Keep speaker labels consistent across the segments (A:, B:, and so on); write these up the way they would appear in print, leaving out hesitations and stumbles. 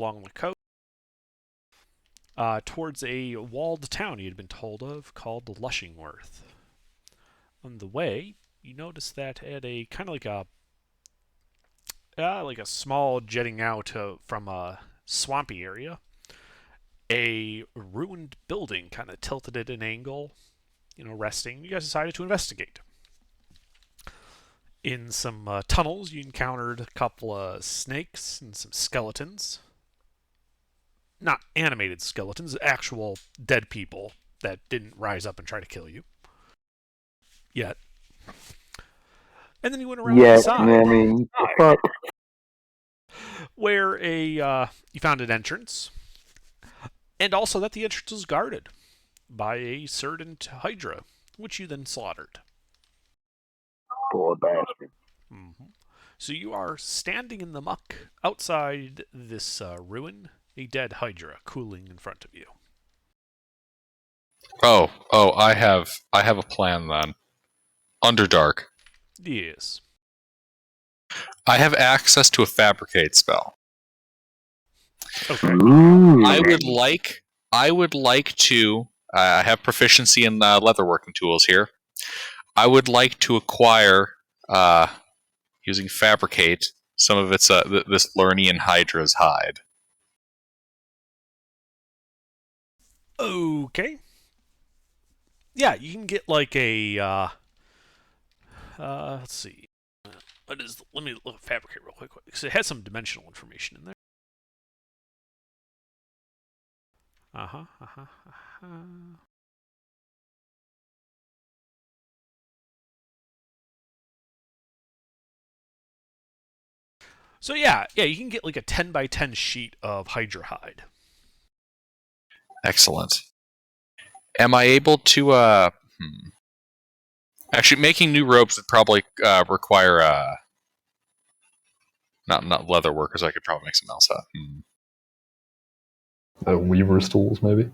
A: along the coast towards a walled town he had been told of called Lushingworth. On the way, you notice that at a kind of like a small jetting out from a swampy area, a ruined building kind of tilted at an angle, resting. You guys decided to investigate. In some tunnels, you encountered a couple of snakes and some skeletons. Not animated skeletons, actual dead people that didn't rise up and try to kill you yet. And then you went around
B: Yeah,
A: inside,
B: I mean, fuck.
A: where you found an entrance, and also that the entrance was guarded by a certain Hydra, which you then slaughtered.
B: Poor bastard.
A: Mm-hmm. So you are standing in the muck outside this ruin, a dead Hydra cooling in front of you.
C: Oh, I have a plan then. Underdark.
A: Yes.
C: I have access to a fabricate spell.
A: Okay.
B: Ooh.
C: I would like to. I have proficiency in leatherworking tools here. I would like to acquire, using fabricate, some of its this Lernian Hydra's hide.
A: Okay. Yeah, you can get like a. Let's see. What is? Let me look at fabricate real quick because it has some dimensional information in there. Uh-huh. So yeah, you can get like a 10 by 10 sheet of Hydra hide.
C: Excellent. Am I able to? Actually, making new ropes would probably require not leather workers. I could probably make something else up.
D: Weaver's tools, maybe?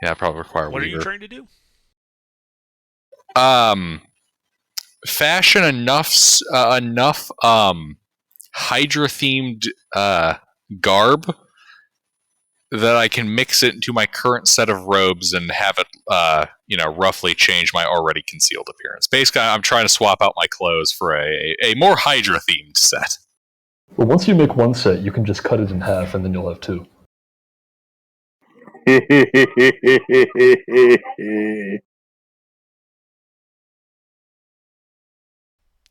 C: Yeah, probably require
A: What are
C: weaver.
A: you trying to do?
C: Fashion enough Hydra themed garb that I can mix it into my current set of robes and have it roughly change my already concealed appearance. Basically, I'm trying to swap out my clothes for a more Hydra themed set.
D: Well, once you make one set, you can just cut it in half, and then you'll have two.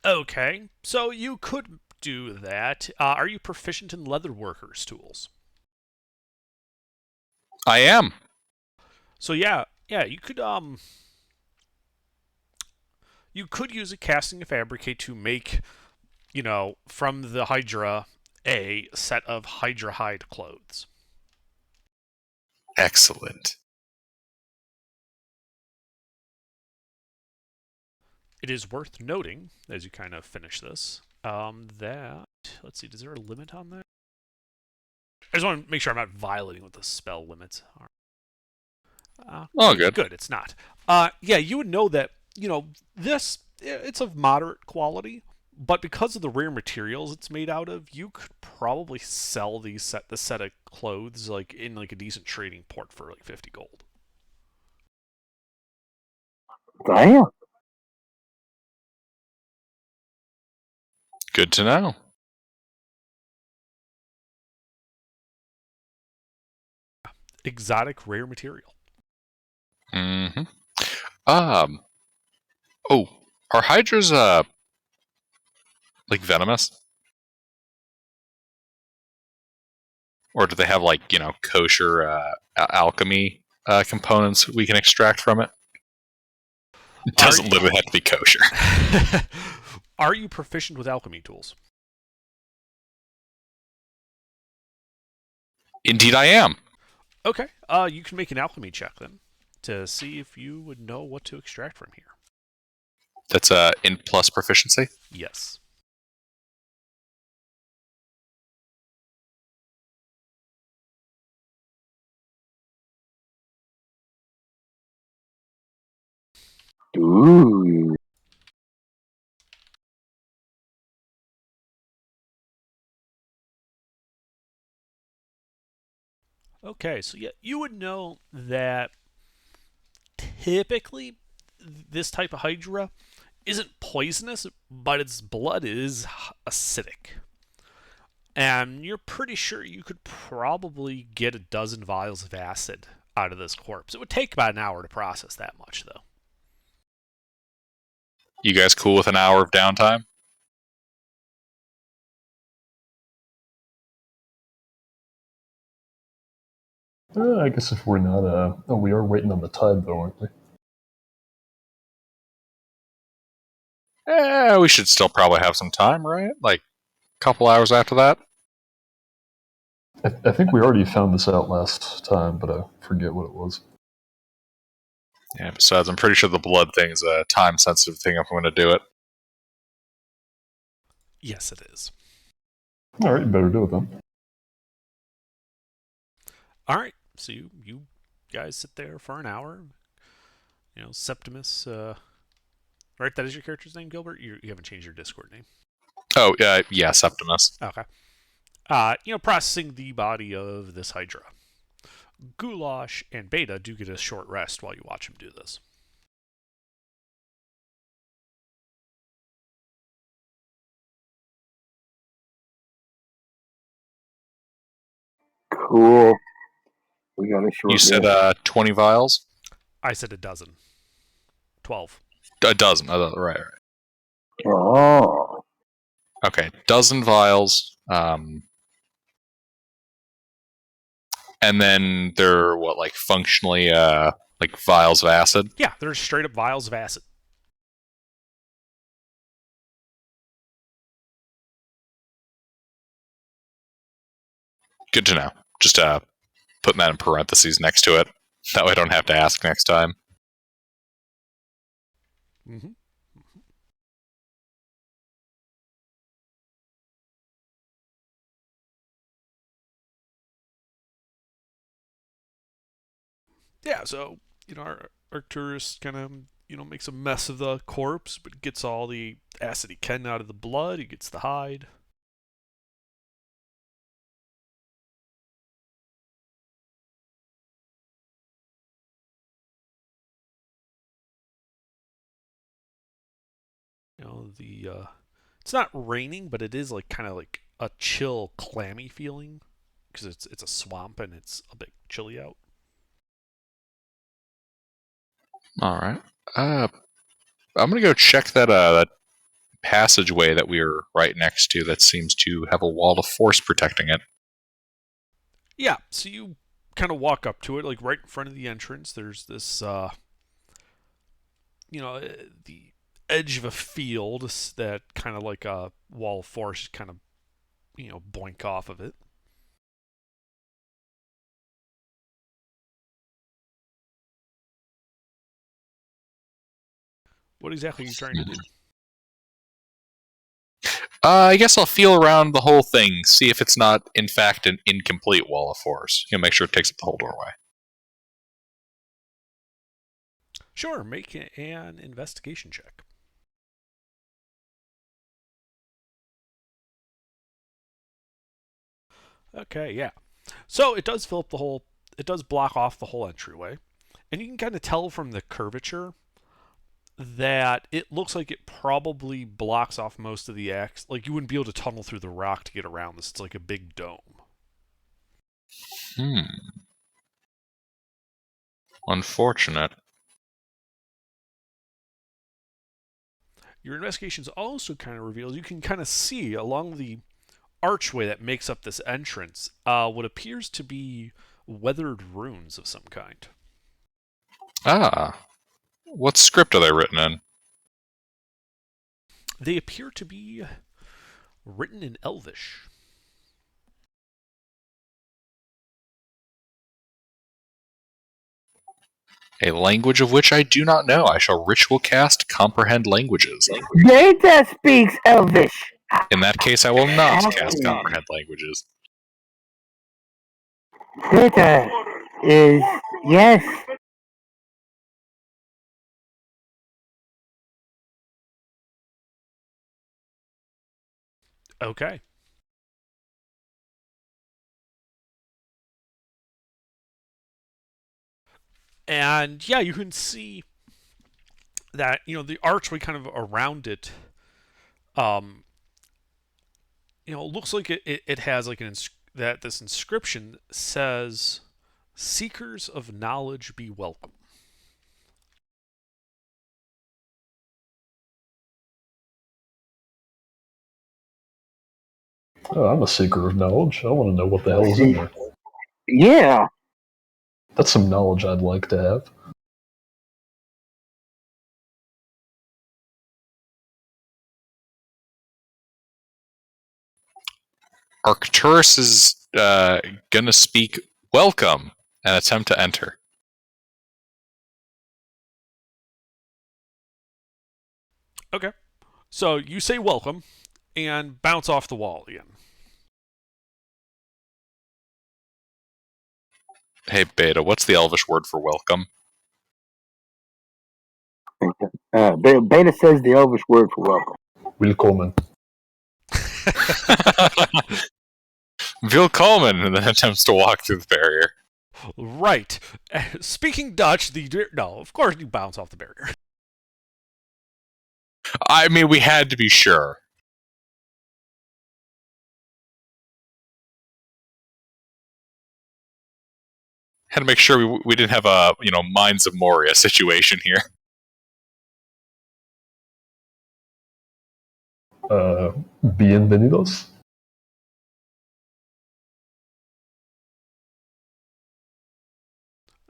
A: Okay, so you could do that. Are you proficient in leatherworkers tools?
C: I am.
A: So yeah, you could use a casting and fabricate to make, from the Hydra a set of Hydra hide clothes.
C: Excellent.
A: It is worth noting, as you kind of finish this, that, let's see, is there a limit on that? I just want to make sure I'm not violating what the spell limits are.
C: Good.
A: Good, it's not. Yeah, you would know that, this, it's of moderate quality, but because of the rare materials it's made out of, you could probably sell the set of clothes like in like a decent trading port for like 50 gold.
B: Damn.
C: Good to know.
A: Exotic rare material.
C: Mm-hmm. Oh, are hydras like venomous? Or do they have like, kosher alchemy components we can extract from it? It doesn't literally have to be kosher.
A: Are you proficient with alchemy tools?
C: Indeed I am.
A: Okay. You can make an alchemy check then to see if you would know what to extract from here.
C: That's in plus proficiency?
A: Yes.
B: Ooh.
A: Okay, so yeah, you would know that typically this type of Hydra isn't poisonous, but its blood is acidic. And you're pretty sure you could probably get a dozen vials of acid out of this corpse. It would take about an hour to process that much, though.
C: You guys cool with an hour of downtime?
D: I guess if we're not, oh, we are waiting on the tide though, aren't we?
C: We should still probably have some time, right? Like a couple hours after that.
D: I think we already found this out last time, but I forget what it was.
C: Yeah. Besides, I'm pretty sure the blood thing is a time-sensitive thing if I'm going to do it.
A: Yes, it is.
D: All right, you better do it then.
A: All right, so you guys sit there for an hour. You know, Septimus. Right, that is your character's name, Gilbert. You haven't changed your Discord name.
C: Oh, yeah, Septimus.
A: Okay. Processing the body of this Hydra. Goulash and Beta do get a short rest while you watch him do this.
B: Cool. We got a short
C: You said
B: rest.
C: 20 vials?
A: I said a dozen. 12.
C: A dozen. Right.
B: Oh.
C: Okay, dozen vials. And then they're what, like functionally, like vials of acid?
A: Yeah, they're straight up vials of acid.
C: Good to know. Just putting that in parentheses next to it. That way I don't have to ask next time.
A: Mm-hmm. Yeah, so, our tourist kind of, makes a mess of the corpse, but gets all the acid he can out of the blood. He gets the hide. It's not raining, but it is like kind of like a chill, clammy feeling because it's a swamp and it's a bit chilly out.
C: All right. I'm gonna go check that passageway that we were right next to. That seems to have a wall of force protecting it.
A: Yeah, so you kind of walk up to it, like right in front of the entrance. There's this, the edge of a field that kind of like a wall of force kind of, boink off of it. What exactly are you trying to do?
C: I guess I'll feel around the whole thing, see if it's not, in fact, an incomplete wall of force. Make sure it takes up the whole doorway.
A: Sure, make an investigation check. Okay, yeah. So it does fill up the whole. It does block off the whole entryway, and you can kind of tell from the curvature that it looks like it probably blocks off most of the X. Like you wouldn't be able to tunnel through the rock to get around this. It's like a big dome.
C: Unfortunate.
A: Your investigations also kind of reveals you can kind of see along the archway that makes up this entrance what appears to be weathered runes of some kind.
C: Ah. What script are they written in?
A: They appear to be written in Elvish.
C: A language of which I do not know. I shall ritual cast comprehend languages.
B: Data speaks Elvish.
C: In that case, I will not cast comprehend languages.
B: Data is yes.
A: Okay. And yeah, you can see that the archway kind of around it. Um, it looks like it has like that this inscription says, "Seekers of knowledge be welcome."
D: Oh, I'm a seeker of knowledge. I want to know what the hell is in there.
B: Yeah.
D: That's some knowledge I'd like to have.
C: Arcturus is gonna speak welcome and attempt to enter.
A: Okay. So you say welcome and bounce off the wall again.
C: Hey, Beta, what's the Elvish word for welcome?
B: Beta says the Elvish word for welcome.
D: Willkommen.
C: Willkommen, and then attempts to walk through the barrier.
A: Right. Speaking Dutch, no, of course you bounce off the barrier.
C: I mean, we had to be sure. Had to make sure we didn't have a Mines of Moria situation here.
D: Bienvenidos.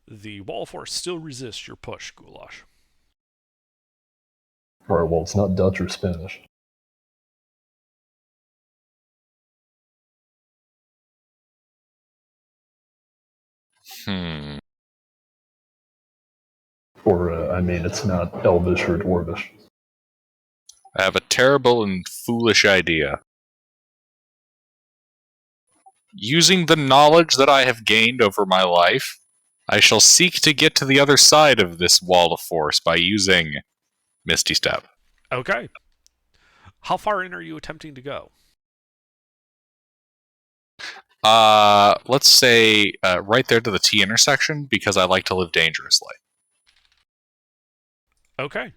A: The wall force still resists your push, Goulash.
D: Alright, well, it's not Dutch or Spanish. Or, I mean, it's not Elvish or Dwarvish.
C: I have a terrible and foolish idea. Using the knowledge that I have gained over my life, I shall seek to get to the other side of this wall of force by using Misty Step.
A: Okay. How far in are you attempting to go?
C: Let's say right there to the T intersection, because I like to live dangerously.
A: Okay.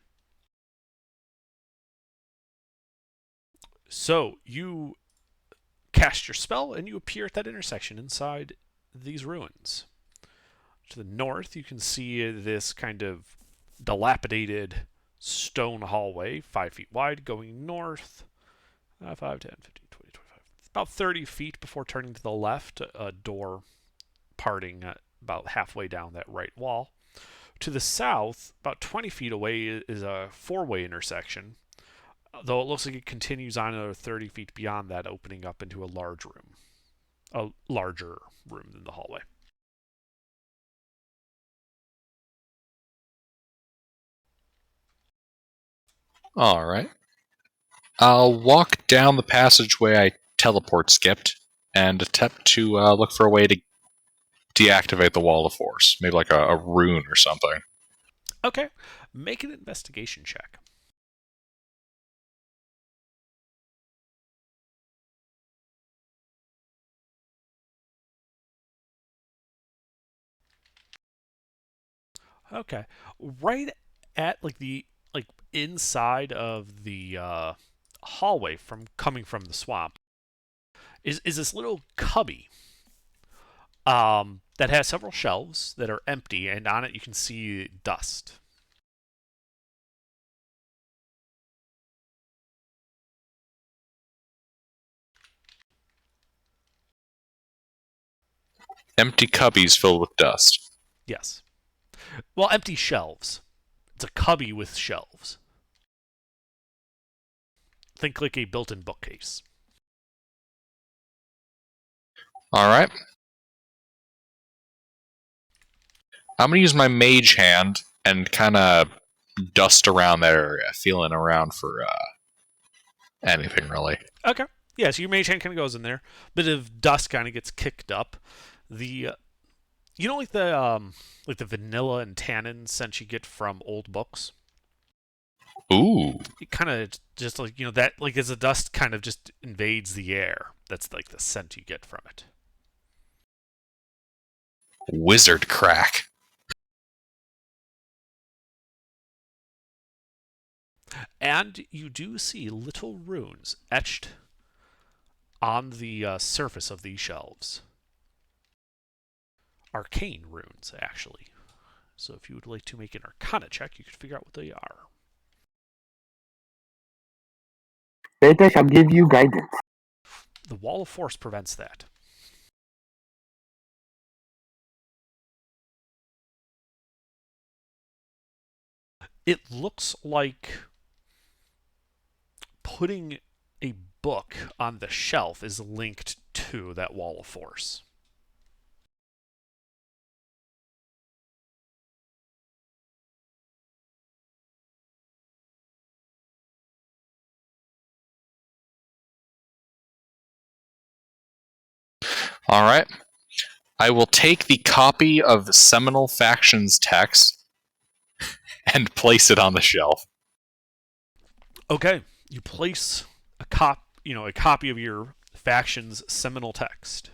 A: So you cast your spell and you appear at that intersection inside these ruins. To the north, you can see this kind of dilapidated stone hallway, 5 feet wide, going north. 5, 10, 15, 20, 25. About 30 feet before turning to the left, a door parting about halfway down that right wall. To the south, about 20 feet away, is a 4-way intersection, though it looks like it continues on another 30 feet beyond that, opening up into a larger room than the hallway.
C: Alright. I'll walk down the passageway I teleport skipped and attempt to look for a way to deactivate the wall of force. Maybe like a rune or something.
A: Okay. Make an investigation check. Okay. Right at the inside of the hallway coming from the swamp is this little cubby that has several shelves that are empty, and on it you can see dust.
C: Empty cubbies filled with dust.
A: Yes. Well, empty shelves. It's a cubby with shelves. Think like a built-in bookcase.
C: Alright. I'm going to use my mage hand and kind of dust around that area, feeling around for anything, really.
A: Okay. Yeah, so your mage hand kind of goes in there. Bit of dust kind of gets kicked up. The like the vanilla and tannin scent you get from old books.
C: Ooh.
A: It kind of just that as the dust kind of just invades the air. That's like the scent you get from it.
C: Wizard crack.
A: And you do see little runes etched on the surface of these shelves. Arcane runes, actually. So if you would like to make an Arcana check, you could figure out what they are.
B: Later shall give you guidance.
A: The Wall of Force prevents that. It looks like putting a book on the shelf is linked to that Wall of Force.
C: All right. I will take the copy of the Seminole Factions text and place it on the shelf.
A: Okay, you place a copy of your faction's seminal text.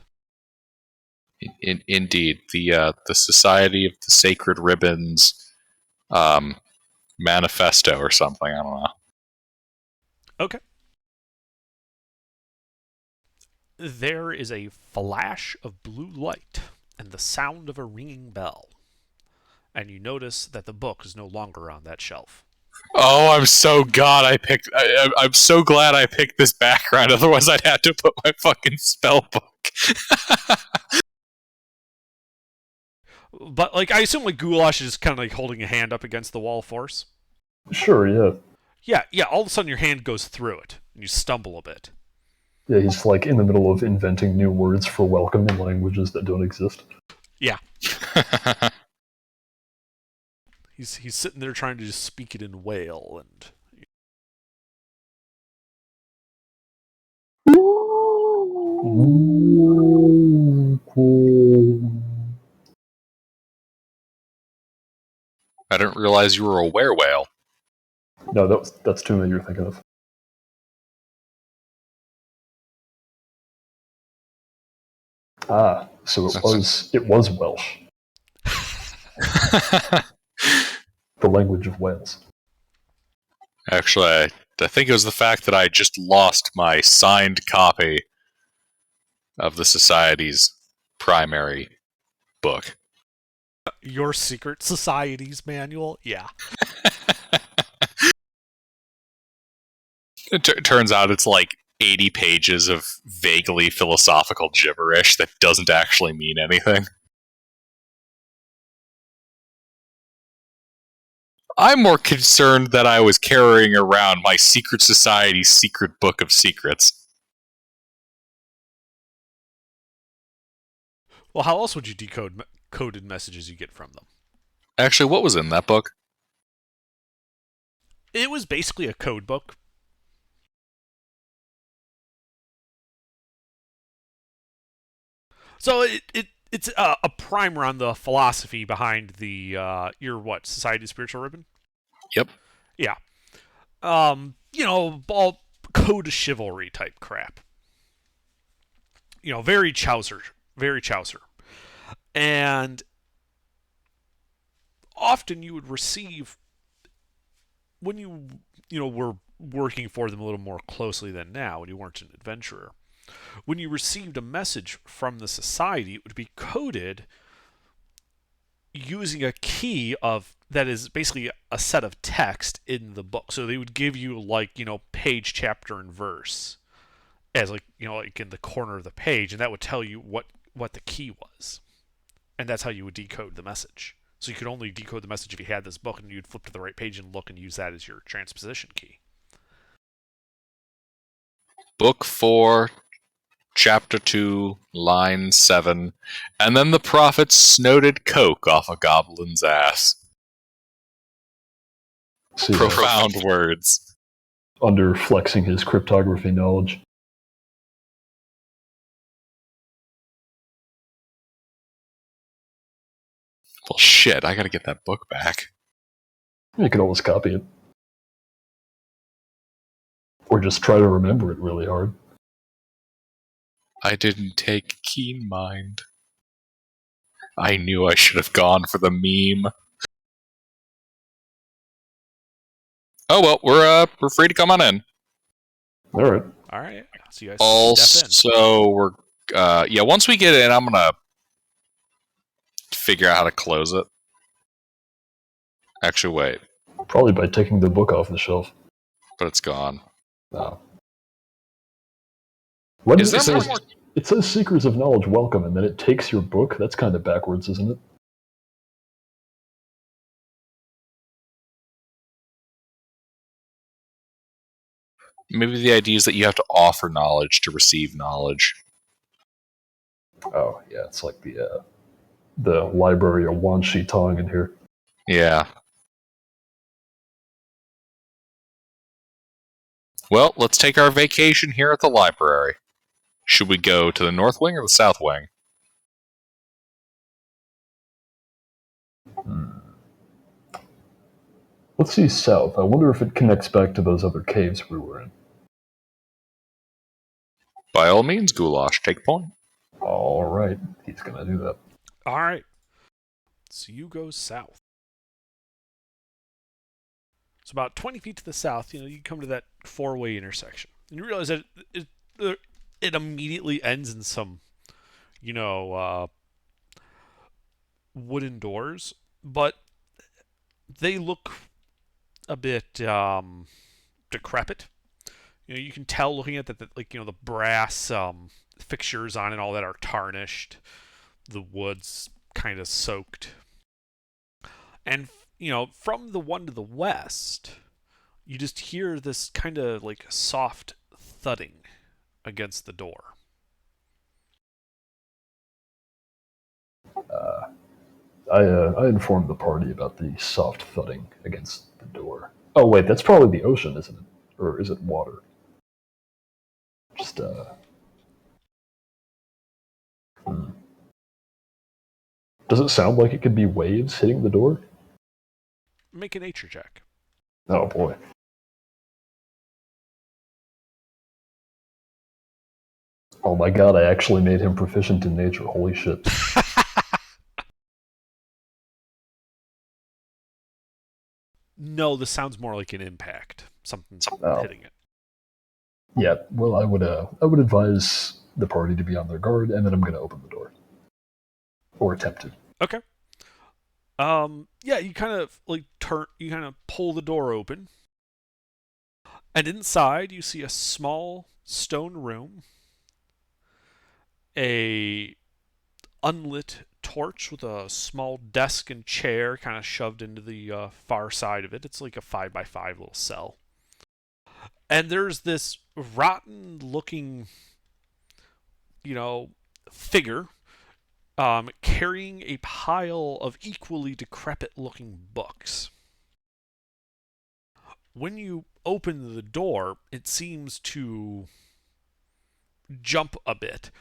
C: Indeed, the Society of the Sacred Ribbons manifesto or something. I don't know.
A: Okay. There is a flash of blue light and the sound of a ringing bell. And you notice that the book is no longer on that shelf.
C: Oh, I'm so I'm so glad I picked this background. Otherwise, I'd have to put my fucking spell book.
A: But I assume Goulash is kind of holding a hand up against the Wall of Force.
D: Sure, yeah.
A: Yeah. All of a sudden, your hand goes through it, and you stumble a bit.
D: Yeah, he's in the middle of inventing new words for welcome in languages that don't exist.
A: Yeah. He's sitting there trying to just speak it in Whale, and
C: I didn't realize you were a werewhale.
D: No, that's Tuma that you're thinking of. Ah, so it was Welsh, the language of Wales.
C: Actually, I think it was the fact that I just lost my signed copy of the Society's primary book.
A: Your Secret Society's manual? Yeah.
C: It turns out it's 80 pages of vaguely philosophical gibberish that doesn't actually mean anything. I'm more concerned that I was carrying around my secret society's secret book of secrets.
A: Well, how else would you decode coded messages you get from them?
C: Actually, what was in that book?
A: It was basically a code book. So it's a primer on the philosophy behind the your Society Spiritual Ribbon?
C: Yep.
A: Yeah. All code chivalry type crap. Very Chaucer. And often you would receive, when you were working for them a little more closely than now, when you weren't an adventurer, when you received a message from the society, it would be coded using a key that is basically a set of text in the book. So they would give you page, chapter, and verse as in the corner of the page, and that would tell you what the key was. And that's how you would decode the message. So you could only decode the message if you had this book, and you'd flip to the right page and look and use that as your transposition key.
C: Book 4, Chapter 2, Line 7, and then the prophet snorted coke off a goblin's ass.
D: See,
C: Profound words.
D: Under flexing his cryptography knowledge.
C: Well, shit, I gotta get that book back.
D: You can always copy it. Or just try to remember it really hard.
C: I didn't take keen mind. I knew I should have gone for the meme. Oh well, we're free to come on in.
D: All right.
A: All right. So you guys step in.
C: Also, we're yeah. Once we get in, I'm gonna figure out how to close it. Actually, wait,
D: Probably by taking the book off the shelf.
C: but it's gone.
D: No. What
C: Is
D: does
C: there
D: it
C: more?
D: say? It says "Seekers of Knowledge welcome," and then it takes your book. That's kind of backwards, isn't it?
C: Maybe the idea is that you have to offer knowledge to receive knowledge.
D: Oh yeah, it's like the library of Wan Shi Tong in here.
C: Yeah. Well, let's take our vacation here at the library. Should we go to the north wing or the south wing?
D: Let's see south. I wonder if it connects back to those other caves we were in.
C: By all means, Goulash, take point.
D: All right, he's gonna do that.
A: All right. So you go south. So about 20 feet to the south, you come to that four-way intersection. And you realize that it immediately ends in some, wooden doors. But they look a bit decrepit. You can tell looking at the brass fixtures on it and all that are tarnished. The wood's kind of soaked. And from the one to the west, you just hear this kind of like soft thudding against the door.
D: I informed the party about the soft thudding against the door. Oh wait, that's probably the ocean, isn't it? Or is it water? Just Does it sound like it could be waves hitting the door?
A: Make a nature check.
D: Oh boy. Oh my god, I actually made him proficient in nature. Holy shit.
A: No, this sounds more like an impact. Something hitting it.
D: Yeah, well, I would advise the party to be on their guard, and then I'm going to open the door, or attempt to.
A: Okay. Yeah, you kind of pull the door open, and inside you see a small stone room, a unlit torch with a small desk and chair kind of shoved into the far side of it. It's like a 5x5 little cell. And there's this rotten looking, figure carrying a pile of equally decrepit looking books. When you open the door, it seems to jump a bit.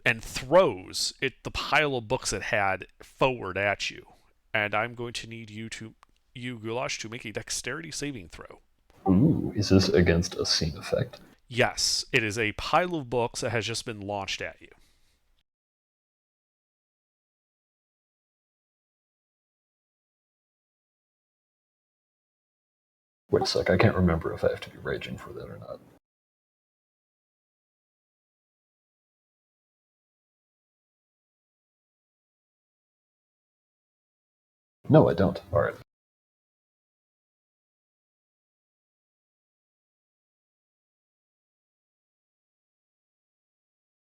A: And throws the pile of books it had forward at you. And I'm going to need you, Goulash, to make a dexterity saving throw.
D: Ooh, is this against a scene effect?
A: Yes, it is a pile of books that has just been launched at you.
D: Wait a sec, I can't remember if I have to be raging for that or not. No, I don't. Alright.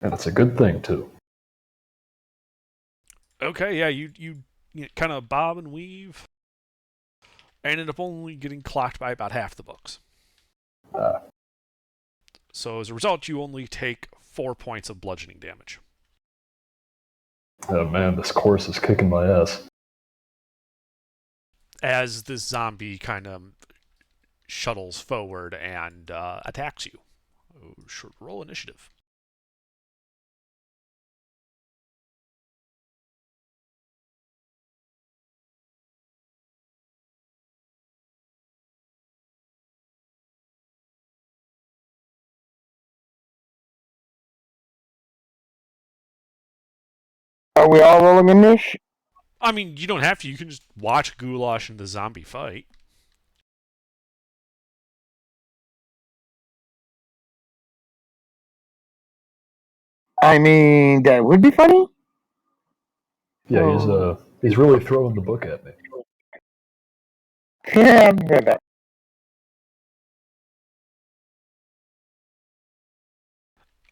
D: And it's a good thing, too.
A: Okay, yeah, you kind of bob and weave. And end up only getting clocked by about half the books. So as a result, you only take 4 points of bludgeoning damage.
D: Oh man, this course is kicking my ass.
A: As this zombie kind of shuttles forward and attacks you. Should roll initiative.
B: Are we all rolling in this?
A: I mean, you don't have to. You can just watch Goulash and the zombie fight.
B: I mean, that would be funny.
D: Yeah,
B: Oh.
D: he's really throwing the book at me.
B: Yeah, I've heard that.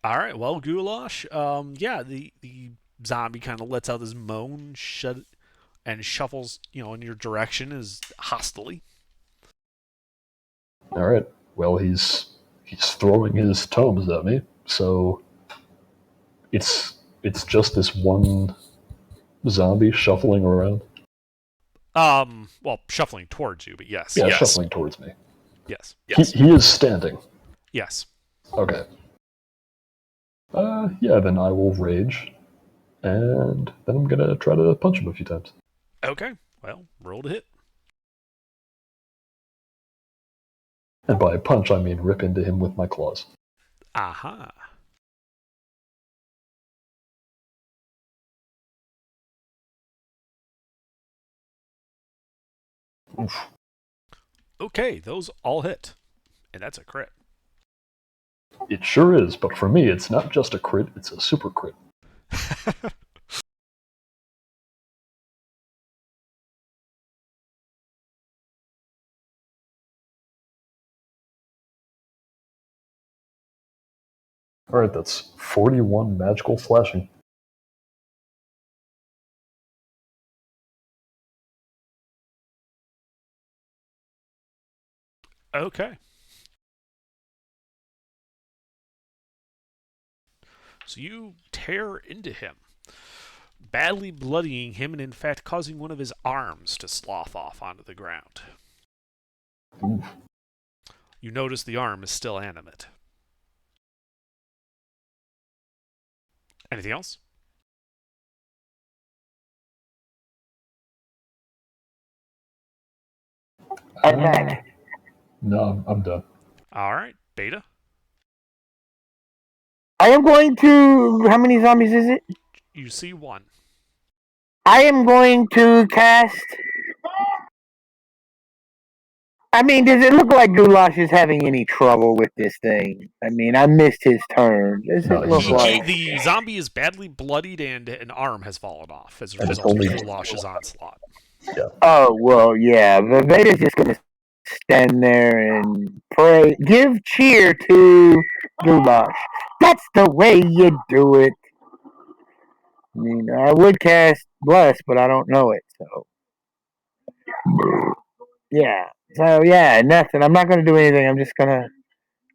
A: All right. Well, Goulash. Yeah, the zombie kind of lets out this moan, and shuffles, in your direction as hostilely.
D: All right. Well, he's throwing his tomes at me, so it's just this one zombie shuffling around.
A: Well, shuffling towards you, but yes,
D: Yeah, shuffling towards me.
A: yes,
D: He is standing.
A: yes.
D: Okay. Yeah, then I will rage, and then I'm gonna try to punch him a few times.
A: Okay. Well, roll to hit.
D: And by punch, I mean rip into him with my claws.
A: Aha.
D: Oof.
A: Okay, those all hit, and that's a crit.
D: It sure is, but for me, it's not just a crit, it's a super crit. Alright, that's 41 magical slashing.
A: Okay. So you tear into him, badly bloodying him and in fact causing one of his arms to slough off onto the ground.
D: Oof.
A: You notice the arm is still animate. Anything else?
D: No, I'm done.
A: All right, Beta.
B: I am going to. How many zombies is it?
A: You see one.
B: I am going to cast. I mean, does it look like Goulash is having any trouble with this thing? I mean, I missed his turn. Does
D: No,
B: it look
D: he's not.
B: like?
A: The zombie is badly bloodied and an arm has fallen off as a
D: And it's
A: result of
D: only-
A: Goulash's onslaught.
B: Oh well, yeah. Vada's just gonna stand there and pray, give cheer to Goulash. That's the way you do it. I mean, I would cast bless, but I don't know it, so yeah. So yeah, nothing. I'm not gonna do anything. I'm just gonna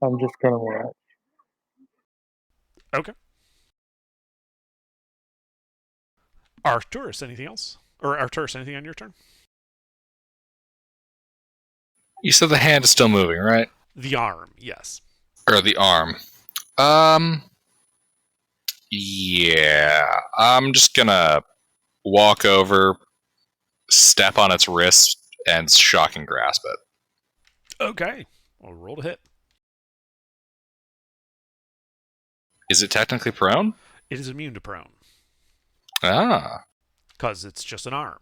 B: watch.
A: Okay. Arcturus, anything else? Or Arcturus, anything on your turn?
C: You said the hand is still moving, right?
A: The arm, yes.
C: Or the arm. Yeah. I'm just gonna walk over, step on its wrist, and shock and grasp it.
A: Okay. Well, roll to hit.
C: Is it technically prone?
A: It is immune to prone.
C: Ah.
A: Because it's just an arm.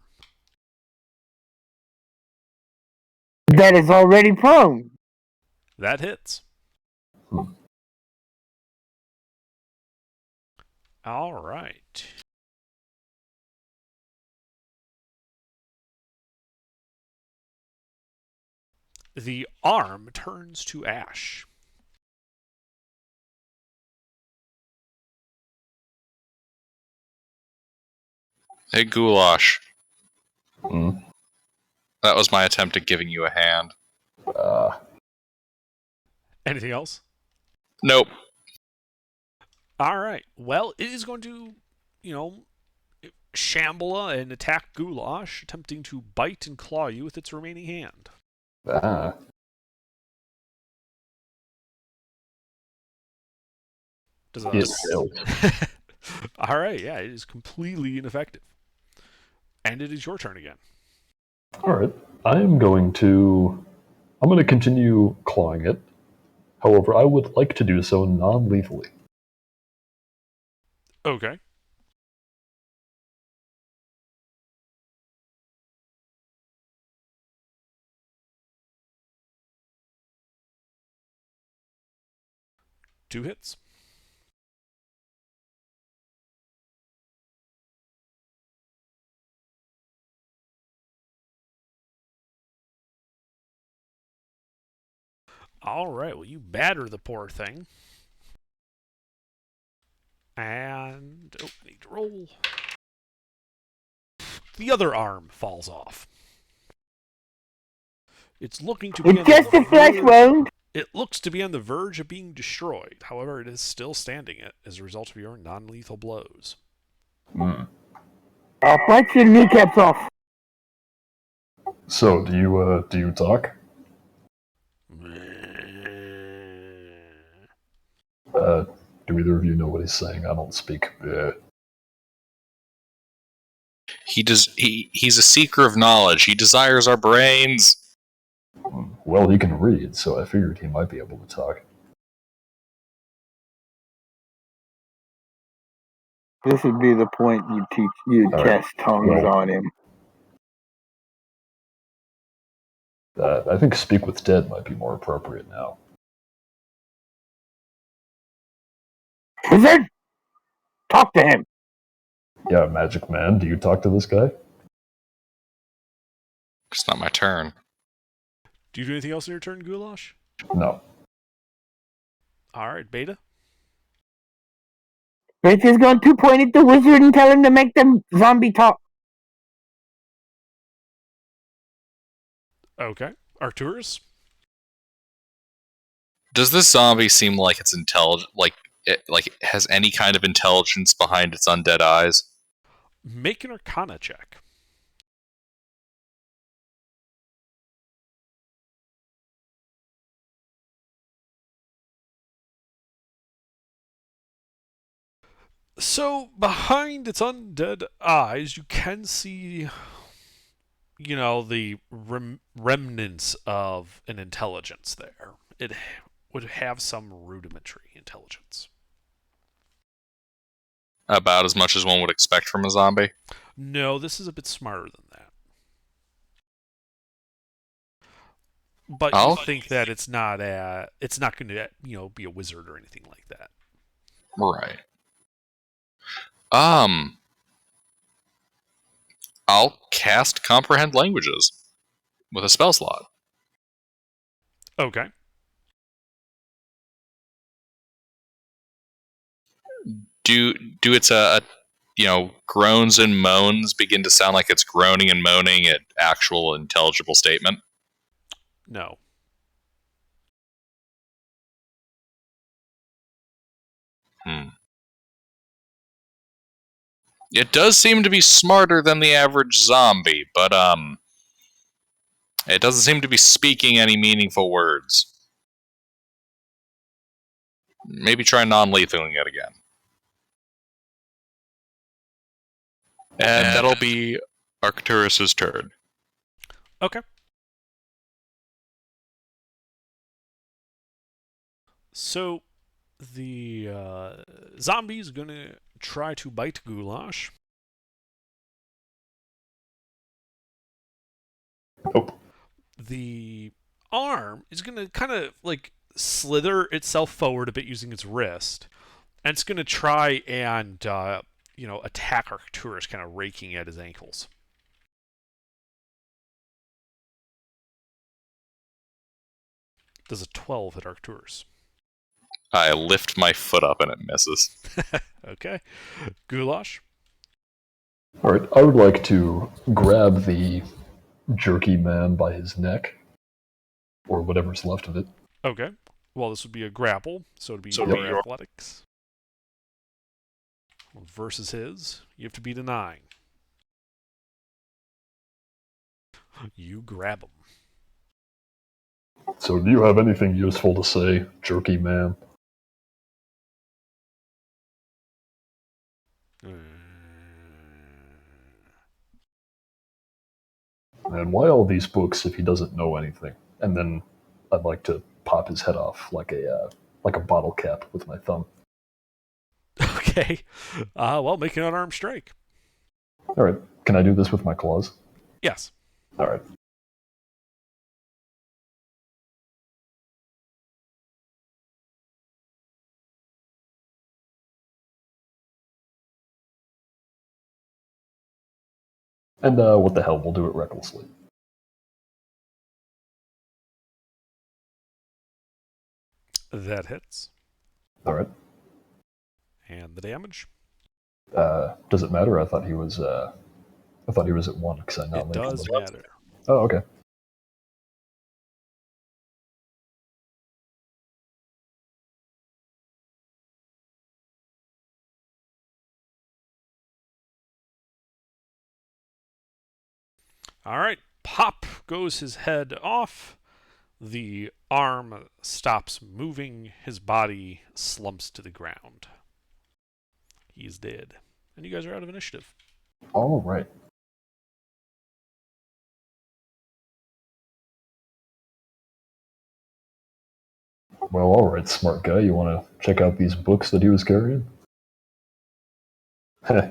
B: That is already prone.
A: That hits.
D: Hmm.
A: All right. The arm turns to ash.
C: Hey, Goulash.
D: Hmm.
C: That was my attempt at giving you a hand.
A: Anything else?
C: Nope.
A: All right. Well, it is going to, you know, shamble and attack Goulash, attempting to bite and claw you with its remaining hand. Does
D: It failed.
A: All right. Yeah, it is completely ineffective. And it is your turn again.
D: Alright, I'm going to continue clawing it. However, I would like to do so non-lethally.
A: Okay. Two hits. Alright, well, you batter the poor thing. And. Oh, need to roll. The other arm falls off. It's looking to be
B: It's just a flesh wound.
A: It looks to be on the verge of being destroyed. However, it is still standing as a result of your non-lethal blows.
B: I'll bite your kneecaps off.
D: So, do you talk? Do either of you know what he's saying? I don't speak.
C: He's a seeker of knowledge. He desires our brains.
D: Well, he can read, so I figured he might be able to talk.
B: This would be the point you test tongues on him.
D: I think speak with dead might be more appropriate now.
B: Wizard, talk to him.
D: Yeah, Magic Man, do you talk to this guy?
C: It's not my turn.
A: Do you do anything else in your turn, Goulash?
D: No.
A: Alright, Beta.
B: Rich is going to point at the wizard and tell him to make the zombie talk.
A: Okay. Arcturus?
C: Does this zombie seem like it's intelligent? Like it has any kind of intelligence behind its undead eyes?
A: Make an Arcana check. So, behind its undead eyes, you can see, the remnants of an intelligence there. It would have some rudimentary intelligence.
C: About as much as one would expect from a zombie?
A: No, this is a bit smarter than that. But you think that it's not going to, be a wizard or anything like that.
C: Right. I'll cast Comprehend Languages with a spell slot.
A: Okay.
C: Do its groans and moans begin to sound like it's groaning and moaning at actual intelligible statement?
A: No.
C: It does seem to be smarter than the average zombie, but it doesn't seem to be speaking any meaningful words. Maybe try non-lethaling it again. And that'll be Arcturus' turn.
A: Okay. So, the zombie's gonna try to bite Goulash.
D: Nope.
A: The arm is gonna kind of slither itself forward a bit using its wrist, and it's gonna try and attack Arcturus, kind of raking at his ankles. Does a 12 hit Arcturus?
C: I lift my foot up and it misses.
A: Okay. Goulash?
D: Alright, I would like to grab the jerky man by his neck, or whatever's left of it.
A: Okay. Well, this would be a grapple, so it'd be
C: So
A: your
C: your-
A: athletics. Versus his, you have to beat a 9. You grab him.
D: So do you have anything useful to say, jerky man? And why all these books if he doesn't know anything? And then I'd like to pop his head off like a bottle cap with my thumb.
A: Okay. Well, make an unarmed strike.
D: Alright, can I do this with my claws?
A: Yes.
D: Alright. And what the hell, we'll do it recklessly.
A: That hits.
D: All right.
A: And the damage?
D: Does it matter? I thought he was at 1 because I now
A: It
D: link on
A: does
D: the
A: matter.
D: Oh, okay.
A: All right. Pop goes his head off. The arm stops moving. His body slumps to the ground. He is dead. And you guys are out of initiative.
D: All right. Well, all right, smart guy. You want to check out these books that he was carrying?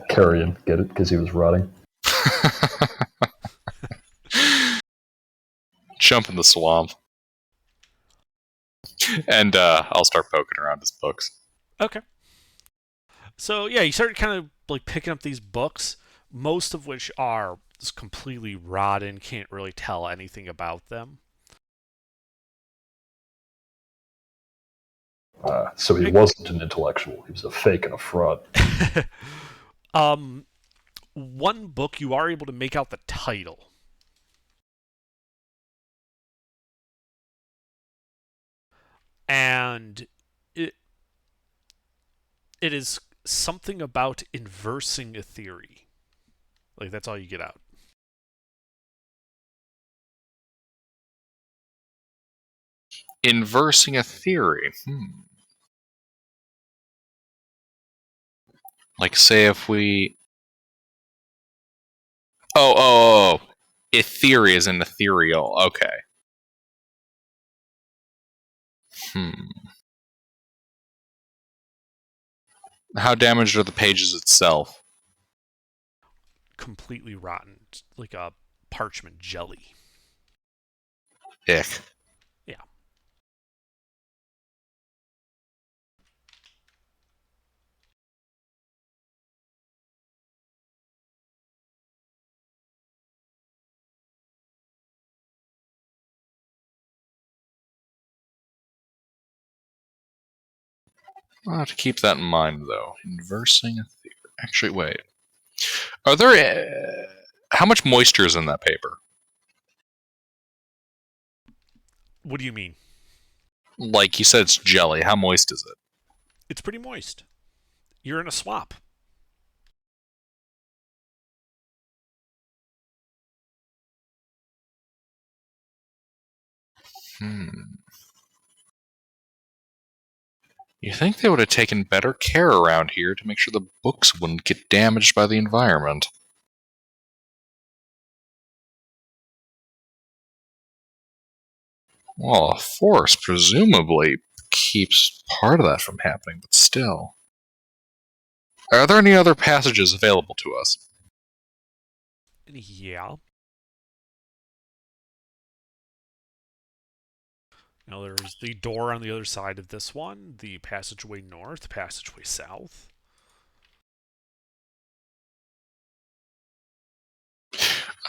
D: Carrying, get it? Because he was rotting.
C: Jump in the swamp. And I'll start poking around his books.
A: Okay. So yeah, you start kind of like picking up these books, most of which are just completely rotten, can't really tell anything about them.
D: So he wasn't an intellectual. He was a fake and a fraud.
A: One book you are able to make out the title. And it is something about inversing a theory. Like, that's all you get out.
C: Inversing a theory. Like, say if we... Oh. Ethereal is an ethereal. Okay. How damaged are the pages itself?
A: Completely rotten. Like a parchment jelly.
C: Ick.
A: Yeah.
C: I'll have to keep that in mind, though. Inversing a theory. Actually, wait. Are there... how much moisture is in that paper?
A: What do you mean?
C: Like, you said it's jelly. How moist is it?
A: It's pretty moist. You're in a swamp.
C: You think they would have taken better care around here to make sure the books wouldn't get damaged by the environment. Well, a forest presumably keeps part of that from happening, but still. Are there any other passages available to us?
A: Yeah. Now there's the door on the other side of this one, the passageway north, passageway south.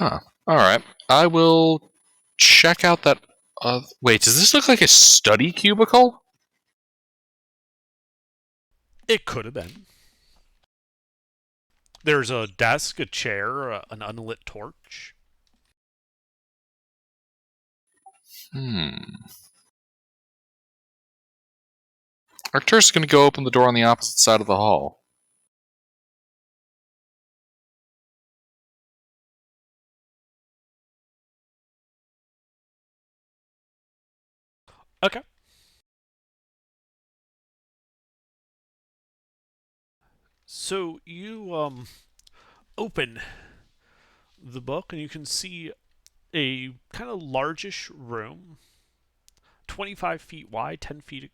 C: Alright. I will check out that... wait, does this look like a study cubicle?
A: It could have been. There's a desk, a chair, an unlit torch.
C: Arcturus is going to go open the door on the opposite side of the hall.
A: Okay. So you open the book and you can see a kind of largish room, 25 feet wide, 10 feet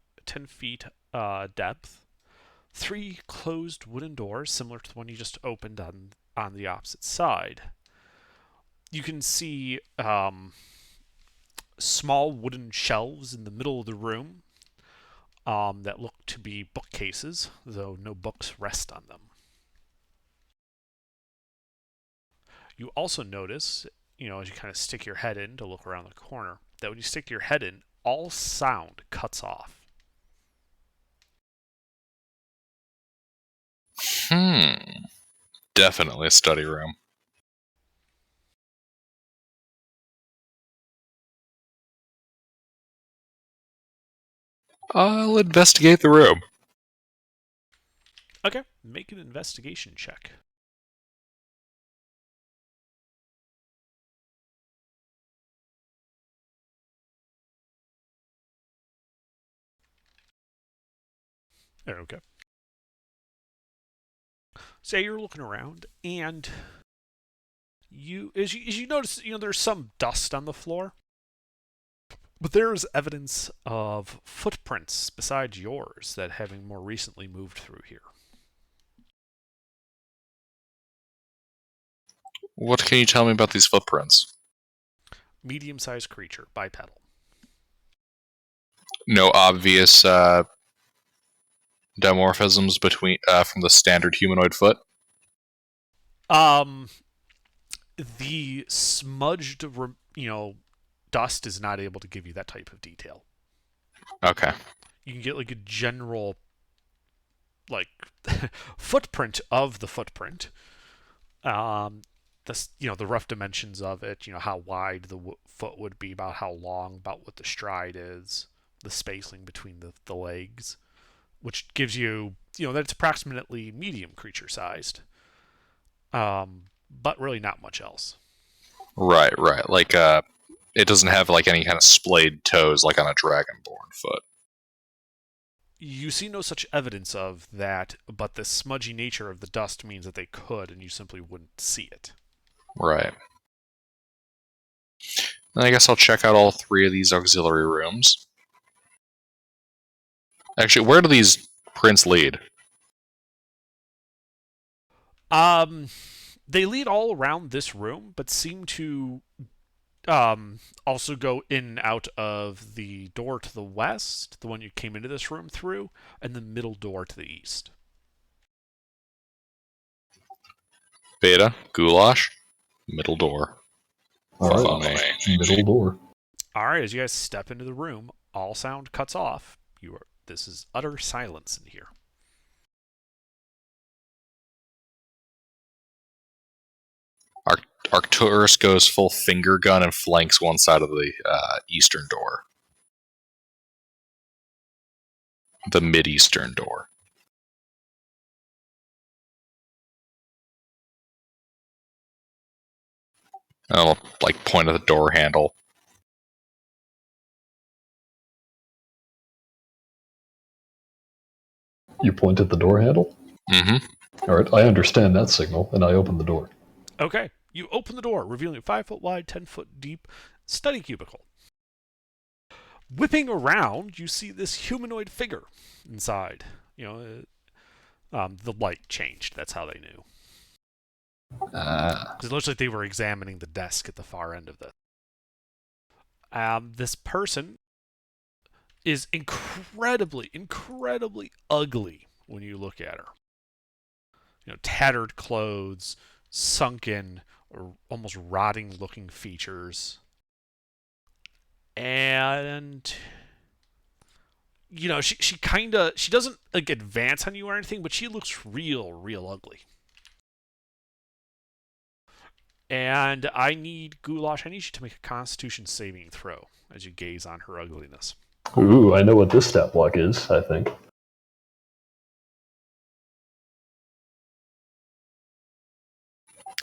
A: depth. 3 closed wooden doors, similar to the one you just opened on the opposite side. You can see small wooden shelves in the middle of the room that look to be bookcases, though no books rest on them. You also notice, as you kind of stick your head in to look around the corner, that when you stick your head in, all sound cuts off.
C: Definitely a study room. I'll investigate the room.
A: Okay, make an investigation check. Okay. So you're looking around, and as you notice, there's some dust on the floor, but there is evidence of footprints besides yours that having more recently moved through here.
C: What can you tell me about these footprints?
A: Medium-sized creature, bipedal.
C: No obvious dimorphisms between from the standard humanoid foot?
A: The smudged, dust is not able to give you that type of detail.
C: Okay.
A: You can get like a general, like, footprint of the footprint. The rough dimensions of it, how wide the foot would be, about how long, about what the stride is, the spacing between the legs, which gives you, that it's approximately medium creature sized. But really not much else.
C: Right. Like, it doesn't have like any kind of splayed toes like on a dragonborn foot.
A: You see no such evidence of that, but the smudgy nature of the dust means that they could, and you simply wouldn't see it.
C: Right. Then I guess I'll check out all 3 of these auxiliary rooms. Actually, where do these prints lead?
A: They lead all around this room, but seem to also go in and out of the door to the west, the one you came into this room through, and the middle door to the east.
C: Beta, Goulash, middle door.
D: All right, middle door.
A: All right, as you guys step into the room, all sound cuts off. This is utter silence in here.
C: Arcturus goes full finger gun and flanks one side of the eastern door. The mid-eastern door. I'll point at the door handle.
D: You point at the door handle?
C: Mm-hmm.
D: All right, I understand that signal, and I open the door.
A: Okay, you open the door, revealing a 5-foot wide, 10-foot deep study cubicle. Whipping around, you see this humanoid figure inside. The light changed. That's how they knew. Because it looks like they were examining the desk at the far end of this. This person is incredibly, incredibly ugly when you look at her. Tattered clothes, sunken, or almost rotting-looking features. And she doesn't like advance on you or anything, but she looks real ugly. And I need Goulash. I need you to make a Constitution saving throw as you gaze on her ugliness.
D: Ooh, I know what this stat block is, I think.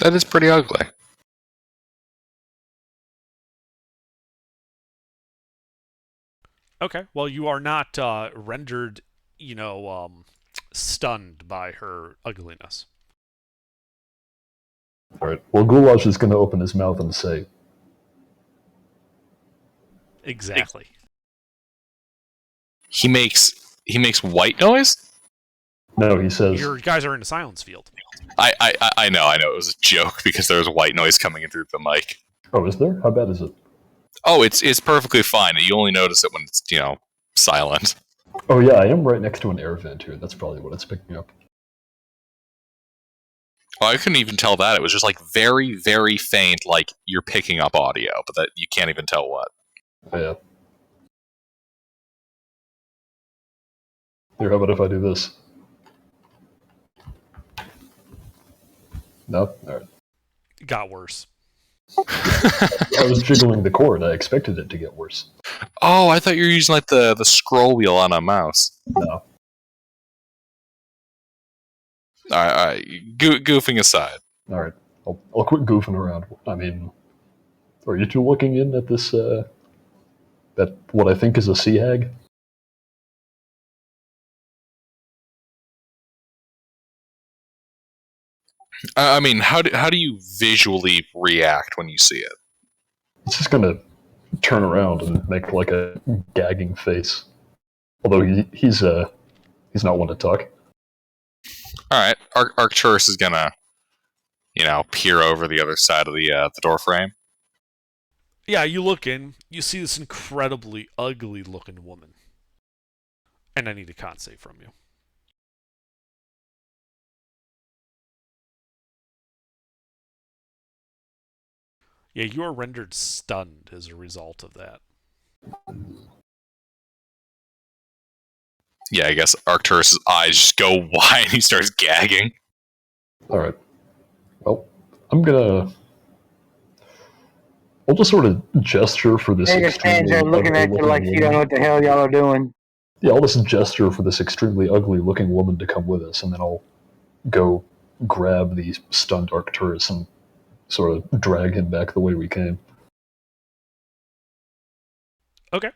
C: That is pretty ugly.
A: Okay, well, you are not rendered, stunned by her ugliness.
D: All right, well, Goulash is going to open his mouth and say,
A: Exactly.
C: He makes white noise?
D: No, he says,
A: Your guys are in a silence field.
C: I know it was a joke because there was white noise coming in through the mic.
D: Oh, is there? How bad is it?
C: Oh, it's perfectly fine. You only notice it when it's, silent.
D: Oh yeah, I am right next to an air vent here. That's probably what it's picking up.
C: Oh, I couldn't even tell that. It was just very, very faint, like you're picking up audio, but that you can't even tell what.
D: Oh, yeah. Here, how about if I do this? No? Alright.
A: It got worse.
D: I was jiggling the cord. I expected it to get worse.
C: Oh, I thought you were using like the scroll wheel on a mouse.
D: No.
C: Alright. Goofing aside.
D: Alright. I'll quit goofing around. I mean, are you two looking in at this, that what I think is a sea hag?
C: I mean, how do you visually react when you see it?
D: It's just gonna turn around and make like a gagging face. Although he's not one to talk.
C: Alright, Arcturus is gonna, peer over the other side of the door frame.
A: Yeah, you look in, you see this incredibly ugly looking woman. And I need a con save from you. Yeah, you are rendered stunned as a result of that.
C: Yeah, I guess Arcturus' eyes just go wide and he starts gagging.
D: Alright. Well, I'll just sort of gesture for this
B: Beta stands there looking at you like she don't know what the hell y'all are doing.
D: Yeah, I'll just gesture for this extremely ugly looking woman to come with us, and then I'll go grab the stunned Arcturus and sort of drag him back the way we came.
A: Okay.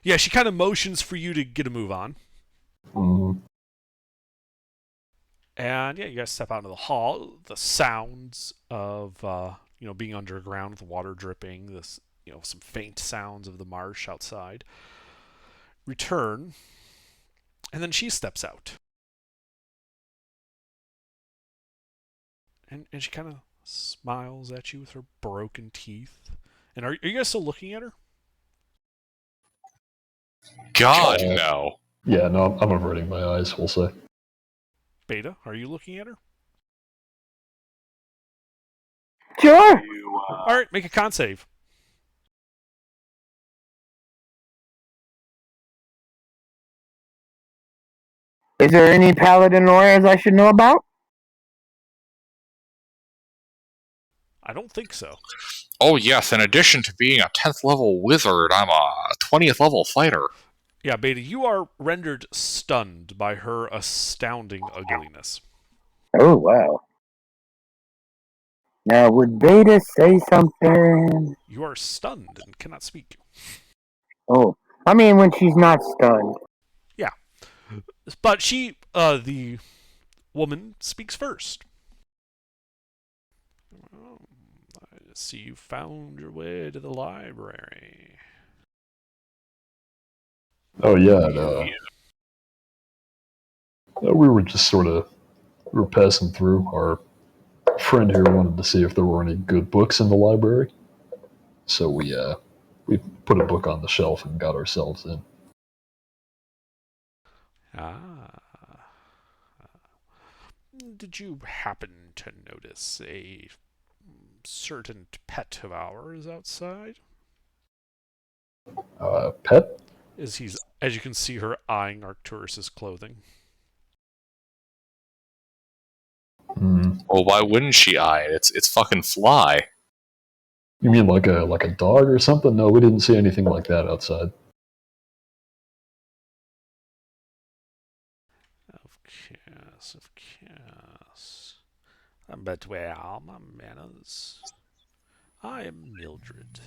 A: Yeah, she kind of motions for you to get a move on.
D: Mm-hmm.
A: And yeah, you guys step out into the hall. The sounds of being underground with water dripping, this some faint sounds of the marsh outside return, and then she steps out. And she kind of smiles at you with her broken teeth. And are you guys still looking at her?
C: God, no.
D: Yeah, no, I'm averting my eyes, we'll say.
A: Beta, are you looking at her?
B: Sure.
A: Alright, make a con save.
B: Is there any paladin auras I should know about?
A: I don't think so.
C: Oh, yes, in addition to being a 10th level wizard, I'm a 20th level fighter.
A: Yeah, Beta, you are rendered stunned by her astounding ugliness.
B: Oh, wow. Now, would Beta say something?
A: You are stunned and cannot speak.
B: Oh, I mean when she's not stunned.
A: Yeah. But the woman speaks first. Oh, I see you found your way to the library.
D: Oh, yeah, we were just we were passing through. Our friend here wanted to see if there were any good books in the library. So we put a book on the shelf and got ourselves in.
A: Did you happen to notice a certain pet of ours outside?
D: Pet?
A: As you can see her eyeing Arcturus's clothing.
C: Well, why wouldn't she eye it? It's fucking Fly.
D: You mean like a dog or something? No, we didn't see anything like that outside.
A: Of course. But where are my manners? I am Mildred.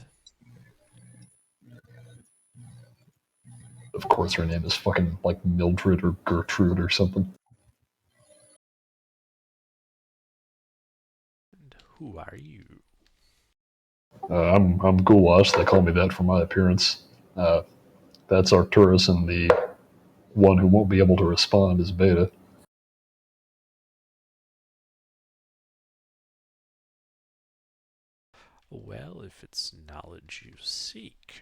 D: Of course her name is fucking like Mildred or Gertrude or something.
A: And who are you?
D: I'm Goulash. They call me that for my appearance. That's Arcturus, and the one who won't be able to respond is Beta.
A: Well, if it's knowledge you seek,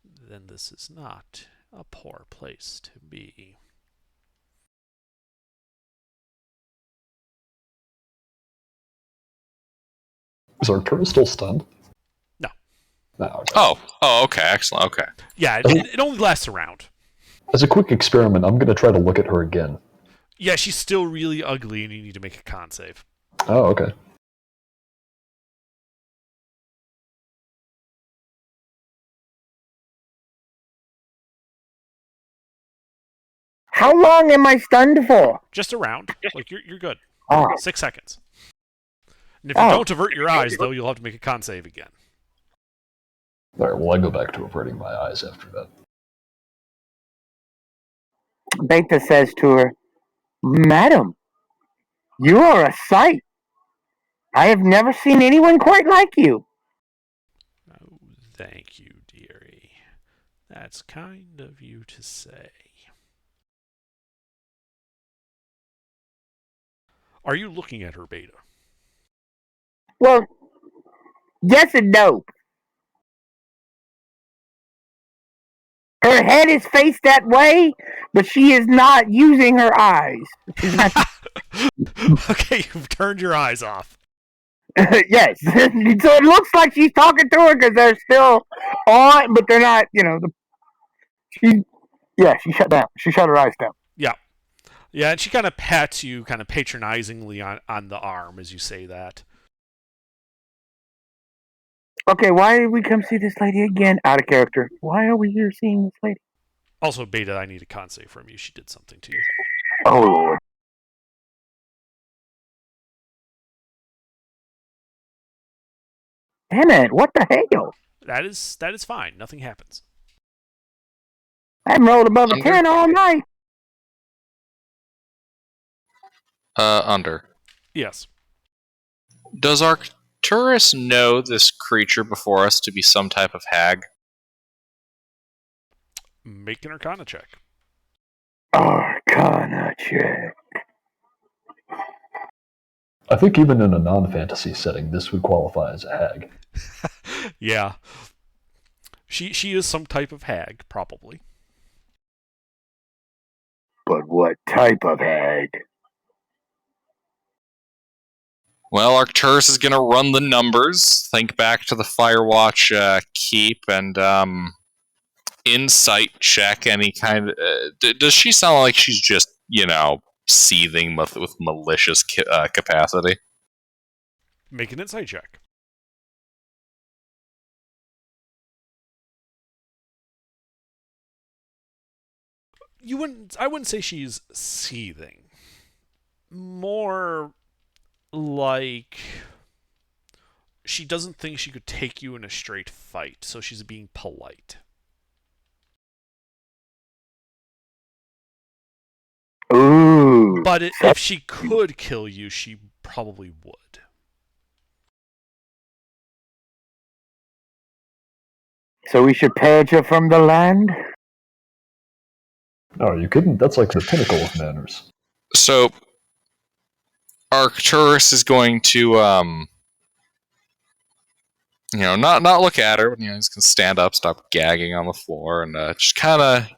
A: then this is not a poor place to be.
D: Is Arcturus still stunned?
A: No.
D: No. Okay.
C: Oh, okay, excellent, okay.
A: Yeah, it only lasts a round.
D: As a quick experiment, I'm going to try to look at her again.
A: Yeah, she's still really ugly, and you need to make a con save.
D: Oh, okay.
B: How long am I stunned for?
A: Just a round. Like, you're good.
B: Oh,
A: 6 seconds. And if you don't avert your eyes, though, you'll have to make a con save again.
D: All right, well, I go back to averting my eyes after that.
B: Beta says to her, Madam, you are a sight. I have never seen anyone quite like you.
A: Oh, thank you, dearie. That's kind of you to say. Are you looking at her, Beta?
B: Well, yes and no. Her head is faced that way, but she is not using her eyes.
A: Okay, you've turned your eyes off.
B: Yes. So it looks like she's talking to her because they're still on, but they're not, she shut down. She shut her eyes down.
A: Yeah. Yeah, and she kind of pats you kind of patronizingly on the arm as you say that.
B: Okay, why did we come see this lady again? Out of character. Why are we here seeing this lady?
A: Also, Beta, I need a con save from you. She did something to you.
B: Oh, Lord. Damn it, what the hell?
A: That is fine. Nothing happens.
B: I haven't rolled above a 10 all night.
C: Under.
A: Yes.
C: Does Arcturus know this creature before us to be some type of hag?
A: Make an Arcana check.
B: Arcana check.
D: I think even in a non-fantasy setting, this would qualify as a hag.
A: Yeah. She is some type of hag, probably.
B: But what type of hag?
C: Well, Arcturus is going to run the numbers, think back to the Firewatch keep, and insight check any kind of... does she sound like she's just, seething with malicious capacity?
A: Make an insight check. I wouldn't say she's seething. More like she doesn't think she could take you in a straight fight, so she's being polite.
B: Ooh.
A: But if she could kill you, she probably would.
B: So we should purge her from the land?
D: No, you couldn't. That's like the pinnacle of manners.
C: So, Arcturus is going to, not look at her. He's going to stand up, stop gagging on the floor, and just kind of,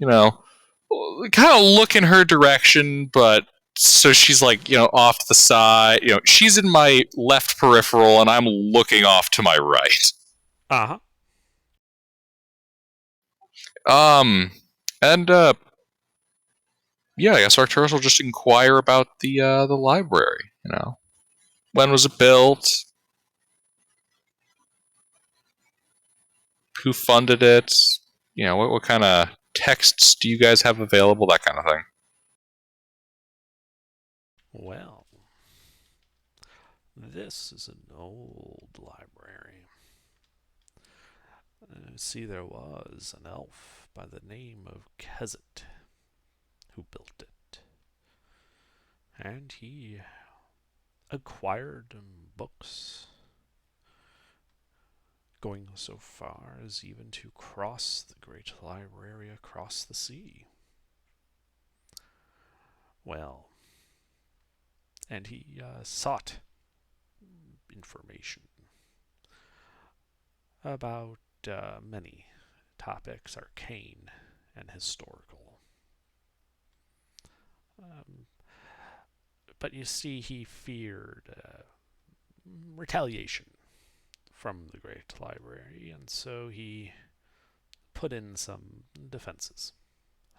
C: look in her direction, but so she's like, off to the side. She's in my left peripheral, and I'm looking off to my right.
A: Uh-huh.
C: And I guess Arcturus will just inquire about the library. When was it built? Who funded it? What kind of texts do you guys have available? That kind of thing.
A: Well, this is an old library. See, there was an elf by the name of Kezit who built it. And he acquired books, going so far as even to cross the great library across the sea. Well, and he sought information about many topics, arcane and historical. But you see, he feared retaliation from the Great Library, and so he put in some defenses.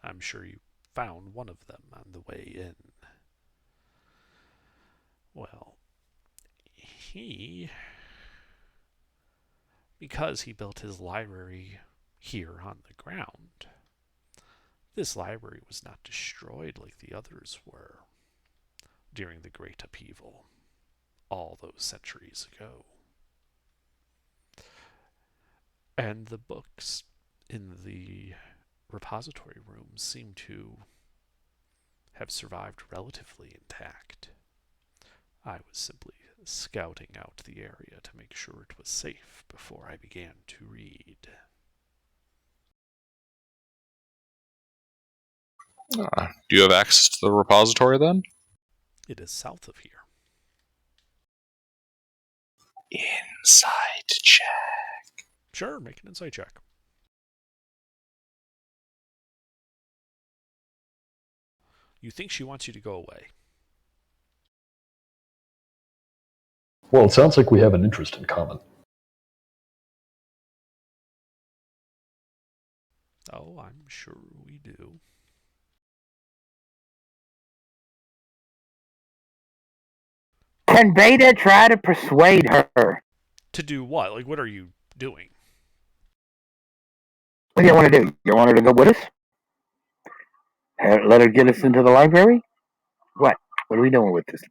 A: I'm sure you found one of them on the way in. Well, because he built his library here on the ground, this library was not destroyed like the others were during the Great Upheaval all those centuries ago. And the books in the repository room seem to have survived relatively intact. I was simply scouting out the area to make sure it was safe before I began to read.
C: Do you have access to the repository then?
A: It is south of here.
C: Inside check.
A: Sure, make an insight check. You think she wants you to go away.
D: Well, it sounds like we have an interest in common.
A: Oh, I'm sure we do.
B: Can Beta try to persuade her?
A: To do what? Like, what are you doing?
B: What do you want to do? You want her to go with us? Let her get us into the library? What? What are we doing with this?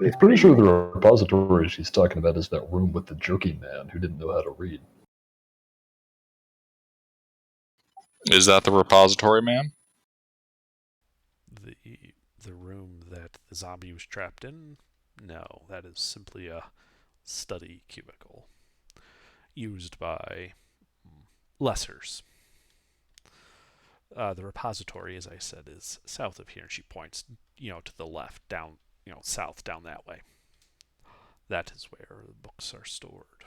D: I'm pretty sure the repository she's talking about is that room with the jerky man who didn't know how to read.
C: Is that the repository man?
A: The room that the zombie was trapped in? No, that is simply a study cubicle used by lessers. The repository, as I said, is south of here, and she points, to the left, down, south, down that way. That is where the books are stored.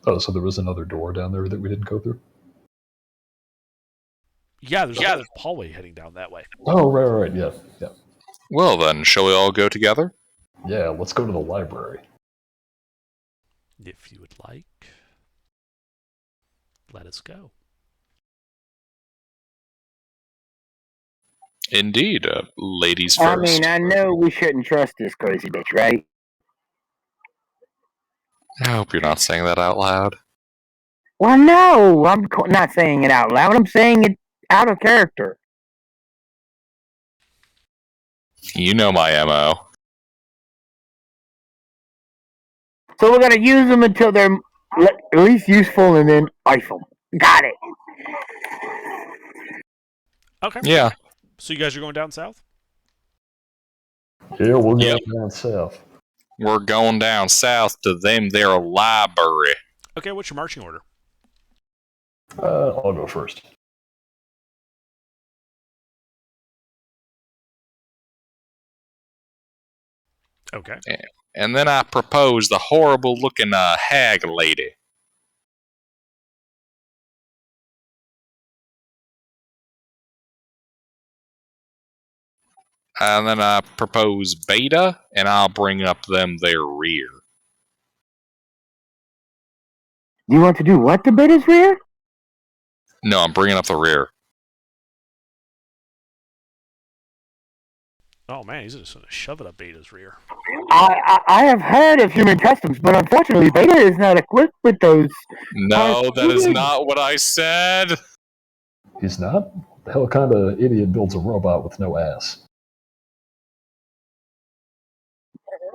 D: Oh, so there was another door down there that we didn't go through?
A: Yeah, there's a hallway heading down that way.
D: Oh, right, yeah.
C: Well then, shall we all go together?
D: Yeah, let's go to the library.
A: If you would like, let us go.
C: Indeed, ladies first.
B: I mean, I know we shouldn't trust this crazy bitch, right?
C: I hope you're not saying that out loud.
B: Well, no, I'm not saying it out loud. I'm saying it out of character.
C: You know my MO.
B: So we're going to use them until they're at least useful and then ice them. Got it.
A: Okay.
C: Yeah.
A: So you guys are going down south?
D: Yeah, we're going down south.
C: We're going down south to them their library.
A: Okay, what's your marching order?
D: I'll go first.
A: Okay.
C: And then I propose the horrible-looking hag lady. And then I propose Beta, and I'll bring up them their rear.
B: You want to do what to Beta's rear?
C: No, I'm bringing up the rear.
A: Oh man, he's just going to shove it up Beta's rear.
B: I have heard of human customs, but unfortunately, Beta is not equipped with those.
C: No, that is not what I said.
D: He's not? The hell kind of idiot builds a robot with no ass?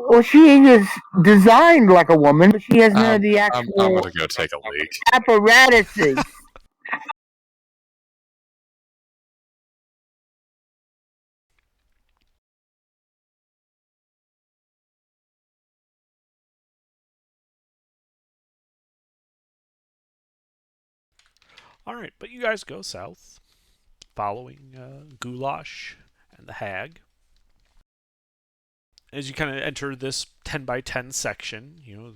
B: Well, she is designed like a woman, but she has none of the
C: I'm
B: actual
C: going to go take a leak.
B: apparatuses.
A: Alright, but you guys go south, following Goulash and the hag. As you kind of enter this 10 by 10 section, the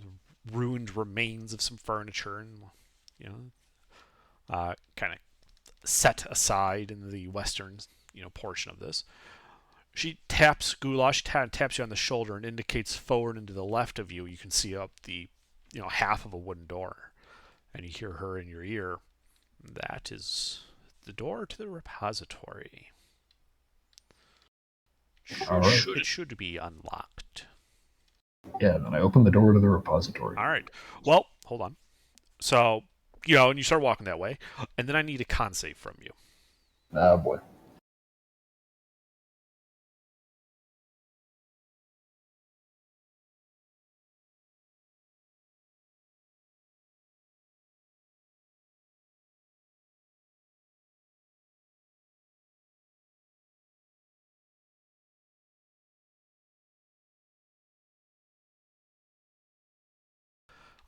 A: ruined remains of some furniture and, kind of set aside in the western, portion of this. She taps Goulash, taps you on the shoulder and indicates forward and to the left of you. You can see up the, half of a wooden door. And you hear her in your ear. That is the door to the repository.
D: All right.
A: It should be unlocked.
D: Yeah, then I open the door to the repository.
A: All right. Well, hold on. So, and you start walking that way, and then I need a con save from you.
D: Ah, boy.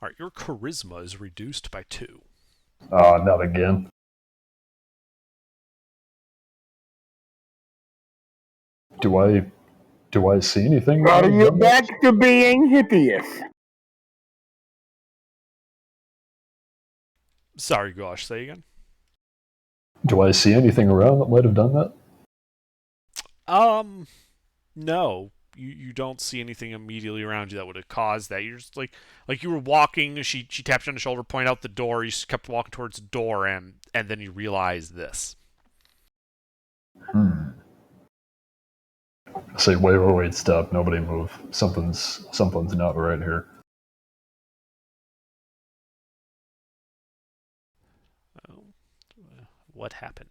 A: All right, your charisma is reduced by 2.
D: Ah, not again. Do I see anything?
B: Are you back to being hideous?
A: Sorry, Gosh, say again.
D: Do I see anything around that might have done that?
A: No. You don't see anything immediately around you that would have caused that. You're just like you were walking. She tapped you on the shoulder, pointed out the door. You just kept walking towards the door, and then you realize this.
D: I say, wait, stop! Nobody move. Something's not right here.
A: Oh, what happened?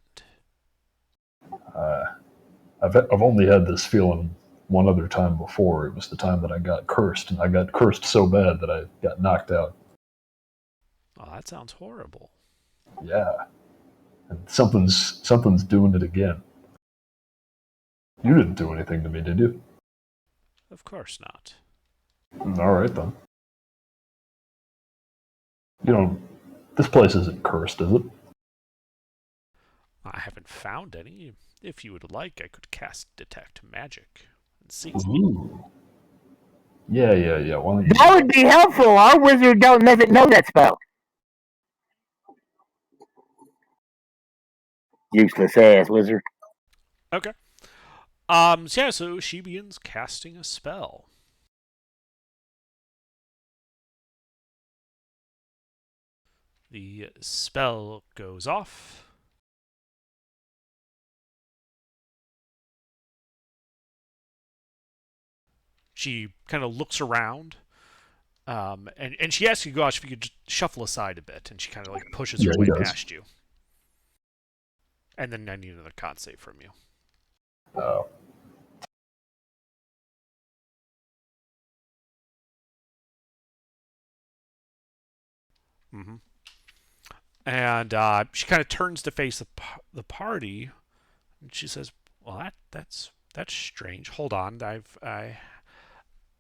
D: I've only had this feeling one other time before. It was the time that I got cursed, and I got cursed so bad that I got knocked out.
A: Oh, that sounds horrible.
D: Yeah, and something's doing it again. You didn't do anything to me, did you?
A: Of course not.
D: All right then. This place isn't cursed, is it?
A: I haven't found any. If you would like, I could cast Detect Magic and see.
D: Ooh. Yeah. Why don't you?
B: That would be helpful. Our wizard doesn't know that spell. Useless ass wizard.
A: Okay. So she begins casting a spell. The spell goes off. She kind of looks around, and she asks you, "Gosh, if you could just shuffle aside a bit," and she kind of like pushes her
D: Yeah,
A: way
D: he does.
A: past you. And then I need another con save from you.
D: Oh.
A: Mm-hmm. And she kind of turns to face the party, and she says, "Well, that's strange. Hold on, I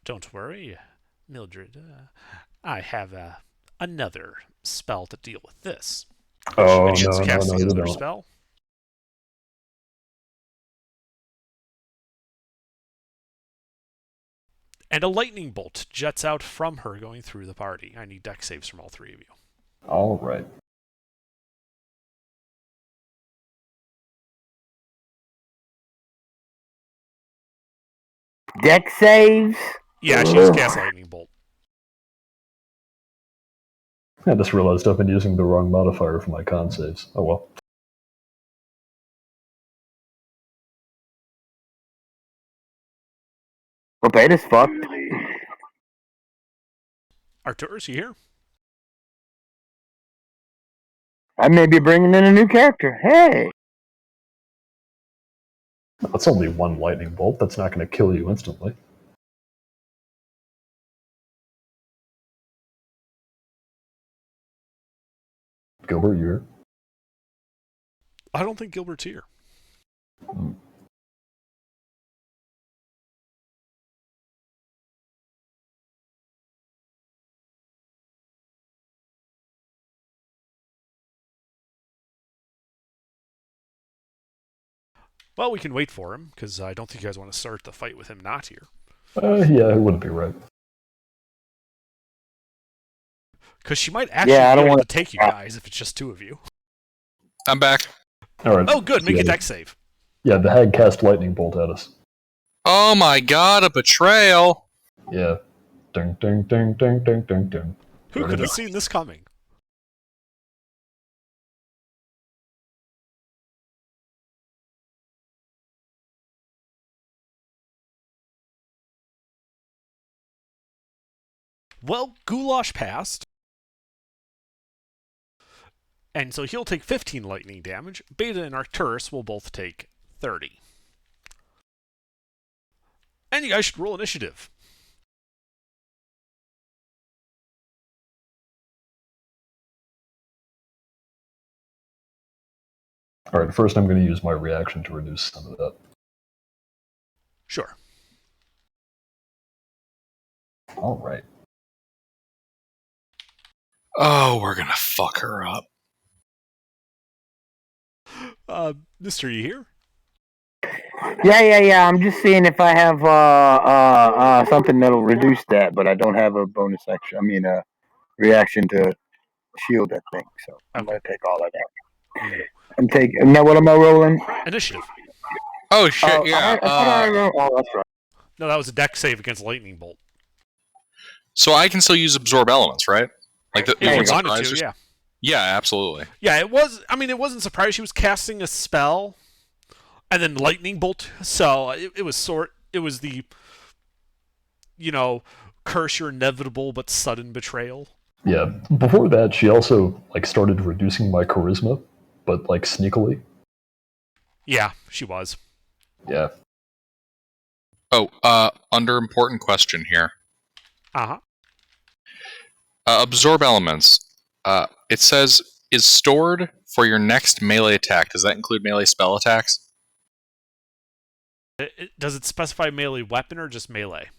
A: don't worry, Mildred. I have another spell to deal with this."
D: Oh,
A: And she
D: no,
A: casting
D: you
A: another
D: don't.
A: spell. And a lightning bolt jets out from her going through the party. I need dex saves from all 3 of you.
D: All right.
B: Deck saves.
A: Yeah, she just cast lightning bolt.
D: I just realized I've been using the wrong modifier for my con saves. Oh well.
B: Well, Beta's fucked.
A: Arturus, you here?
B: I may be bringing in a new character. Hey.
D: That's only one lightning bolt. That's not going to kill you instantly. Gilbert, you here?
A: I don't think Gilbert's here. Well, we can wait for him, because I don't think you guys want to start the fight with him not here.
D: Yeah, it wouldn't be right.
A: Because she might actually
B: Yeah, I
A: be
B: don't
A: able
B: want
A: to take you guys if it's just 2 of you.
C: I'm back.
D: All right.
A: Oh, good. Make
D: yeah.
A: a dex save.
D: Yeah, the hag cast lightning bolt at us.
C: Oh my god, a betrayal!
D: Yeah. Ding, ding, ding, ding, ding, ding, ding.
A: Who could have seen this coming? Well, Goulash passed. And so he'll take 15 lightning damage. Beta and Arcturus will both take 30. And you guys should roll initiative.
D: All right, first I'm going to use my reaction to reduce some of that.
A: Sure.
D: All right.
C: Oh, we're gonna fuck her up.
A: Mister, you here?
B: Yeah. I'm just seeing if I have something that'll reduce that, but I don't have a bonus action. I mean, a reaction to shield that thing. So I'm gonna take all of that. I'm taking. Now, what am I rolling?
A: Initiative.
C: Oh shit! Yeah.
B: I thought I rolled. Oh, that's right.
A: No, that was a deck save against lightning bolt.
C: So I can still use absorb elements, right? Like the
A: Yeah,
B: There
A: you
B: you go.
A: wanted to, yeah.
C: Yeah, absolutely.
A: Yeah, it was. I mean, it wasn't surprised she was casting a spell, and then lightning bolt. So it was It was the, curse your inevitable but sudden betrayal.
D: Yeah, before that, she also started reducing my charisma, but sneakily.
A: Yeah, she was.
D: Yeah.
C: Oh, under important question here.
A: Uh-huh.
C: Absorb elements. It says is stored for your next melee attack. Does that include melee spell attacks?
A: Does it specify melee weapon or just melee?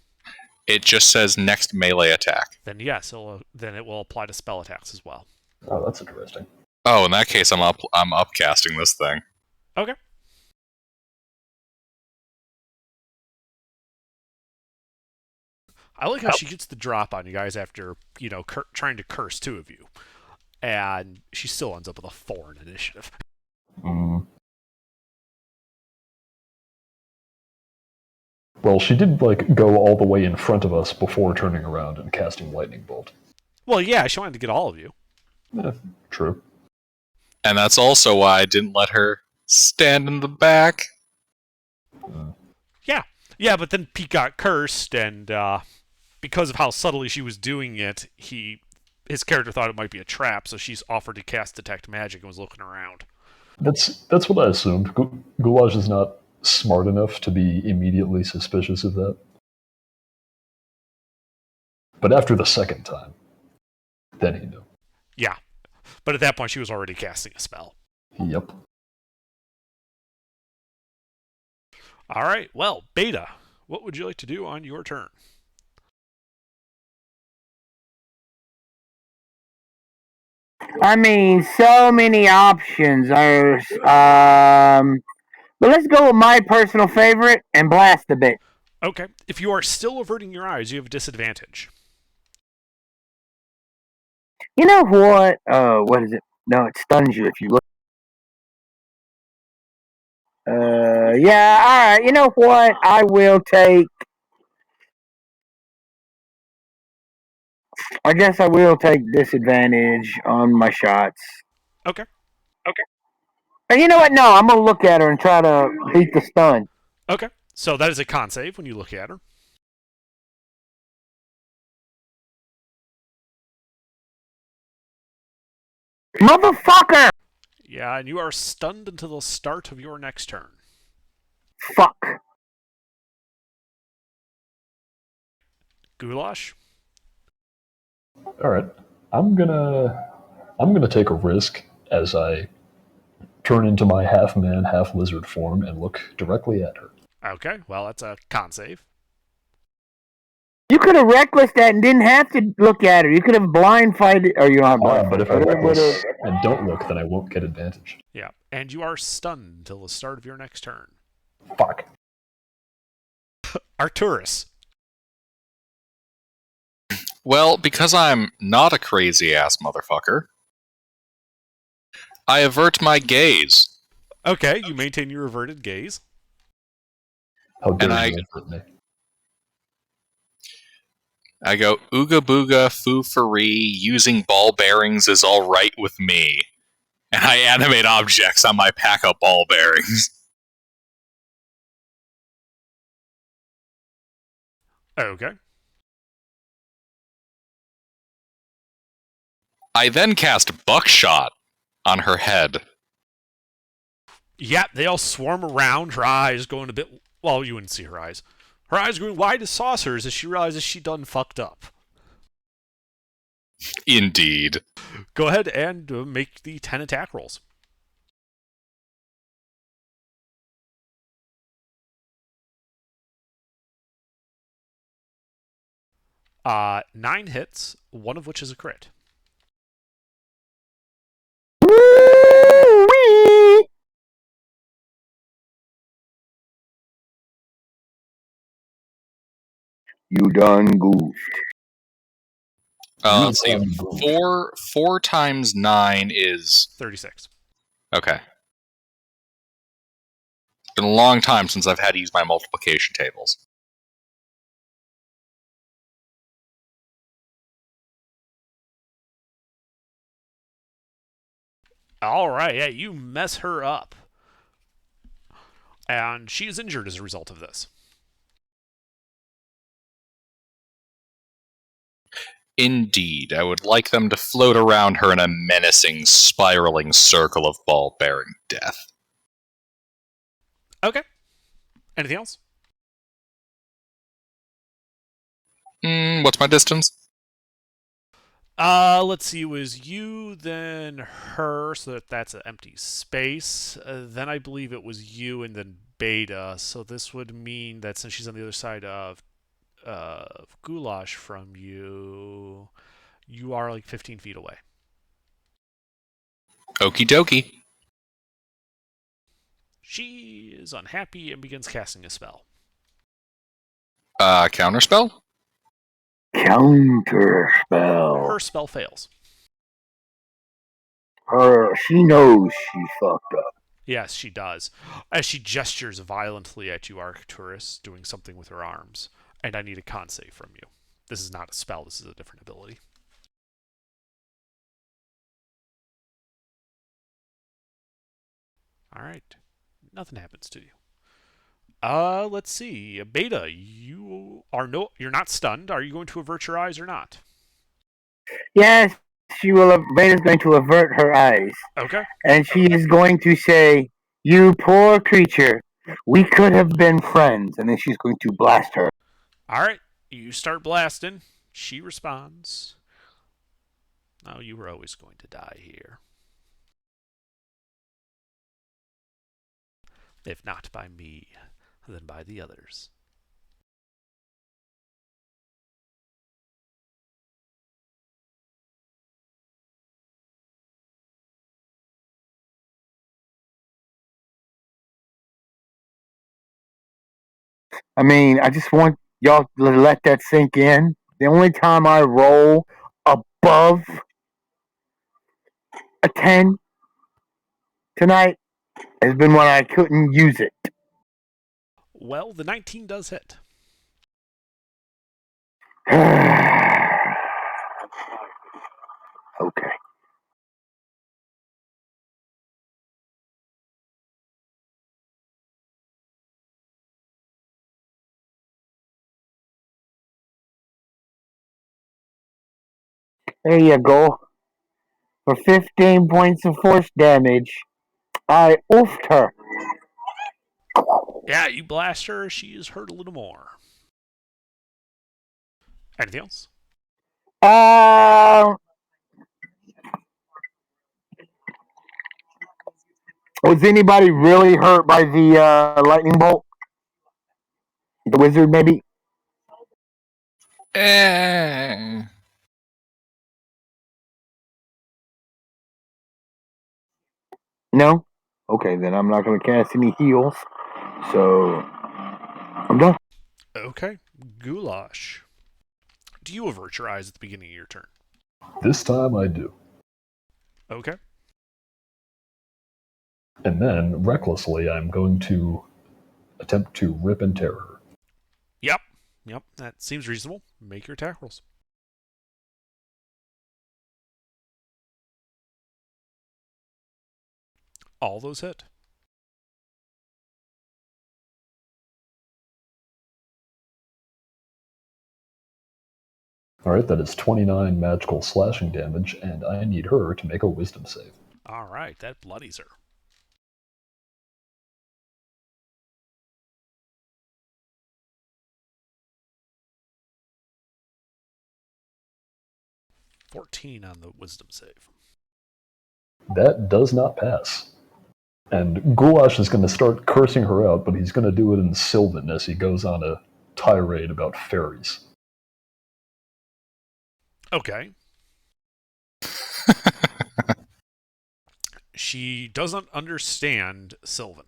C: It just says next melee attack.
A: Then yes, then it will apply to spell attacks as well.
D: Oh, that's interesting.
C: Oh, in that case, I'm upcasting this thing.
A: Okay. I like how she gets the drop on you guys after, trying to curse two of you. And she still ends up with a 4 in initiative.
D: Mm. Well, she did go all the way in front of us before turning around and casting lightning bolt.
A: Well, yeah, she wanted to get all of you.
D: Yeah, true.
C: And that's also why I didn't let her stand in the back.
A: Yeah, but then Pete got cursed, and because of how subtly she was doing it, his character thought it might be a trap, so she's offered to cast Detect Magic and was looking around.
D: That's what I assumed. Goulash is not smart enough to be immediately suspicious of that. But after the second time, then he knew.
A: Yeah, but at that point she was already casting a spell.
D: Yep.
A: All right, well, Beta, what would you like to do on your turn?
B: I mean, so many options. But let's go with my personal favorite and blast a bit.
A: Okay, if you are still averting your eyes, you have a disadvantage.
B: You know what? What is it? No, it stuns you if you look. Yeah, alright. You know what? I will take. I guess I will take disadvantage on my shots.
A: Okay.
B: And you know what? No, I'm gonna look at her and try to beat the stun.
A: Okay, so that is a con save when you look at her.
B: Motherfucker!
A: Yeah, and you are stunned until the start of your next turn.
B: Fuck.
A: Goulash?
D: All right. I'm gonna take a risk as I turn into my half man, half lizard form and look directly at her.
A: Okay, well, that's a con save.
B: You could have reckless that and didn't have to look at her. You could have blind fighted, or you don't have blind
D: But if I
B: fight.
D: reckless and don't look, then I won't get advantage.
A: Yeah, and you are stunned until the start of your next turn.
D: Fuck.
A: Arcturus.
C: Well, because I'm not a crazy ass motherfucker, I avert my gaze.
A: Okay, you maintain your averted gaze.
D: How dare
C: And
D: you avert me?
C: I go, ooga booga foo free, using ball bearings is alright with me. And I animate objects on my pack of ball bearings.
A: Okay.
C: I then cast Buckshot on her head.
A: Yeah, they all swarm around. Her eyes going a bit. Well, you wouldn't see her eyes. Her eyes going wide as saucers as she realizes she done fucked up.
C: Indeed.
A: Go ahead and make the 10 attack rolls. Nine hits, one of which is a crit.
B: Woo-wee! You done goofed.
C: Let's see. Four times 9 is
A: 36.
C: okay. It's been a long time since I've had to use my multiplication tables.
A: All right, yeah, you mess her up. And she is injured as a result of this.
C: Indeed, I would like them to float around her in a menacing, spiraling circle of ball-bearing death.
A: Okay. Anything else?
C: What's my distance?
A: Let's see. It was you, then her, so that's an empty space. Then I believe it was you, and then Beta. So this would mean that since she's on the other side of Goulash from you, you are like 15 feet away.
C: Okie dokie.
A: She is unhappy and begins casting a spell.
C: Counterspell?
B: Counter spell.
A: Her spell fails.
B: She knows she fucked up.
A: Yes, she does. As she gestures violently at you, Arcturus, doing something with her arms. And I need a con save from you. This is not a spell, this is a different ability. Alright. Nothing happens to you. Let's see. Beta, you're not stunned. Are you going to avert your eyes or not?
B: Yes, Beta's going to avert her eyes.
A: Okay.
B: And she is going to say, "You poor creature. We could have been friends." And then she's going to blast her.
A: Alright. You start blasting. She responds. Oh, you were always going to die here. If not by me, then by the others.
B: I mean, I just want y'all to let that sink in. The only time I roll above a 10 tonight has been when I couldn't use it.
A: Well, the 19 does hit.
B: Okay. There you go. For 15 points of force damage, I oofed her.
A: Yeah, you blast her, she is hurt a little more. Anything else?
B: Was anybody really hurt by the lightning bolt? The wizard, maybe? No? Okay, then I'm not going to cast any heals. So, I'm done.
A: Okay. Goulash. Do you avert your eyes at the beginning of your turn?
D: This time I do.
A: Okay.
D: And then, recklessly, I'm going to attempt to rip and tear her.
A: Yep, that seems reasonable. Make your attack rolls. All those hit.
D: Alright, that is 29 magical slashing damage, and I need her to make a wisdom save.
A: All right, that bloodies her. $14 on the wisdom save.
D: That does not pass. And Goulash is going to start cursing her out, but he's going to do it in Sylvan as he goes on a tirade about fairies.
A: Okay. She doesn't understand Sylvan.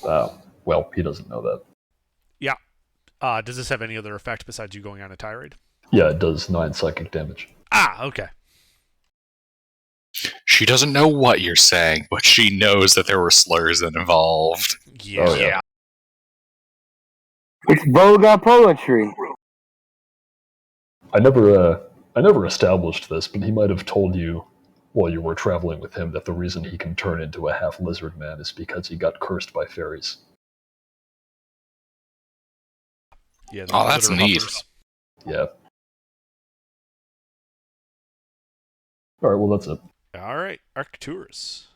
D: Well, he doesn't know that.
A: Yeah. Does this have any other effect besides you going on a tirade?
D: Yeah, it does 9 psychic damage.
A: Ah, okay.
C: She doesn't know what you're saying, but she knows that there were slurs involved.
A: Yeah.
D: Oh, yeah.
B: It's vulgar poetry.
D: I never established this, but he might have told you while you were traveling with him that the reason he can turn into a half lizard man is because he got cursed by fairies.
A: Yeah.
C: Oh, that's neat.
A: Huffers.
D: Yeah. Alright, well that's it.
A: All right, Arcturus.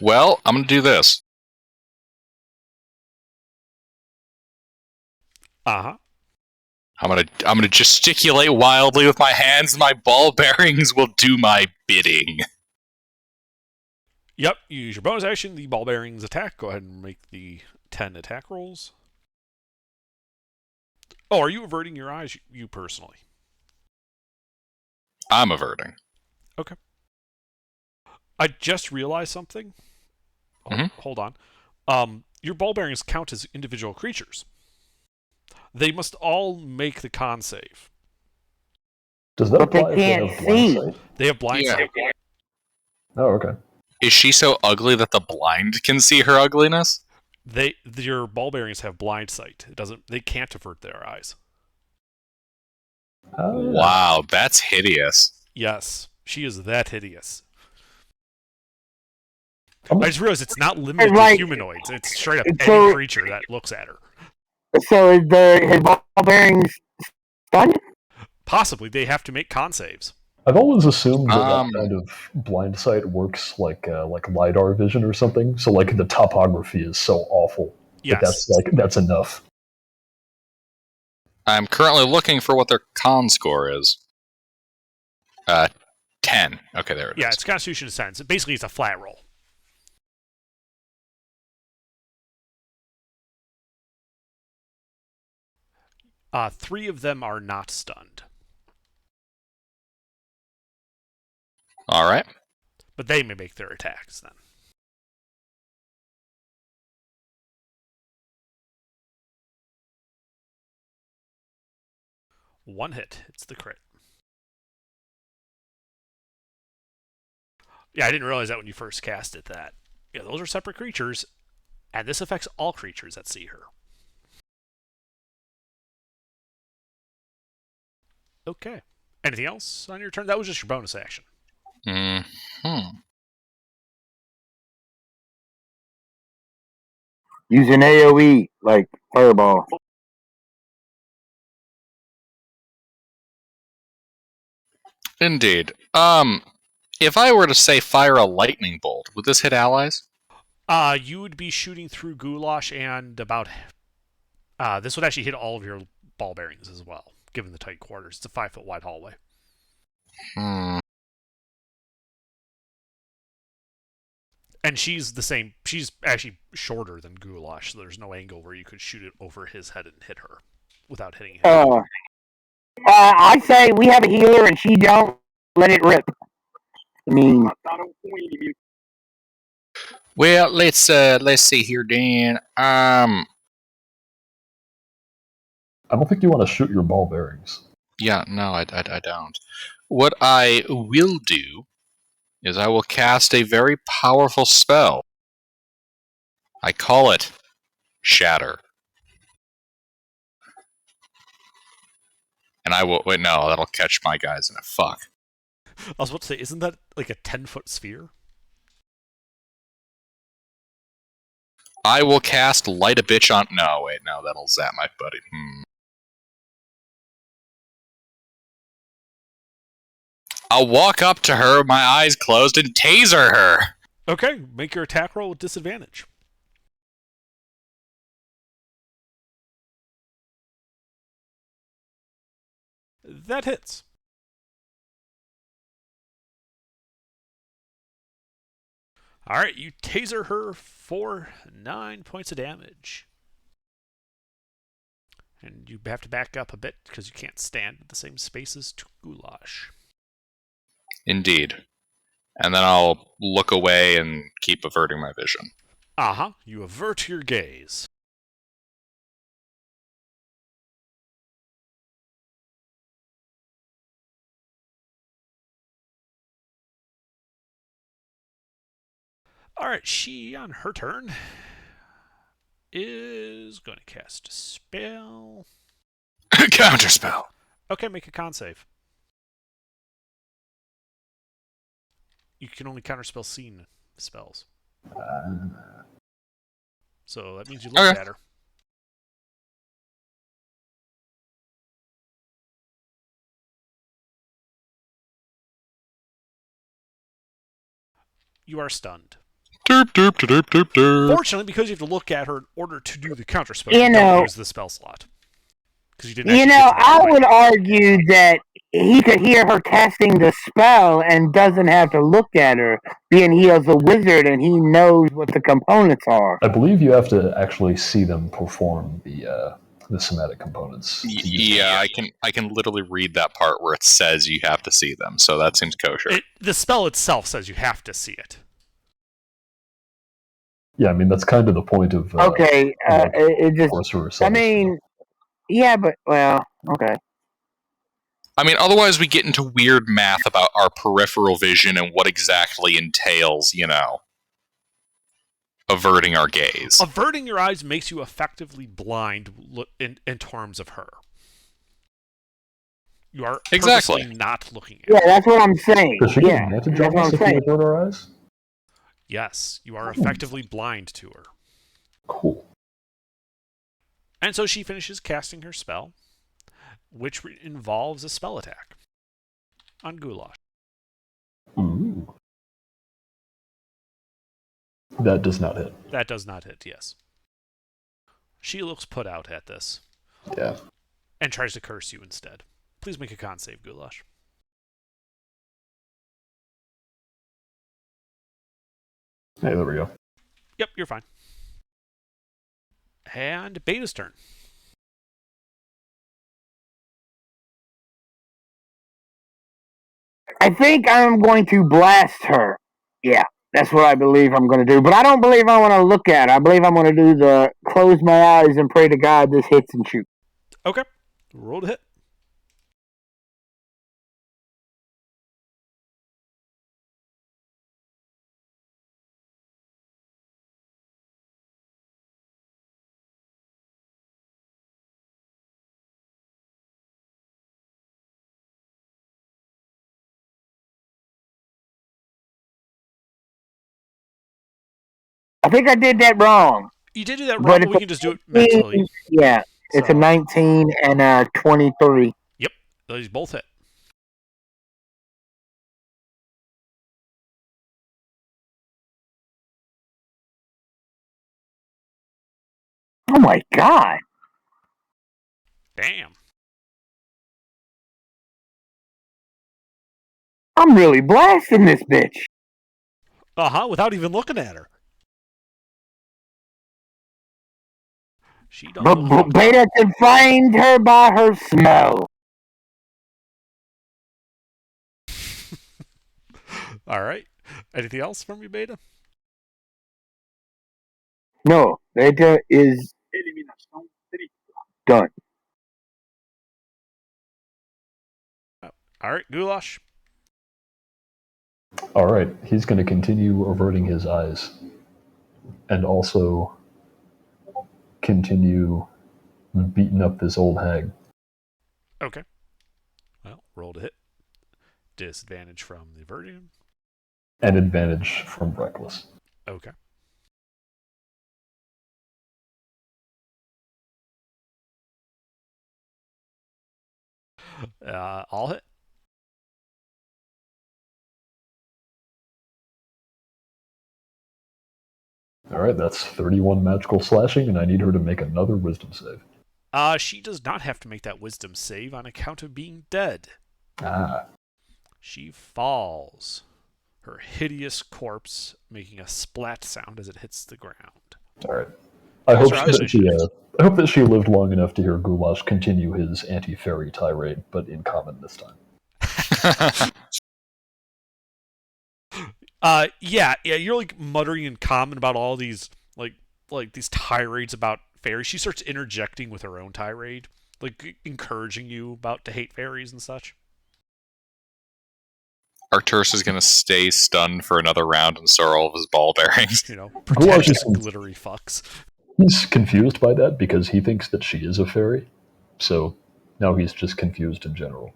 C: Well, I'm gonna do this.
A: Uh-huh.
C: I'm gonna gesticulate wildly with my hands. My ball bearings will do my bidding.
A: Yep, you use your bonus action, the ball bearings attack. Go ahead and make the 10 attack rolls. Oh, are you averting your eyes, you personally?
C: I'm averting.
A: I just realized something.
C: Mhm.
A: Hold on. Your ball bearings count as individual creatures. They must all make the con save.
D: Does that
B: But they
D: apply if
B: can't
D: have blind
B: see.
D: sight?
A: They have blind
C: Yeah.
A: sight.
D: Oh, okay.
C: Is she so ugly that the blind can see her ugliness?
A: Your ball bearings have blind sight. They can't avert their eyes.
D: Oh, yeah.
C: Wow, that's hideous.
A: Yes, she is that hideous.
D: I'm-
A: I just realized it's not limited to
B: Right.
A: humanoids. It's straight up
B: So-
A: any creature that looks at her.
B: So is his ball bearings stunned?
A: Possibly they have to make con saves.
D: I've always assumed that
C: Um,
D: that kind of blind sight works like LiDAR vision or something. So like the topography is so awful
A: Yes.
D: that that's enough.
C: I'm currently looking for what their con score is. 10. Okay, there it is.
A: Yeah, it's Constitution Sense. Basically, it's a flat roll. Three of them are not stunned,
C: All right.
A: but they may make their attacks then. One hit. It's the crit. Yeah, I didn't realize that when you first cast it. That yeah, those are separate creatures, and this affects all creatures that see her. Okay. Anything else on your turn? That was just your bonus action.
B: Use an AoE, like Fireball.
C: Indeed. If I were to say fire a lightning bolt, would this hit allies?
A: You would be shooting through Goulash and about. This would actually hit all of your ball bearings as well, given the tight quarters. It's a 5-foot wide hallway.
C: Hmm.
A: And she's the same. She's actually shorter than Goulash, so there's no angle where you could shoot it over his head and hit her without hitting him.
B: I say we have a healer and she don't let it rip. I mean,
C: Well, let's see here, Dan.
D: I don't think you want to shoot your ball bearings.
C: Yeah, no, I don't. What I will do is I will cast a very powerful spell. I call it Shatter. And I will... Wait, no, that'll catch my guys in a fuck.
A: I was about to say, isn't that like a 10-foot sphere?
C: I will cast Light a Bitch on... No, wait, no, that'll zap my buddy. I'll walk up to her, my eyes closed, and taser her.
A: Okay, make your attack roll with disadvantage. That hits. Alright, you taser her for 9 points of damage. And you have to back up a bit because you can't stand in the same space as Goulash.
C: Indeed. And then I'll look away and keep averting my vision.
A: Uh-huh, you avert your gaze. Alright, she, on her turn, is going to cast a spell.
C: Counterspell.
A: Okay, make a con save. You can only counterspell seen spells. So that means you look at her. You are stunned.
C: Derp, derp, derp, derp, derp.
A: Fortunately, because you have to look at her in order to do the counterspell,
B: You
A: you
B: know-
A: don't use the spell slot. Because you didn't
B: You
A: actually
B: know,
A: get to that
B: I
A: point.
B: would argue that he could hear her casting the spell and doesn't have to look at her, being he is a wizard and he knows what the components are.
D: I believe you have to actually see them perform the somatic components.
C: Yeah, I can literally read that part where it says you have to see them, so that seems kosher.
A: The spell itself says you have to see it.
D: Yeah, I mean that's kind of the point of
B: Okay, it just.
D: sorcerer
B: I
D: summons.
B: mean, yeah, but well, okay.
C: I mean, otherwise we get into weird math about our peripheral vision and what exactly entails, averting our gaze.
A: Averting your eyes makes you effectively blind in terms of her. You are
C: Exactly.
A: purposely not looking at
B: Yeah,
A: her.
B: that's what I'm saying.
D: Does she get
B: Yeah,
D: advantage
B: that's
D: on
B: what
D: us
B: I'm
D: if we
B: saying.
D: avert our eyes?
A: Yes, you are effectively blind to her.
D: Cool.
A: And so she finishes casting her spell, which involves a spell attack on Goulash.
D: Ooh. That does not hit.
A: That does not hit, yes. She looks put out at this
D: Yeah.
A: and tries to curse you instead. Please make a con save, Goulash.
D: Hey, there we go.
A: Yep, you're fine. And Beta's turn.
B: I think I'm going to blast her. Yeah, that's what I believe I'm going to do. But I don't believe I want to look at her. I believe I'm going to do the close my eyes and pray to God this hits and shoot.
A: Okay, roll to hit.
B: I think I did that wrong.
A: You did do that
B: But
A: wrong, but
B: it's
A: we
B: a
A: can just do it mentally.
B: Yeah, it's a
A: So,
B: 19 and a 23.
A: those both hit.
B: Oh my God.
A: Damn.
B: I'm really blasting this bitch.
A: Uh-huh, without even looking at her. She don't
B: But
A: look fucked up.
B: Beta can find her by her smell.
A: All right. Anything else from you, Beta?
B: No, Beta is done.
A: All right, Goulash.
D: All right, he's going to continue averting his eyes, and also continue beating up this old hag.
A: Okay. Well, roll to hit. Disadvantage from the averting.
D: And advantage from reckless.
A: Okay. I'll hit.
D: Alright, that's 31 magical slashing, and I need her to make another wisdom save.
A: She does not have to make that wisdom save on account of being dead.
D: Ah.
A: She falls, her hideous corpse making a splat sound as it hits the ground.
D: Alright. I hope
A: That's right.
D: I hope that she lived long enough to hear Goulash continue his anti-fairy tirade, but in common this time.
A: Yeah, you're like muttering in common about all these like these tirades about fairies. She starts interjecting with her own tirade, like encouraging you about to hate fairies and such.
C: Arturus is going to stay stunned for another round and store all of his ball bearings.
A: You know,
D: Goulash
A: pretend
D: is
A: glittery fucks.
D: He's confused by that because he thinks that she is a fairy. So now he's just confused in general.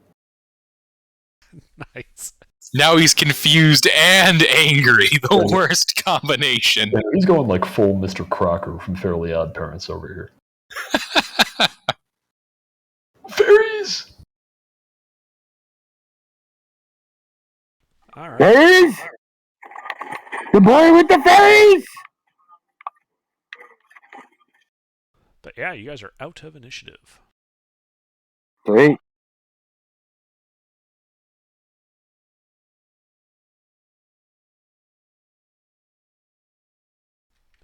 A: Nice.
C: Now he's confused and angry. The worst combination.
D: Yeah, he's going like full Mr. Crocker from Fairly Odd Parents over here. Fairies!
A: All right.
B: Fairies? The boy with the fairies?
A: But yeah, you guys are out of initiative.
B: Great.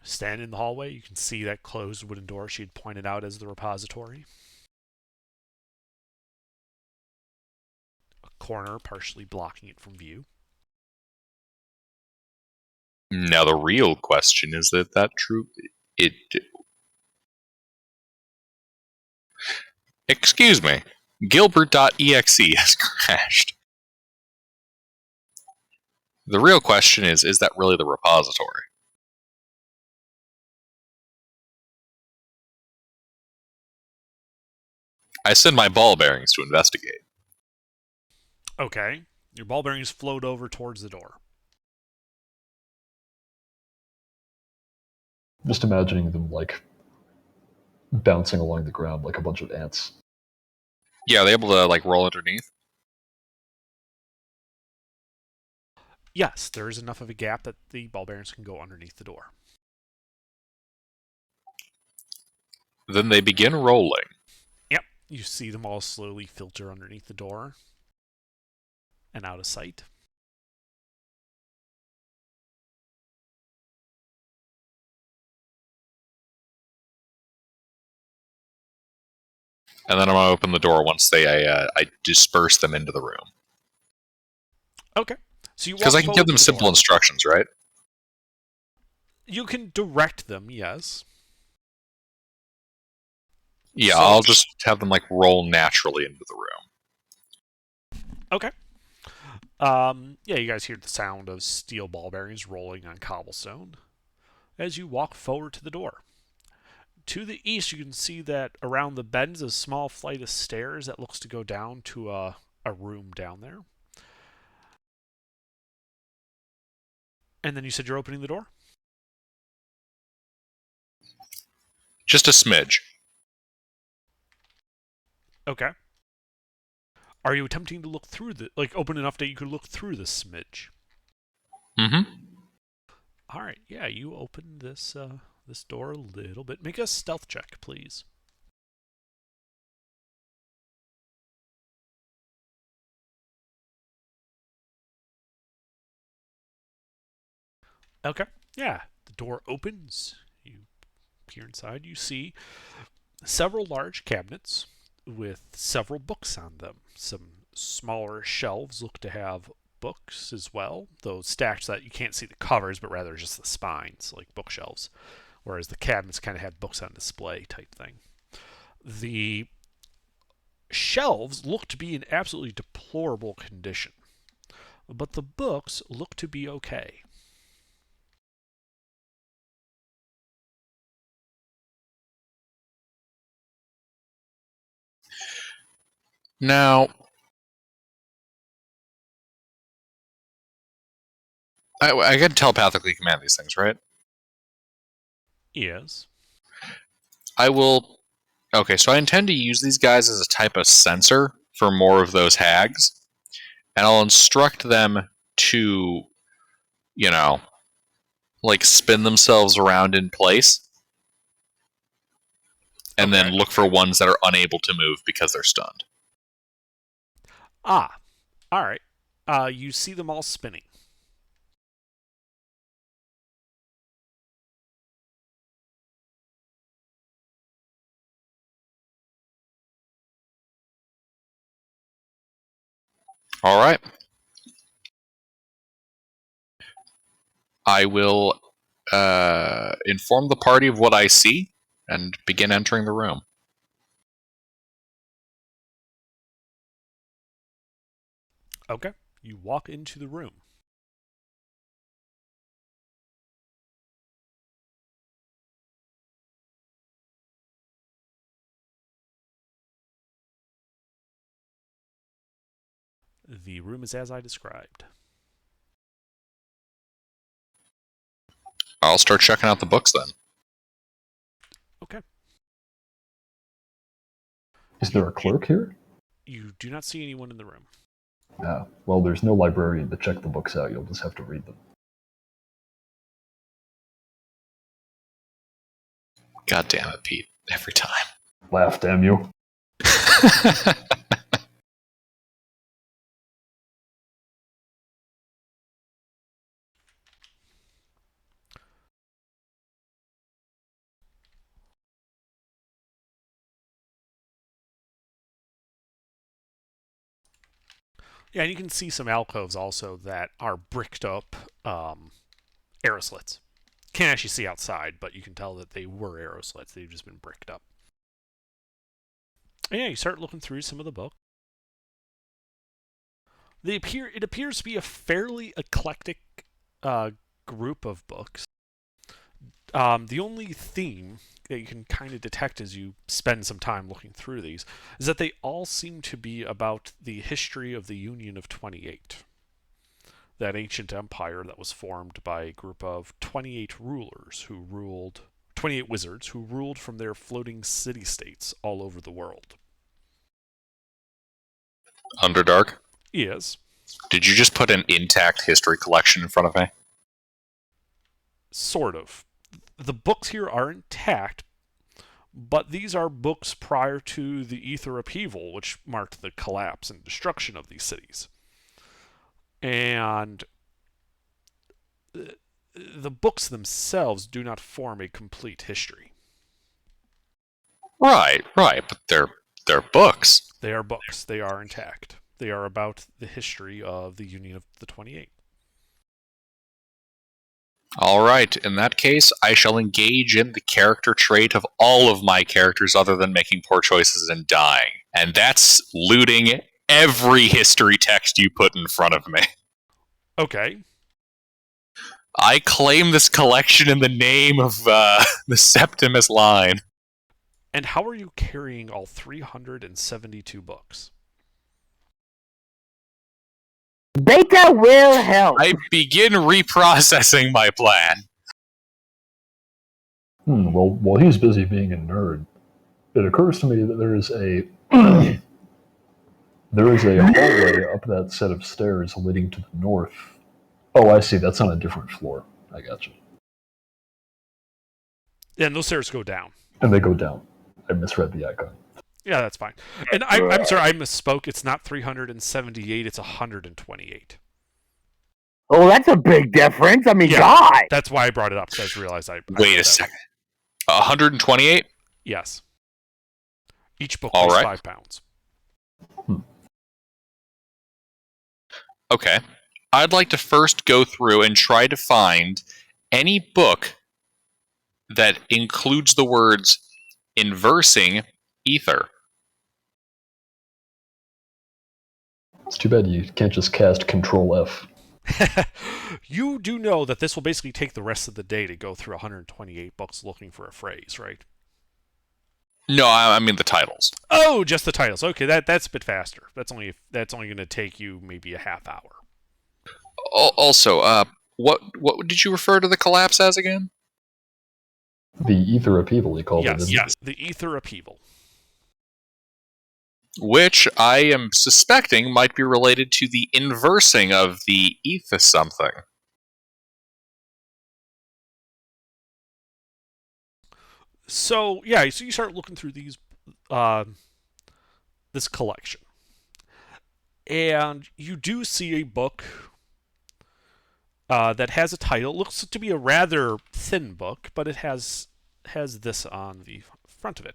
A: Stand in the hallway, you can see that closed wooden door she had pointed out as the repository. A corner partially blocking it from view.
C: Now the real question is that true? Excuse me. Gilbert.exe has crashed. The real question is that really the repository? I send my ball bearings to investigate.
A: Okay. Your ball bearings float over towards the door.
D: Just imagining them like bouncing along the ground like a bunch of ants.
C: Yeah, are they able to like roll underneath?
A: Yes, there is enough of a gap that the ball bearings can go underneath the door.
C: Then they begin rolling.
A: Yep. You see them all slowly filter underneath the door and out of sight.
C: And then I'm going to open the door once I disperse them into the room.
A: Okay. So you
C: Because I can give them simple
A: instructions.
C: instructions, right?
A: You can direct them, yes.
C: Yeah,
A: So-
C: I'll just have them like roll naturally into the room.
A: Okay. Yeah, you guys hear the sound of steel ball bearings rolling on cobblestone as you walk forward to the door. To the east, you can see that around the bend is a small flight of stairs that looks to go down to a room down there. And then you said you're opening the door?
C: Just a smidge.
A: Okay. Are you attempting to look through open enough that you could look through the smidge?
C: Mm-hmm.
A: All right, yeah, you open this this door a little bit. Make a stealth check, please. Okay, yeah, the door opens. You peer inside. You see several large cabinets with several books on them. Some smaller shelves look to have books as well, though stacked so that you can't see the covers, but rather just the spines, like bookshelves. Whereas the cabinets kind of have books on display type thing. The shelves look to be in absolutely deplorable condition, but the books look to be okay.
C: Now, I can telepathically command these things, right?
A: Yes.
C: I will. Okay, so I intend to use these guys as a type of sensor for more of those hags, and I'll instruct them to, you know, like spin themselves around in place, and then look for ones that are unable to move because they're stunned.
A: Ah, all right. You see them all spinning.
C: All right. I will inform the party of what I see and begin entering the room.
A: Okay. You walk into the room. The room is as I described.
C: I'll start checking out the books then.
A: Okay.
D: Is there a clerk here?
A: You do not see anyone in the room.
D: Well, there's no librarian to check the books out. You'll just have to read them.
C: God damn it, Pete. Every time.
D: Laugh, damn you.
A: Yeah, and you can see some alcoves also that are bricked up arrow slits. Can't actually see outside, but you can tell that they were arrow slits. They've just been bricked up. And yeah, you start looking through some of the book. It appears to be a fairly eclectic group of books. The only theme that you can kind of detect as you spend some time looking through these is that they all seem to be about the history of the Union of 28. That ancient empire that was formed by a group of 28 rulers who ruled, 28 wizards who ruled from their floating city-states all over the world.
C: Underdark?
A: Yes.
C: Did you just put an intact history collection in front of me?
A: Sort of. The books here are intact, but these are books prior to the Aether Upheaval, which marked the collapse and destruction of these cities. And the books themselves do not form a complete history.
C: Right, but they're books.
A: They are books. They are intact. They are about the history of the Union of the 28.
C: All right, in that case, I shall engage in the character trait of all of my characters other than making poor choices and dying. And that's looting every history text you put in front of me.
A: Okay.
C: I claim this collection in the name of the Septimus line.
A: And how are you carrying all 372 books?
B: Beta will help.
C: I begin reprocessing my plan.
D: Well, while he's busy being a nerd, it occurs to me that there is a hallway up that set of stairs leading to the north. Oh, I see. That's on a different floor. I got you.
A: Yeah, and those stairs go down.
D: And they go down. I misread the icon.
A: Yeah, that's fine. And I'm sorry, I misspoke. It's not 378, it's 128.
B: Oh, that's a big difference. I mean,
A: Yeah.
B: God.
A: That's why I brought it up, because I just realized I
C: Wait
A: read
C: a
A: that.
C: second. 128?
A: Yes. Each book
C: All
A: weighs
C: right.
A: 5 pounds.
C: Okay. I'd like to first go through and try to find any book that includes the words inversing ether.
D: It's too bad you can't just cast Control F.
A: You do know that this will basically take the rest of the day to go through 128 books looking for a phrase, right?
C: No, I mean the titles.
A: Oh, just the titles. Okay, that's a bit faster. That's only going to take you maybe a half hour.
C: Also, what did you refer to the collapse as again?
D: The Aether Upheaval, he called it.
A: Yes,
D: Didn't
A: yes, the Aether Upheaval.
C: Which I am suspecting might be related to the inversing of the ether something.
A: So so you start looking through this collection, and you do see a book that has a title. It looks to be a rather thin book, but it has this on the front of it.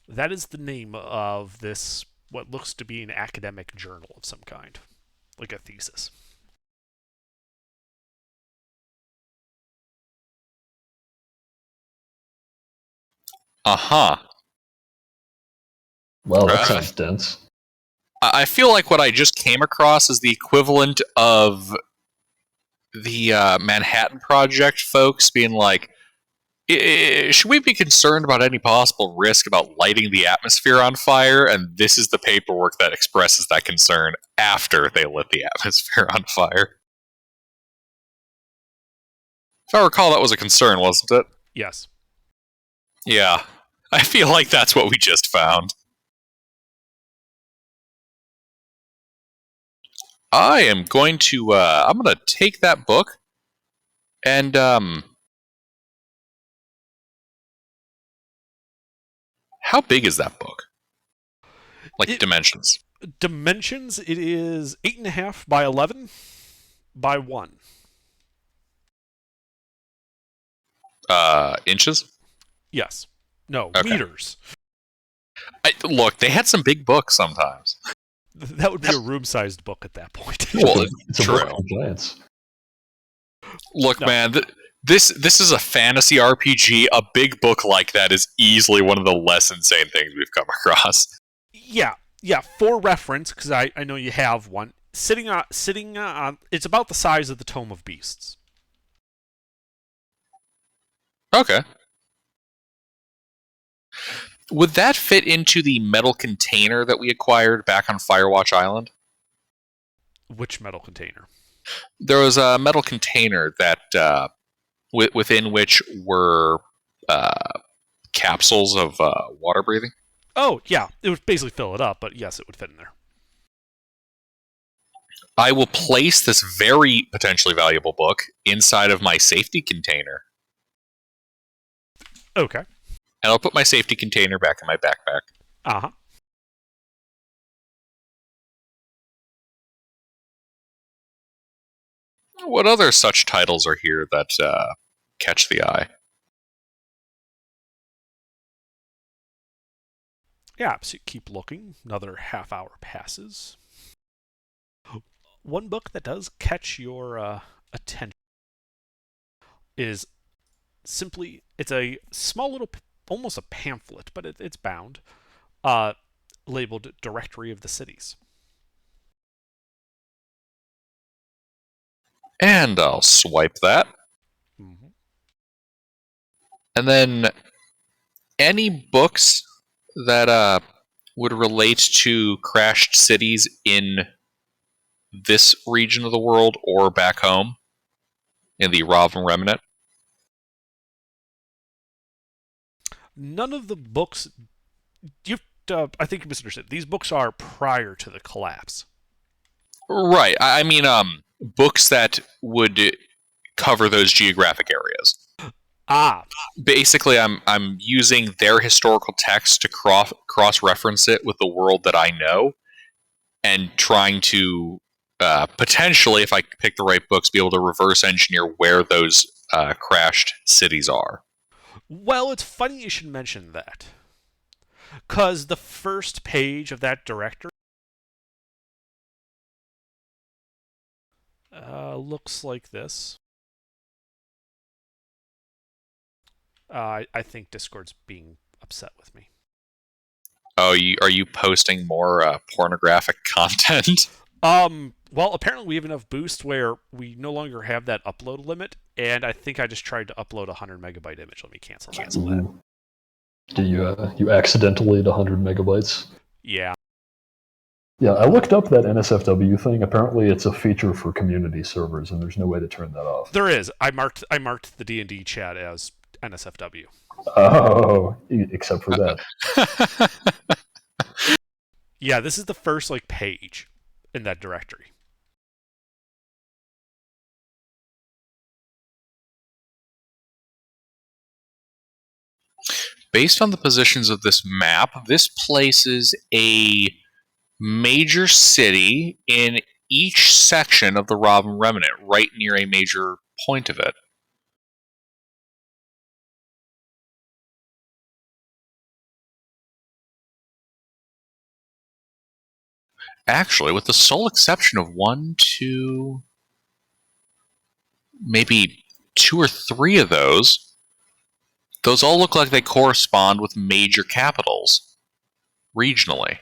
A: That is the name of this, what looks to be an academic journal of some kind, like a thesis.
C: Uh-huh.
D: Wow, that
C: Uh,
D: sounds dense.
C: I feel like what I just came across is the equivalent of the Manhattan Project folks being like, should we be concerned about any possible risk about lighting the atmosphere on fire? And this is the paperwork that expresses that concern after they lit the atmosphere on fire. If I recall, that was a concern, wasn't it?
A: Yes.
C: Yeah. I feel like that's what we just found. I am going to, I'm going to take that book and, how big is that book? Like dimensions.
A: Dimensions, it is 8.5 by 11 by 1.
C: Inches?
A: Yes. No,
C: Okay.
A: meters.
C: Look, they had some big books sometimes.
A: That would be a room-sized book at that point.
C: Well,
D: It's a
C: true.
D: book for giants.
C: Look,
A: No.
C: man, this is a fantasy RPG. A big book like that is easily one of the less insane things we've come across.
A: Yeah. For reference, because I know you have one sitting on. It's about the size of the Tome of Beasts.
C: Okay. Would that fit into the metal container that we acquired back on Firewatch Island?
A: Which metal container?
C: There was a metal container that within which were capsules of water breathing.
A: Oh, yeah. It would basically fill it up, but yes, it would fit in there.
C: I will place this very potentially valuable book inside of my safety container.
A: Okay.
C: And I'll put my safety container back in my backpack.
A: Uh-huh.
C: What other such titles are here that catch the eye?
A: Yeah, so you keep looking. Another half hour passes. One book that does catch your attention is simply, it's a small little, almost a pamphlet, but it's bound, labeled Directory of the Cities.
C: And I'll swipe that.
A: Mm-hmm.
C: And then any books that would relate to crashed cities in this region of the world or back home in the Raven Remnant?
A: None of the books, I think you misunderstood. These books are prior to the collapse.
C: Right. I mean, books that would cover those geographic areas.
A: Ah,
C: Basically, I'm using their historical text to cross reference it with the world that I know, and trying to potentially, if I pick the right books, be able to reverse engineer where those crashed cities are.
A: well, it's funny you should mention that. Because the first page of that directory looks like this. I think Discord's being upset with me.
C: Oh, are you posting more pornographic content?
A: Well, apparently we have enough boost where we no longer have that upload limit, and I think I just tried to upload a 100 megabyte image. Let me cancel that.
D: Ooh. Do you accidentally hit 100 megabytes?
A: Yeah.
D: Yeah, I looked up that NSFW thing. Apparently, it's a feature for community servers, and there's no way to turn that off.
A: There is. I marked the D&D chat as NSFW.
D: Oh, except for that.
A: Yeah, this is the first page in that directory.
C: Based on the positions of this map, this places a major city in each section of the Robin Remnant, right near a major point of it. Actually, with the sole exception of maybe 2 or 3 of those all look like they correspond with major capitals regionally.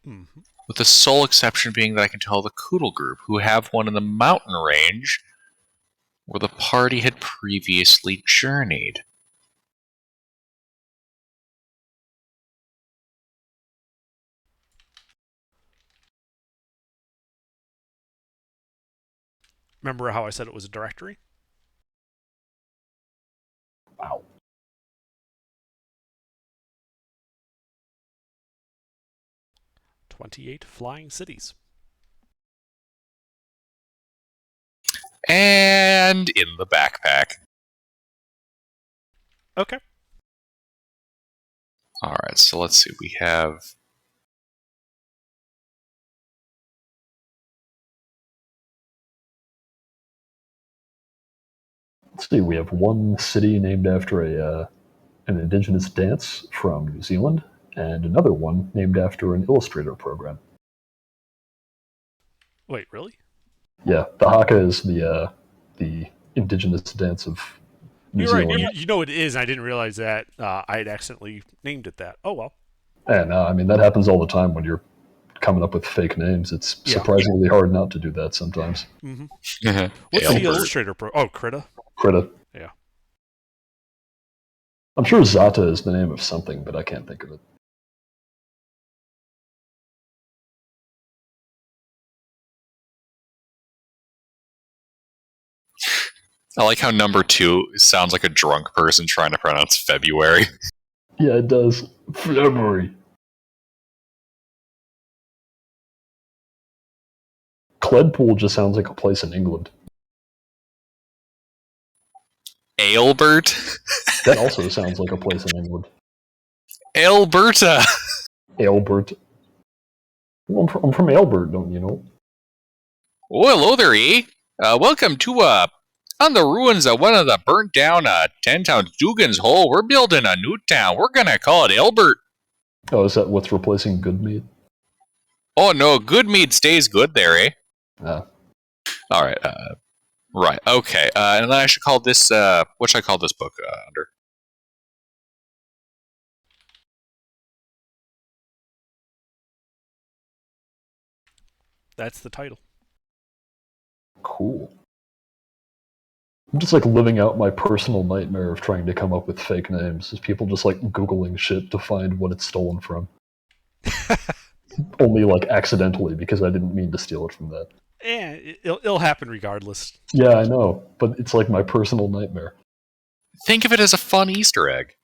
A: Mm-hmm.
C: With the sole exception being that I can tell the Koodle group, who have one in the mountain range where the party had previously journeyed.
A: Remember how I said it was a directory?
D: Wow.
A: 28 flying cities.
C: And in the backpack.
A: Okay.
C: Alright, so let's see. We have...
D: Let's see, we have one city named after an indigenous dance from New Zealand, and another one named after an Illustrator program.
A: Wait, really?
D: Yeah, the haka is the indigenous dance of New
A: You're
D: Zealand.
A: right. You know it is. I didn't realize that I had accidentally named it that. Oh, well.
D: And I mean, that happens all the time when you're coming up with fake names. It's surprisingly hard not to do that sometimes.
A: Mm-hmm. What's the Illustrator pro? Oh, Krita?
D: Krita.
A: Yeah.
D: I'm sure Zata is the name of something, but I can't think of it.
C: I like how number 2 sounds like a drunk person trying to pronounce February.
D: Yeah, it does. February. Cledpool just sounds like a place in England.
C: Ailbert?
D: That also sounds like a place in England.
C: Alberta!
D: Ailbert. Well, I'm from Ailbert, don't you know?
C: Oh, hello there, eh? Welcome to, on the ruins of one of the burnt down, 10 Town Dugan's Hole. We're building a new town. We're gonna call it Ailbert.
D: Oh, is that what's replacing Goodmead?
C: Oh, no, Goodmead stays good there, eh? Alright, right, okay. And then I should call this, what should I call this book under?
A: That's the title.
D: Cool. I'm just living out my personal nightmare of trying to come up with fake names. Is people just Googling shit to find what it's stolen from. Only accidentally, because I didn't mean to steal it from that.
A: Yeah, it'll happen regardless.
D: Yeah, I know, but it's my personal nightmare.
C: Think of it as a fun Easter egg.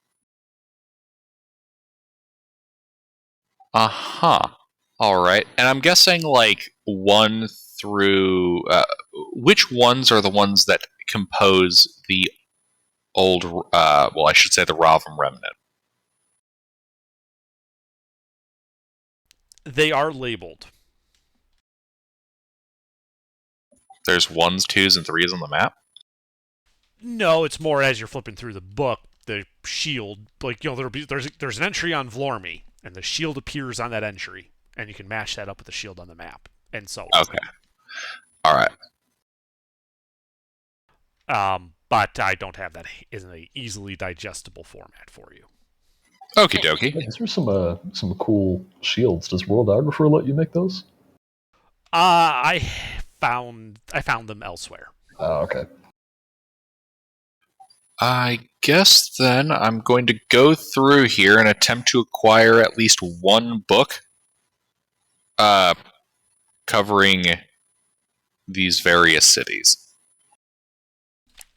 C: Uh-huh. Alright, and I'm guessing 1 through... which ones are the ones that compose the old... well, I should say the Ravum Remnant.
A: They are labeled.
C: There's 1s, 2s, and 3s on the map?
A: No, it's more as you're flipping through the book, the shield, there's an entry on Vlormi, and the shield appears on that entry, and you can match that up with the shield on the map, and so on.
C: Okay. Alright.
A: But I don't have that in an easily digestible format for you.
C: Okie dokie.
D: These are some cool shields. Does Worldographer let you make those?
A: I found them elsewhere.
D: Oh, okay.
C: I guess then I'm going to go through here and attempt to acquire at least 1 book covering these various cities.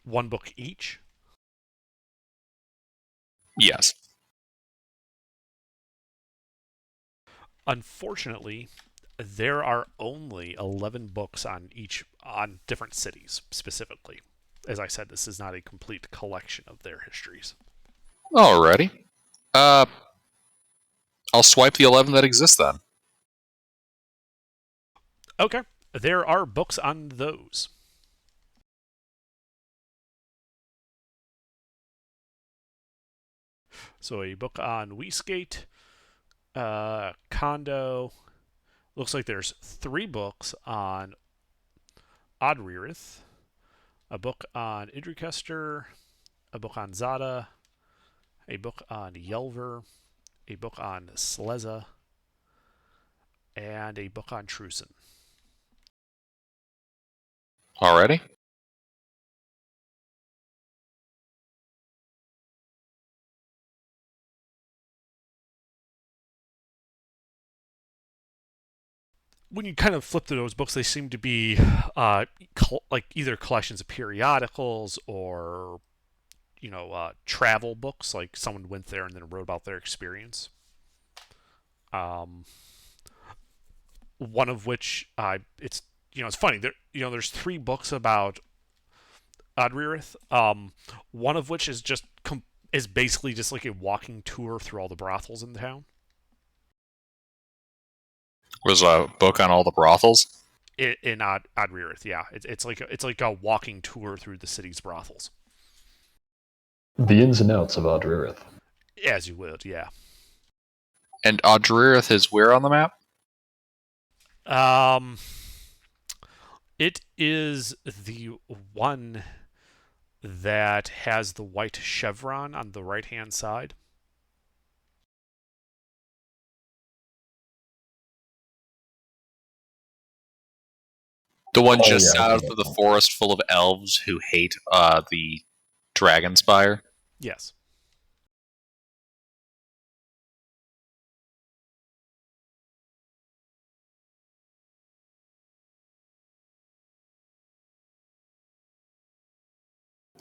A: One book each?
C: Yes.
A: Unfortunately, there are only 11 books on different cities specifically. As I said, this is not a complete collection of their histories.
C: Alrighty. I'll swipe the 11 that exist then.
A: Okay. There are books on those. So a book on Weeskate, Kondo. Looks like there's 3 books on Odririth, a book on Idrikester, a book on Zada, a book on Yelver, a book on Sleza, and a book on Trusen.
C: Alrighty.
A: When you kind of flip through those books, they seem to be like either collections of periodicals or travel books. Like someone went there and then wrote about their experience. One of which it's funny. There's 3 books about Odririth. One of which is is basically just like a walking tour through all the brothels in the town.
C: Was a book on all the brothels?
A: In Odririth, yeah, it's like a walking tour through the city's brothels.
D: The ins and outs of Odririth.
A: As you would, yeah.
C: And Odririth is where on the map?
A: It is the one that has the white chevron on the right-hand side.
C: The one just
D: yeah,
C: south of the forest full of elves who hate the Dragonspire?
A: Yes.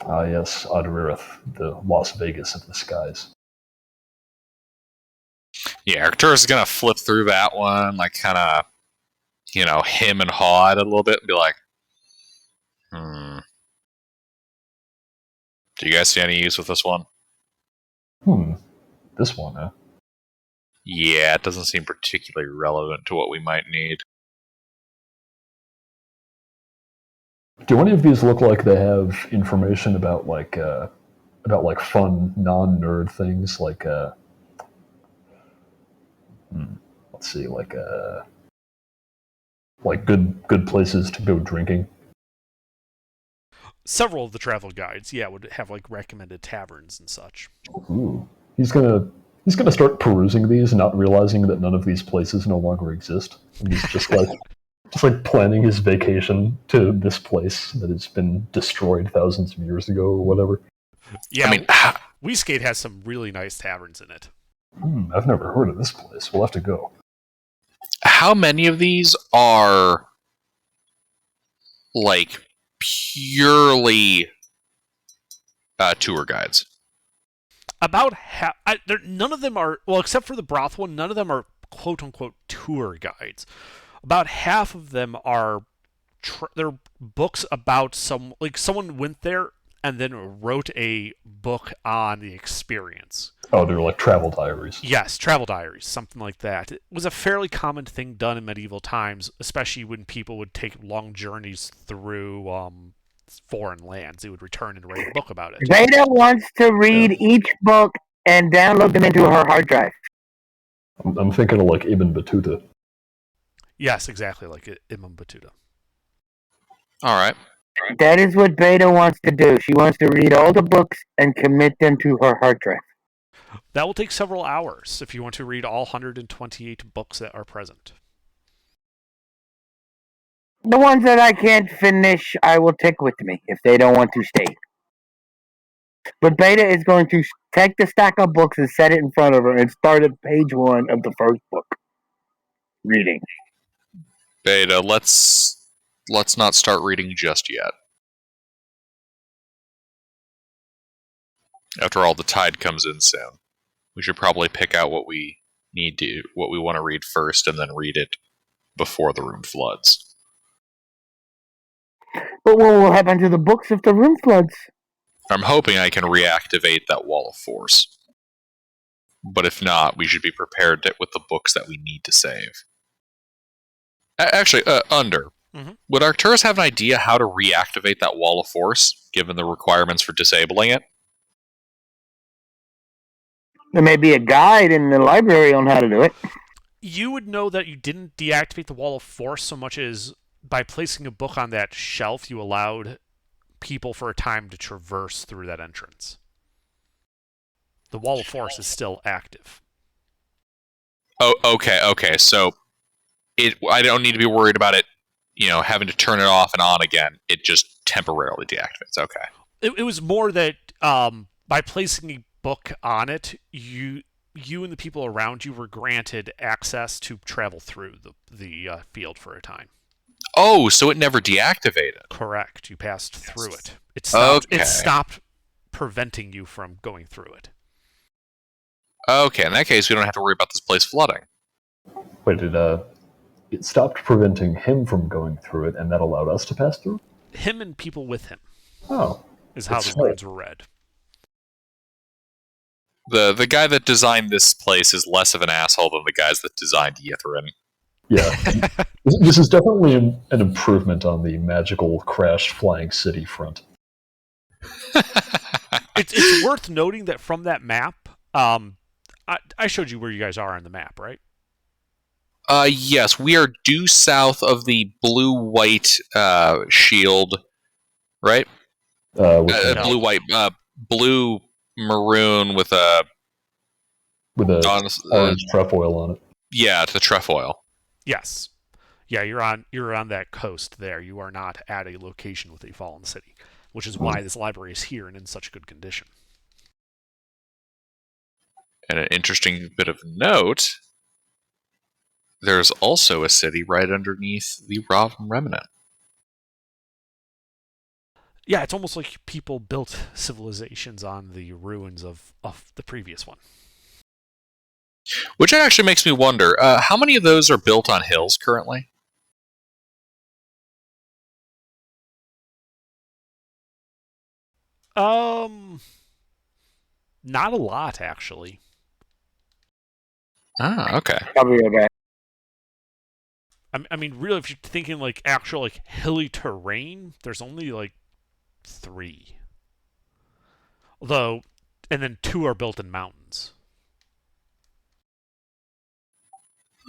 D: Yes, Odririth, the Las Vegas of the skies.
C: Yeah, Arcturus is gonna flip through that one, like kind of, him and haw it a little bit and be like, do you guys see any use with this one?
D: This one, huh?
C: Yeah, it doesn't seem particularly relevant to what we might need.
D: Do any of these look like they have information about fun non-nerd things let's see, like good places to go drinking?
A: Several of the travel guides, yeah, would have like recommended taverns and such.
D: Ooh. He's gonna start perusing these, not realizing that none of these places no longer exist. And he's just like planning his vacation to this place that has been destroyed thousands of years ago or whatever.
A: Yeah, Weeskate has some really nice taverns in it.
D: I've never heard of this place. We'll have to go.
C: How many of these are like purely tour guides?
A: About half. None of them are, well, except for the broth one. None of them are quote unquote tour guides. About half of them are they're books about someone went there and then wrote a book on the experience.
D: Oh, they're like travel diaries.
A: Yes, travel diaries, something like that. It was a fairly common thing done in medieval times, especially when people would take long journeys through foreign lands. They would return and write a book about it.
B: Veda wants to read each book and download them into her hard drive.
D: I'm thinking of like Ibn Battuta.
A: Yes, exactly like Ibn Battuta.
C: All right.
B: That is what Beta wants to do. She wants to read all the books and commit them to her hard drive.
A: That will take several hours if you want to read all 128 books that are present.
B: The ones that I can't finish, I will take with me if they don't want to stay. But Beta is going to take the stack of books and set it in front of her and start at page 1 of the first book. Reading.
C: Beta, let's not start reading just yet. After all, the tide comes in soon. We should probably pick out what we want to read first, and then read it before the room floods.
B: But what will happen to the books if the room floods?
C: I'm hoping I can reactivate that wall of force. But if not, we should be prepared with the books that we need to save. Actually, would Arcturus have an idea how to reactivate that wall of force, given the requirements for disabling it?
B: There may be a guide in the library on how to do it.
A: You would know that you didn't deactivate the wall of force so much as by placing a book on that shelf, you allowed people for a time to traverse through that entrance. The wall of force is still active.
C: Oh, okay. So I don't need to be worried about it, having to turn it off and on again. It just temporarily deactivates. Okay.
A: It was more that by placing a book on it, you and the people around you were granted access to travel through the field for a time.
C: Oh, so it never deactivated.
A: Correct. You passed through it. It stopped preventing you from going through it.
C: Okay, in that case, we don't have to worry about this place flooding.
D: Wait, it stopped preventing him from going through it, and that allowed us to pass through?
A: Him and people with him.
D: Oh.
A: Is how the words were read.
C: The guy that designed this place is less of an asshole than the guys that designed Yithrin.
D: Yeah. This is definitely an improvement on the magical crashed flying city front.
A: It's worth noting that from that map, I showed you where you guys are on the map, right?
C: Yes, we are due south of the blue-white shield, right? Blue-white, blue-maroon with a
D: orange trefoil on it.
C: Yeah, the trefoil.
A: Yes. Yeah, you're on that coast there. You are not at a location with a fallen city, which is why this library is here and in such good condition.
C: And an interesting bit of note, there's also a city right underneath the Ravn Remnant.
A: Yeah, it's almost like people built civilizations on the ruins of the previous one.
C: Which actually makes me wonder, how many of those are built on hills currently?
A: Not a lot, actually.
C: Ah, okay.
B: Probably okay.
A: I mean, really, if you're thinking like actual like hilly terrain, there's only like 3. Although, and then 2 are built in mountains.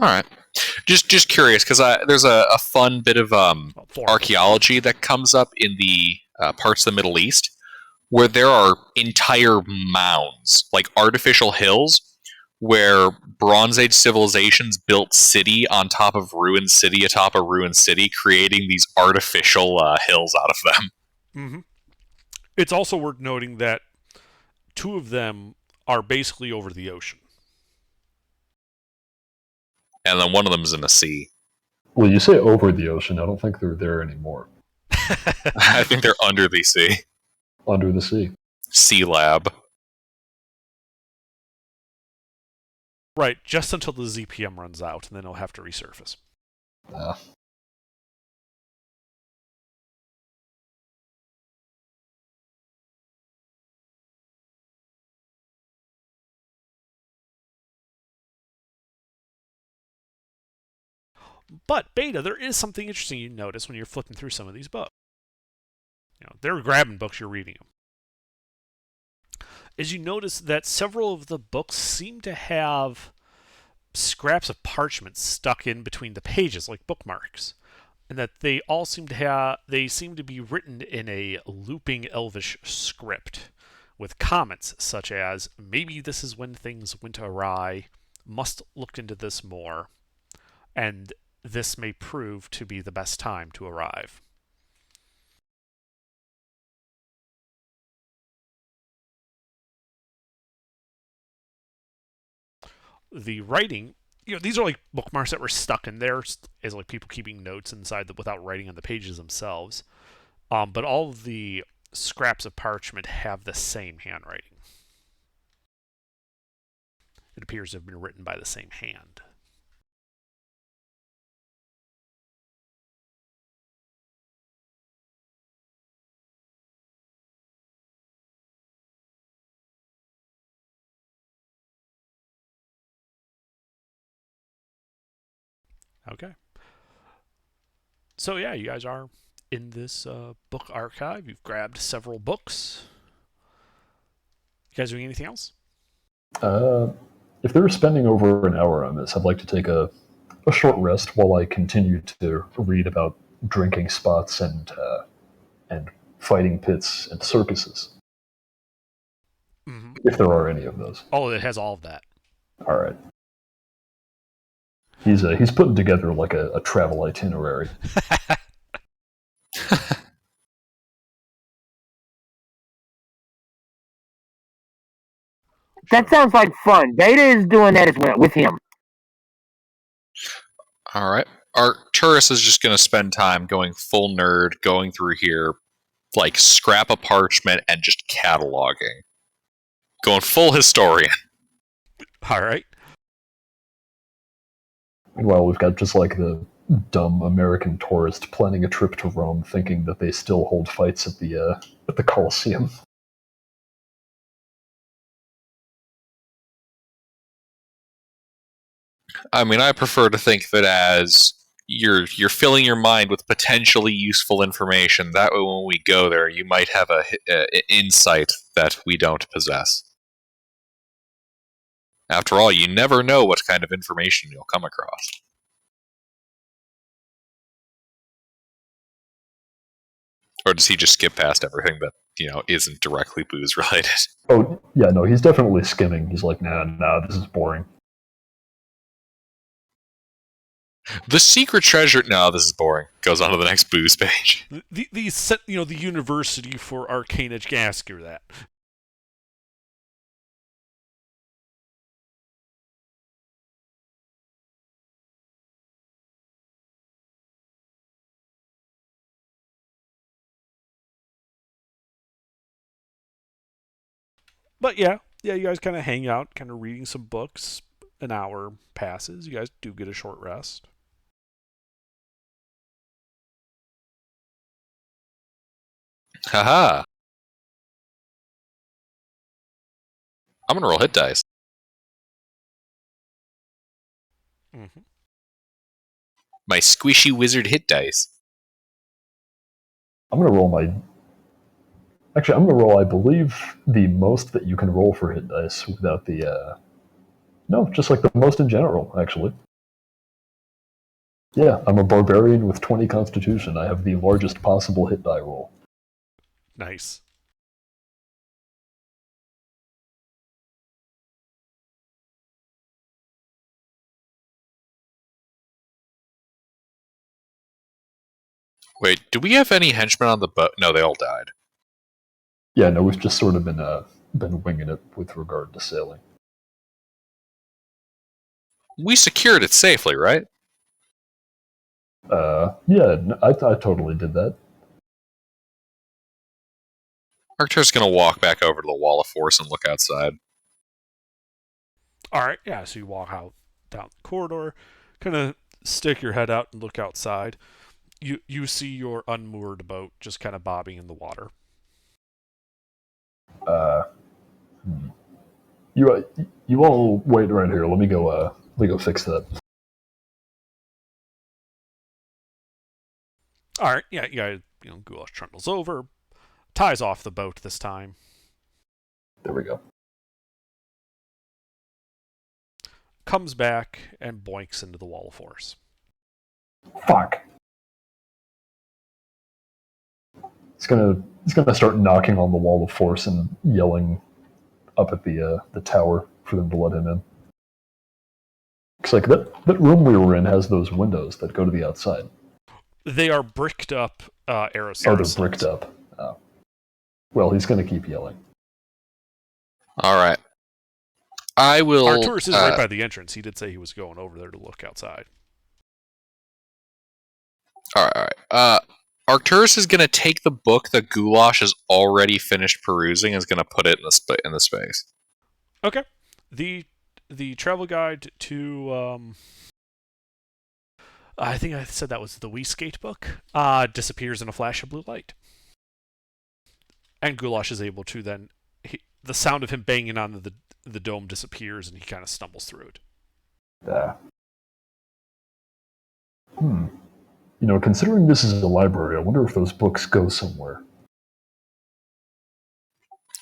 C: All right. Just curious, because there's a fun bit of archaeology that comes up in the parts of the Middle East, where there are entire mounds, like artificial hills, where Bronze Age civilizations built city on top of ruined city atop a ruined city, creating these artificial hills out of them.
A: Mm-hmm. It's also worth noting that 2 of them are basically over the ocean.
C: And then one of them is in the sea.
D: Well, you say over the ocean. I don't think they're there anymore.
C: I think they're under the sea.
D: Under the sea.
C: Sea Lab.
A: Right, just until the ZPM runs out, and then it'll have to resurface. But Beta, there is something interesting you notice when you're flipping through some of these books. They're grabbing books, you're reading them. Is you notice that several of the books seem to have scraps of parchment stuck in between the pages, like bookmarks, and that they all seem to be written in a looping Elvish script, with comments such as, "Maybe this is when things went awry. Must look into this more," and "This may prove to be the best time to arrive." The writing these are like bookmarks that were stuck in there as like people keeping notes inside without writing on the pages themselves. But all of the scraps of parchment have the same handwriting. It appears to have been written by the same hand. Okay. So yeah, you guys are in this book archive. You've grabbed several books. You guys doing anything else?
D: If they were spending over an hour on this, I'd like to take a short rest while I continue to read about drinking spots and fighting pits and circuses,
A: Mm-hmm.
D: if there are any of those.
A: Oh, it has all of that.
D: All right. He's putting together like a travel itinerary.
B: That sounds like fun. Beta is doing that as well with him.
C: All right. Arcturus is just going to spend time going full nerd, going through here, like scrap of parchment and just cataloging. Going full historian.
A: All right.
D: Meanwhile, we've got just like the dumb American tourist planning a trip to Rome, thinking that they still hold fights at the Colosseum.
C: I mean, I prefer to think that as you're filling your mind with potentially useful information. That way, when we go there, you might have a insight that we don't possess. After all, you never know what kind of information you'll come across. Or does he just skip past everything that, isn't directly booze related?
D: Oh, yeah, no, he's definitely skimming. He's like, nah, this is boring.
C: The secret treasure. No, this is boring. Goes on to the next booze page.
A: The University for Arcane ask you that. But yeah, you guys kind of hang out, kind of reading some books. An hour passes. You guys do get a short rest.
C: Haha. I'm gonna roll hit dice.
A: Mm-hmm.
C: My squishy wizard hit dice.
D: I'm gonna roll I believe, the most that you can roll for hit dice without the. No, just like the most in general, actually. Yeah, I'm a barbarian with 20 constitution. I have the largest possible hit die roll.
A: Nice.
C: Wait, do we have any henchmen on the boat? No, they all died.
D: Yeah, no, we've just sort of been winging it with regard to sailing.
C: We secured it safely, right?
D: Yeah, I totally did that.
C: Arcturus gonna walk back over to the wall of force and look outside.
A: All right, yeah. So you walk out down the corridor, kind of stick your head out and look outside. You see your unmoored boat just kind of bobbing in the water.
D: You all wait right here. Let me go fix that.
A: All right, yeah. You guys, Goulash trundles over, ties off the boat this time.
D: There we go.
A: Comes back and boinks into the wall of force.
D: Fuck. He's gonna start knocking on the wall of force and yelling up at the tower for them to let him in. Looks like that room we were in has those windows that go to the outside.
A: They are bricked up aerosols.
D: Oh, they're bricked up. Oh. Well, he's gonna keep yelling.
C: Alright. I will.
A: Arturus is right by the entrance. He did say he was going over there to look outside.
C: All right. Arcturus is going to take the book that Goulash has already finished perusing and is going to put it in the space.
A: Okay. The travel guide to I think I said that was the Wii Skate book. Disappears in a flash of blue light, and Goulash is able to then. The sound of him banging on the dome disappears, and he kind of stumbles through it.
D: You know, considering this is a library, I wonder if those books go somewhere.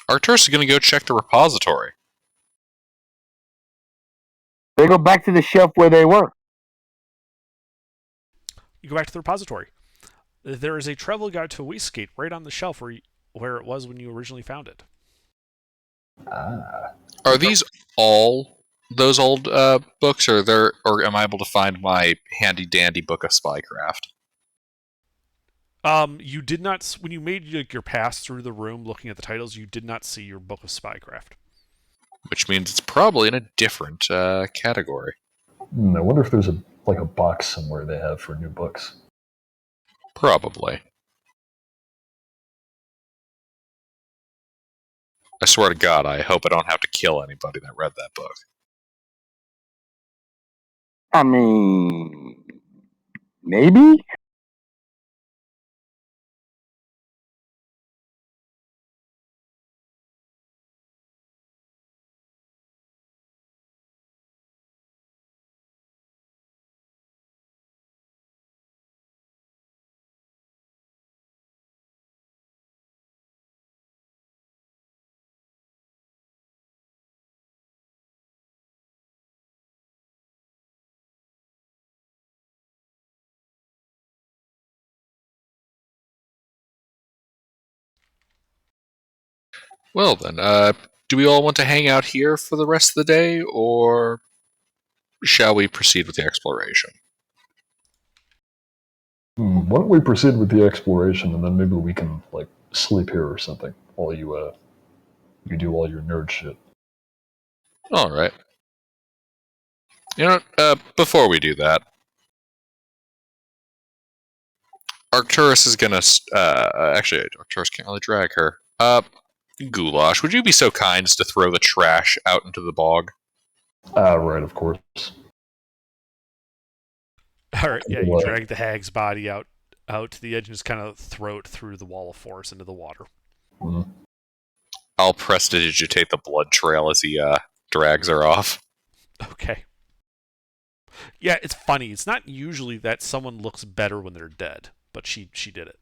C: Arcturus is going to go check the repository.
B: They go back to the shelf where they were.
A: You go back to the repository. There is a travel guide to Wii Skate right on the shelf where it was when you originally found it.
C: Are these all those old books, or am I able to find my handy dandy book of spycraft?
A: You did not, when you made your pass through the room looking at the titles, you did not see your book of spycraft.
C: Which means it's probably in a different category.
D: I wonder if there's a box somewhere they have for new books.
C: Probably. I swear to God, I hope I don't have to kill anybody that read that book.
B: I mean, maybe?
C: Well then, do we all want to hang out here for the rest of the day, or shall we proceed with the exploration?
D: Why don't we proceed with the exploration, and then maybe we can sleep here or something while you do all your nerd shit.
C: All right. You know, before we do that, Arcturus is gonna. Actually, Arcturus can't really drag her. Goulash, would you be so kind as to throw the trash out into the bog?
D: Right, of course.
A: All right, yeah, you drag the hag's body out to the edge and just kind of throw it through the wall of force into the water.
D: Mm-hmm.
C: I'll prestidigitate the blood trail as he drags her off.
A: Okay. Yeah, it's funny. It's not usually that someone looks better when they're dead, but she did it.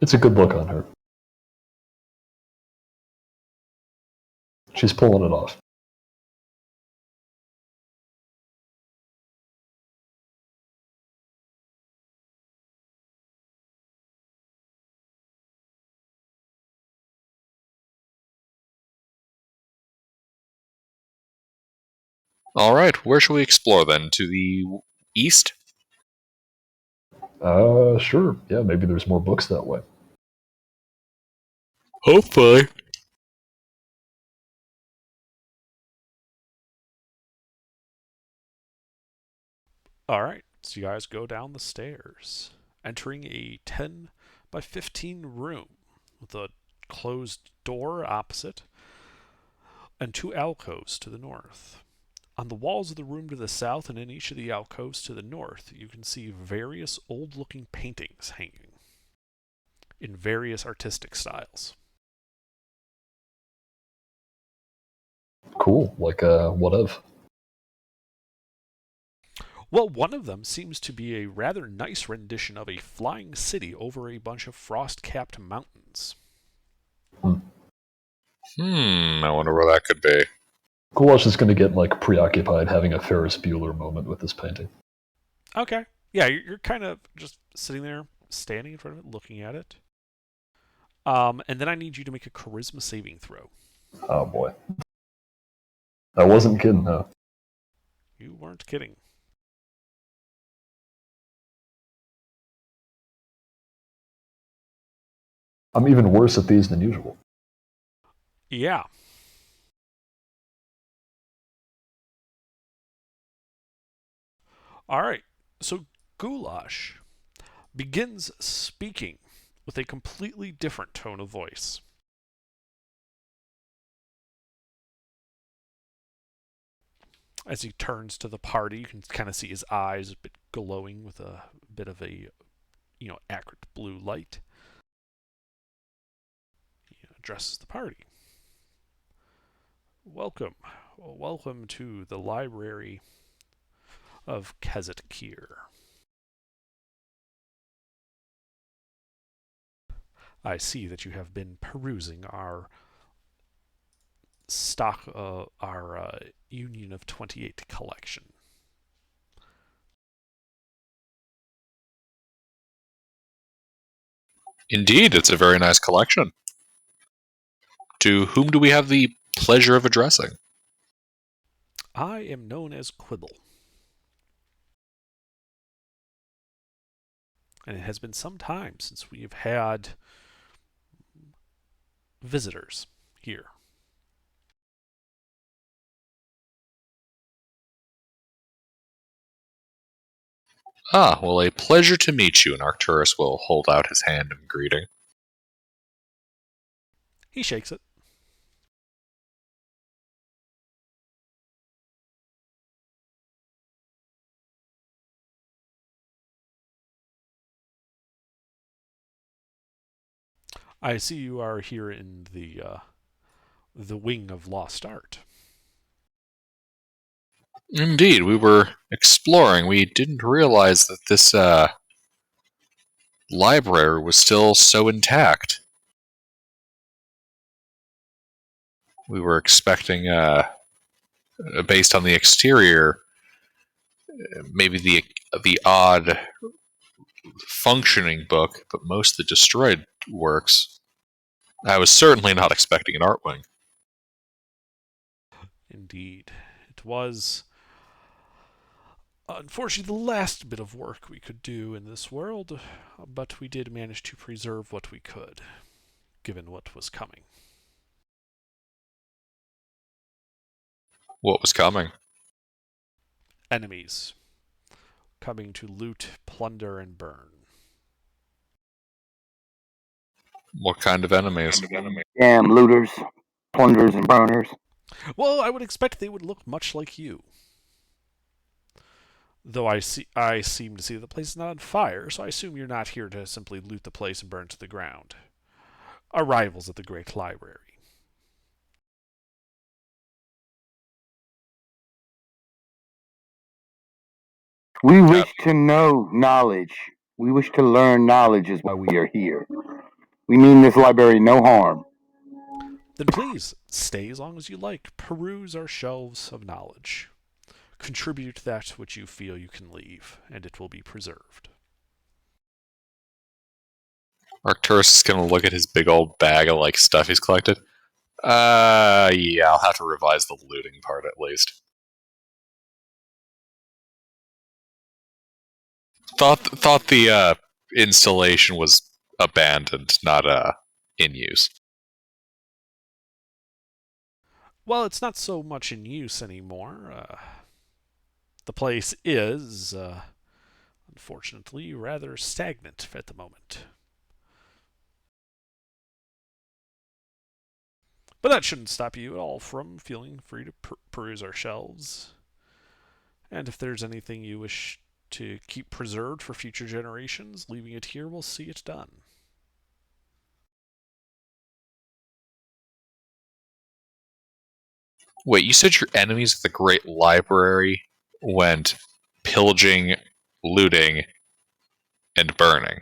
D: It's a good look on her. She's pulling it off.
C: All right, where shall we explore then? To the east?
D: Sure. Yeah, maybe there's more books that way.
C: Hopefully.
A: All right, so you guys go down the stairs, entering a 10 by 15 room with a closed door opposite and two alcoves to the north. On the walls of the room to the south and in each of the alcoves to the north, you can see various old-looking paintings hanging in various artistic styles.
D: Cool. What of?
A: Well, one of them seems to be a rather nice rendition of a flying city over a bunch of frost-capped mountains.
C: I wonder where that could be.
D: Goulash is going to get preoccupied having a Ferris Bueller moment with this painting.
A: Okay. Yeah, you're kind of just sitting there, standing in front of it, looking at it. And then I need you to make a charisma saving throw.
D: Oh boy. I wasn't kidding, huh?
A: You weren't kidding.
D: I'm even worse at these than usual.
A: Yeah. All right. So Goulash begins speaking with a completely different tone of voice. As he turns to the party, you can kind of see his eyes a bit glowing with a bit of a, acrid blue light. He addresses the party. Welcome to the library of Kezet Kier. I see that you have been perusing our Union of 28 collection.
C: Indeed, it's a very nice collection. To whom do we have the pleasure of addressing?
A: I am known as Quibble. And it has been some time since we have had visitors here.
C: Ah, well, a pleasure to meet you, and Arcturus will hold out his hand in greeting.
A: He shakes it. I see you are here in the wing of Lost Art.
C: Indeed, we were exploring. We didn't realize that this library was still so intact. We were expecting, based on the exterior, maybe the odd functioning book, but most of the destroyed works. I was certainly not expecting an art wing.
A: Indeed. It was, unfortunately, the last bit of work we could do in this world, but we did manage to preserve what we could, given what was coming.
C: What was coming?
A: Enemies coming to loot, plunder, and burn.
C: What kind of enemies?
B: Damn looters, plunderers, and burners.
A: Well, I would expect they would look much like you. Though I seem to see the place is not on fire, so I assume you're not here to simply loot the place and burn to the ground. Arrivals at the Great Library.
B: We wish to know knowledge. We wish to learn knowledge is why we are here. We mean this library no harm.
A: Then please, stay as long as you like. Peruse our shelves of knowledge. Contribute that which you feel you can leave, and it will be preserved.
C: Arcturus is gonna look at his big old bag of stuff he's collected. Yeah, I'll have to revise the looting part at least. Thought the installation was abandoned, not in use.
A: Well, it's not so much in use anymore. The place is, unfortunately, rather stagnant at the moment. But that shouldn't stop you at all from feeling free to peruse our shelves. And if there's anything you wish to keep preserved for future generations, leaving it here will see it done.
C: Wait, you said your enemies at the Great Library went pillaging, looting, and burning?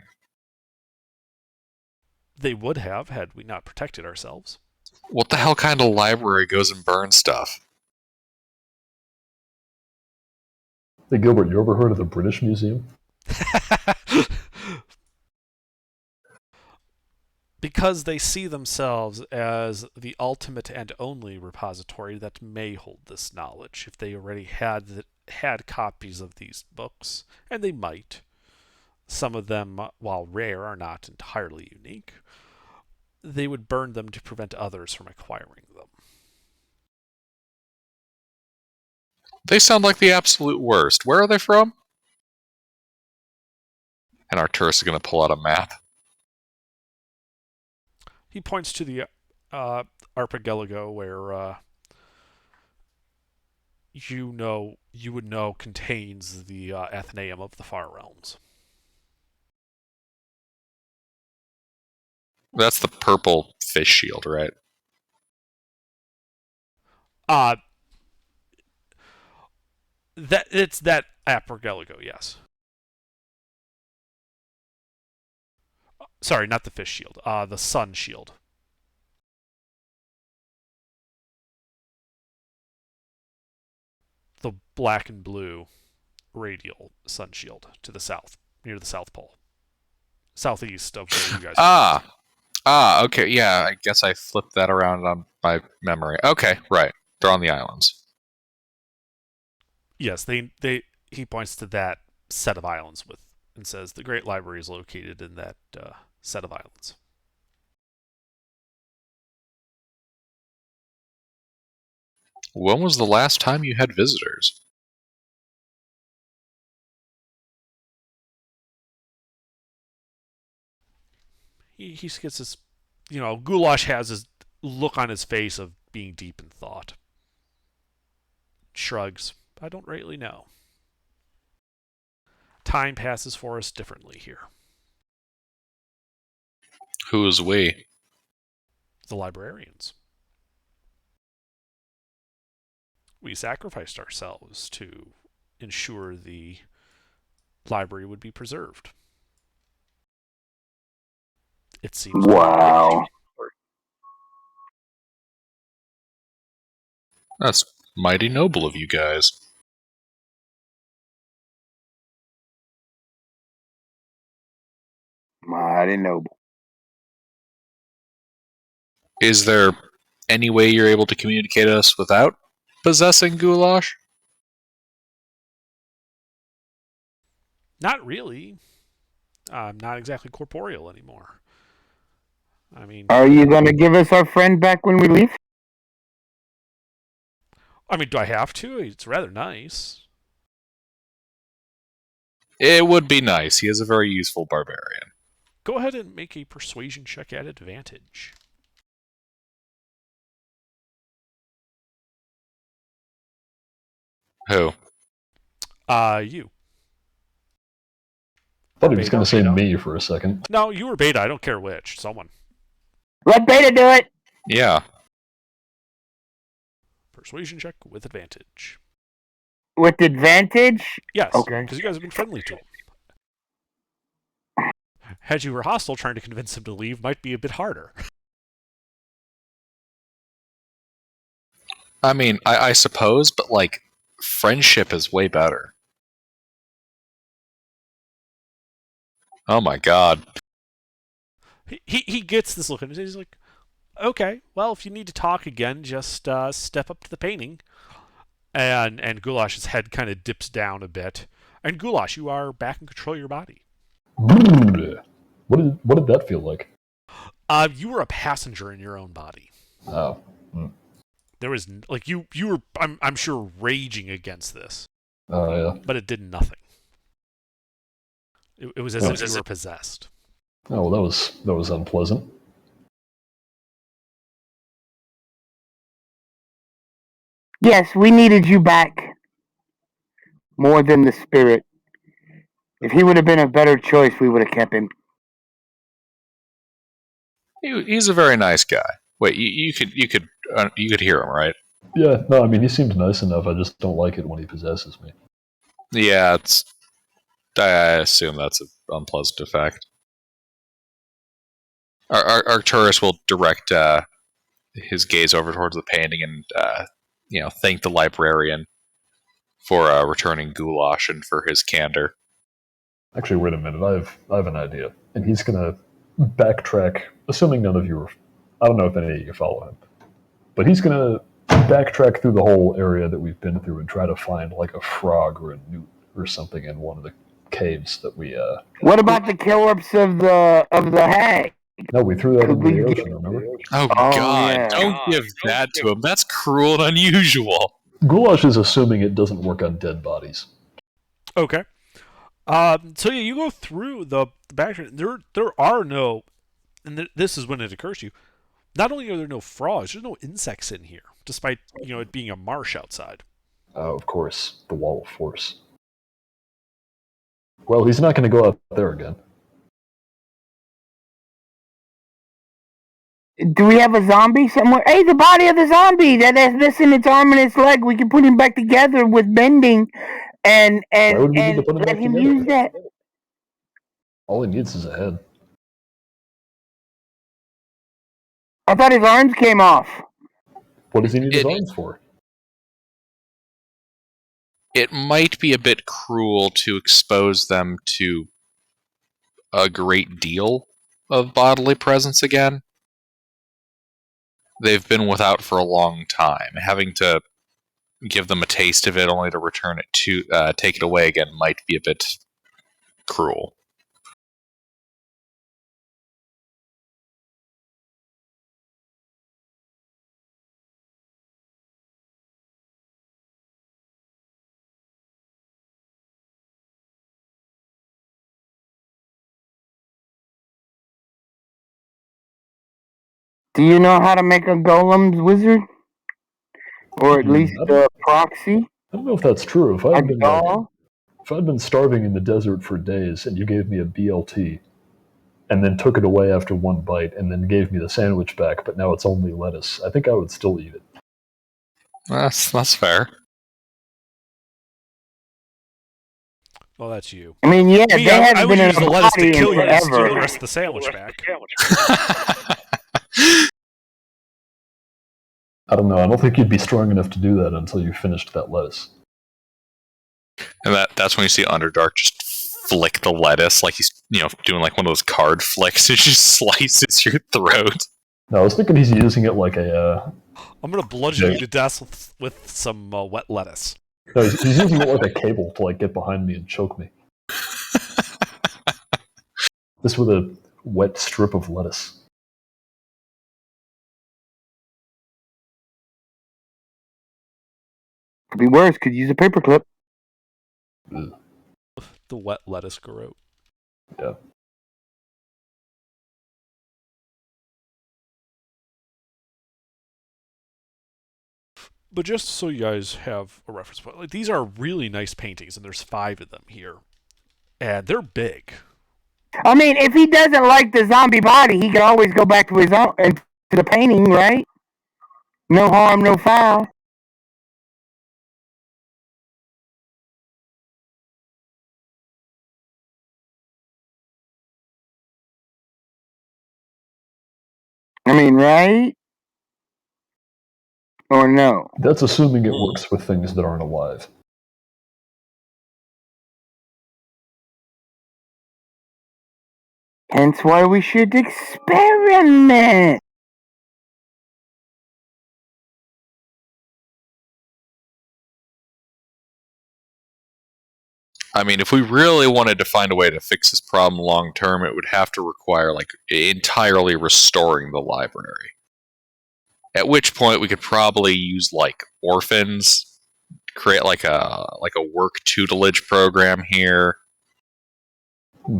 A: They would have had we not protected ourselves.
C: What the hell kind of library goes and burns stuff?
D: Hey, Gilbert, you ever heard of the British Museum?
A: Because they see themselves as the ultimate and only repository that may hold this knowledge. If they already had copies of these books, and they might, some of them, while rare, are not entirely unique, they would burn them to prevent others from acquiring them.
C: They sound like the absolute worst. Where are they from? And Arcturus is going to pull out a map.
A: He points to the archipelago where you would know contains the Athenaeum of the Far Realms.
C: That's the purple fish shield, right?
A: It's that archipelago, yes. Sorry, not the fish shield. The sun shield. The black and blue radial sun shield to the south, near the South Pole. Southeast of where you guys are.
C: Okay, yeah, I guess I flipped that around on my memory. Okay, right. They're on the islands.
A: Yes, he points to that set of islands and says the Great Library is located in that set of islands.
C: When was the last time you had visitors?
A: He gets this, Goulash has his look on his face of being deep in thought. Shrugs. I don't rightly know. Time passes for us differently here.
C: Who is we?
A: The librarians. We sacrificed ourselves to ensure the library would be preserved. It seems.
B: Wow.
C: That's mighty noble of you guys.
B: Mighty noble.
C: Is there any way you're able to communicate us without possessing Goulash?
A: Not really. I'm not exactly corporeal anymore. I mean...
B: Are you going to give us our friend back when we leave?
A: Do I have to? It's rather nice.
C: It would be nice. He is a very useful barbarian.
A: Go ahead and make a persuasion check at advantage.
C: Who?
A: You.
D: Thought he was going to say me for a second.
A: No, you were Beta. I don't care which. Someone.
B: Let Beta do it!
C: Yeah.
A: Persuasion check with advantage.
B: With advantage?
A: Yes.
B: Okay.
A: Because you guys have been friendly to him. Had you were hostile, trying to convince him to leave might be a bit harder.
C: I mean, I suppose, but, friendship is way better. Oh my god.
A: He gets this look, and he's like, okay, well, if you need to talk again, just step up to the painting. And Goulash's head kind of dips down a bit. And Goulash, you are back in control of your body.
D: What did that feel like?
A: You were a passenger in your own body.
D: Oh.
A: There was you were I'm sure raging against this.
D: Oh yeah.
A: But it did nothing. It was as if you were possessed.
D: Oh well, that was unpleasant.
B: Yes, we needed you back. More than the spirit. If he would have been a better choice, we would have kept him.
C: He's a very nice guy. Wait, you could hear him, right?
D: Yeah, no, I mean he seems nice enough. I just don't like it when he possesses me.
C: Yeah, I assume that's an unpleasant effect. Arcturus will direct his gaze over towards the painting and thank the librarian for returning Goulash and for his candor.
D: Actually, wait a minute. I have an idea, and he's gonna backtrack. Assuming none of you are, I don't know if any of you follow him, but he's gonna backtrack through the whole area that we've been through and try to find like a frog or a newt or something in one of the caves that we.
B: What about the corpse of the hag?
D: No, we threw that into the ocean. Remember?
C: Oh God!
B: Yeah.
C: Don't give that to him. That's cruel and unusual.
D: Goulash is assuming it doesn't work on dead bodies.
A: Okay. So yeah, you go through the back. There are no, and this is when it occurs to you. Not only are there no frogs, there's no insects in here, despite it being a marsh outside.
D: Of course, the wall of force. Well, he's not going to go out there again.
B: Do we have a zombie somewhere? Hey, the body of the zombie that's missing its arm and its leg. We can put him back together with bending, and
D: Why would we need to
B: and
D: put him
B: let
D: back
B: him
D: together?
B: use that.
D: All he needs is a head.
B: I thought his arms came off.
D: What does he need his
C: It-
D: arms for?
C: It might be a bit cruel to expose them to a great deal of bodily presence again. They've been without for a long time. Having to give them a taste of it only to return it to take it away again might be a bit cruel.
B: Do you know how to make a golem's wizard, or at least a proxy,
D: I don't know if that's true. If
B: a
D: I'd been
B: doll?
D: if I'd been starving in the desert for days and you gave me a BLT and then took it away after one bite and then gave me the sandwich back, but now it's only lettuce, I think I would still eat it.
C: That's fair.
A: Well, that's you.
B: I mean, yeah,
A: Me,
B: they
A: I
B: haven't
A: would
B: been in
A: use
B: a
A: the lettuce to
B: body in
A: kill you to steal the
B: forever.
A: rest of the sandwich back.
D: I don't know. I don't think you'd be strong enough to do that until you finished that lettuce.
C: And that's when you see Underdark just flick the lettuce like he's doing like one of those card flicks. It just slices your throat.
D: No, I was thinking he's using it like a.
A: I'm gonna bludgeon you to death with some wet lettuce.
D: No, he's using it like a cable to like get behind me and choke me. This with a wet strip of lettuce.
B: Could be worse. Could use a paperclip.
A: The wet lettuce garrote.
D: Yeah.
A: But just so you guys have a reference point, like these are really nice paintings, and there's 5 of them here, and they're big.
B: I mean, if he doesn't like the zombie body, he can always go back to his own and to the painting, right? No harm, no foul. I mean, right? Or no?
D: That's assuming it works with things that aren't alive.
B: Hence why we should experiment.
C: I mean, if we really wanted to find a way to fix this problem long term, it would have to require like entirely restoring the library. At which point we could probably use like orphans, create like a work tutelage program here.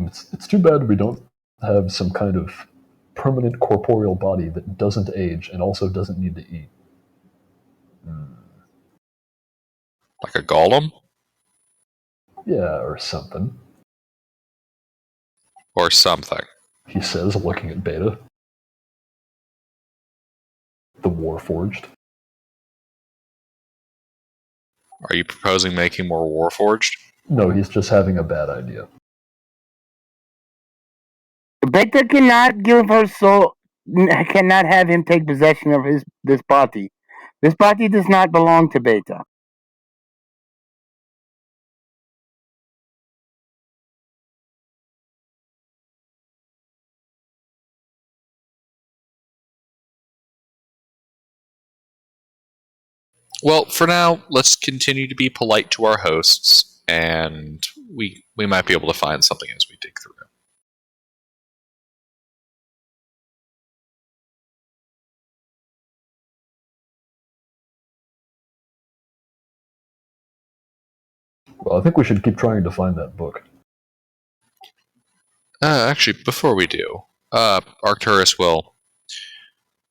D: It's too bad we don't have some kind of permanent corporeal body that doesn't age and also doesn't need to eat.
C: Like a golem?
D: Yeah, or something.
C: Or something.
D: He says, looking at Beta. The Warforged.
C: Are you proposing making more Warforged?
D: No, he's just having a bad idea.
B: Beta cannot give her soul. Cannot have him take possession of this body. This body does not belong to Beta.
C: Well, for now, let's continue to be polite to our hosts, and we might be able to find something as we dig through.
D: Well, I think we should keep trying to find that book.
C: Actually, before we do, Arcturus will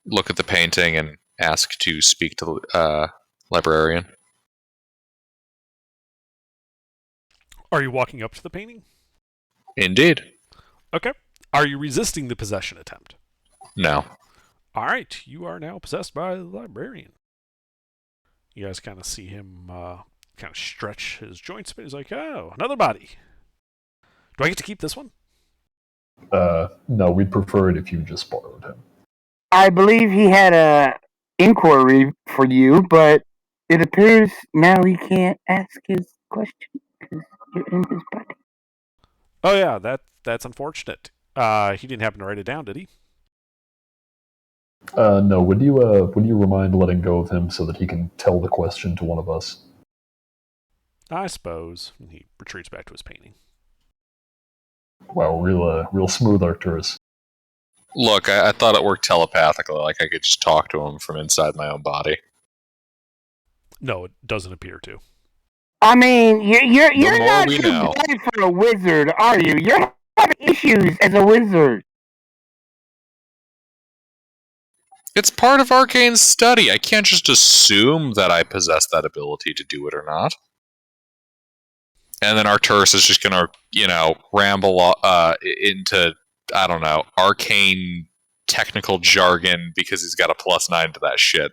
C: look at the painting and ask to speak to the librarian.
A: Are you walking up to the painting?
C: Indeed.
A: Okay. Are you resisting the possession attempt?
C: No.
A: All right. You are now possessed by the librarian. You guys kind of see him kind of stretch his joints a bit. He's like, oh, another body. Do I get to keep this one?
D: No, we'd prefer it if you just borrowed him.
B: I believe he had a inquiry for you, but it appears now he can't ask his question because you're in his body.
A: Oh, yeah. That's unfortunate. He didn't happen to write it down, did he?
D: No, would you remind letting go of him so that he can tell the question to one of us?
A: I suppose. And he retreats back to his painting.
D: Wow, real smooth Arcturus.
C: Look, I thought it worked telepathically, like I could just talk to him from inside my own body.
A: No, it doesn't appear to.
B: I mean, you're
C: more
B: not
C: we
B: too
C: know.
B: bad for a wizard, are you? You're having issues as a wizard.
C: It's part of Arcane's study. I can't just assume that I possess that ability to do it or not. And then Arcturus is just gonna, ramble into, I don't know, arcane technical jargon because he's got a +9 to that shit.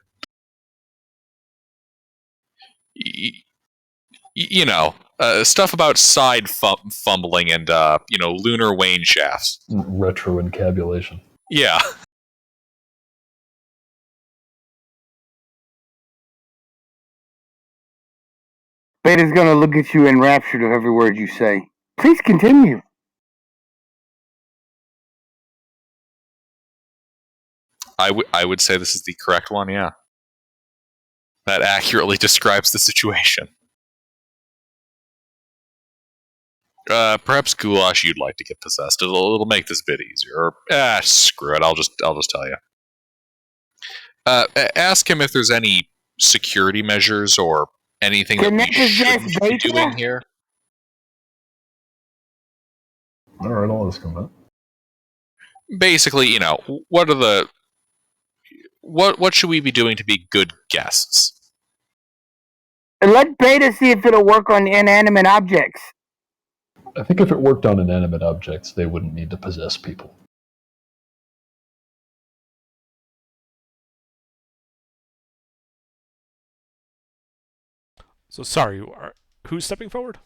C: Stuff about side fumbling and, lunar wane shafts.
D: Retro encabulation.
C: Yeah.
B: Beta's gonna look at you enraptured of every word you say. Please continue.
C: I would say this is the correct one, yeah. That accurately describes the situation. Perhaps Goulash, you'd like to get possessed. It'll make this a bit easier. Or, screw it. I'll just tell you. Ask him if there's any security measures or anything
B: Can
C: that
B: they
C: we shouldn't
B: possess
C: be
B: Beta?
C: doing here.
D: All right, I'll ask him that.
C: Basically, what should we be doing to be good guests?
B: And let Beta see if it'll work on inanimate objects.
D: I think if it worked on inanimate objects, they wouldn't need to possess people.
A: So sorry, who's stepping forward?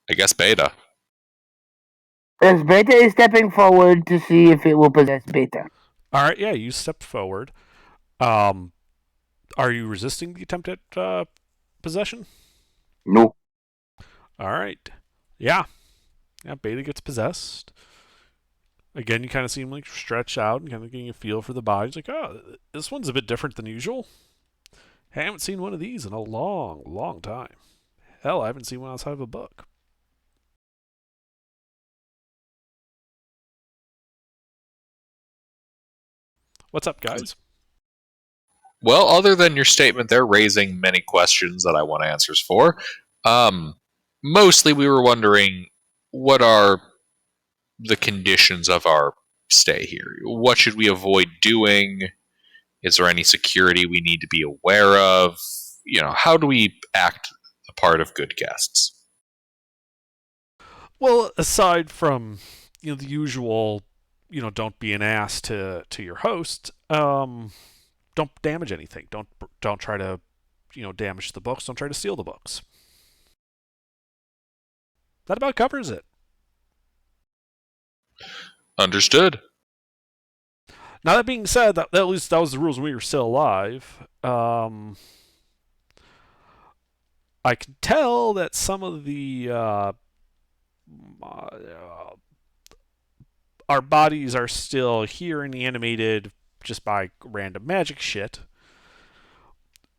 C: I guess Beta.
B: As Beta is stepping forward to see if it will possess Beta.
A: All right, yeah, you step forward. Are you resisting the attempt at possession?
B: No.
A: All right. Yeah. Yeah, Beta gets possessed. Again, you kind of see him like stretch out and kind of getting a feel for the body. He's like, oh, this one's a bit different than usual. I haven't seen one of these in a long, long time. Hell, I haven't seen one outside of a book. What's up, guys?
C: Well, other than your statement, they're raising many questions that I want answers for. Mostly we were wondering, what are the conditions of our stay here? What should we avoid doing? Is there any security we need to be aware of? How do we act the part of good guests?
A: Well, aside from the usual, don't be an ass to your host. Don't damage anything. Don't try to damage the books. Don't try to steal the books. That about covers it.
C: Understood.
A: Now that being said, that at least that was the rules when we were still alive. I can tell that some of the our bodies are still here and animated just by random magic shit,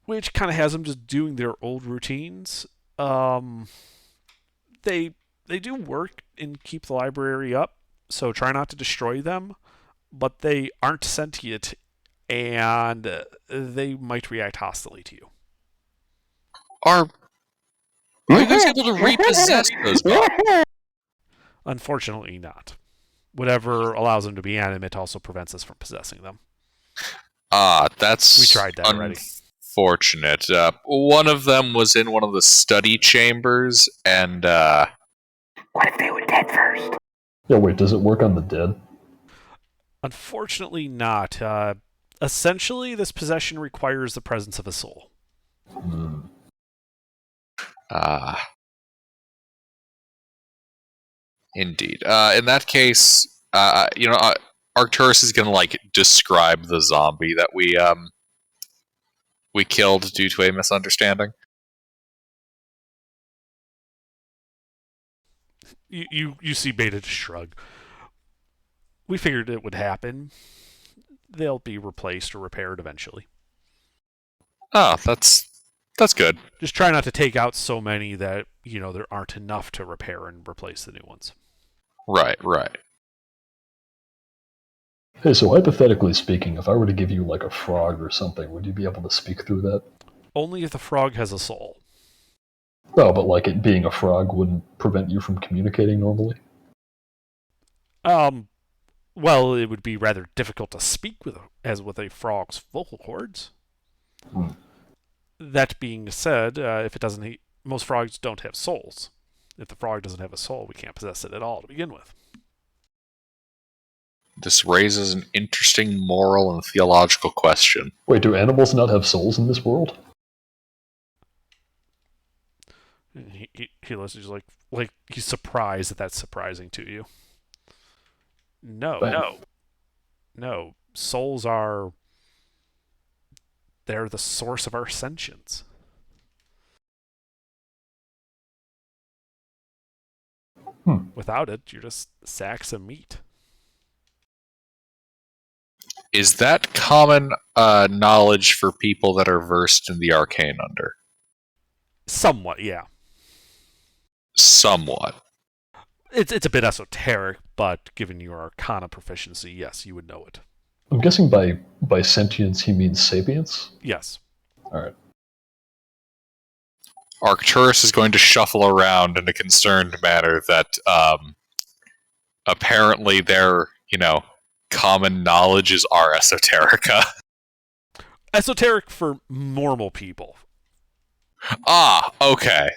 A: which kind of has them just doing their old routines. They do work and keep the library up, so try not to destroy them. But they aren't sentient, and they might react hostilely to you.
C: Are you guys able to repossess those bodies?
A: Unfortunately, not. Whatever allows them to be animate also prevents us from possessing them.
C: That's
A: We tried that already.
C: unfortunate. One of them was in one of the study chambers, and
B: What if they were dead first?
D: Yeah, wait, does it work on the dead?
A: Unfortunately, not. Essentially, this possession requires the presence of a soul.
D: Hmm.
C: Indeed. In that case, Arcturus is going to like describe the zombie that we killed due to a misunderstanding.
A: You see Beta just shrug. We figured it would happen. They'll be replaced or repaired eventually.
C: Oh, that's good.
A: Just try not to take out so many that, there aren't enough to repair and replace the new ones.
C: Right.
D: Hey, so hypothetically speaking, if I were to give you like a frog or something, would you be able to speak through that?
A: Only if the frog has a soul.
D: No, but like it being a frog wouldn't prevent you from communicating normally?
A: Well, it would be rather difficult to speak with a frog's vocal cords.
D: Hmm.
A: That being said, if it doesn't, most frogs don't have souls. If the frog doesn't have a soul, we can't possess it at all to begin with.
C: This raises an interesting moral and theological question.
D: Wait, do animals not have souls in this world?
A: He listens like he's surprised that that's surprising to you. No. Souls they're the source of our sentience. Without it, you're just sacks of meat.
C: Is that common knowledge for people that are versed in the arcane under?
A: Somewhat, yeah.
C: Somewhat.
A: It's a bit esoteric, but given your arcana proficiency, yes, you would know it.
D: I'm guessing by sentience he means sapience?
A: Yes.
D: Alright.
C: Arcturus is going to shuffle around in a concerned manner that apparently their, common knowledges are esoterica.
A: Esoteric for normal people.
C: Okay.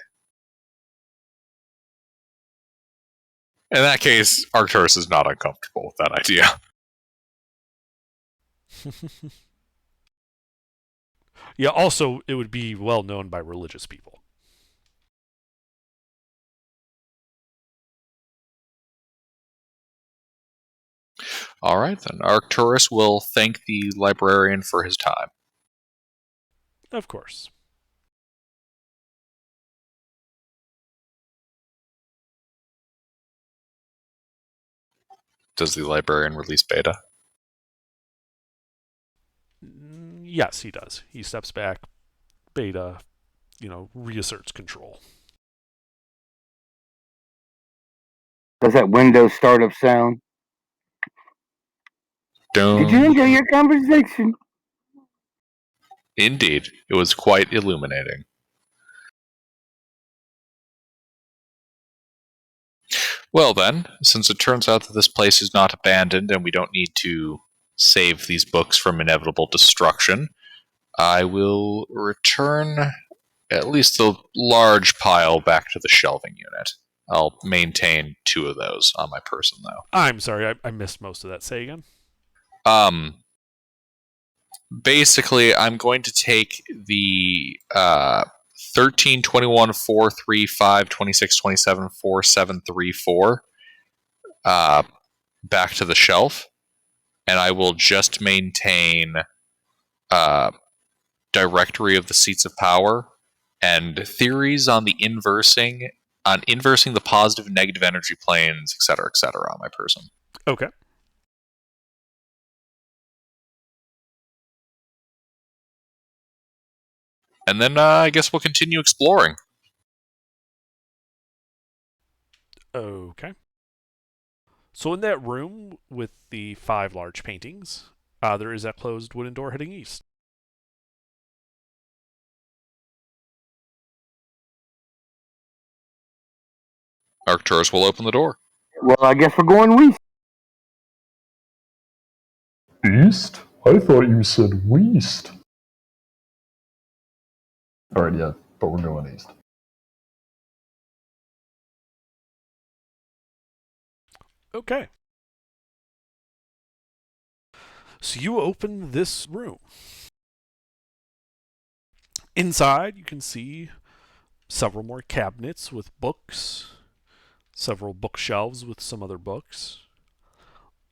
C: In that case, Arcturus is not uncomfortable with that idea.
A: Yeah, also, it would be well known by religious people.
C: All right, then. Arcturus will thank the librarian for his time.
A: Of course.
C: Does the librarian release Beta?
A: Yes, he does. He steps back. Beta, reasserts control.
B: Does that Windows startup sound? Did you enjoy your conversation?
C: Indeed. It was quite illuminating. Well then, since it turns out that this place is not abandoned and we don't need to save these books from inevitable destruction, I will return at least a large pile back to the shelving unit. I'll maintain 2 of those on my person, though.
A: I'm sorry, I missed most of that. Say again?
C: Basically, I'm going to take the 13, 21, 4, 3, 5, 26, 27, 4, 7, 3, 4 back to the shelf, and I will just maintain Directory of the Seats of Power and theories on inversing the positive and negative energy planes, etc., on my person.
A: Okay.
C: And then I guess we'll continue exploring.
A: Okay. So in that room with the 5 large paintings, there is that closed wooden door heading east.
C: Arcturus will open the door.
B: Well, I guess we're going west.
D: East? I thought you said west. Alright, yeah, but we're going east.
A: Okay. So you open this room. Inside, you can see several more cabinets with books, several bookshelves with some other books,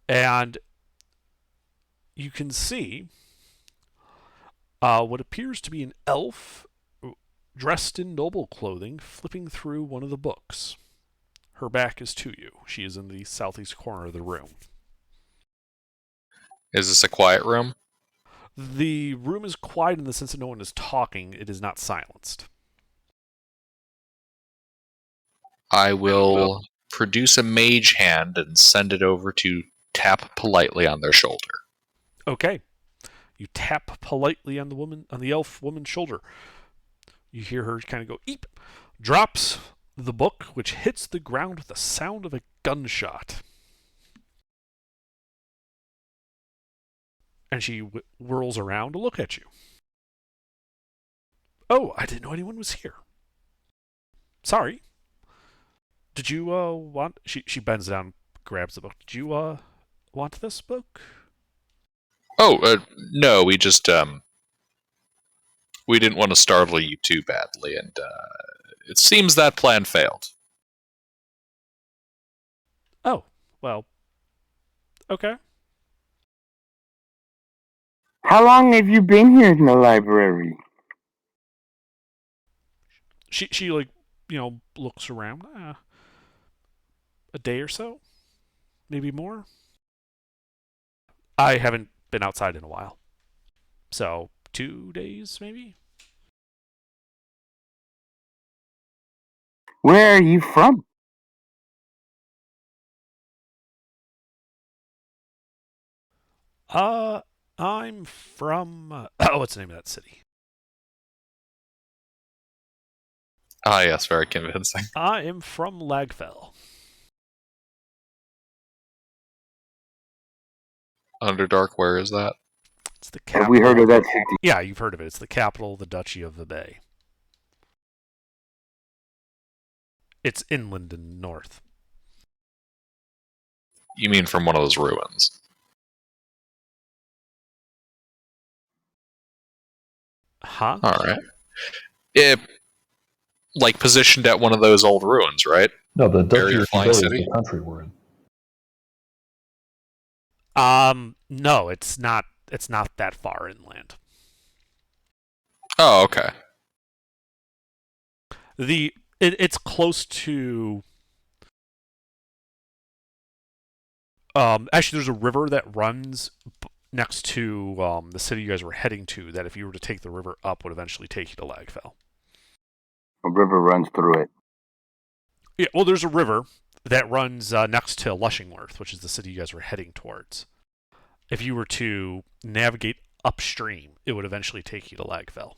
A: and you can see what appears to be an elf dressed in noble clothing flipping through one of the books. Her back is to you. She is in the southeast corner of the room.
C: Is this a quiet room?
A: The room is quiet in the sense that no one is talking. It is not silenced.
C: I will produce a mage hand and send it over to tap politely on their shoulder.
A: Okay. You tap politely on the elf woman's shoulder. You hear her kind of go eep, drops the book, which hits the ground with the sound of a gunshot. And she whirls around to look at you. Oh, I didn't know anyone was here. Sorry. Did you want? She bends down, grabs the book. Did you want this book?
C: Oh, no, we just we didn't want to startle you too badly, and it seems that plan failed.
A: Oh, well. Okay.
B: How long have you been here in the library?
A: She like, looks around. A day or so? Maybe more? I haven't been outside in a while. So, 2 days maybe?
B: Where are you from?
A: I'm from what's the name of that city?
C: Ah, yes, very convincing.
A: I am from Lagfell.
C: Underdark, where is that?
A: It's the capital.
B: Have we heard of that city?
A: Yeah, you've heard of it. It's the capital of the Duchy of the Bay. It's inland and north.
C: You mean from one of those ruins?
A: Huh?
C: Alright. It, like, positioned at one of those old ruins, right?
D: No, the Duchy
C: Barrier
D: of
C: Flying
D: Bay is
C: City?
D: the country we're in.
A: No, it's not. It's not that far inland.
C: Oh, okay.
A: It's close to. Actually, there's a river that runs next to the city you guys were heading to. That if you were to take the river up, would eventually take you to Lagfell.
B: A river runs through it.
A: Yeah, well, there's a river that runs next to Lushingworth, which is the city you guys were heading towards. If you were to navigate upstream, it would eventually take you to Lagfell.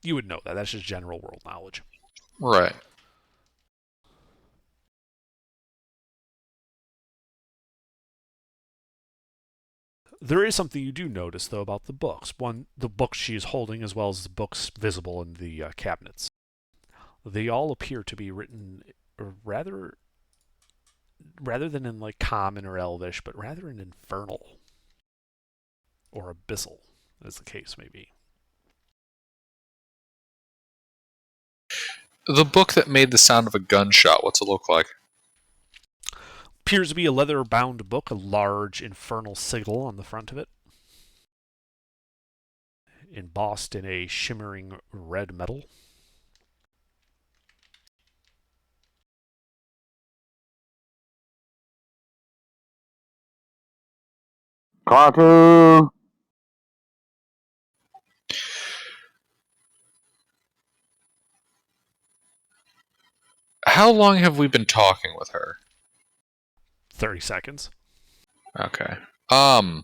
A: You would know that. That's just general world knowledge.
C: Right.
A: There is something you do notice, though, about the books. One, the books she is holding, as well as the books visible in the cabinets. They all appear to be written rather than in like common or elvish, but rather in infernal or abyssal, as the case may be.
C: The book that made the sound of a gunshot, what's it look like?
A: Appears to be a leather-bound book, a large infernal sigil on the front of it, embossed in a shimmering red metal.
B: Carter!
C: How long have we been talking with her?
A: 30 seconds.
C: Okay. I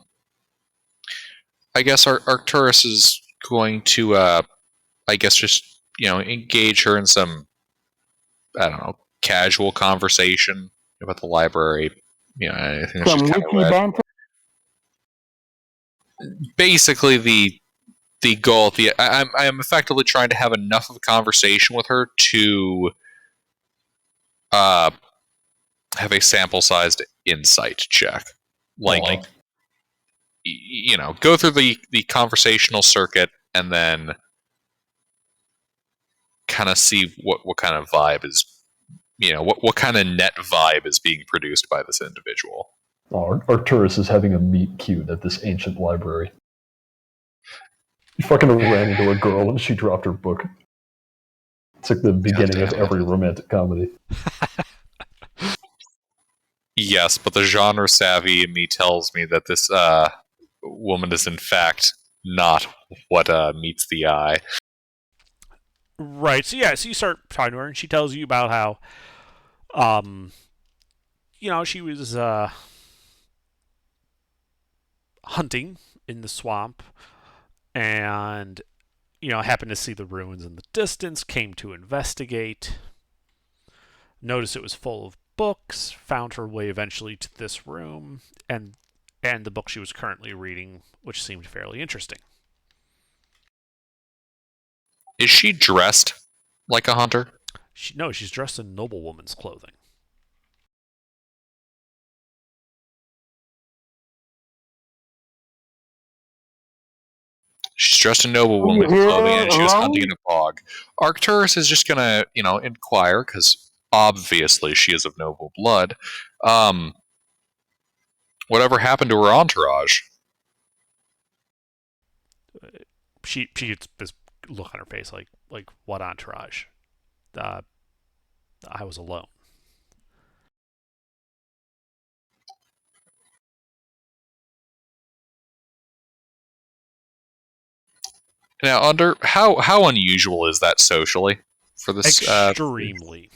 C: guess Arcturus is going to, I guess, just engage her in some, I don't know, casual conversation about the library. Anything that she's
B: Some
C: kind of
B: witty
C: read.
B: banter.
C: Basically, the goal. I am effectively trying to have enough of a conversation with her to have a sample-sized insight check, like go through the conversational circuit and then kind of see what kind of vibe is, what kind of net vibe is being produced by this individual.
D: Arcturus is having a meet cute at this ancient library. He fucking ran into a girl and she dropped her book. It's like the beginning of every romantic comedy.
C: Yes, but the genre savvy in me tells me that this woman is in fact not what meets the eye.
A: Right. So you start talking to her, and she tells you about how, she was hunting in the swamp, and happened to see the ruins in the distance, came to investigate, noticed it was full of books, found her way eventually to this room, and the book she was currently reading, which seemed fairly interesting.
C: Is she dressed like a hunter?
A: She's dressed in noblewoman's clothing.
C: She's dressed in noblewoman's clothing and she was hunting in a bog. Arcturus is just gonna, inquire, because obviously she is of noble blood. Whatever happened to her entourage?
A: She gets this look on her face like what entourage? I was alone.
C: Now, under how unusual is that socially for this?
A: Extremely.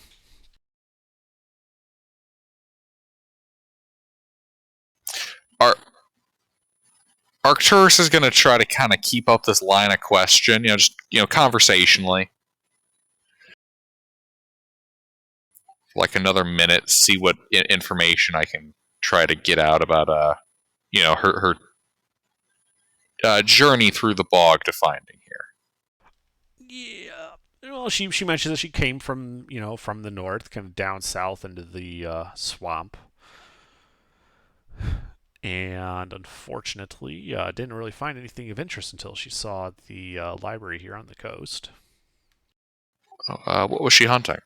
C: Arcturus is going to try to kind of keep up this line of question, just conversationally, like another minute, see what information I can try to get out about her journey through the bog to finding here.
A: Yeah. Well, she mentions that she came from from the north, kind of down south into the swamp, and unfortunately, didn't really find anything of interest until she saw the library here on the coast.
C: What was she hunting?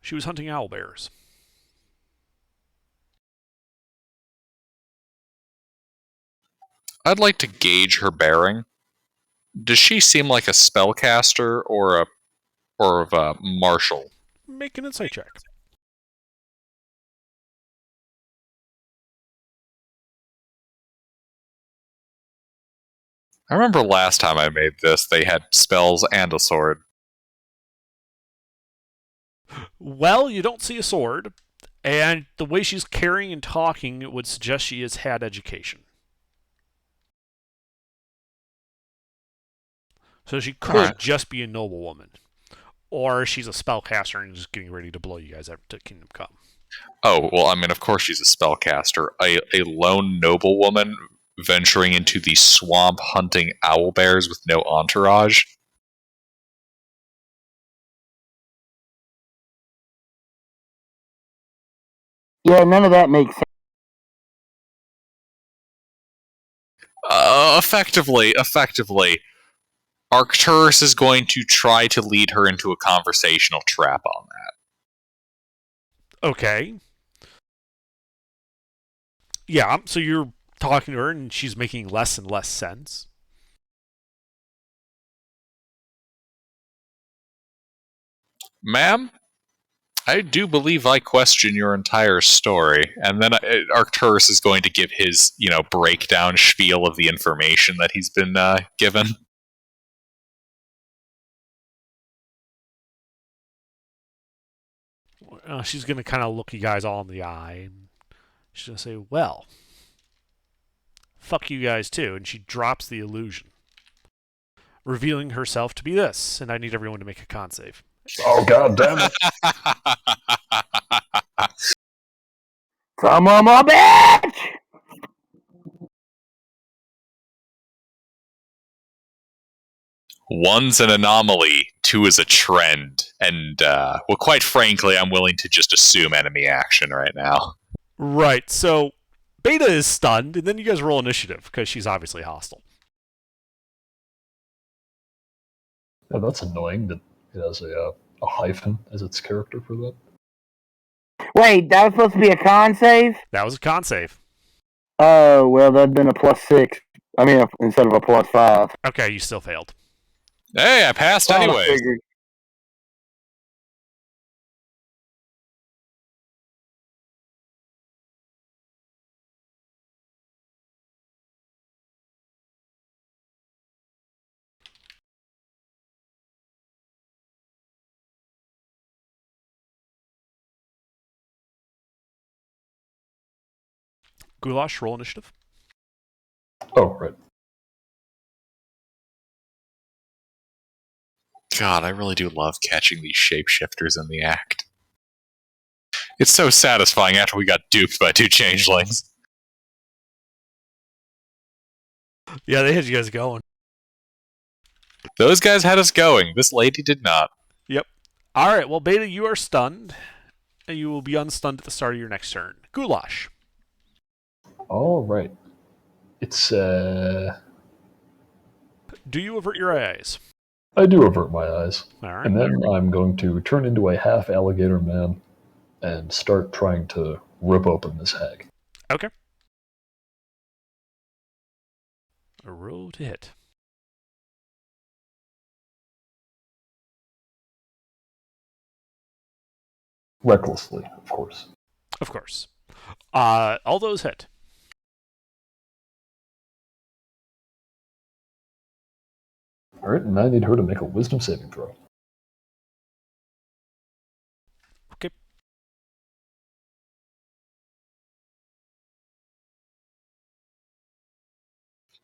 A: She was hunting owlbears.
C: I'd like to gauge her bearing. Does she seem like a spellcaster or a martial?
A: Make an insight check.
C: I remember last time I made this, they had spells and a sword.
A: Well, you don't see a sword, and the way she's carrying and talking would suggest she has had education. So she could just be a noblewoman. Or she's a spellcaster and just getting ready to blow you guys up to Kingdom Come.
C: Oh, well, I mean, of course she's a spellcaster. A lone noblewoman venturing into the swamp hunting owlbears with no entourage?
B: Yeah, none of that makes sense.
C: Effectively, Arcturus is going to try to lead her into a conversational trap on that.
A: Okay. Yeah, so you're talking to her and she's making less and less sense.
C: Ma'am, I do believe I question your entire story. And then Arcturus is going to give his, breakdown spiel of the information that he's been given.
A: She's going to kind of look you guys all in the eye. And She's going to say, well, fuck you guys too. And she drops the illusion, revealing herself to be this. And I need everyone to make a con save.
D: Oh, god damn it.
B: Come on, my bitch!
C: 1's an anomaly, 2 is a trend, and, well, quite frankly, I'm willing to just assume enemy action right now.
A: Right, so Beta is stunned, and then you guys roll initiative, because she's obviously hostile.
D: Yeah, that's annoying that it has a hyphen as its character for that.
B: Wait, that was supposed to be a con save?
A: That was a con save.
B: Oh, well, that'd been a +6. I mean, instead of a +5.
A: Okay, you still failed.
C: Hey, I passed
B: Well, I
C: anyway.
B: figured.
A: Goulash, roll initiative.
D: Oh, right.
C: God, I really do love catching these shapeshifters in the act. It's so satisfying after we got duped by 2 changelings.
A: Yeah, they had you guys going.
C: Those guys had us going. This lady did not.
A: All right, well, Beta, you are stunned, and you will be unstunned at the start of your next turn. Goulash.
D: All right. It's,
A: Do you avert your eyes?
D: I do avert my eyes.
A: All right.
D: And then I'm going to turn into a half alligator man and start trying to rip open this hag.
A: Okay. A roll to hit.
D: Recklessly, of course.
A: Of course. All those hit.
D: All right, and I need her to make a wisdom saving throw.
A: Okay.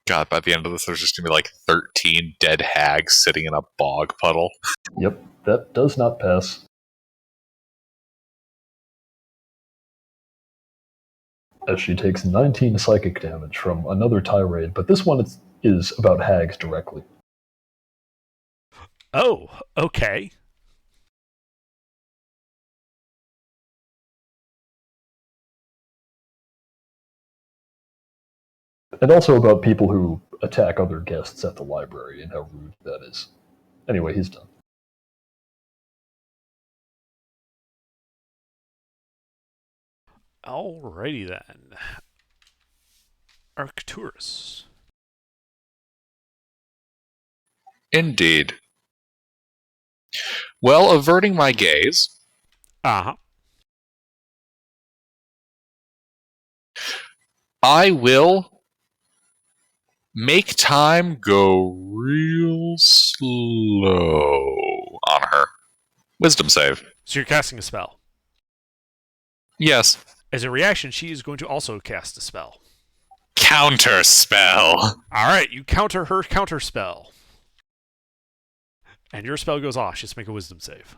C: God, by the end of this, there's just going to be like 13 dead hags sitting in a bog puddle.
D: Yep, that does not pass. As she takes 19 psychic damage from another tirade, but this one is about hags directly.
A: Oh, okay.
D: And also about people who attack other guests at the library and how rude that is. Anyway, he's done.
A: Alrighty then. Arcturus.
C: Indeed. Well, averting my gaze,
A: Uh-huh.
C: I will make time go real slow on her. Wisdom save.
A: So you're casting a spell.
C: Yes.
A: As a reaction, she is going to also cast a spell.
C: Counter spell.
A: Alright, you counter her counter spell. And your spell goes off. Just make a wisdom save.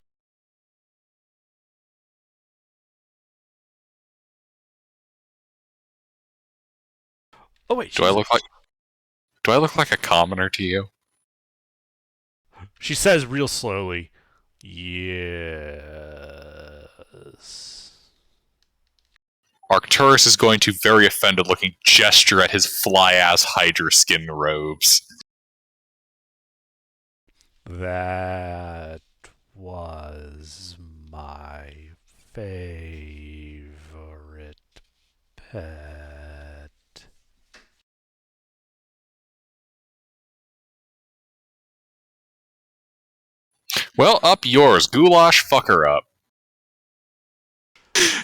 A: Oh wait,
C: Do I look like a commoner to you?
A: She says real slowly, yes.
C: Arcturus is going to very offended looking gesture at his fly-ass hydra skin robes.
A: That was my favorite pet.
C: Well, up yours. Goulash, fuck her up.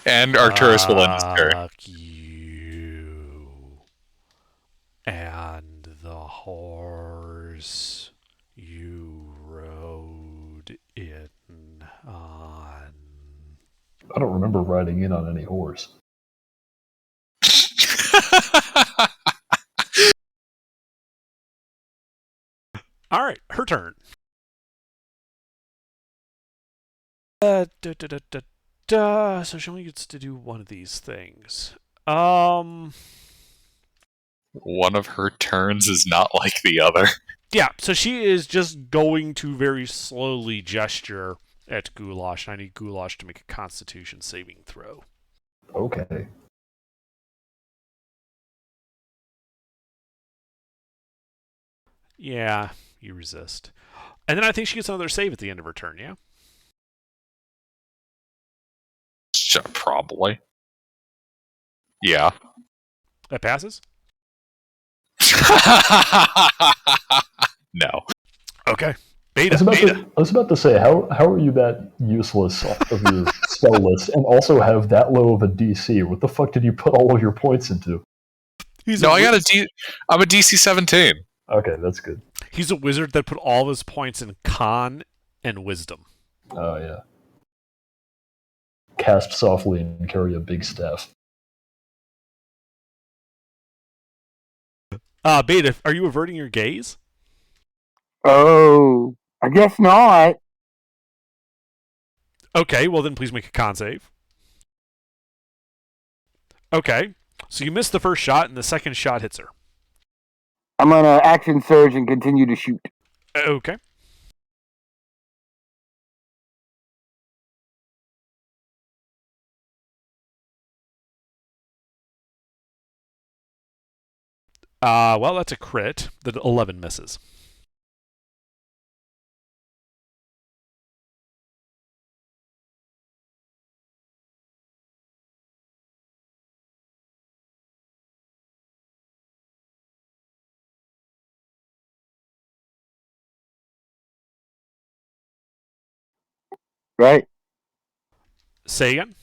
C: And Arcturus will end his turn.
A: Fuck you. And the horse you rode in on.
D: I don't remember riding in on any horse.
A: All right, her turn. So she only gets to do one of these things.
C: One of her turns is not like the other.
A: Yeah, so she is just going to very slowly gesture at Goulash, and I need Goulash to make a Constitution saving throw.
D: Okay.
A: Yeah, you resist. And then I think she gets another save at the end of her turn, yeah?
C: Sure, probably. Yeah.
A: That passes?
C: No.
A: Okay.
D: I
A: Beta.
D: was about to say, how are you that useless of your spell list and also have that low of a DC? What the fuck did you put all of your points into?
C: I'm a DC 17.
D: Okay, that's good.
A: He's a wizard that put all of his points in Con and Wisdom.
D: Oh, yeah. Cast softly and carry a big staff.
A: Beta, are you averting your gaze?
B: Oh, I guess not.
A: Okay, well then please make a con save. Okay, so you missed the first shot, and the second shot hits her.
B: I'm gonna action surge and continue to shoot.
A: Okay. Well, that's a crit. The 11 misses.
B: Right.
A: Say again?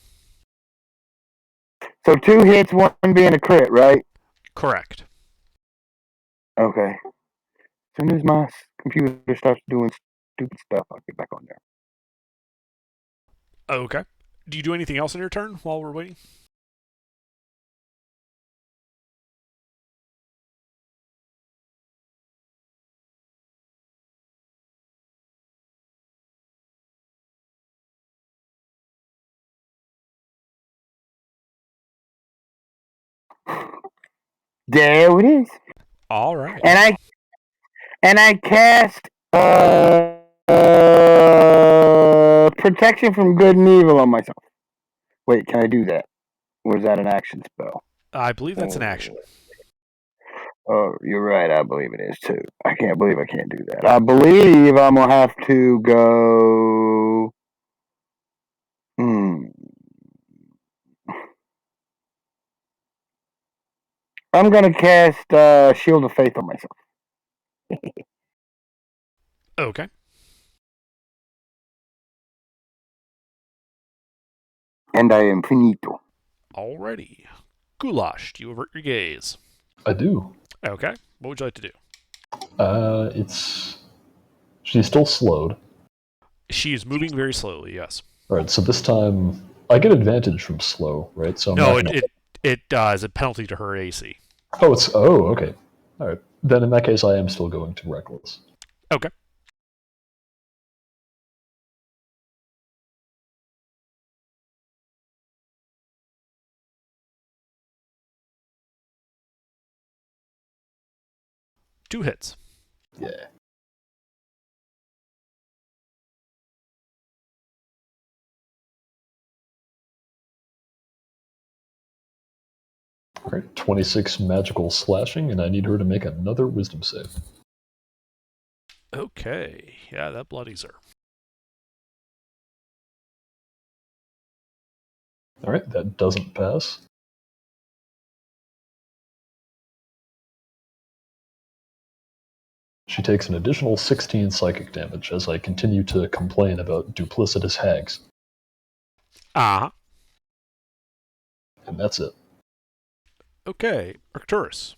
B: So 2 hits, 1 being a crit, right?
A: Correct.
B: Okay. As soon as my computer starts doing stupid stuff, I'll get back on there.
A: Okay. Do you do anything else on your turn while we're waiting?
B: There it is.
A: All right.
B: And I cast protection from good and evil on myself. Wait, can I do that? Or is that an action spell?
A: I believe that's an action.
B: Oh, you're right. I believe it is too. I can't believe I can't do that. I believe I'm gonna have to go. I'm gonna cast Shield of Faith on myself.
A: Okay.
B: And I am finito.
A: Alrighty. Goulash, do you avert your gaze?
D: I do.
A: Okay. What would you like to do?
D: She's still slowed.
A: She is moving very slowly, yes.
D: Alright, so this time I get advantage from slow, right? So
A: No, it is a penalty to her AC.
D: Okay. Alright. Then in that case I am still going to reckless.
A: Okay. Two hits.
D: Yeah. Alright, 26 magical slashing, and I need her to make another wisdom save.
A: Okay. Yeah, that bloodies her.
D: Alright, that doesn't pass. She takes an additional 16 psychic damage as I continue to complain about duplicitous hags.
A: Uh-huh.
D: And that's it.
A: Okay. Arcturus.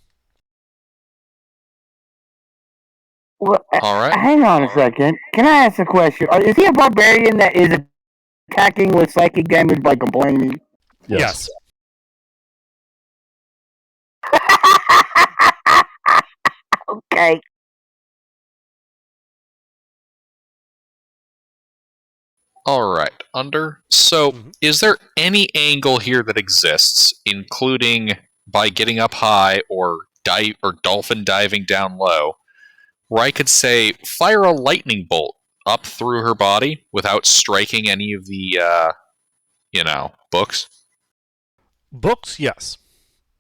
B: Well,
C: All right.
B: hang on a second. Can I ask a question? Is he a barbarian that is attacking with psychic damage by complaining?
A: Yes.
B: Okay.
C: All right, under. So,
A: Mhm.
C: is there any angle here that exists, including by getting up high or dive or dolphin diving down low, where I could say fire a lightning bolt up through her body without striking any of the books?
A: Books, yes.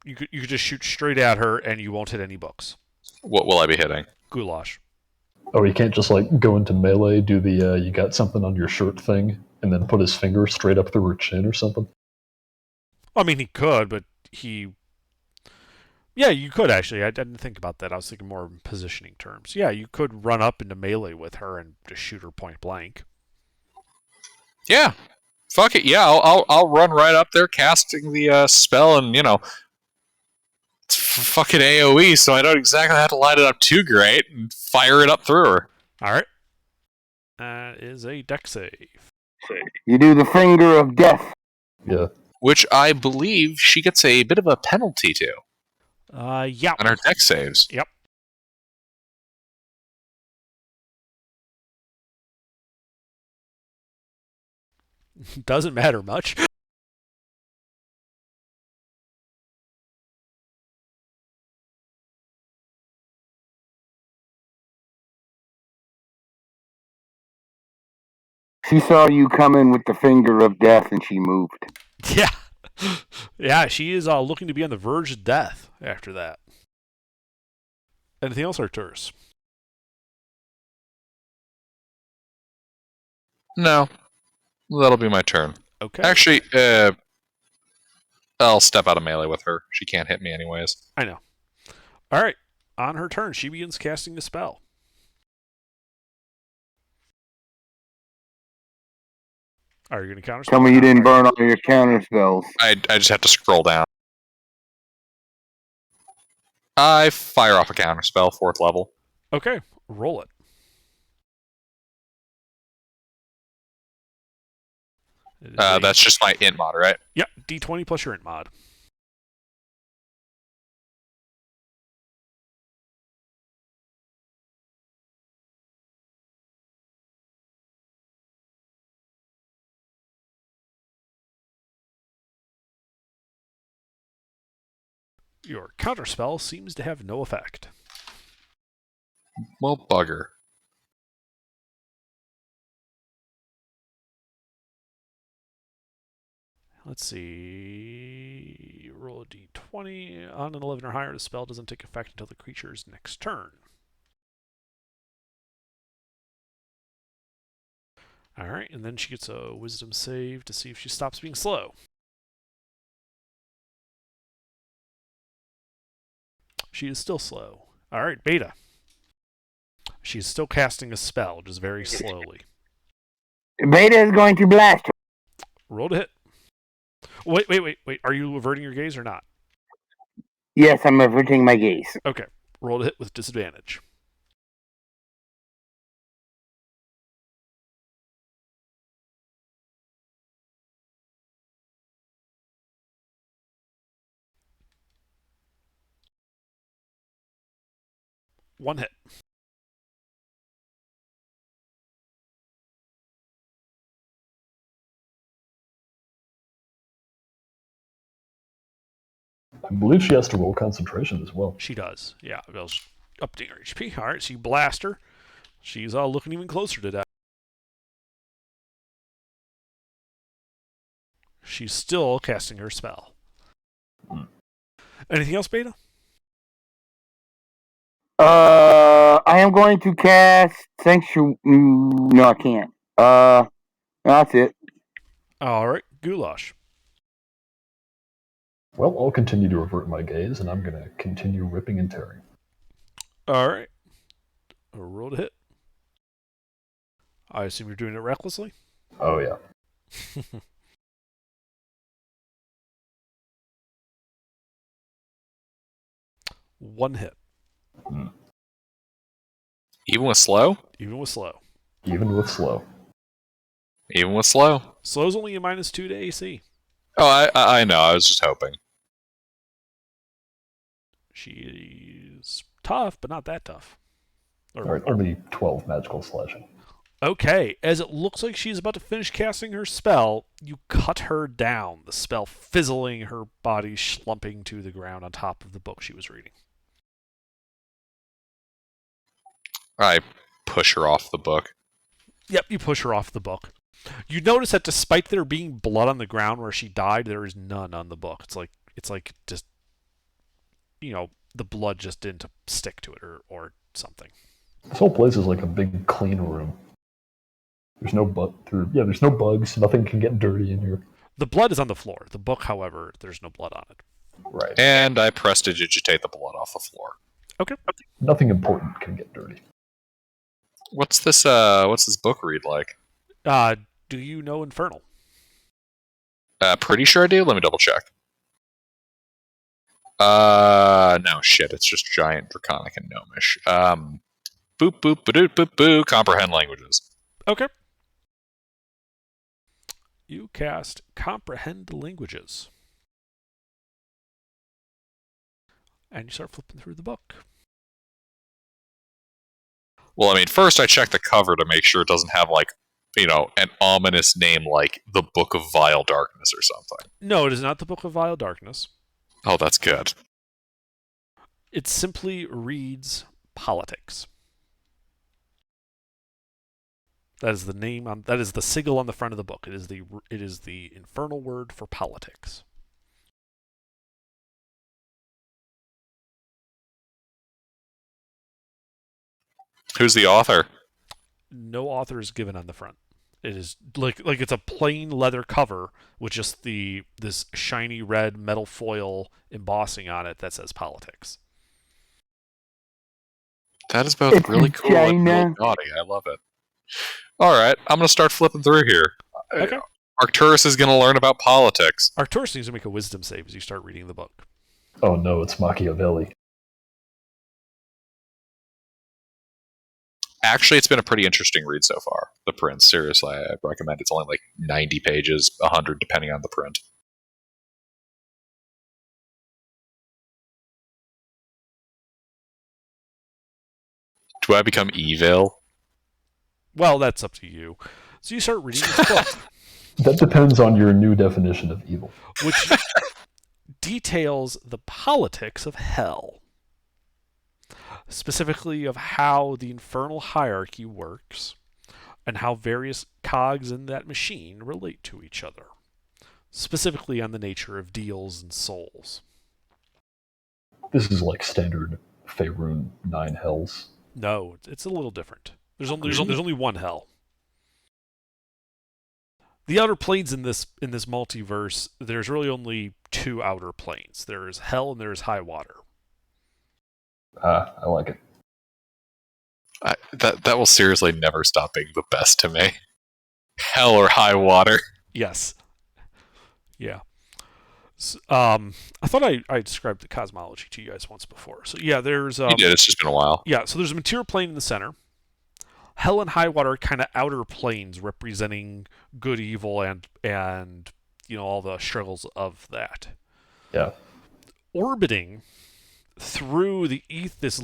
A: You could just shoot straight at her and you won't hit any books.
C: What will I be hitting?
A: Goulash.
D: Oh, he can't just like go into melee, do the you got something on your shirt thing, and then put his finger straight up through her chin or something.
A: I mean, he could, but he. Yeah, you could actually. I didn't think about that. I was thinking more in positioning terms. Yeah, you could run up into melee with her and just shoot her point blank.
C: Yeah, fuck it. Yeah, I'll run right up there, casting the spell, and it's fucking AOE, so I don't exactly have to line it up too great and fire it up through her.
A: All right. That is a dex save.
B: You do the finger of death.
D: Yeah.
C: Which I believe she gets a bit of a penalty to
A: Yeah.
C: on her dex saves.
A: Yep. Doesn't matter much.
B: She saw you coming with the finger of death and she moved.
A: Yeah. Yeah, she is looking to be on the verge of death after that. Anything else, Arcturus?
C: No, that'll be my turn.
A: Okay.
C: Actually, I'll step out of melee with her. She can't hit me anyways.
A: I know. All right. On her turn, she begins casting a spell. Are you going to counter spell?
B: Tell me you didn't burn all your counter spells.
C: I just have to scroll down. I fire off a counter spell, 4th level.
A: Okay. Roll it.
C: That's just my int mod, right?
A: Yeah, D20 plus your int mod. Your counterspell seems to have no effect.
C: Well, bugger.
A: Let's see. Roll a d20. On an 11 or higher, the spell doesn't take effect until the creature's next turn. Alright, and then she gets a wisdom save to see if she stops being slow. She is still slow. Alright, Beta. She's still casting a spell, just very slowly.
B: Beta is going to blast her.
A: Roll to hit. Wait. Are you averting your gaze or not?
B: Yes, I'm averting my gaze.
A: Okay. Roll to hit with disadvantage. One hit.
D: I believe she has to roll concentration as well.
A: She does. Yeah, well, updating her HP. Alright, so you blast her. She's looking even closer to death. She's still casting her spell. Anything else, Beta?
B: I am going to cast Sanctuary. No, I can't. That's it.
A: Alright, Goulash.
D: Well, I'll continue to avert my gaze, and I'm going to continue ripping and tearing.
A: Alright. Roll to hit. I assume you're doing it recklessly?
D: Oh, yeah.
A: One hit.
C: Even with slow?
A: Even with slow.
D: Even with slow.
C: Even with slow.
A: Slow's only a -2 to AC.
C: Oh, I know. I was just hoping.
A: She's tough, but not that tough.
D: Alright, only 12 magical slashing.
A: Okay, as it looks like she's about to finish casting her spell, you cut her down, the spell fizzling, her body slumping to the ground on top of the book she was reading.
C: I push her off the book.
A: Yep, you push her off the book. You notice that despite there being blood on the ground where she died, there is none on the book. It's like just, the blood just didn't stick to it or something.
D: This whole place is like a big clean room. There's no there's no bugs. Nothing can get dirty in here.
A: The blood is on the floor. The book, however, there's no blood on it.
D: Right.
C: And I prestidigitate the blood off the floor.
A: Okay.
D: Nothing important can get dirty.
C: What's this book read like?
A: Do you know Infernal?
C: Pretty sure I do. Let me double check. No, shit. It's just giant, draconic, and gnomish. Boop, boop, ba-doop, boop, boo. Comprehend languages.
A: Okay. You cast Comprehend Languages. And you start flipping through the book.
C: Well, I mean, first I check the cover to make sure it doesn't have, an ominous name like The Book of Vile Darkness or something.
A: No, it is not the Book of Vile Darkness.
C: Oh, that's good.
A: It simply reads politics. That is the name that is the sigil on the front of the book. It is the infernal word for politics.
C: Who's the author?
A: No author is given on the front. It is like it's a plain leather cover with just this shiny red metal foil embossing on it that says politics.
C: That is both really cool and really naughty. I love it. All right, I'm going to start flipping through here.
A: Okay.
C: Arcturus is going to learn about politics.
A: Arcturus needs to make a wisdom save as you start reading the book.
D: Oh no, it's Machiavelli.
C: Actually, it's been a pretty interesting read so far. The Prince, seriously, I recommend. It's only like 90 pages, 100 depending on the print. Do I become evil?
A: Well, that's up to you. So you start reading this book.
D: That depends on your new definition of evil.
A: Which details the politics of hell. Specifically of how the infernal hierarchy works and how various cogs in that machine relate to each other. Specifically on the nature of deals and souls.
D: This is like standard Faerun 9 Hells.
A: No, it's a little different. There's only one hell. The outer planes in this multiverse, there's really only two outer planes. There's hell and there's high water.
D: I like it.
C: That will seriously never stop being the best to me. Hell or high water.
A: Yes. Yeah. So, I thought I described the cosmology to you guys once before. So yeah, there's
C: You did. It's just been a while.
A: yeah. So there's a material plane in the center. Hell and high water are kind of outer planes representing good, evil, and all the struggles of that.
D: Yeah.
A: Orbiting through this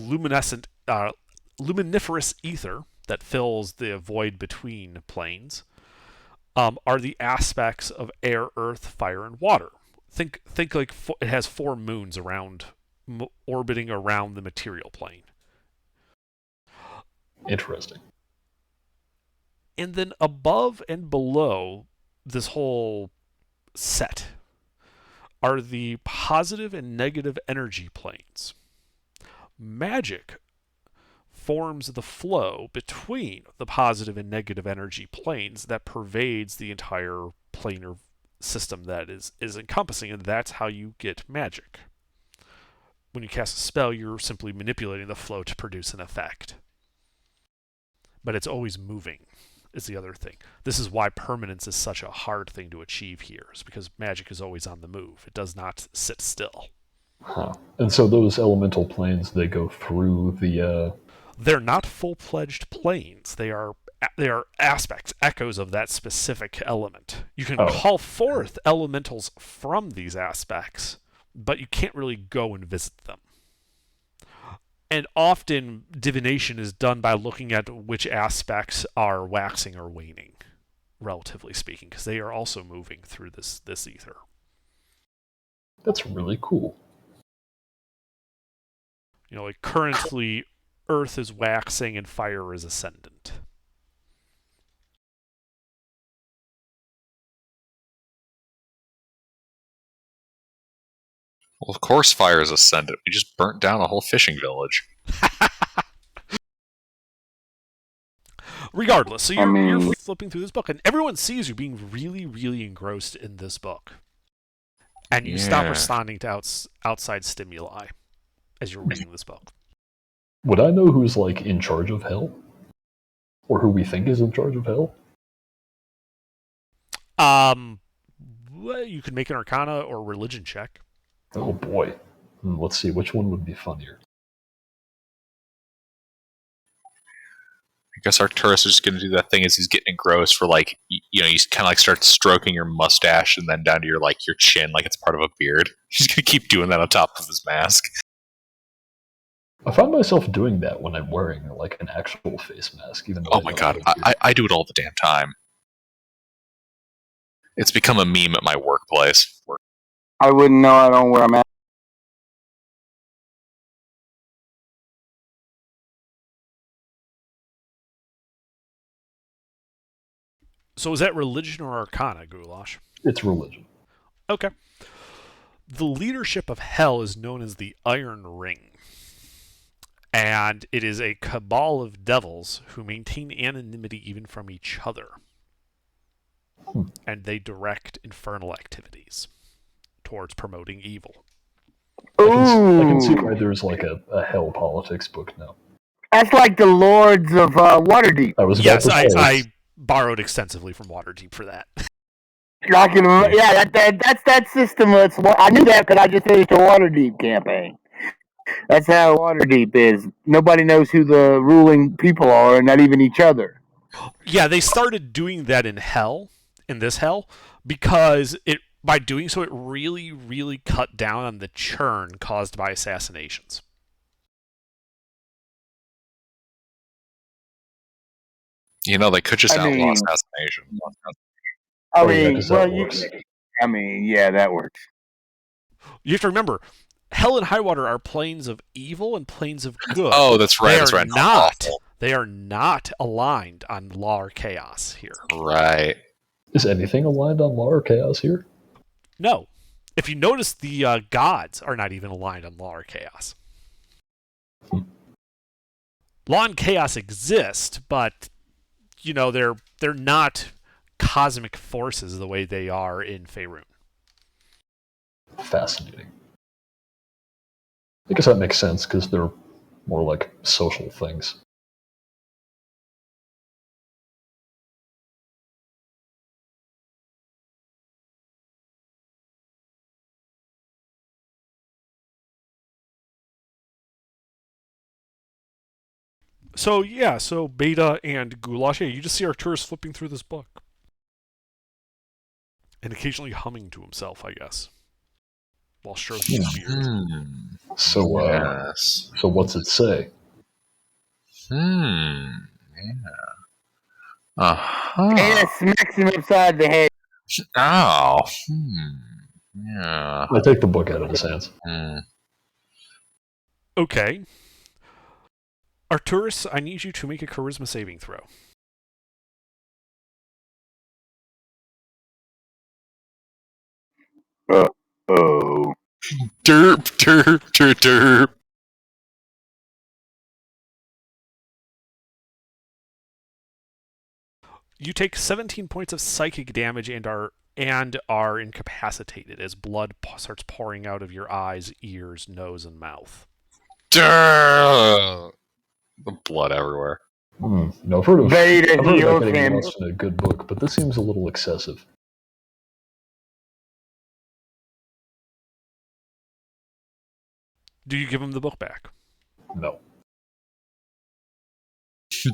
A: luminiferous ether that fills the void between planes are the aspects of air, earth, fire, and water. Think like it has 4 moons orbiting around the material plane.
D: Interesting.
A: And then above and below this whole set are the positive and negative energy planes. Magic forms the flow between the positive and negative energy planes that pervades the entire planar system that is encompassing, and that's how you get magic. When you cast a spell, you're simply manipulating the flow to produce an effect. But it's always moving, is the other thing. This is why permanence is such a hard thing to achieve here, is because magic is always on the move. It does not sit still.
D: Huh. And so those elemental planes, they go through the...
A: They're not full-fledged planes. They are aspects, echoes of that specific element. You can call forth elementals from these aspects, but you can't really go and visit them. And often divination is done by looking at which aspects are waxing or waning, relatively speaking, because they are also moving through this ether.
D: That's really cool.
A: Like currently, Earth is waxing and fire is ascendant.
C: Well, of course fire is ascendant. We just burnt down a whole fishing village.
A: Regardless, so you're flipping through this book, and everyone sees you being really, really engrossed in this book. And you stop responding to outside stimuli as you're reading this book.
D: Would I know who's, like, in charge of hell? Or who we think is in charge of hell?
A: Well, you could make an Arcana or religion check.
D: Oh boy. Let's see, which one would be funnier?
C: I guess Arcturus is just going to do that thing as he's getting engrossed for, like, you kind of like start stroking your mustache and then down to your chin like it's part of a beard. He's going to keep doing that on top of his mask.
D: I find myself doing that when I'm wearing, like, an actual face mask. Even though
C: Oh my god, I do it all the damn time. It's become a meme at my workplace.
B: I wouldn't know. I don't wear a mask.
A: So is that religion or Arcana, Goulash?
D: It's religion.
A: Okay. The leadership of hell is known as the Iron Ring. And it is a cabal of devils who maintain anonymity even from each other. And they direct infernal activities towards promoting evil.
D: I can see why there's, like, a hell politics book now.
B: That's like the Lords of Waterdeep.
A: Yes, I borrowed extensively from Waterdeep for that.
B: Yeah, that's that system. I knew that because I just finished a Waterdeep campaign. That's how Waterdeep is. Nobody knows who the ruling people are, and not even each other.
A: Yeah, they started doing that in this hell, because by doing so, it really, really cut down on the churn caused by assassinations.
C: They could just outlaw assassination.
B: That works.
A: You have to remember, hell and high water are planes of evil and planes of good.
C: Oh, that's right. That's right.
A: They are not aligned on law or chaos here.
C: Right.
D: Is anything aligned on law or chaos here?
A: No. If you notice, the gods are not even aligned on law or chaos. Law and chaos exist, but they're not cosmic forces the way they are in Faerun.
D: Fascinating. I guess that makes sense because they're more like social things.
A: So Beta and Goulash, you just see Arcturus flipping through this book. And occasionally humming to himself, I guess. While stroking his beard.
D: So,
C: yes.
D: So what's it say?
C: Yeah.
B: And smacks him upside the head.
C: Oh. Yeah.
D: I take the book out of his hands.
A: Okay. Arcturus, I need you to make a charisma saving throw.
B: Oh.
C: Derp, derp, derp, derp.
A: You take 17 points of psychic damage and are incapacitated as blood starts pouring out of your eyes, ears, nose, and mouth.
C: Derp. The blood everywhere.
D: No, I've heard of
B: Vader
D: about getting lost in a good book, but this seems a little excessive.
A: Do you give him the book back?
D: No.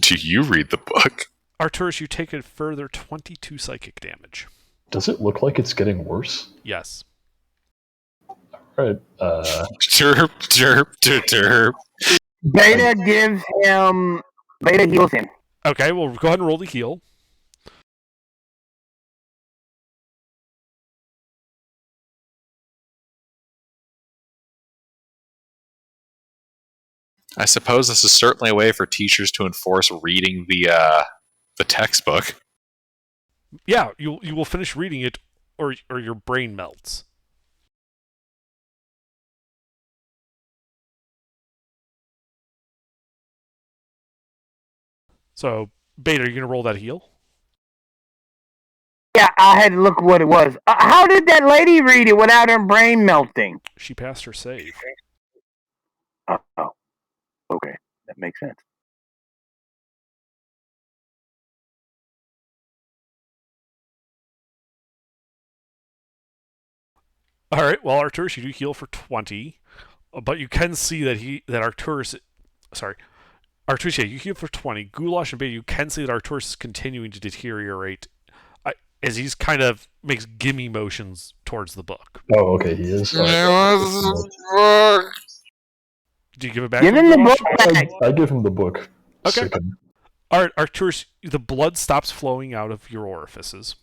C: Do you read the book?
A: Arcturus, you take a further 22 psychic damage.
D: Does it look like it's getting worse?
A: Yes.
D: Alright,
C: Derp, derp, derp, derp.
B: Beta gives him. Beta heals him.
A: Okay, well, go ahead and roll the heal.
C: I suppose this is certainly a way for teachers to enforce reading the textbook.
A: Yeah, you will finish reading it, or your brain melts. So, Beta, are you going to roll that heal?
B: Yeah, I had to look what it was. How did that lady read it without her brain melting?
A: She passed her save.
B: Oh, okay, that makes sense.
A: All right, well, Arcturus, you do heal for 20, but you can see that Arcturus, sorry, Arcturus, yeah, you heal for 20. Goulash and Beta, you can see that Arcturus is continuing to deteriorate as he's kind of makes gimme motions towards the book.
D: Oh, okay, he is.
A: Do you give it back
B: Give
A: to
B: him the
A: Goulash?
B: book back.
D: I give him the book.
A: Okay.
D: Second.
A: All right, Arcturus, the blood stops flowing out of your orifices,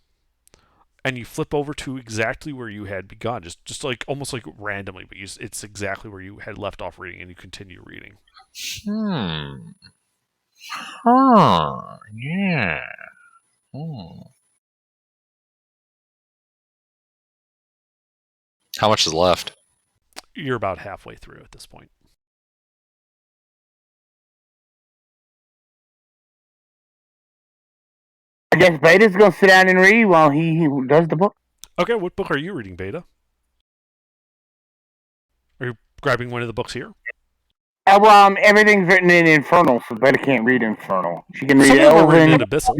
A: and you flip over to exactly where you had begun, just like almost like randomly, but it's exactly where you had left off reading, and you continue reading.
C: Yeah. How much is left?
A: You're about halfway through at this point.
B: I guess Beta's gonna sit down and read while he does the book.
A: Okay, what book are you reading, Beta? Are you grabbing one of the books here?
B: Well, everything's written in Infernal, so Beta can't read Infernal. She can read
A: Some of them are written
B: Elven.
A: in Abyssal.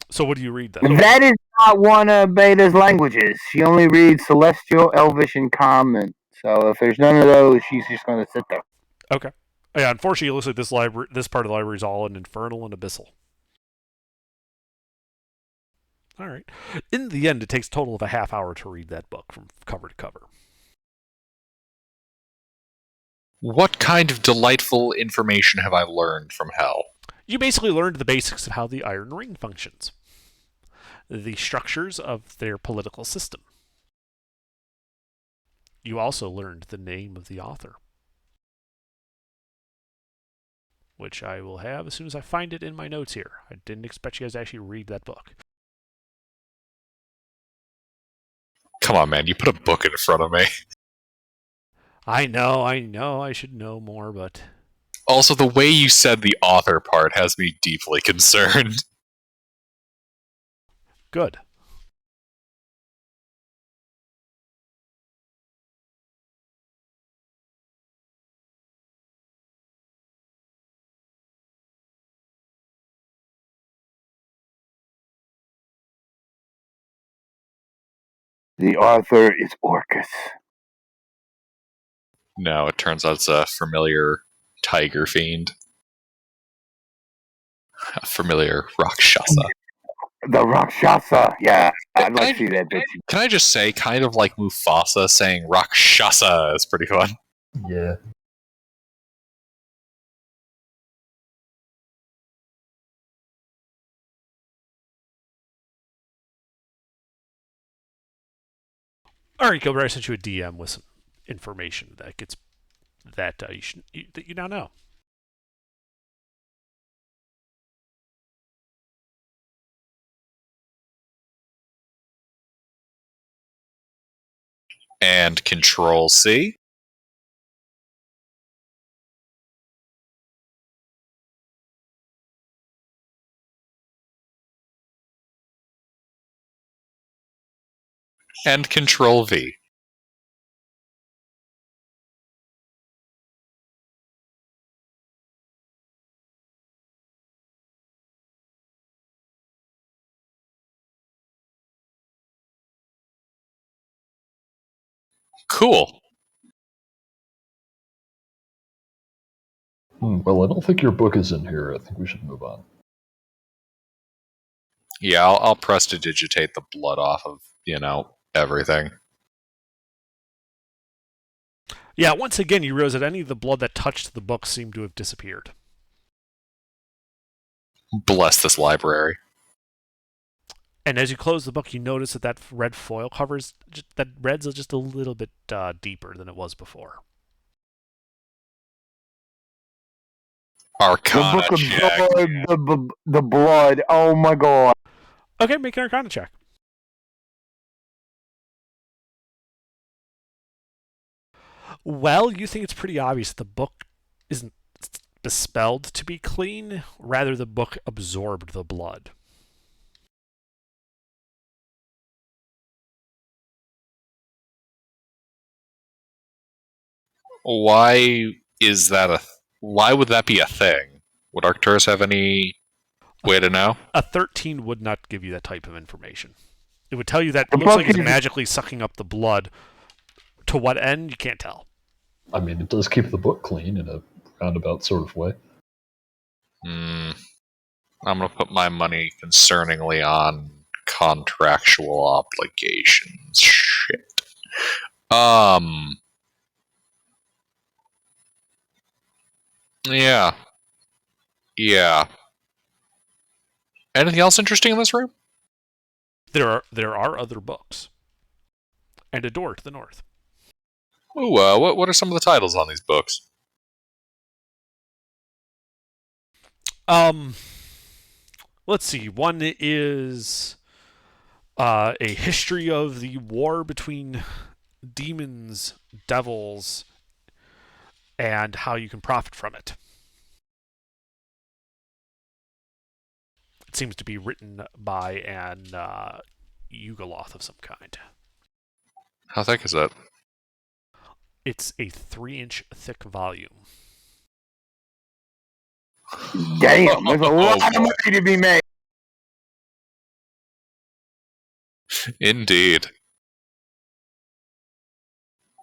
A: So what do you read then?
B: That is not one of Beta's languages. She only reads Celestial, Elvish, and Common. So if there's none of those, she's just going to sit there.
A: Okay. Yeah, unfortunately, it looks like this part of the library is all in Infernal and Abyssal. All right. In the end, it takes a total of a half hour to read that book from cover to cover.
C: What kind of delightful information have I learned from Hell?
A: You basically learned the basics of how the Iron Ring functions, the structures of their political system. You also learned the name of the author, which I will have as soon as I find it in my notes here. I didn't expect you guys to actually read that book.
C: Come on, man. You put a book in front of me.
A: I know, I should know more, but...
C: Also, the way you said the author part has me deeply concerned.
A: Good.
B: The author is Orcus.
C: No, it turns out it's a familiar tiger fiend. A familiar Rakshasa.
B: The Rakshasa. Yeah, I'd like to see that bitch.
C: Can I just say, kind of like Mufasa saying Rakshasa is pretty fun.
D: Yeah.
A: All right, Gilbert, I sent you a DM with some information that gets that you now know.
C: And Control C. And Control V. Cool.
D: Well, I don't think your book is in here. I think we should move on.
C: Yeah, I'll prestidigitate the blood off of, everything.
A: Yeah, once again, you realize that any of the blood that touched the book seemed to have disappeared.
C: Bless this library.
A: And as you close the book, you notice that red foil covers that red's just a little bit deeper than it was before.
C: Arcana
B: the book
C: check.
B: absorbed the blood. Oh my god.
A: Okay, make an Arcana check. Well, you think it's pretty obvious the book isn't bespelled to be clean. Rather, the book absorbed the blood.
C: Why is that why would that be a thing? Would Arcturus have any way to know?
A: A 13 would not give you that type of information. It would tell you that
B: The
A: it looks
B: book
A: like it's
B: is-
A: magically sucking up the blood. To what end, you can't tell.
D: I mean, it does keep the book clean in a roundabout sort of way.
C: I'm gonna put my money concerningly on contractual obligations. Shit. Yeah. Yeah. Anything else interesting in this room?
A: There are other books. And a door to the north.
C: Ooh, what are some of the titles on these books?
A: Let's see. One is a history of the war between demons, devils, and how you can profit from it. It seems to be written by an Yugoloth of some kind.
C: How thick is that?
A: It's a 3-inch thick volume.
B: Damn, there's a lot of
C: boy.
B: money to be made.
C: Indeed.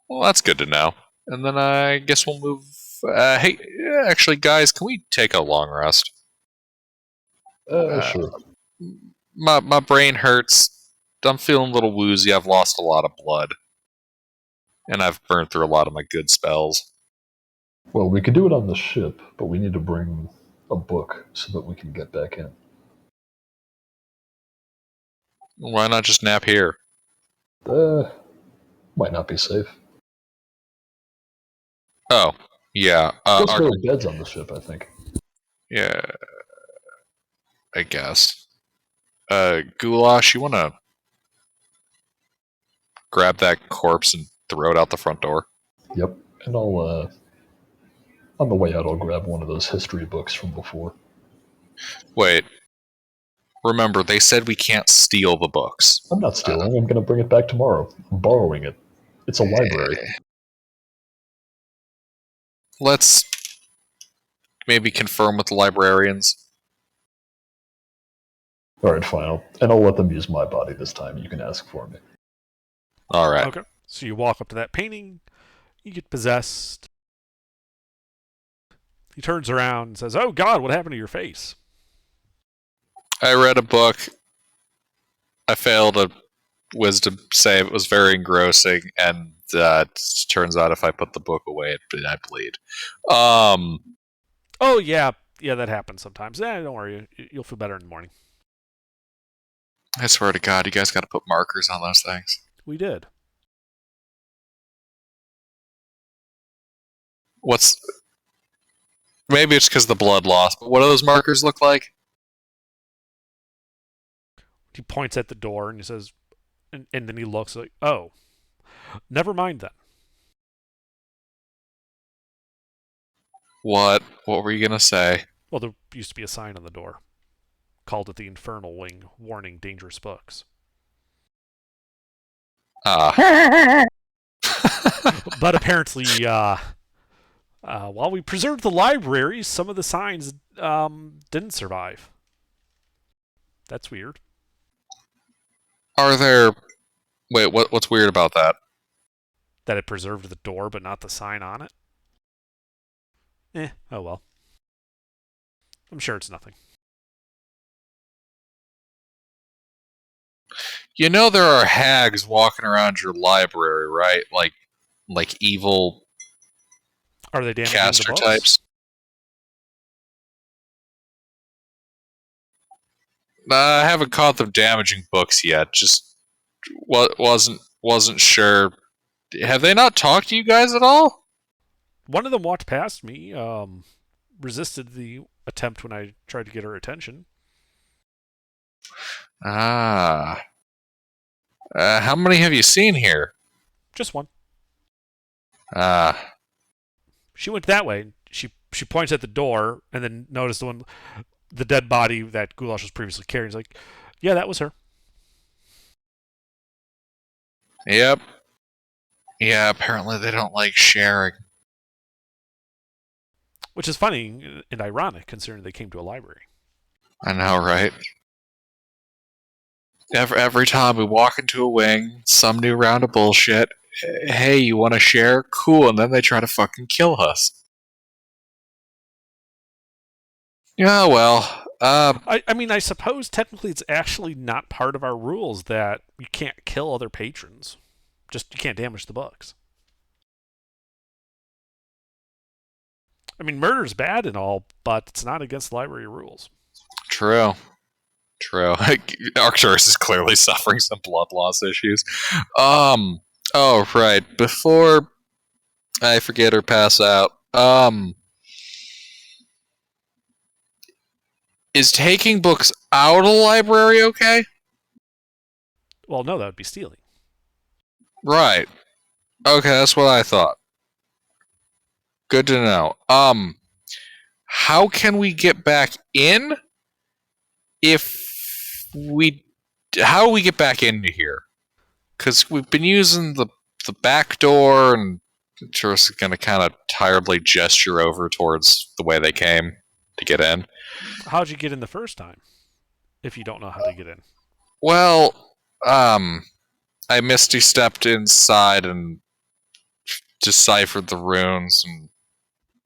C: Well, that's good to know. And then I guess we'll move. Hey, actually, guys, can we take a long rest?
D: Sure.
C: My brain hurts. I'm feeling a little woozy. I've lost a lot of blood, and I've burned through a lot of my good spells.
D: Well, we could do it on the ship, but we need to bring a book so that we can get back in.
C: Why not just nap here?
D: Might not be safe.
C: Oh, yeah.
D: Plus, there are beds on the ship, I think.
C: Yeah, I guess. Goulash, you want to grab that corpse and throw it out the front door?
D: Yep. And I'll, on the way out, I'll grab one of those history books from before.
C: Wait. Remember, they said we can't steal the books.
D: I'm not stealing. I'm going to bring it back tomorrow. I'm borrowing it. It's a library.
C: Let's maybe confirm with the librarians.
D: Alright, fine. I'll let them use my body this time. You can ask for me.
C: All right.
A: Okay. So you walk up to that painting. You get possessed. He turns around and says, "Oh God, what happened to your face?"
C: I read a book. I failed a wisdom save. It was very engrossing, and it turns out if I put the book away, I bleed.
A: Oh yeah, that happens sometimes. Don't worry, you'll feel better in the morning.
C: I swear to God, you guys got to put markers on those things.
A: We did.
C: Maybe it's because the blood loss, but what do those markers look like?
A: He points at the door and he says, and then he looks like, "Oh, never mind then."
C: What? What were you gonna say?
A: Well, there used to be a sign on the door, called it the Infernal Wing, warning dangerous books. But apparently, while we preserved the library, some of the signs didn't survive. That's weird.
C: Are there? Wait, what's weird about that?
A: That it preserved the door, but not the sign on it. Oh well. I'm sure it's nothing.
C: You know there are hags walking around your library, right? Like evil
A: Are they damaging the
C: caster
A: books?
C: types. I haven't caught them damaging books yet. Just wasn't sure. Have they not talked to you guys at all?
A: One of them walked past me, resisted the attempt when I tried to get her attention.
C: Ah. How many have you seen here?
A: Just one.
C: Ah.
A: She went that way. She points at the door and then noticed the dead body that Goulash was previously carrying. He's like, yeah, that was her.
C: Yep. Yeah, apparently they don't like sharing.
A: Which is funny and ironic considering they came to a library.
C: I know, right? Every time we walk into a wing, some new round of bullshit. Hey, you want to share? Cool, and then they try to fucking kill us. Yeah, well,
A: I mean, I suppose technically it's actually not part of our rules that you can't kill other patrons. Just you can't damage the books. I mean, murder's bad and all, but it's not against library rules.
C: True. Arcturus is clearly suffering some blood loss issues. Oh, right. Before I forget or pass out, is taking books out of the library okay?
A: Well, no, that would be stealing.
C: Right. Okay, that's what I thought. Good to know. How can we get back in? How do we get back into here? Because we've been using the back door, and Arcturus is going to kind of tiredly gesture over towards the way they came to get in.
A: How'd you get in the first time? If you don't know how to get in.
C: Well, I Misty stepped inside and deciphered the runes and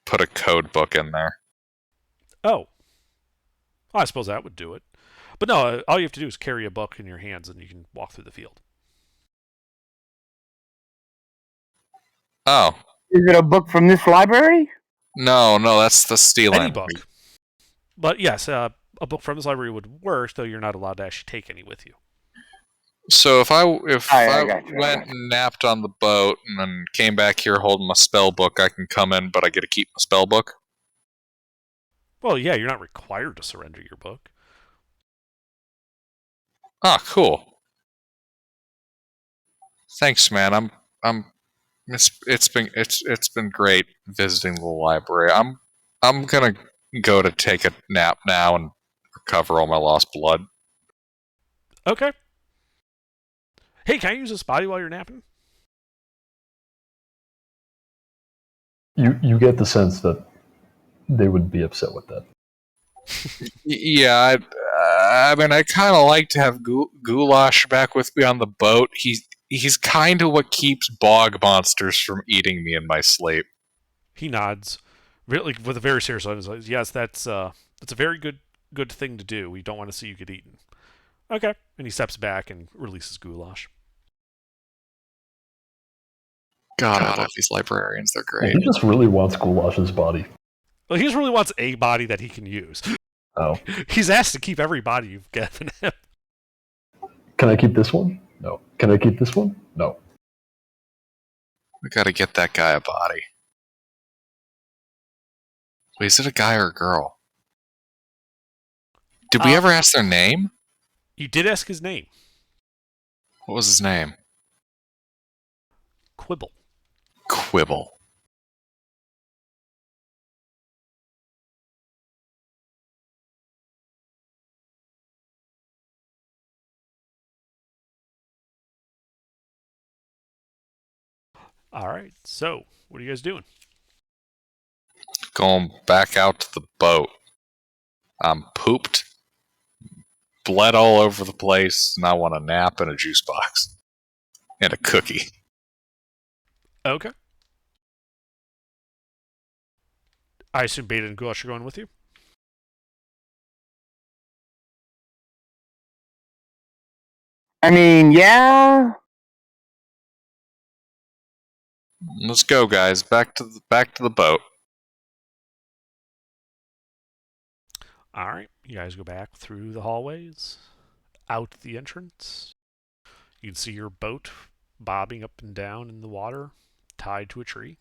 C: put a code book in there.
A: Oh. Well, I suppose that would do it. But no, all you have to do is carry a book in your hands and you can walk through the field.
C: Oh.
B: Is it a book from this library?
C: No, that's the stealing.
A: Any book. But yes, a book from this library would work, though you're not allowed to actually take any with you.
C: So if I
B: got you.
C: went and napped on the boat and then came back here holding my spell book, I can come in, but I get to keep my spell book?
A: Well, yeah, you're not required to surrender your book.
C: Ah, cool. Thanks, man. It's been great visiting the library. I'm gonna go to take a nap now and recover all my lost blood.
A: Okay. Hey, can I use this body while you're napping?
D: You get the sense that they would be upset with that.
C: Yeah, I mean, I kind of like to have Goulash back with me on the boat. He's kind of what keeps bog monsters from eating me in my sleep.
A: He nods, really with a very serious eye. Yes, that's a very good thing to do. We don't want to see you get eaten. Okay, and he steps back and releases Goulash.
C: God, I love these librarians. They're great.
D: He just really wants Goulash's body.
A: Well, he just really wants a body that he can use.
D: Oh.
A: He's asked to keep every body you've given him.
D: Can I keep this one? No. Can I keep this one? No.
C: We gotta get that guy a body. Wait, is it a guy or a girl? Did we ever ask their name?
A: You did ask his name.
C: What was his name?
A: Quibble.
C: Quibble.
A: All right, so what are you guys doing?
C: Going back out to the boat. I'm pooped, bled all over the place, and I want a nap and a juice box. And a cookie.
A: Okay. I assume Beta and Goulash are going with you?
B: I mean, yeah.
C: Let's go, guys. Back to the boat.
A: All right, you guys go back through the hallways, out the entrance. You can see your boat bobbing up and down in the water, tied to a tree.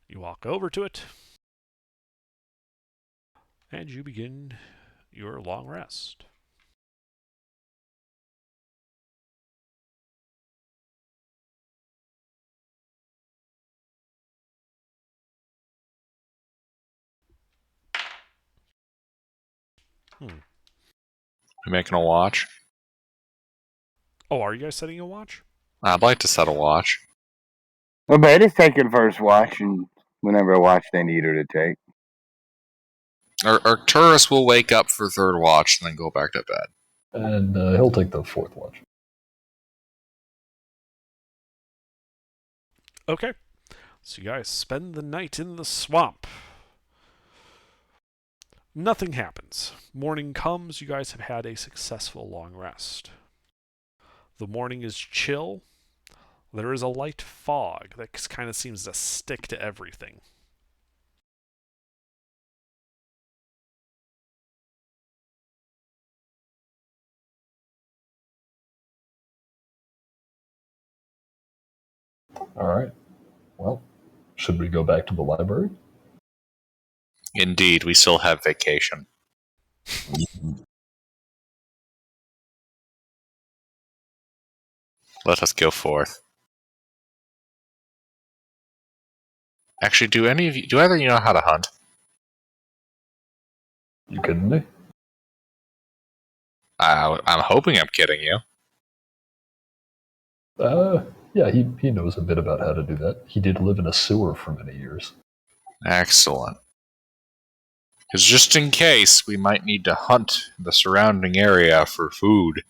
A: You walk over to it, and you begin your long rest.
C: We making a watch?
A: Oh, are you guys setting a watch?
C: I'd like to set a watch.
B: Well, Beta's taking first watch, and whenever watch they need her to take.
C: Arcturus will wake up for third watch and then go back to bed.
D: And he'll take the fourth watch.
A: Okay. So you guys spend the night in the swamp. Nothing happens. Morning comes, you guys have had a successful long rest. The morning is chill. There is a light fog that kind of seems to stick to everything.
D: All right. Well, should we go back to the library?
C: Indeed, we still have vacation. Let us go forth. Actually, do either of you know how to hunt?
D: You kidding me?
C: I'm hoping I'm kidding you.
D: Yeah, he knows a bit about how to do that. He did live in a sewer for many years.
C: Excellent. Because just in case, we might need to hunt the surrounding area for food.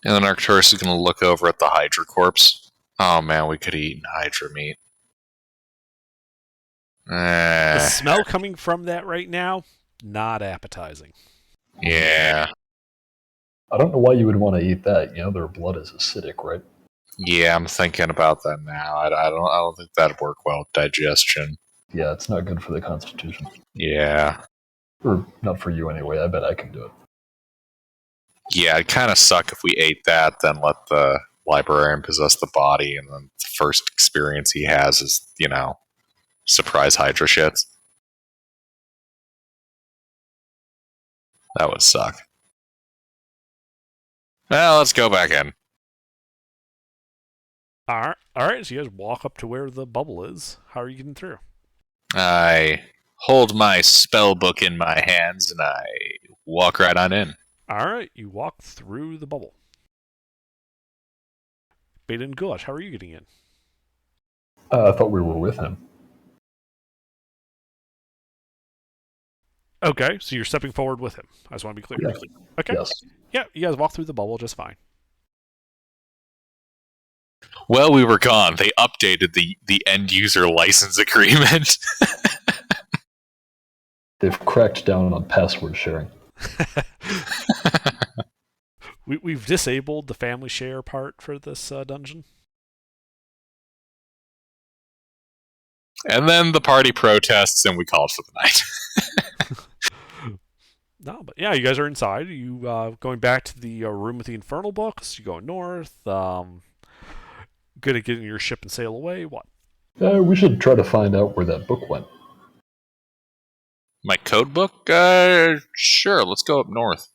C: And then Arcturus is going to look over at the Hydra corpse. Oh man, we could eat Hydra meat.
A: The smell coming from that right now, not appetizing.
C: Yeah.
D: I don't know why you would want to eat that. You know, their blood is acidic, right?
C: Yeah, I'm thinking about that now. I don't think that'd work well with digestion.
D: Yeah, it's not good for the constitution.
C: Yeah.
D: Or not for you anyway. I bet I can do it.
C: Yeah, it'd kind of suck if we ate that, then let the librarian possess the body, and then the first experience he has is, surprise Hydra shits. That would suck. Well, let's go back in.
A: All right. So you guys walk up to where the bubble is. How are you getting through?
C: I hold my spell book in my hands, and I walk right on in.
A: All right. You walk through the bubble. Beta and Goulash, how are you getting in?
D: I thought we were with him.
A: Okay, so you're stepping forward with him. I just want to be clear.
D: Yeah.
A: Okay.
D: Yes.
A: Yeah, you guys walk through the bubble just fine.
C: Well, we were gone. They updated the end user license agreement.
D: They've cracked down on password sharing.
A: We've disabled the family share part for this dungeon.
C: And then the party protests, and we call it for the night.
A: No, but yeah, you guys are inside. You going back to the room with the infernal books. You going north. Gonna get in your ship and sail away. What?
D: We should try to find out where that book went.
C: My code book? Sure, let's go up north.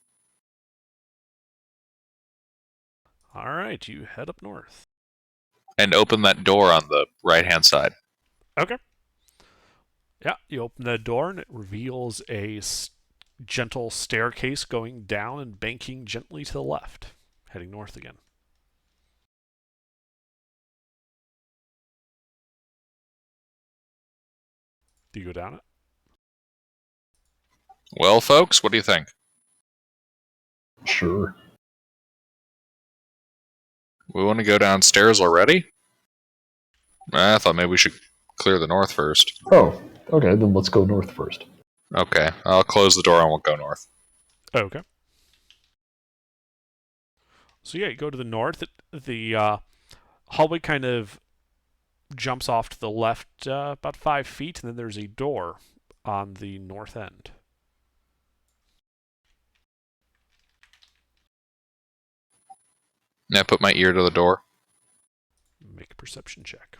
A: All right, you head up north.
C: And open that door on the right-hand side.
A: Okay. Yeah, you open the door and it reveals a gentle staircase going down and banking gently to the left, heading north again. Do you go down it?
C: Well, folks, what do you think?
D: Sure.
C: We want to go downstairs already? I thought maybe we should clear the north first.
D: Oh, Okay, then let's go north first.
C: Okay, I'll close the door and we'll go north.
A: Okay. So yeah, you go to the north. The hallway kind of jumps off to the left about 5 feet, and then there's a door on the north end.
C: I put my ear to the door.
A: Make a perception check.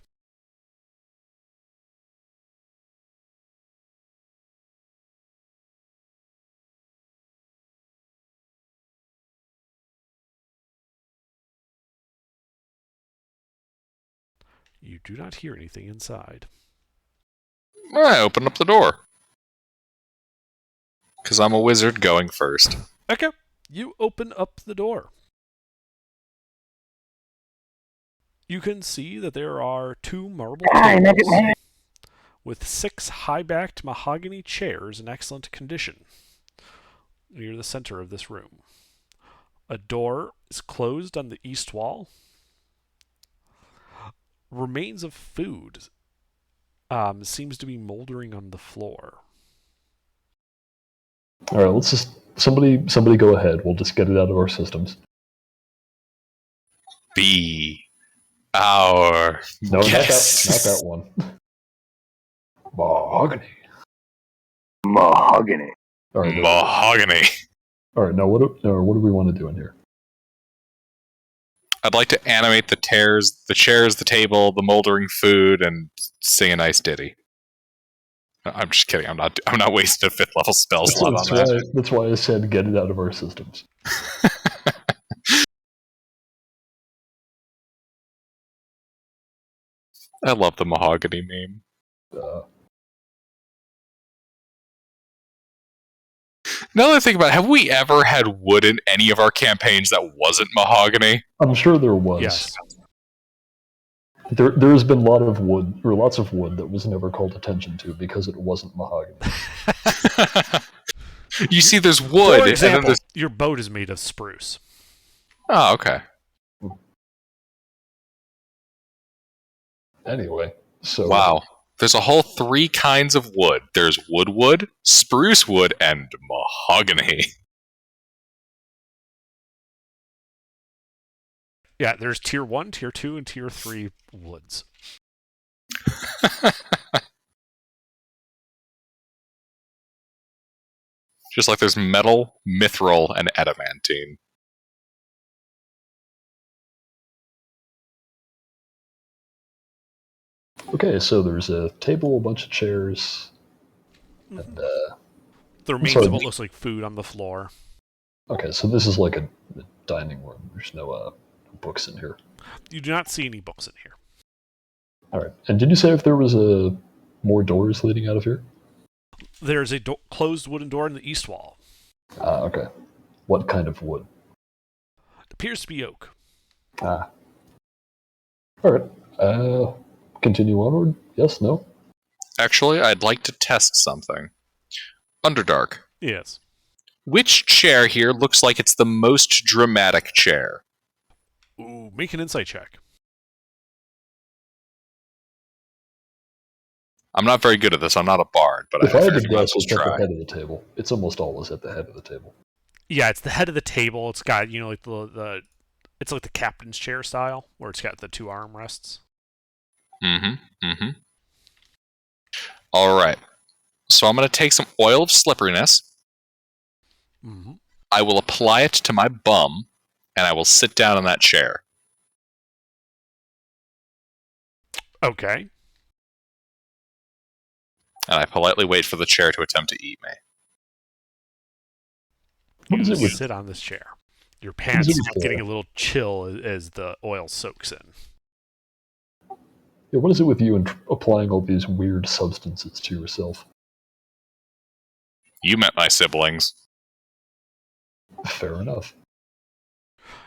A: You do not hear anything inside.
C: I open up the door. Because I'm a wizard going first.
A: Okay. You open up the door. You can see that there are 2 marble
B: Hi, Nugget
A: tables
B: Man.
A: with 6 high-backed mahogany chairs in excellent condition near the center of this room. A door is closed on the east wall. Remains of food seems to be moldering on the floor.
D: All right, let's just somebody go ahead. We'll just get it out of our systems.
C: Be our
D: No,
C: guest.
D: not that one. Mahogany.
B: Mahogany.
D: All right,
C: Mahogany.
D: all right. Now what do we want to do in here?
C: I'd like to animate the chairs, the table, the moldering food, and sing a nice ditty. I'm just kidding. I'm not wasting a 5th level spell slot on that.
D: That's why I said get it out of our systems.
C: I love the mahogany meme. Now that I think about it, have we ever had wood in any of our campaigns that wasn't mahogany?
D: I'm sure there was.
A: Yes.
D: There has been lots of wood that was never called attention to because it wasn't mahogany.
C: You see, there's wood,
A: For
C: and then
A: example,
C: there's...
A: your boat is made of spruce.
C: Oh, okay.
D: Anyway, so
C: Wow. There's a whole 3 kinds of wood. There's wood, spruce wood, and mahogany.
A: Yeah, there's tier 1, tier 2, and tier 3 woods.
C: Just like there's metal, mithril, and adamantine.
D: Okay, so there's a table, a bunch of chairs, and
A: The remains
D: sorry.
A: of what looks like food on the floor.
D: okay, so this is like a dining room. There's no books in here.
A: You do not see any books in here.
D: All right, and did you say if there was more doors leading out of here?
A: There's a closed wooden door in the east wall.
D: Okay. What kind of wood?
A: It appears to be oak.
D: All right. Continue onward. Yes. No.
C: Actually, I'd like to test something. Underdark.
A: Yes.
C: Which chair here looks like it's the most dramatic chair?
A: Ooh, make an insight check.
C: I'm not very good at this. I'm not a bard, but
D: If I had to
C: figured I might
D: guess,
C: as
D: it's
C: well
D: at the
C: try.
D: head of the table. It's almost always at the head of the table.
A: Yeah, it's the head of the table. It's got, like the it's like the captain's chair style, where it's got the 2 armrests.
C: All right. So I'm going to take some oil of slipperiness.
A: Mm-hmm.
C: I will apply it to my bum, and I will sit down in that chair.
A: Okay.
C: And I politely wait for the chair to attempt to eat me.
D: What is
A: You
D: it with-
A: sit on this chair. Your pants
D: it with
A: getting a little chill as the oil soaks in.
D: Yeah, what is it with you and applying all these weird substances to yourself?
C: You met my siblings.
D: Fair enough.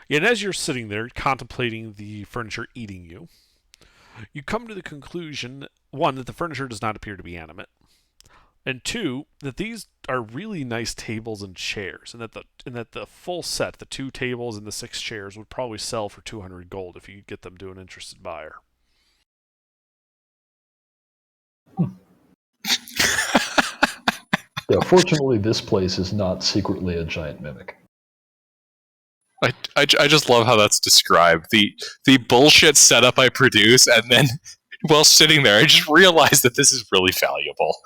A: Yeah, and as you're sitting there contemplating the furniture eating you, you come to the conclusion, 1, that the furniture does not appear to be animate, and 2, that these are really nice tables and chairs, and that the full set, the 2 tables and the 6 chairs, would probably sell for 200 gold if you could get them to an interested buyer.
D: Yeah, fortunately, this place is not secretly a giant mimic.
C: I just love how that's described. The bullshit setup I produce, and then while sitting there, I just realized that this is really valuable.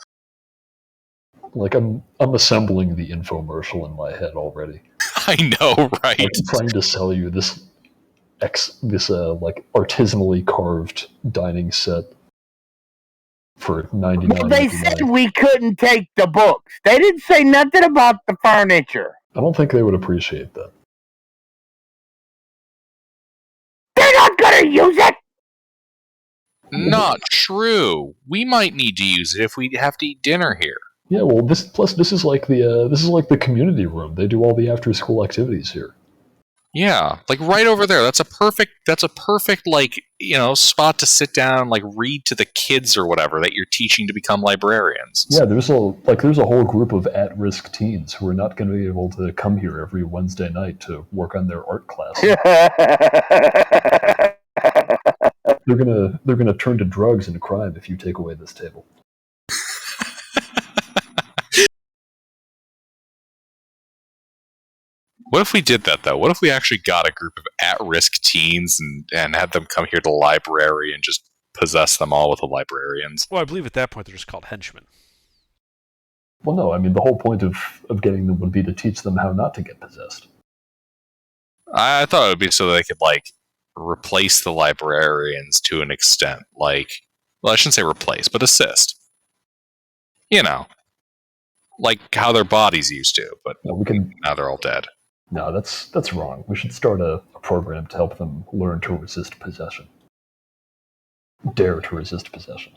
D: Like I'm assembling the infomercial in my head already.
C: I know, right?
D: Like trying to sell you this like artisanally carved dining set for $99.
B: Well, they said we couldn't take the books. They didn't say nothing about the furniture.
D: I don't think they would appreciate that.
B: They're not gonna use it.
C: Not true. We might need to use it if we have to eat dinner here.
D: Yeah, well, this is like the community room. They do all the after school activities here.
C: Yeah, like right over there. That's a perfect like, spot to sit down and like read to the kids or whatever that you're teaching to become librarians.
D: Yeah, there's a whole group of at-risk teens who are not going to be able to come here every Wednesday night to work on their art class. They're gonna turn to drugs and crime if you take away this table.
C: What if we did that, though? What if we actually got a group of at-risk teens and had them come here to the library and just possess them all with the librarians?
A: Well, I believe at that point they're just called henchmen.
D: Well, no, I mean, the whole point of getting them would be to teach them how not to get possessed.
C: I thought it would be so they could, like, replace the librarians to an extent. Like, well, I shouldn't say replace, but assist. Like how their bodies used to, but
D: No,
C: now they're all dead.
D: No, that's wrong. We should start a program to help them learn to resist possession. Dare to resist possession.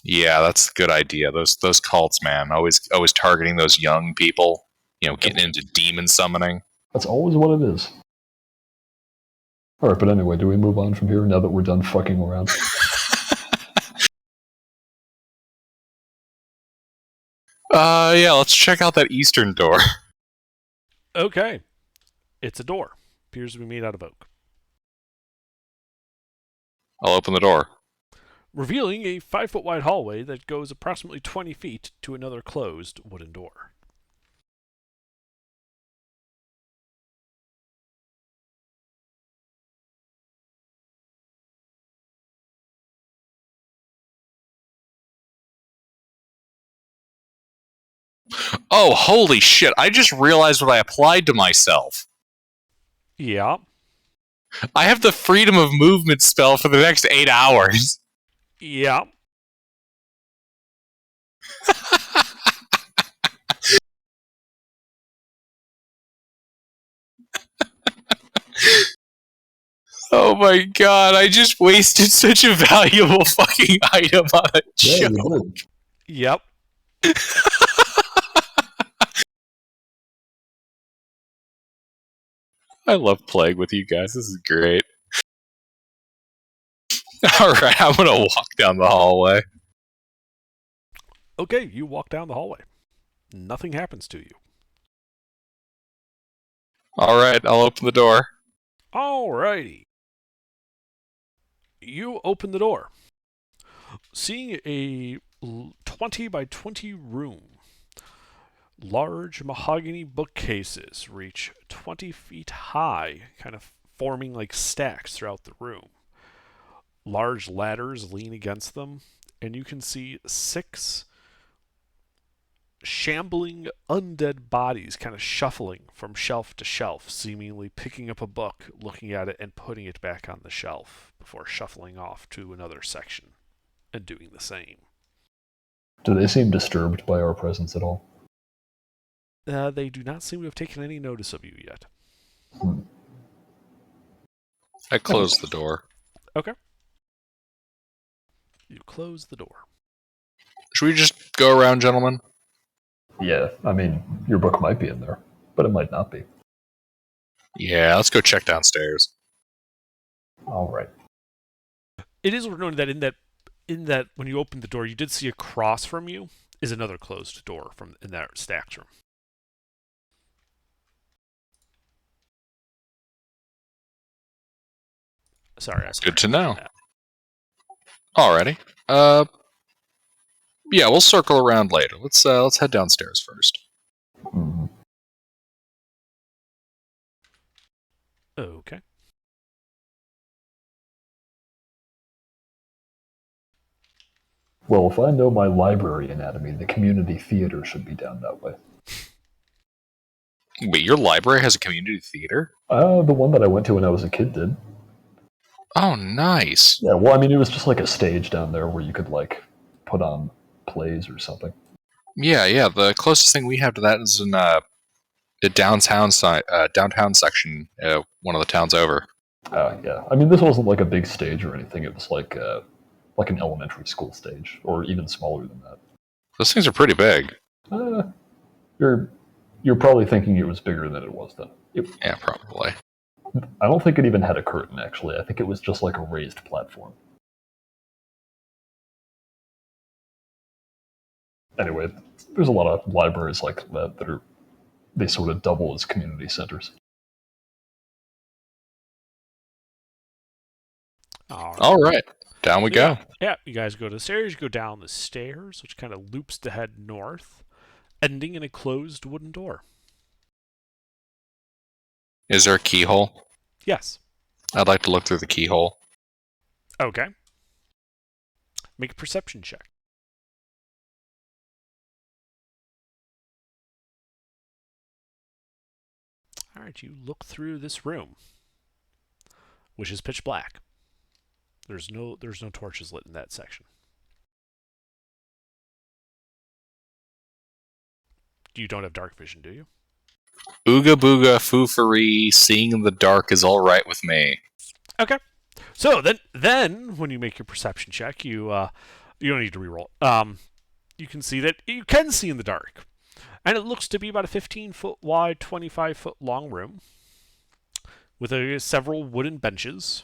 C: Yeah, that's a good idea. Those cults, man, always targeting those young people. Getting into demon summoning.
D: That's always what it is. All right, but anyway, do we move on from here now that we're done fucking around?
C: Yeah, let's check out that eastern door.
A: Okay. It's a door. Appears to be made out of oak.
C: I'll open the door.
A: Revealing a 5-foot wide hallway that goes approximately 20 feet to another closed wooden door.
C: Oh, holy shit. I just realized what I applied to myself.
A: Yeah.
C: I have the freedom of movement spell for the next 8 hours.
A: Yeah.
C: Oh my god, I just wasted such a valuable fucking item on a
D: Yeah,
C: joke.
D: you did.
A: Yep.
C: I love playing with you guys. This is great. Alright, I'm gonna walk down the hallway.
A: Okay, you walk down the hallway. Nothing happens to you.
C: Alright, I'll open the door.
A: Alrighty. You open the door. Seeing a 20 by 20 room. Large mahogany bookcases reach 20 feet high, kind of forming like stacks throughout the room. Large ladders lean against them, and you can see 6 shambling undead bodies kind of shuffling from shelf to shelf, seemingly picking up a book, looking at it, and putting it back on the shelf before shuffling off to another section and doing the same.
D: Do they seem disturbed by our presence at all?
A: They do not seem to have taken any notice of you yet.
C: I closed the door.
A: Okay. You close the door.
C: Should we just go around, gentlemen?
D: Yeah, I mean, your book might be in there, but it might not be.
C: Yeah, let's go check downstairs.
D: All right.
A: It is worth noting that in that when you opened the door, you did see across from you is another closed door from in that stacked room. Sorry,
C: That's good to know. Alrighty. Yeah, we'll circle around later. Let's head downstairs first.
D: Mhm.
A: Okay.
D: Well, if I know my library anatomy, the community theater should be down that way.
C: Wait, your library has a community theater?
D: The one that I went to when I was a kid did.
C: Oh, nice.
D: Yeah, well, I mean, it was just like a stage down there where you could like put on plays or something.
C: Yeah. The closest thing we have to that is in the downtown section, one of the towns over.
D: Yeah. I mean, this wasn't like a big stage or anything. It was like an elementary school stage, or even smaller than that.
C: Those things are pretty big.
D: You're probably thinking it was bigger than it was then.
C: Yeah, probably.
D: I don't think it even had a curtain, actually. I think it was just like a raised platform. Anyway, there's a lot of libraries like that they sort of double as community centers.
C: All right. Down we go.
A: Yeah, you guys go to the stairs, you go down the stairs, which kind of loops to head north, ending in a closed wooden door.
C: Is there a keyhole?
A: Yes.
C: I'd like to look through the keyhole.
A: Okay. Make a perception check. All right, you look through this room, which is pitch black. There's no torches lit in that section. You don't have dark vision, do you?
C: Ooga booga foo-faree, seeing in the dark is all right with me.
A: Okay. So then when you make your perception check, you don't need to reroll. You can see that you can see in the dark, and it looks to be about a 15-foot wide, 25-foot long room with several wooden benches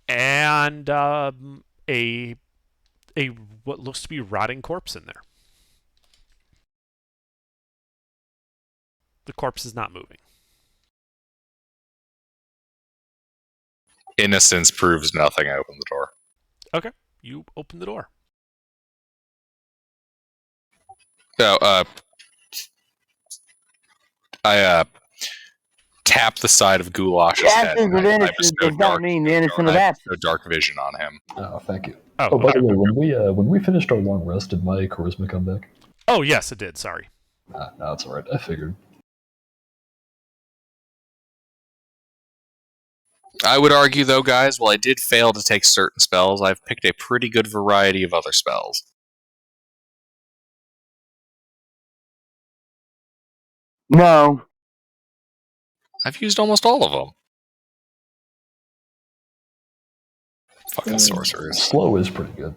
A: and a what looks to be rotting corpse in there. The corpse is not moving.
C: Innocence proves nothing. I open the door.
A: Okay, you open the door.
C: I tap the side of Goulash's head.
B: Absence of innocence does not mean innocent of absence.
C: No dark vision on him.
D: Oh, thank you.
A: Oh,
D: By the way, when we finished our long rest, did my charisma come back?
A: Oh, yes, it did. Sorry.
D: No, that's all right. I figured.
C: I would argue, though, guys, while I did fail to take certain spells, I've picked a pretty good variety of other spells.
B: No.
C: I've used almost all of them. Fucking sorcerers.
D: Slow is pretty good.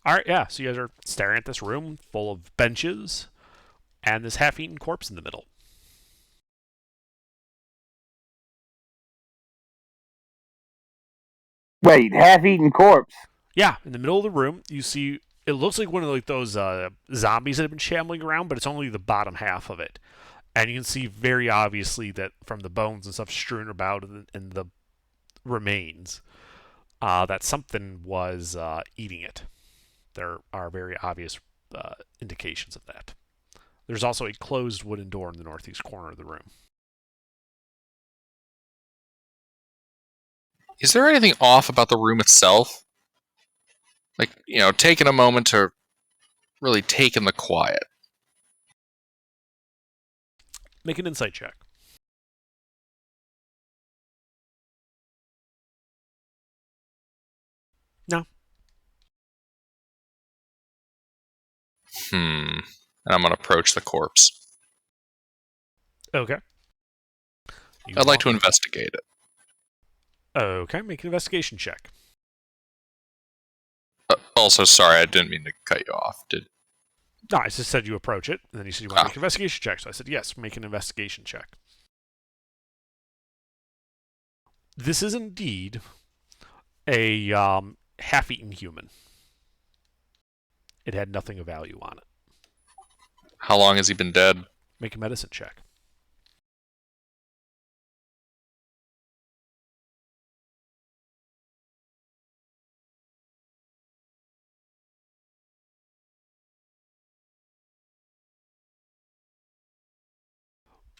A: All right, yeah. So you guys are staring at this room full of benches and this half-eaten corpse in the middle.
B: Wait, half-eaten corpse.
A: Yeah, in the middle of the room, you see it looks like one of those zombies that have been shambling around, but it's only the bottom half of it. And you can see very obviously that from the bones and stuff strewn about and the remains, that something was eating it. There are very obvious indications of that. There's also a closed wooden door in the northeast corner of the room.
C: Is there anything off about the room itself? Like, taking a moment to really take in the quiet.
A: Make an insight check. No.
C: And I'm going to approach the corpse.
A: Okay.
C: I'd like to investigate it.
A: Okay, make an investigation check.
C: Also, sorry, I didn't mean to cut you off.
A: No, I just said you approach it, and then you said you want to make an investigation check. So I said, yes, make an investigation check. This is indeed a half-eaten human. It had nothing of value on it.
C: How long has he been dead?
A: Make a medicine check.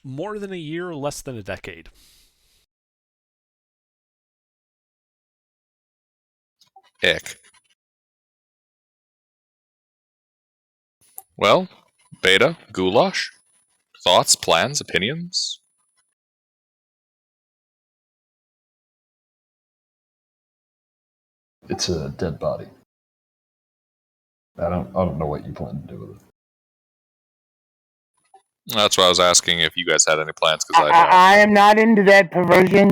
A: More than a year, less than a decade.
C: Ick. Well, Beta, Goulash? Thoughts, plans, opinions?
D: It's a dead body. I don't know what you plan to do with it.
C: That's why I was asking if you guys had any plans, because I don't.
B: I am not into that perversion.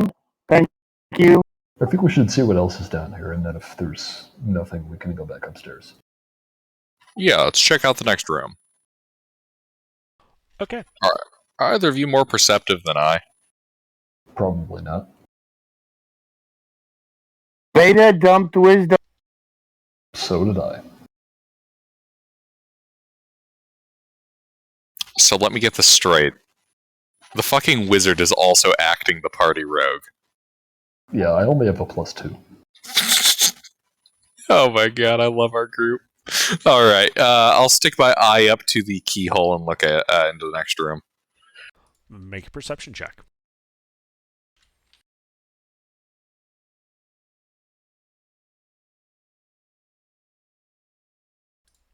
B: Thank you.
D: I think we should see what else is down here, and then if there's nothing, we can go back upstairs.
C: Yeah, let's check out the next room.
A: Okay.
C: Are either of you more perceptive than I?
D: Probably not.
B: Beta dumped wisdom.
D: So did I.
C: So let me get this straight. The fucking wizard is also acting the party rogue.
D: Yeah, I only have a +2.
C: Oh my god, I love our group. Alright, I'll stick my eye up to the keyhole and look at into the next room.
A: Make a perception check.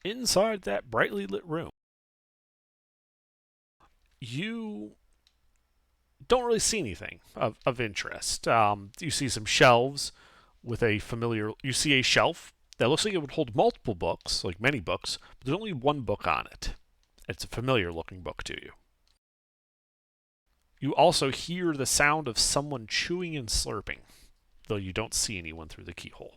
A: Inside that brightly lit room, you don't really see anything of interest. You see some shelves with a familiar... You see a shelf that looks like it would hold multiple books, like many books, but there's only one book on it. It's a familiar-looking book to you. You also hear the sound of someone chewing and slurping, though you don't see anyone through the keyhole.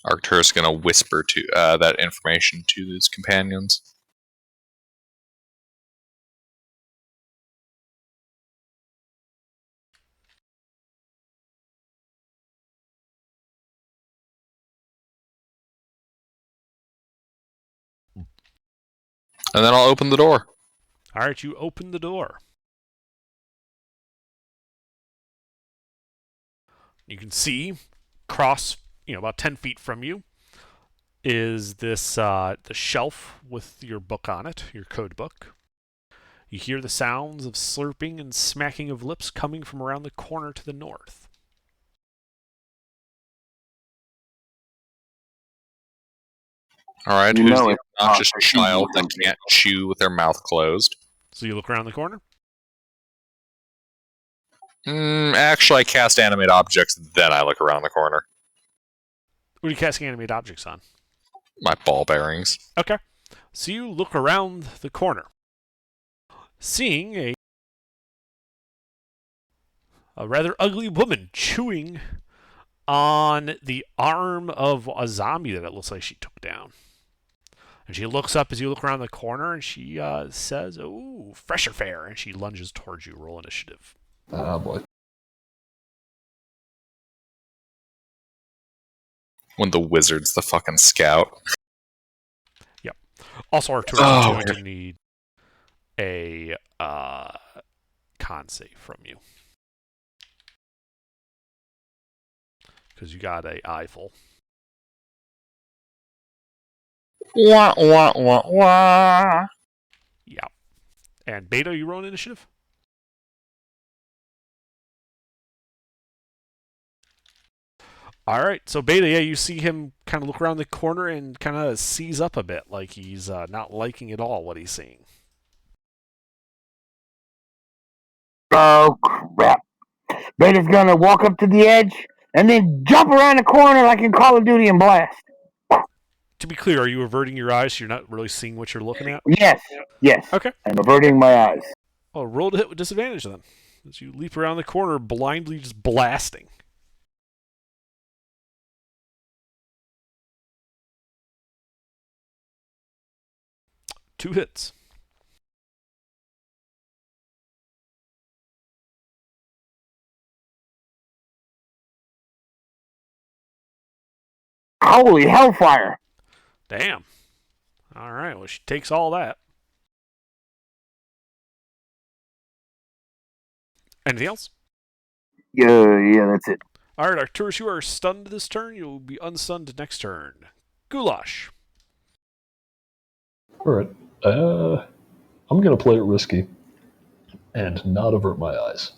C: Arcturus gonna whisper to that information to his companions. And then I'll open the door.
A: Alright, you open the door. You can see, about 10 feet from you, is this the shelf with your book on it, your code book. You hear the sounds of slurping and smacking of lips coming from around the corner to the north.
C: Alright,
B: You
C: who's
B: know
C: the
B: it.
C: obnoxious child that can't chew with their mouth closed?
A: So you look around the corner.
C: Actually, I cast animate objects, then I look around the corner.
A: What are you casting animate objects on?
C: My ball bearings.
A: Okay. So you look around the corner, seeing a rather ugly woman chewing on the arm of a zombie that it looks like she took down. And she looks up as you look around the corner, and she says, "Ooh, fresher fare," and she lunges towards you. Roll initiative.
D: Ah, boy.
C: When the wizard's the fucking scout.
A: Yep. Also, Arturo is going to need a con save from you. Because you got a eyeful.
B: Wah, wah, wah, wah.
A: Yeah. And Beta, you roll an initiative? Alright, so Beta, yeah, you see him kind of look around the corner and kind of seize up a bit, like he's not liking at all what he's seeing.
B: Oh, crap. Beta's gonna walk up to the edge and then jump around the corner like in Call of Duty and blast.
A: To be clear, are you averting your eyes so you're not really seeing what you're looking at?
B: Yes.
A: Okay.
B: I'm averting my eyes.
A: Well, roll to hit with disadvantage then. As you leap around the corner, blindly just blasting. Two hits.
B: Holy hellfire.
A: Damn. Alright, well, she takes all that. Anything else?
B: Yeah, that's it.
A: Alright, Arcturus, you are stunned this turn. You'll be unstunned next turn. Goulash.
D: All right. I'm going to play it risky and not avert my eyes.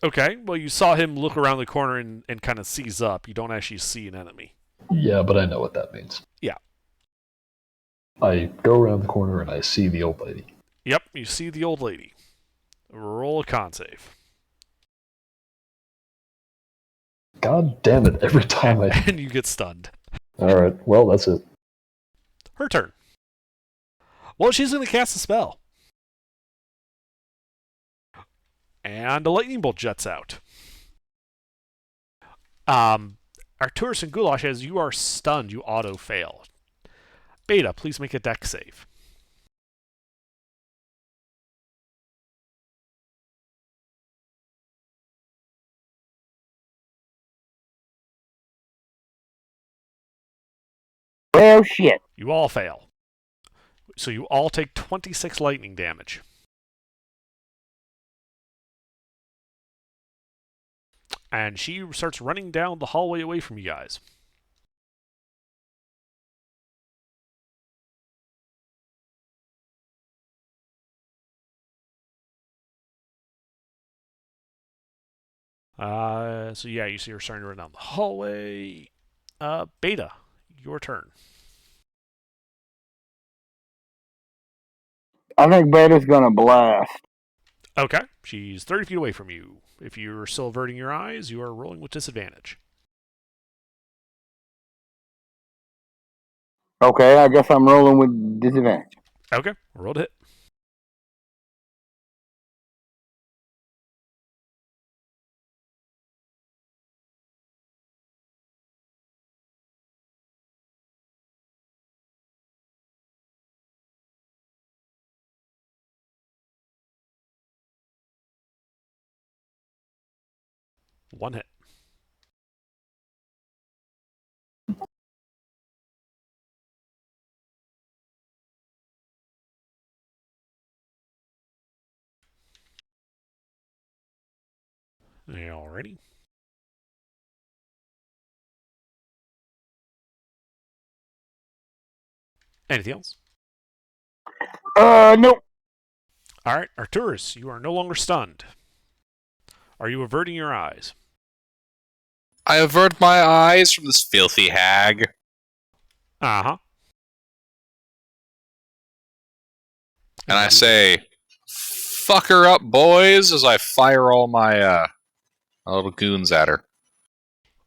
A: Okay, well, you saw him look around the corner and kind of seize up. You don't actually see an enemy.
D: Yeah, but I know what that means.
A: Yeah.
D: I go around the corner and I see the old lady.
A: Yep, you see the old lady. Roll a con save.
D: God damn it, every time I...
A: And you get stunned.
D: Alright, well, that's it.
A: Her turn. Well, she's going to cast a spell. And a lightning bolt jets out. Arcturus and Goulash, as you are stunned, you auto-fail. Beta, please make a dex save.
B: Well, shit.
A: You all fail. So you all take 26 lightning damage. And she starts running down the hallway away from you guys. So yeah, you see her starting to run down the hallway. Beta, your turn.
B: I think Beta's gonna blast.
A: Okay, she's 30 feet away from you. If you're still averting your eyes, you are rolling with disadvantage.
B: Okay, I guess I'm rolling with disadvantage.
A: Okay, roll to hit. One hit. Alrighty. Anything else?
B: Nope.
A: Alright, Arcturus, you are no longer stunned. Are you averting your eyes?
C: I avert my eyes from this filthy hag.
A: Uh-huh.
C: And I say, fuck her up, boys, as I fire all my little goons at her.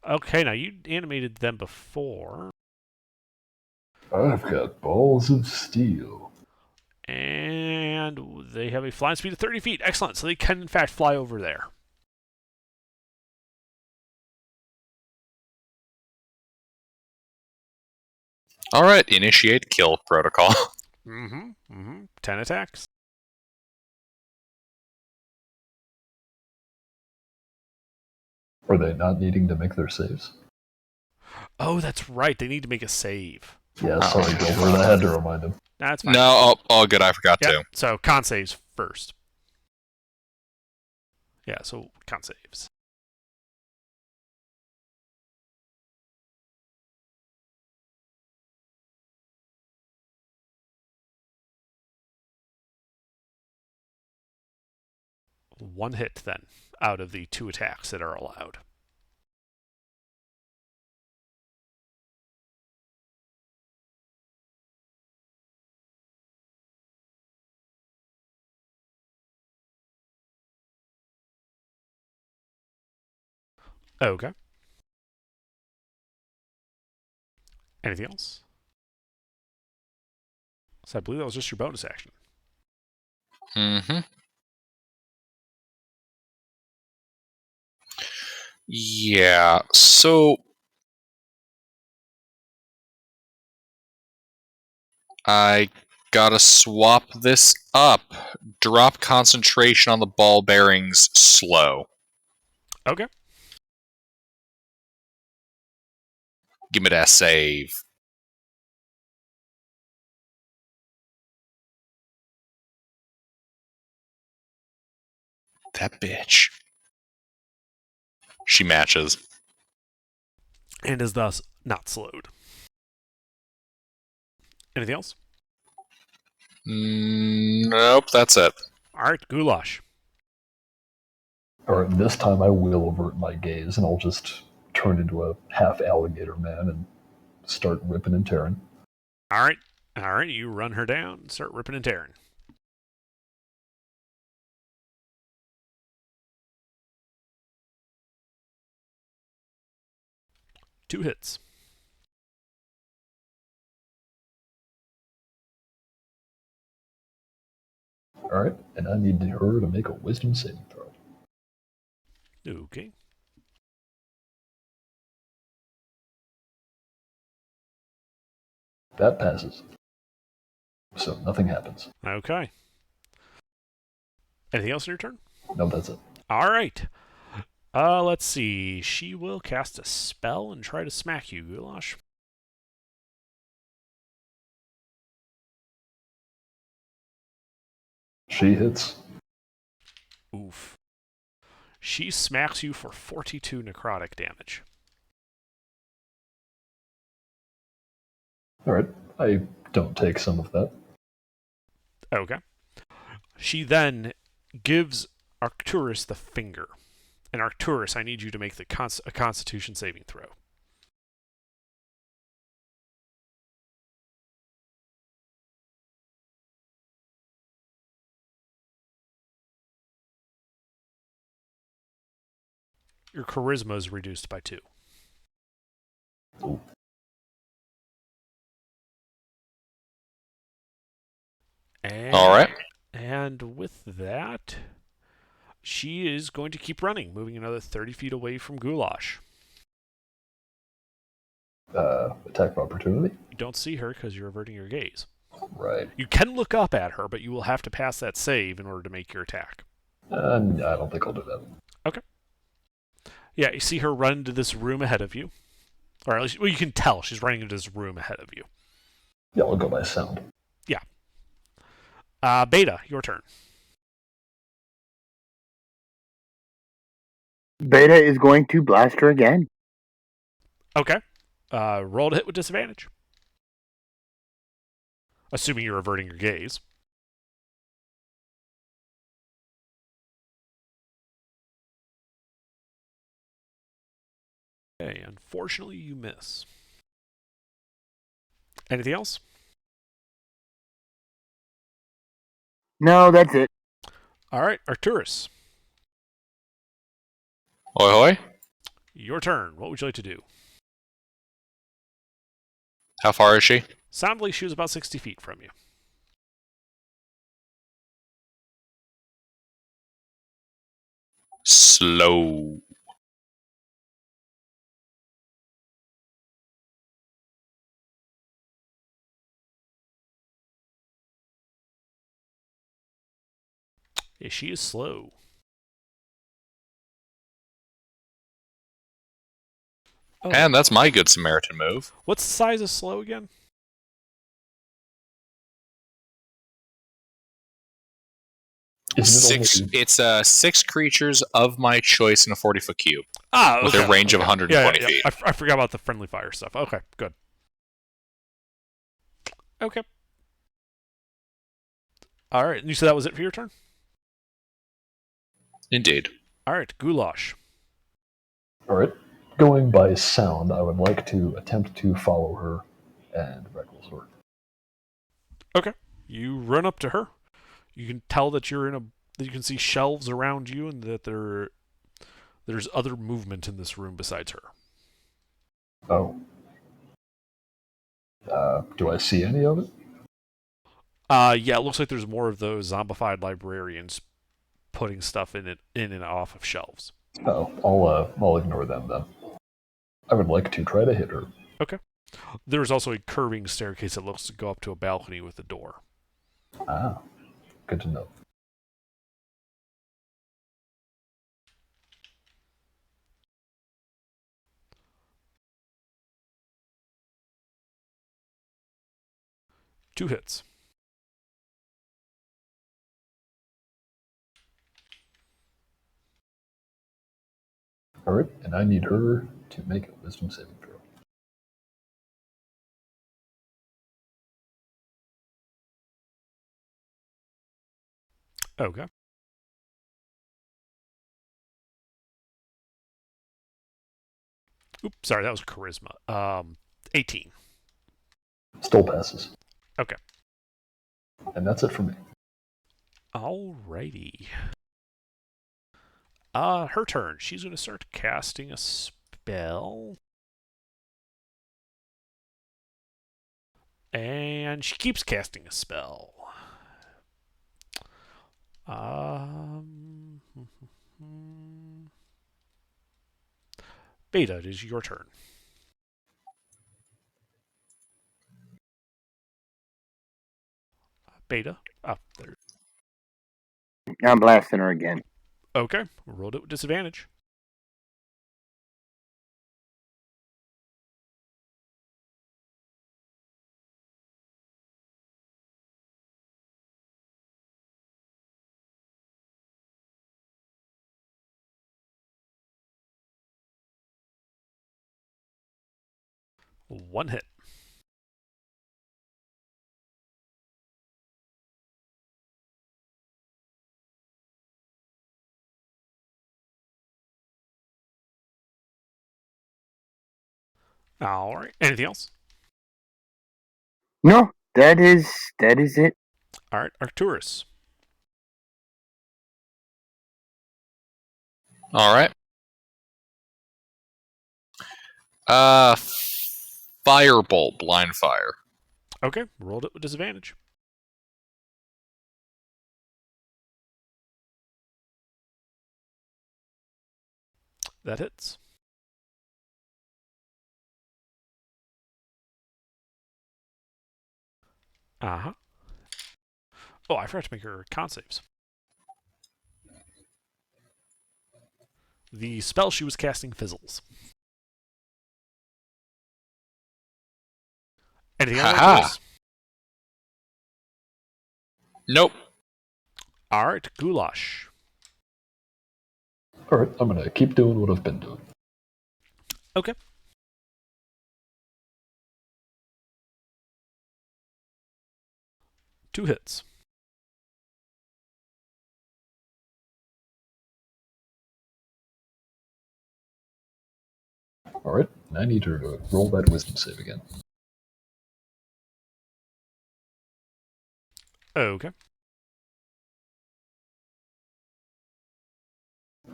A: Okay, now you animated them before.
D: I've got balls of steel.
A: And they have a flying speed of 30 feet. Excellent. So they can, in fact, fly over there.
C: Alright, initiate kill protocol.
A: 10 attacks.
D: Are they not needing to make their saves?
A: Oh, that's right. They need to make a save.
D: Yeah, sorry, Gilbert, I had to remind him.
A: That's fine.
C: No, all good, I forgot
A: Yep.
C: to.
A: So con saves first. Yeah, so con saves. One hit, then, out of the 2 attacks that are allowed. Okay. Anything else? So I believe that was just your bonus action.
C: Mm-hmm. Yeah, so I gotta swap this up. Drop concentration on the ball bearings slow.
A: Okay.
C: Give me that save. That bitch. She matches.
A: And is thus not slowed. Anything else?
C: Nope, that's it.
A: All right, Goulash.
D: All right, this time I will avert my gaze, and I'll just turn into a half alligator man and start ripping and tearing.
A: All right, you run her down and start ripping and tearing. Two hits.
D: All right, and I need her to make a wisdom saving throw.
A: Okay.
D: That passes. So nothing happens.
A: Okay. Anything else in your turn?
D: No, that's it.
A: All right. Let's see. She will cast a spell and try to smack you, Goulash.
D: She hits.
A: Oof. She smacks you for 42 necrotic damage.
D: All right, I don't take some of that.
A: Okay. She then gives Arcturus the finger. And Arcturus, I need you to make a Constitution saving throw. Your charisma is reduced by 2.
D: Ooh.
C: All right.
A: And with that, she is going to keep running, moving another 30 feet away from Goulash.
D: Attack of opportunity?
A: You don't see her because you're averting your gaze.
D: Right.
A: You can look up at her, but you will have to pass that save in order to make your attack.
D: I don't think I'll do that.
A: Okay. Yeah, you see her run into this room ahead of you. Or at least, well, you can tell she's running into this room ahead of you.
D: Yeah, I'll go by sound.
A: Beta, your turn.
B: Beta is going to blast her again.
A: Okay. Roll to hit with disadvantage. Assuming you're averting your gaze. Okay, unfortunately you miss. Anything else?
B: No, that's it.
A: All right, Arcturus,
C: Hoi hoi.
A: your turn. What would you like to do?
C: How far is she?
A: Soundly, she was about 60 feet from you.
C: Slow.
A: Yeah, she is slow. Oh,
C: And that's my good Samaritan move.
A: what's the size of slow again?
C: It's 6 creatures of my choice in a 40-foot cube
A: Ah,
C: with
A: okay.
C: a range of 120 feet.
A: I forgot about the friendly fire stuff. Okay, good. Okay. All right, and you said that was it for your turn?
C: Indeed.
A: All right, Goulash.
D: All right. Going by sound, I would like to attempt to follow her and reckless her.
A: Okay. You run up to her. You can tell that you can see shelves around you and that there's other movement in this room besides her.
D: Oh. Do I see any of it?
A: Yeah, it looks like there's more of those zombified librarians putting stuff in and off of shelves.
D: Oh, I'll ignore them then. I would like to try to hit her.
A: Okay. There's also a curving staircase that looks to go up to a balcony with a door.
D: Ah, good to know.
A: Two hits.
D: All right, and I need her to make a wisdom saving throw.
A: Okay. Oops, sorry, that was charisma. 18.
D: Still passes.
A: Okay.
D: And that's it for me.
A: Alrighty. Her turn. She's going to start casting a spell. And she keeps casting a spell. Beta, it is your turn. Beta. Oh, there.
B: I'm blasting her again.
A: Okay. Rolled it with disadvantage. One hit. All right. Anything else?
B: No, that is it.
A: All right. Arcturus.
C: All right. Firebolt, blind fire.
A: Okay. Rolled it with disadvantage. That hits. Uh-huh. Oh, I forgot to make her con saves. The spell she was casting fizzles. Anything else?
C: Haha.
A: Arcturus?
C: Nope.
A: All right. Goulash.
D: All right, I'm going to keep doing what I've been doing.
A: Okay. Two hits.
D: All right, I need her to roll that wisdom save again.
A: Okay.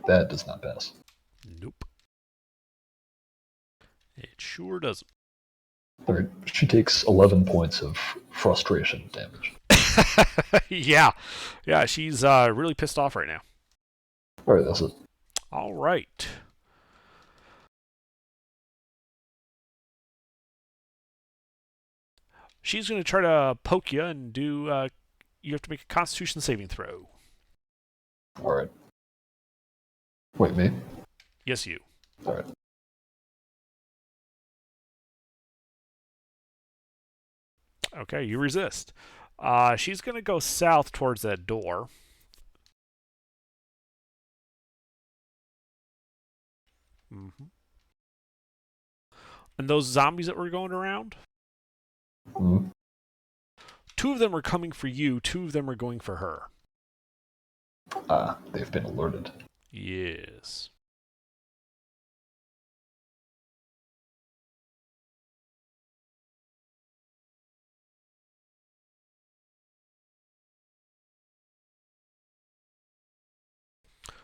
D: That does not pass.
A: Nope. It sure doesn't.
D: All right, she takes 11 points of frustration damage.
A: Yeah. Yeah, she's really pissed off right now.
D: All right, that's it.
A: All right. She's going to try to poke you and do. You have to make a Constitution saving throw.
D: All right. Wait, me?
A: Yes, you.
D: All right.
A: Okay, you resist. She's going to go south towards that door. Mm-hmm. And those zombies that were going around,
D: Mm-hmm.
A: two of them are coming for you, two of them are going for her.
D: They've been alerted.
A: Yes.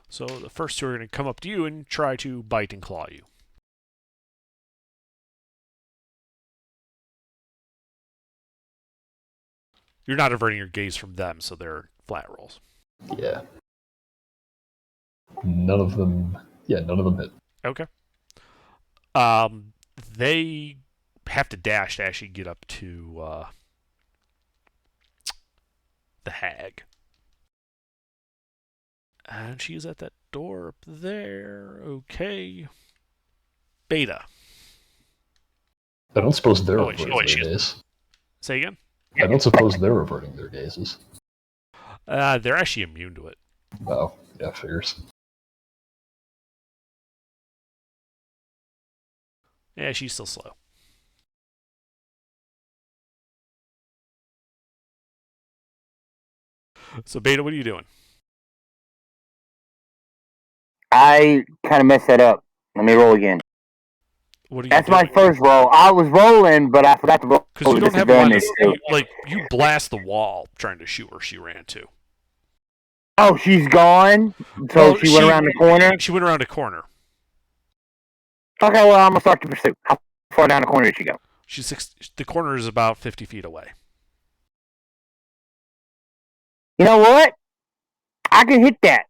A: So the first two are going to come up to you and try to bite and claw you. You're not averting your gaze from them, so they're flat rolls.
D: Yeah. None of them hit.
A: Okay. They have to dash to actually get up to the hag. And she's at that door up there. Okay. Beta.
D: I don't suppose they're
A: wait,
D: averting their
A: she-
D: gaze.
A: Say again?
D: I don't suppose they're averting their gazes.
A: They're actually immune to it.
D: Oh, yeah, figures.
A: Yeah, she's still slow. So, Beta, what are you doing?
B: I kind of messed that up. Let me roll again.
A: What are you
B: That's
A: doing?
B: my first roll. I was rolling, but I forgot to roll.
A: Because you don't have a line of
B: disadvantage, too.
A: you blast the wall trying to shoot where she ran to.
B: Oh, she's gone. So
A: Well,
B: she went around the corner.
A: She went around a corner.
B: Okay, well I'm gonna start the pursuit. How far down the corner did she go?
A: The corner is about 50 feet away.
B: You know what? I can hit that.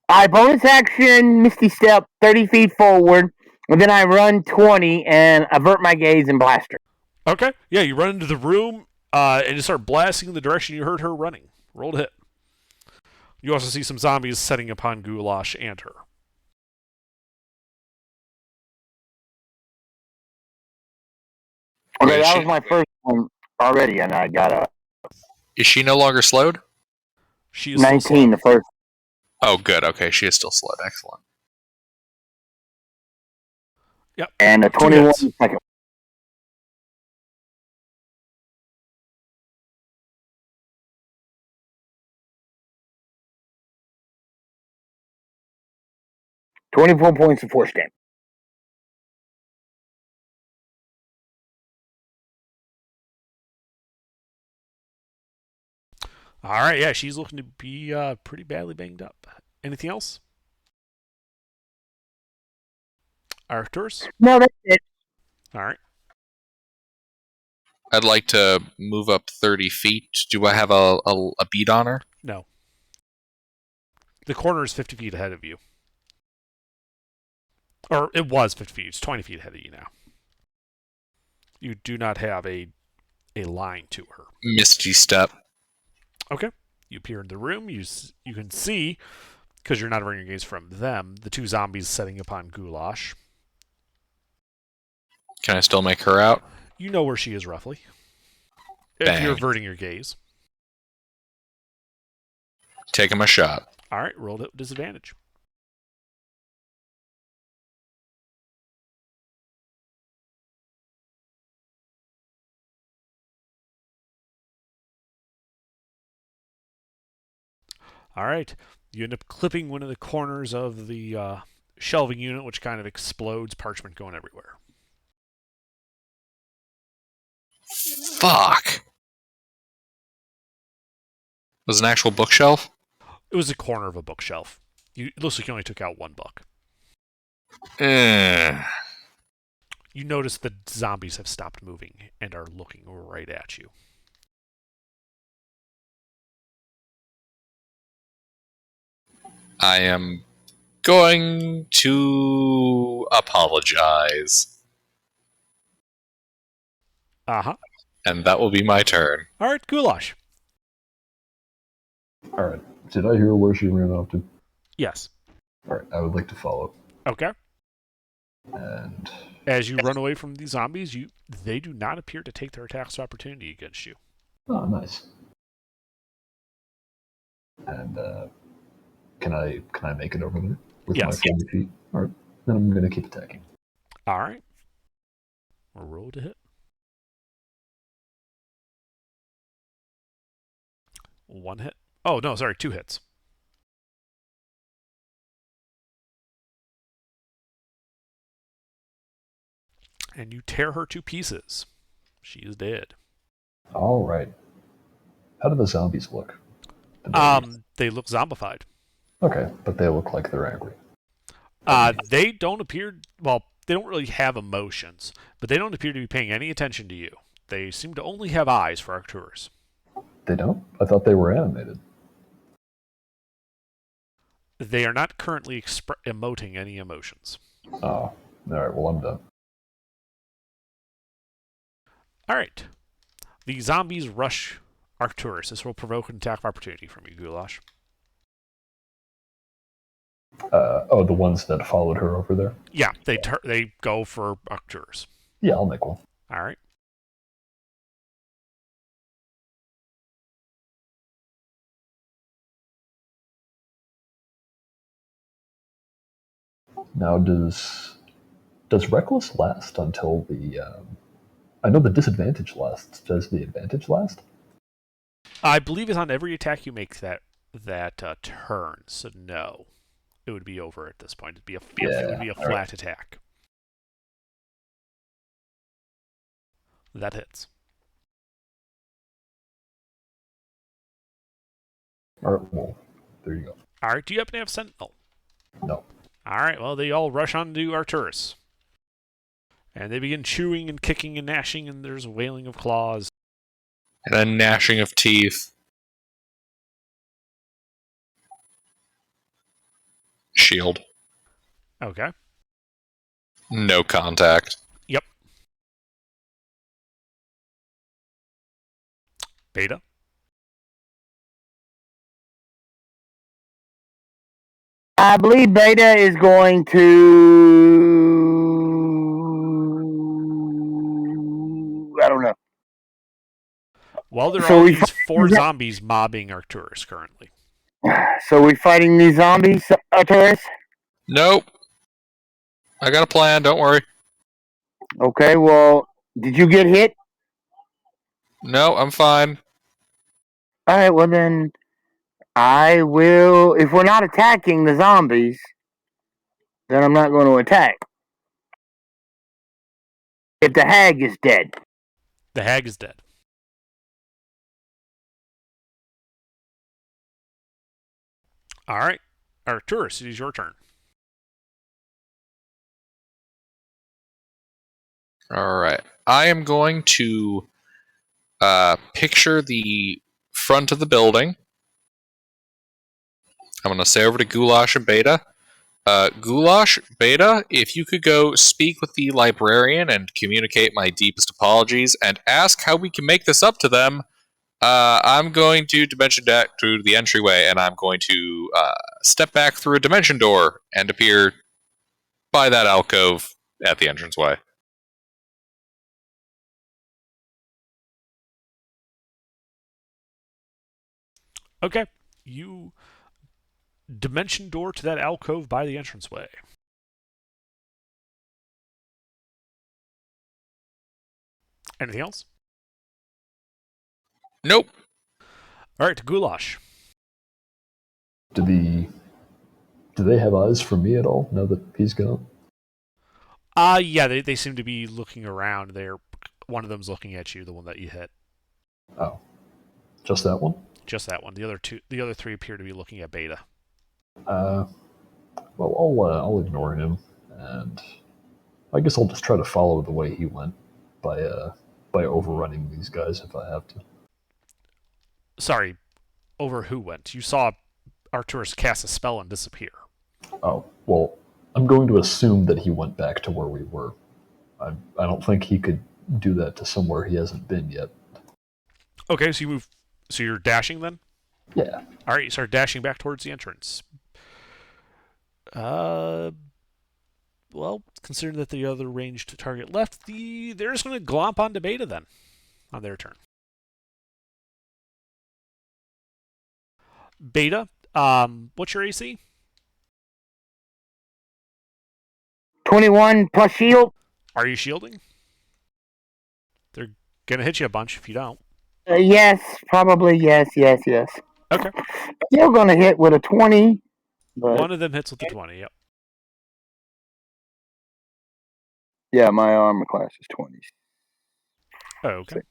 B: I bonus action Misty Step 30 feet forward, and then I run 20 and avert my gaze and blast her.
A: Okay. Yeah, you run into the room and you start blasting in the direction you heard her running. Roll to hit. You also see some zombies setting upon Goulash and her.
B: Okay, that was my first one already, and I got a
C: Is she no longer slowed?
A: She is
B: 19 the first.
C: Oh, good. Okay, she is still slowed. Excellent.
A: Yep.
B: And a 21
A: hits.
B: second. $24 points of force damage.
A: All right, yeah, she's looking to be pretty badly banged up. Anything else? Arcturus?
B: No, that's it.
A: All right.
C: I'd like to move up 30 feet. Do I have a beat on her?
A: No. The corner is 50 feet ahead of you. Or it was 50 feet. It's 20 feet ahead of you now. You do not have a line to her.
C: Misty step.
A: Okay. You appear in the room. You can see, because you're not averting your gaze from them, the two zombies setting upon Goulash.
C: Can I still make her out?
A: You know where she is roughly. If
C: Bang.
A: you're averting your gaze.
C: Take him a shot.
A: All right, roll at disadvantage. All right. You end up clipping one of the corners of the shelving unit, which kind of explodes, parchment going everywhere.
C: Fuck. Was it an actual bookshelf?
A: It was a corner of a bookshelf. It looks like you only took out one book.
C: Eh.
A: You notice the zombies have stopped moving and are looking right at you.
C: I am going to apologize.
A: Uh-huh.
C: And that will be my turn.
A: All right, Goulash.
D: All right. Did I hear where she ran off to?
A: Yes.
D: All right. I would like to follow.
A: Okay.
D: And
A: As you run away from these zombies, they do not appear to take their attacks of opportunity against you.
D: oh, nice. And can I make it over there with
A: Yes.
D: my 40 feet? All right. Then I'm gonna keep attacking.
A: All right. We'll roll to hit. One hit. Oh, no, sorry, 2 hits. And you tear her to pieces. She is dead.
D: All right. How do the zombies look?
A: They look zombified.
D: Okay, but they look like they're angry.
A: They don't appear, well, they don't really have emotions, but they don't appear to be paying any attention to you. They seem to only have eyes for Arcturus.
D: They don't? I thought they were animated.
A: They are not currently emoting any emotions.
D: Oh, all right. Well, I'm done.
A: All right. The zombies rush Arcturus. This will provoke an attack of opportunity from you, Goulash.
D: Oh, the ones that followed her over there?
A: Yeah, they go for Arcturus.
D: Yeah, I'll make one.
A: All right.
D: Now, does reckless last until the? I know the disadvantage lasts. Does the advantage last?
A: I believe it's on every attack you make that turn. So no. it would be over at this point. It
D: Yeah,
A: would be a
D: all
A: flat
D: right.
A: attack. That hits.
D: All right, well, there you go.
A: All right, do you happen to have Sentinel?
D: No.
A: All right, well, they all rush onto Arcturus. And they begin chewing and kicking and gnashing, and there's a wailing of claws.
C: And a gnashing of teeth. Shield.
A: Okay.
C: No contact.
A: Yep. Beta.
B: I believe Beta is going to. I don't know.
A: Well, there are
B: So
A: all
B: we
A: these 4 zombies mobbing Arcturus currently.
B: So we fighting these zombies, Arcturus?
C: Nope. I got a plan, don't worry.
B: Okay, well, did you get hit?
C: No, I'm fine.
B: All right, well then, I will. If we're not attacking the zombies, then I'm not going to attack. If the hag is dead.
A: The hag is dead. All right. Arcturus, it is your turn.
C: Alright. I am going to picture the front of the building. I'm going to say over to Goulash and Beta. Goulash, Beta, if you could go speak with the librarian and communicate my deepest apologies and ask how we can make this up to them, I'm going to dimension deck through the entryway and I'm going to step back through a dimension door and appear by that alcove at the entranceway.
A: Okay. You dimension door to that alcove by the entranceway. Anything else?
C: Nope.
A: All right, to Goulash.
D: Do they have eyes for me at all now that he's gone?
A: Yeah, they seem to be looking around. One of them's looking at you, the one that you hit.
D: Oh, just that one?
A: Just that one. The other 3 appear to be looking at Beta.
D: Well, I'll ignore him, and I guess I'll just try to follow the way he went by overrunning these guys if I have to.
A: Sorry, over who went? You saw Arcturus cast a spell and disappear.
D: Oh, well, I'm going to assume that he went back to where we were. I don't think he could do that to somewhere he hasn't been yet.
A: Okay, so you move. So you're dashing then?
D: Yeah.
A: All right, you start dashing back towards the entrance. Well, considering that the other ranged target left, they're just going to glomp onto Beta then, on their turn. Beta, what's your AC?
B: 21 plus shield?
A: Are you shielding? They're going to hit you a bunch if you don't.
B: Yes, probably yes.
A: Okay.
B: Still going to hit with a 20. But
A: One of them hits with the 20, yep.
B: yeah, my armor class is 20.
A: Oh, okay.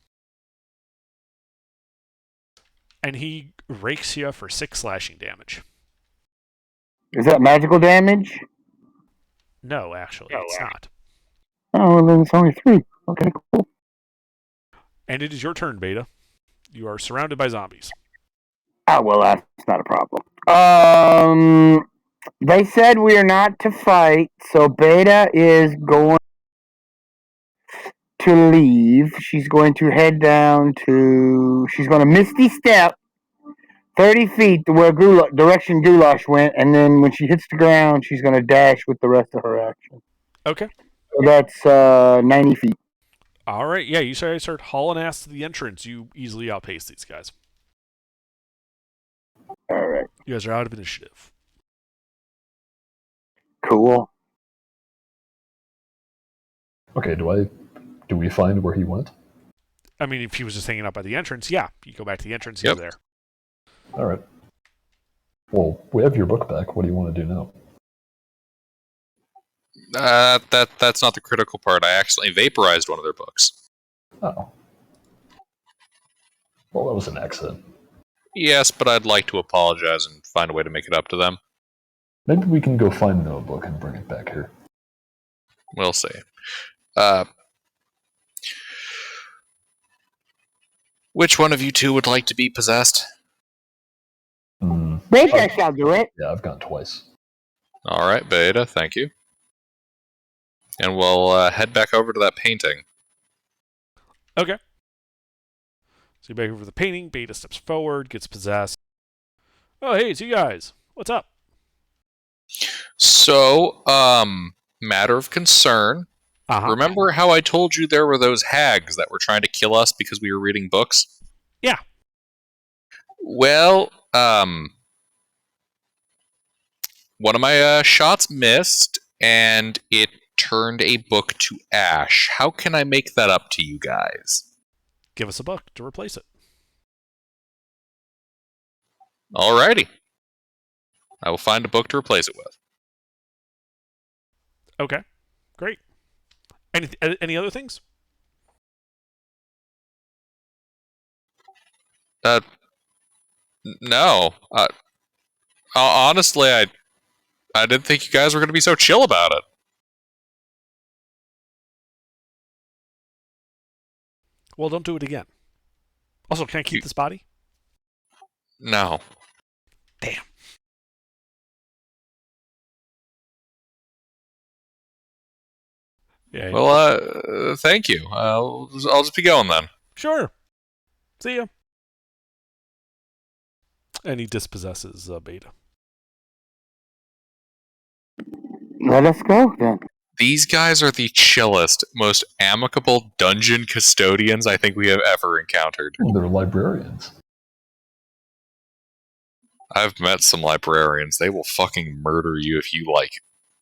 A: And he rakes you for 6 slashing damage.
B: Is that magical damage?
A: No, actually, it's not.
B: Oh, well, then it's only 3. Okay, cool.
A: And it is your turn, Beta. You are surrounded by zombies.
B: Oh, well, that's not a problem. They said we are not to fight, so Beta is going to leave. She's going to head down to. She's going to Misty Step 30 feet to where direction Goulash went, and then when she hits the ground, she's going to dash with the rest of her action.
A: Okay.
B: So that's 90 feet.
A: All right, yeah, you start hauling ass to the entrance. You easily outpace these guys.
B: All right.
A: You guys are out of initiative.
B: Cool.
D: Okay, do we find where he went?
A: I mean, if he was just hanging out by the entrance, yeah, you go back to the entrance, he's
C: Yep.
A: there.
D: All right. Well, we have your book back. What do you want to do now?
C: That's not the critical part. I accidentally vaporized one of their books.
D: Oh. Well, that was an accident.
C: Yes, but I'd like to apologize and find a way to make it up to them.
D: Maybe we can go find the notebook and bring it back here.
C: We'll see. Which one of you two would like to be possessed?
B: Beta shall do it.
D: Yeah, I've gone twice.
C: All right, Beta, thank you. And we'll head back over to that painting.
A: Okay. So you back over the painting. Beta steps forward, gets possessed. Oh, hey, it's you guys. What's up?
C: So, matter of concern.
A: Uh-huh.
C: Remember how I told you there were those hags that were trying to kill us because we were reading books?
A: Yeah.
C: Well, one of my shots missed, and it turned a book to ash. How can I make that up to you guys?
A: Give us a book to replace it.
C: Alrighty. I will find a book to replace it with.
A: Okay. Great. Any other things?
C: No. Honestly, I didn't think you guys were going to be so chill about it.
A: Well, don't do it again. Also, can I keep this body?
C: No.
A: Damn. Yeah.
C: Well, thank you. I'll just be going then.
A: Sure. See ya. And he dispossesses Beta.
B: Let us go then.
C: These guys are the chillest, most amicable dungeon custodians I think we have ever encountered.
D: They're librarians.
C: I've met some librarians. They will fucking murder you if you,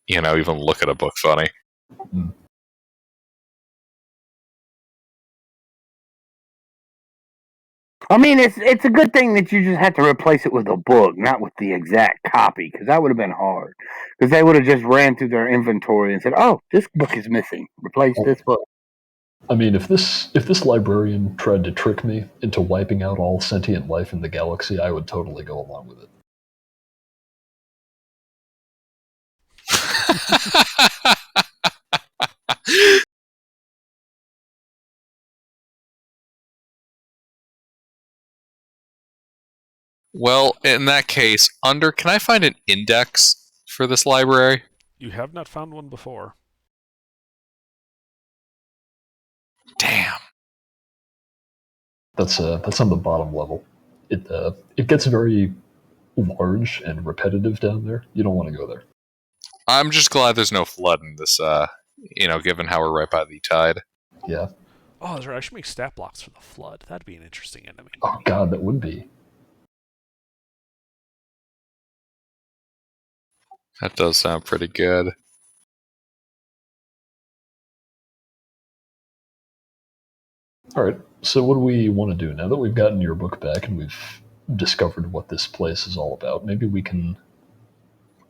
C: even look at a book funny.
D: Mm.
B: I mean, it's a good thing that you just had to replace it with a book, not with the exact copy, because that would have been hard. Because they would have just ran through their inventory and said, "Oh, this book is missing. Replace this book."
D: I mean, if this librarian tried to trick me into wiping out all sentient life in the galaxy, I would totally go along with it.
C: Well, in that case, can I find an index for this library?
A: You have not found one before.
C: Damn.
D: That's on the bottom level. It gets very large and repetitive down there. You don't want to go there.
C: I'm just glad there's no flood in this, given how we're right by the tide.
D: Yeah.
A: Oh, that's right. I should make stat blocks for the flood. That'd be an interesting enemy.
D: Oh god, that would be.
C: That does sound pretty good.
D: Alright, so what do we want to do now that we've gotten your book back and we've discovered what this place is all about? Maybe we can...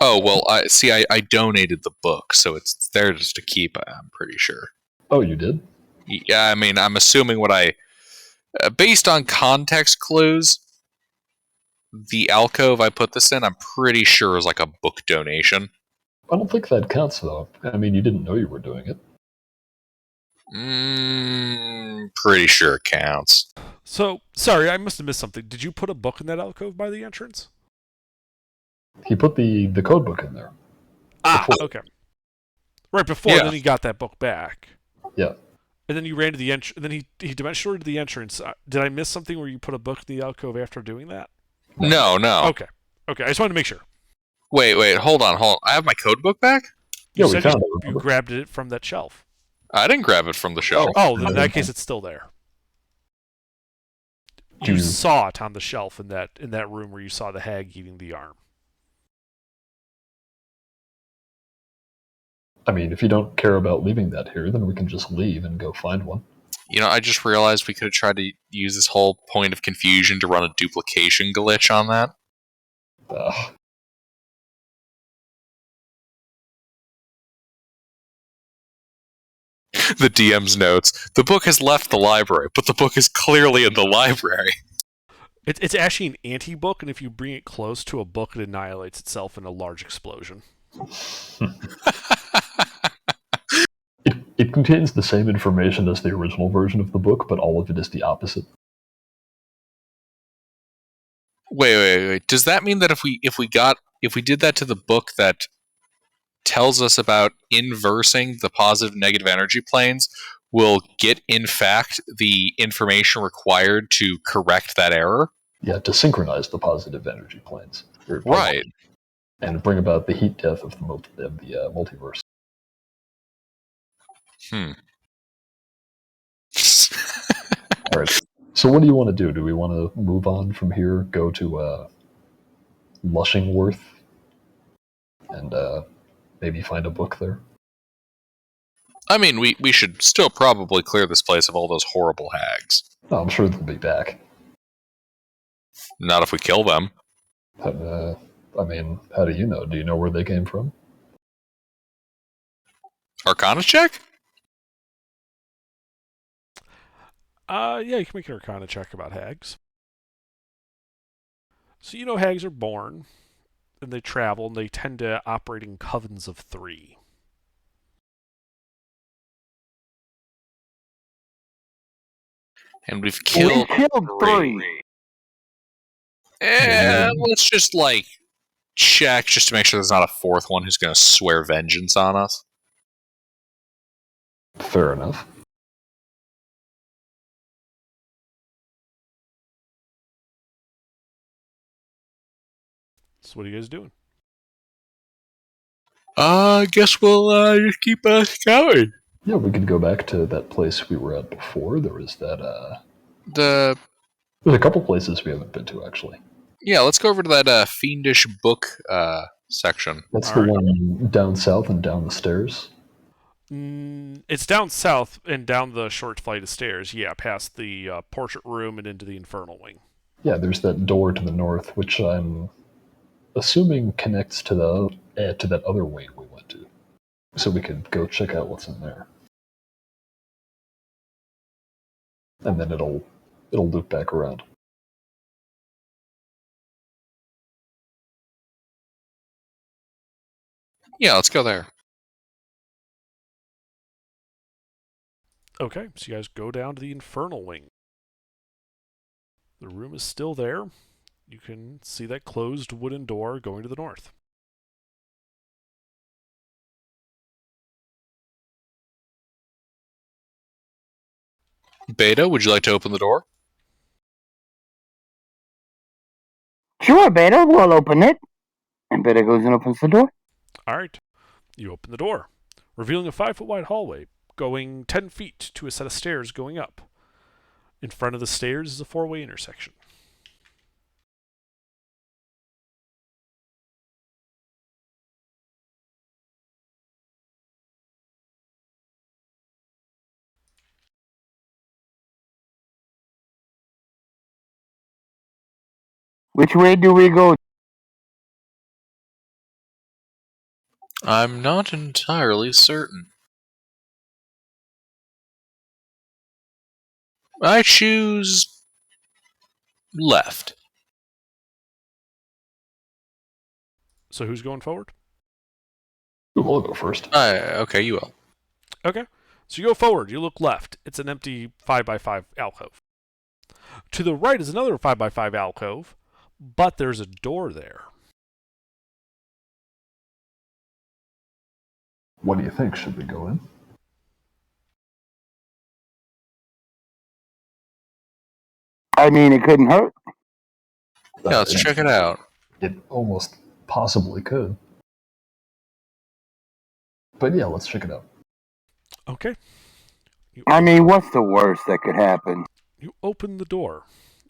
C: Oh, well, I donated the book, so it's there just to keep, I'm pretty sure.
D: Oh, you did?
C: Yeah, I mean, I'm assuming based on context clues, the alcove I put this in, I'm pretty sure is like a book donation.
D: I don't think that counts, though. I mean, you didn't know you were doing it.
C: Pretty sure it counts.
A: So, sorry, I must have missed something. Did you put a book in that alcove by the entrance?
D: He put the code book in there.
A: Before. Okay. Right before,
C: Yeah.
A: then he got that book back.
D: Yeah.
A: And then you ran to the entrance. And then he dimensionally to the entrance. Did I miss something where you put a book in the alcove after doing that?
C: No.
A: Okay. I just wanted to make sure.
C: Wait, hold on. I have my code book back?
A: You
D: Yeah, we
A: said
D: found it.
A: you
D: Remember?
A: grabbed it from that shelf.
C: I didn't grab it from the shelf.
A: Oh, then in that case, it's still there. You
D: Hmm.
A: saw it on the shelf in that room where you saw the hag eating the arm.
D: I mean, if you don't care about leaving that here, then we can just leave and go find one.
C: I just realized we could have tried to use this whole point of confusion to run a duplication glitch on that.
D: Ugh.
C: The DM's notes. The book has left the library, but the book is clearly in the library.
A: It's actually an anti-book, and if you bring it close to a book, it annihilates itself in a large explosion.
D: It contains the same information as the original version of the book, but all of it is the opposite.
C: Wait. Does that mean that if we did that to the book that tells us about inversing the positive and negative energy planes, we'll get in fact the information required to correct that error?
D: Yeah, to synchronize the positive energy planes.
C: Right.
D: And bring about the heat death of the multiverse. All right. So what do you want to do? Do we want to move on from here, go to Lushingworth, and maybe find a book there?
C: I mean, we should still probably clear this place of all those horrible hags.
D: Oh, I'm sure they'll be back.
C: Not if we kill them.
D: I mean, how do you know? Do you know where they came from?
C: Arcana check?
A: Yeah, you can make an Arcana check about hags. So you know hags are born, and they travel, and they tend to operate in covens of 3.
C: And we've killed
B: 3.
C: Let's just, check just to make sure there's not a 4th one who's going to swear vengeance on us.
D: Fair enough.
A: So what are you guys doing?
C: I guess we'll just keep going.
D: Yeah, we could go back to that place we were at before. There was that,
C: There's
D: There's a couple places we haven't been to, actually.
C: Yeah, let's go over to that fiendish book section.
D: That's
A: All
D: the
A: right.
D: one down south and down the stairs.
A: It's down south and down the short flight of stairs. Yeah, past the portrait room and into the infernal wing.
D: Yeah, there's that door to the north, which I'm assuming connects to that other wing we went to. So we could go check out what's in there. And then it'll loop back around.
C: Yeah, let's go there.
A: Okay, so you guys go down to the infernal wing. The room is still there. You can see that closed wooden door going to the north.
C: Beta, would you like to open the door?
B: Sure, Beta, we'll open it. And Beta goes and opens the door.
A: All right, you open the door, revealing a 5-foot wide hallway going 10 feet to a set of stairs going up. In front of the stairs is a 4-way intersection.
B: Which way do we go?
C: I'm not entirely certain. I choose left.
A: So who's going forward?
D: Ooh, I'll go first.
C: Okay, you will.
A: Okay, so you go forward, you look left. It's an empty 5x5 alcove. To the right is another 5x5 alcove, but there's a door there.
D: What do you think? Should we go in?
B: I mean, it couldn't hurt.
C: Yeah, let's check it out.
D: It almost possibly could. But yeah, let's check it out.
A: Okay.
B: I mean, what's the worst that could happen?
A: You open the door,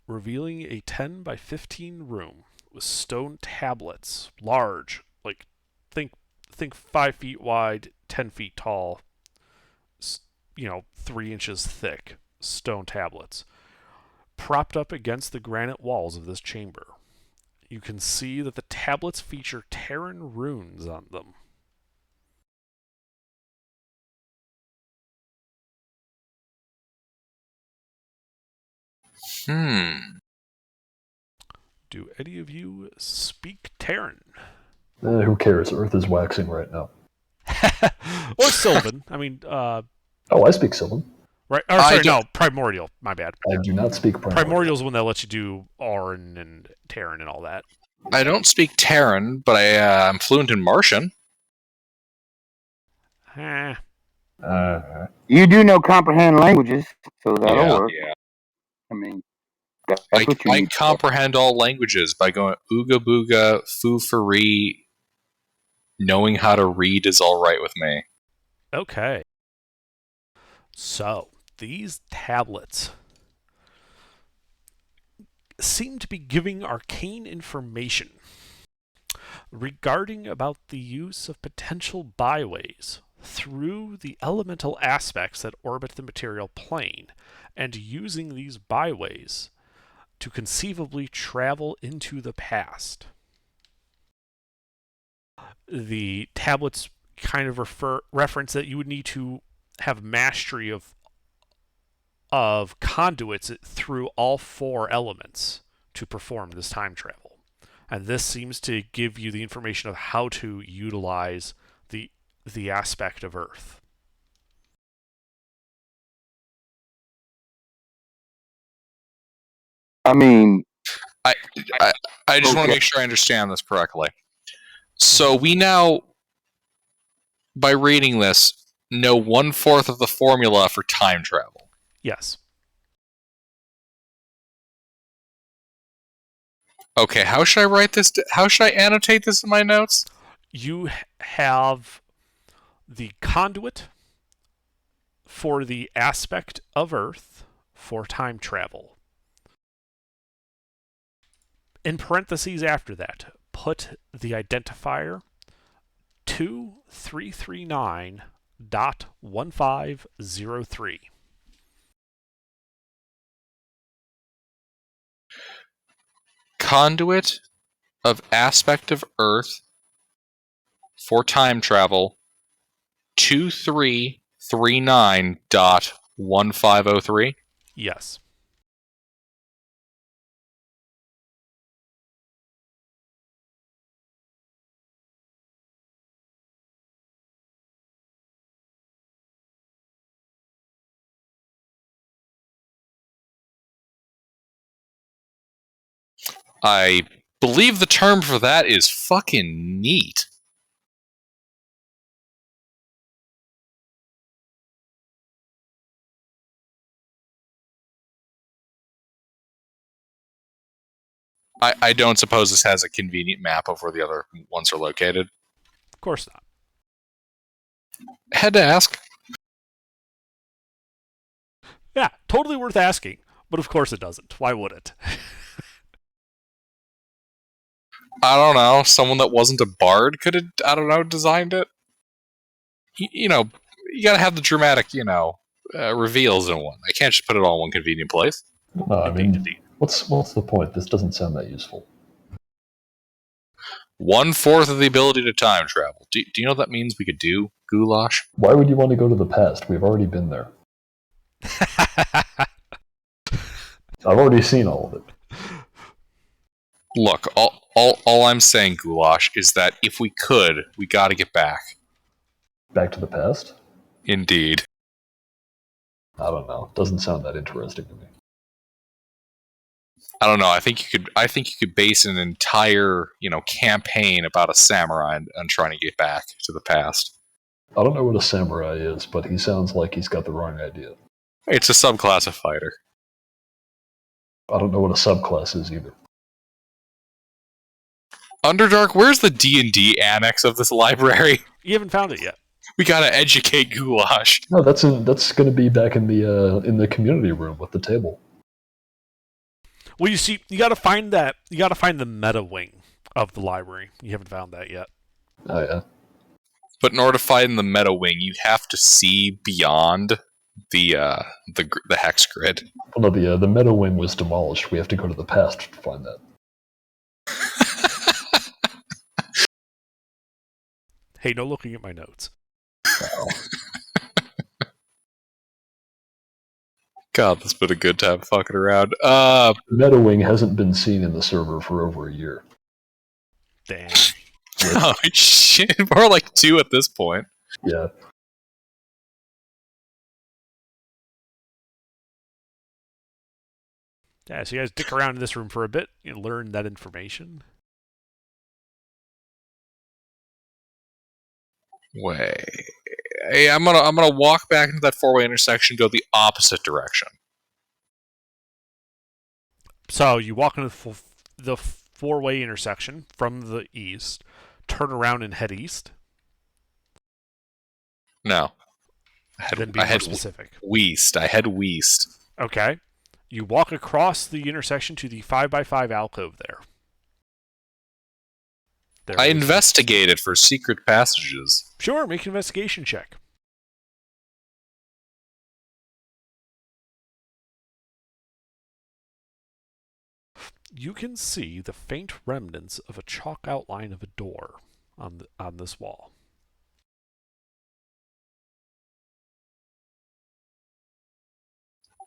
A: revealing a 10 by 15 room with stone tablets, large, like think 5 feet wide, 10 feet tall, 3 inches thick stone tablets, propped up against the granite walls of this chamber. You can see that the tablets feature Terran runes on them. Do any of you speak Terran?
D: Who cares? Earth is waxing right now.
A: Or Sylvan. I mean,
D: Oh, I speak Sylvan.
A: right? Or
C: I
A: sorry,
C: don't-
A: no, Primordial. My bad.
D: I do not speak Primordial.
A: Primordial's the one that lets you do Auran and Terran and all that.
C: I don't speak Terran, but I'm fluent in Martian.
A: Eh.
B: You do know comprehend languages, so that'll
C: Yeah.
B: work. I mean, that's what you
C: I
B: need.
C: comprehend all languages by going ooga booga, foo furry. Knowing how to read is all right with me.
A: Okay. So, these tablets seem to be giving arcane information regarding about the use of potential byways through the elemental aspects that orbit the material plane, and using these byways to conceivably travel into the past. The tablets kind of reference that you would need to have mastery of conduits through all four elements to perform this time travel. And this seems to give you the information of how to utilize the aspect of Earth.
B: I mean,
C: I just want to
B: Okay.
C: make sure I understand this correctly. So we now, by reading this, know 1/4 of the formula for time travel.
A: Yes.
C: Okay, how should I write this? How should I annotate this in my notes?
A: You have the conduit for the aspect of Earth for time travel. In parentheses after that, put the identifier 2339.1503.
C: Conduit of aspect of Earth for time travel 2339.1503.
A: Yes.
C: I believe the term for that is fucking neat. I don't suppose this has a convenient map of where the other ones are located.
A: Of course not.
C: Had to ask.
A: Yeah, totally worth asking, but of course it doesn't. Why would it?
C: I don't know. Someone that wasn't a bard could have, I don't know, designed it. You know, you gotta have the dramatic, reveals in one. I can't just put it all in one convenient place.
D: No, I mean, what's the point? This doesn't sound that useful.
C: 1/4 of the ability to time travel. Do you know what that means we could do, Goulash?
D: Why would you want to go to the past? We've already been there. I've already seen all of it.
C: Look, all I'm saying, Goulash, is that if we could, we gotta get back.
D: Back to the past?
C: Indeed.
D: I don't know. Doesn't sound that interesting to me.
C: I don't know. I think you could base an entire, campaign about a samurai and trying to get back to the past.
D: I don't know what a samurai is, but he sounds like he's got the wrong idea.
C: It's a subclass of fighter.
D: I don't know what a subclass is either.
C: Underdark, where's the D&D annex of this library?
A: You haven't found it yet.
C: We gotta educate Goulash.
D: No, that's going to be back in the community room with the table.
A: Well, you see, you gotta find that. You gotta find the meta wing of the library. You haven't found that yet.
D: Oh yeah.
C: But in order to find the meta wing, you have to see beyond the hex grid.
D: Well, no, the meta wing was demolished. We have to go to the past to find that.
A: Hey, no looking at my notes.
C: God, that's been a good time fucking around.
D: Meadowing hasn't been seen in the server for over a year.
A: Damn.
C: Oh shit, more like 2 at this point.
D: Yeah.
A: Yeah, so you guys dick around in this room for a bit and learn that information.
C: Wait. Hey, I'm gonna walk back into that 4-way intersection, go the opposite direction.
A: So you walk into the 4-way intersection from the east, turn around and head east.
C: No.
A: Then be more specific.
C: West. I head west.
A: Okay. You walk across the intersection to the 5x5 alcove there.
C: I investigated for secret passages.
A: Sure, make an investigation check. You can see the faint remnants of a chalk outline of a door on this wall.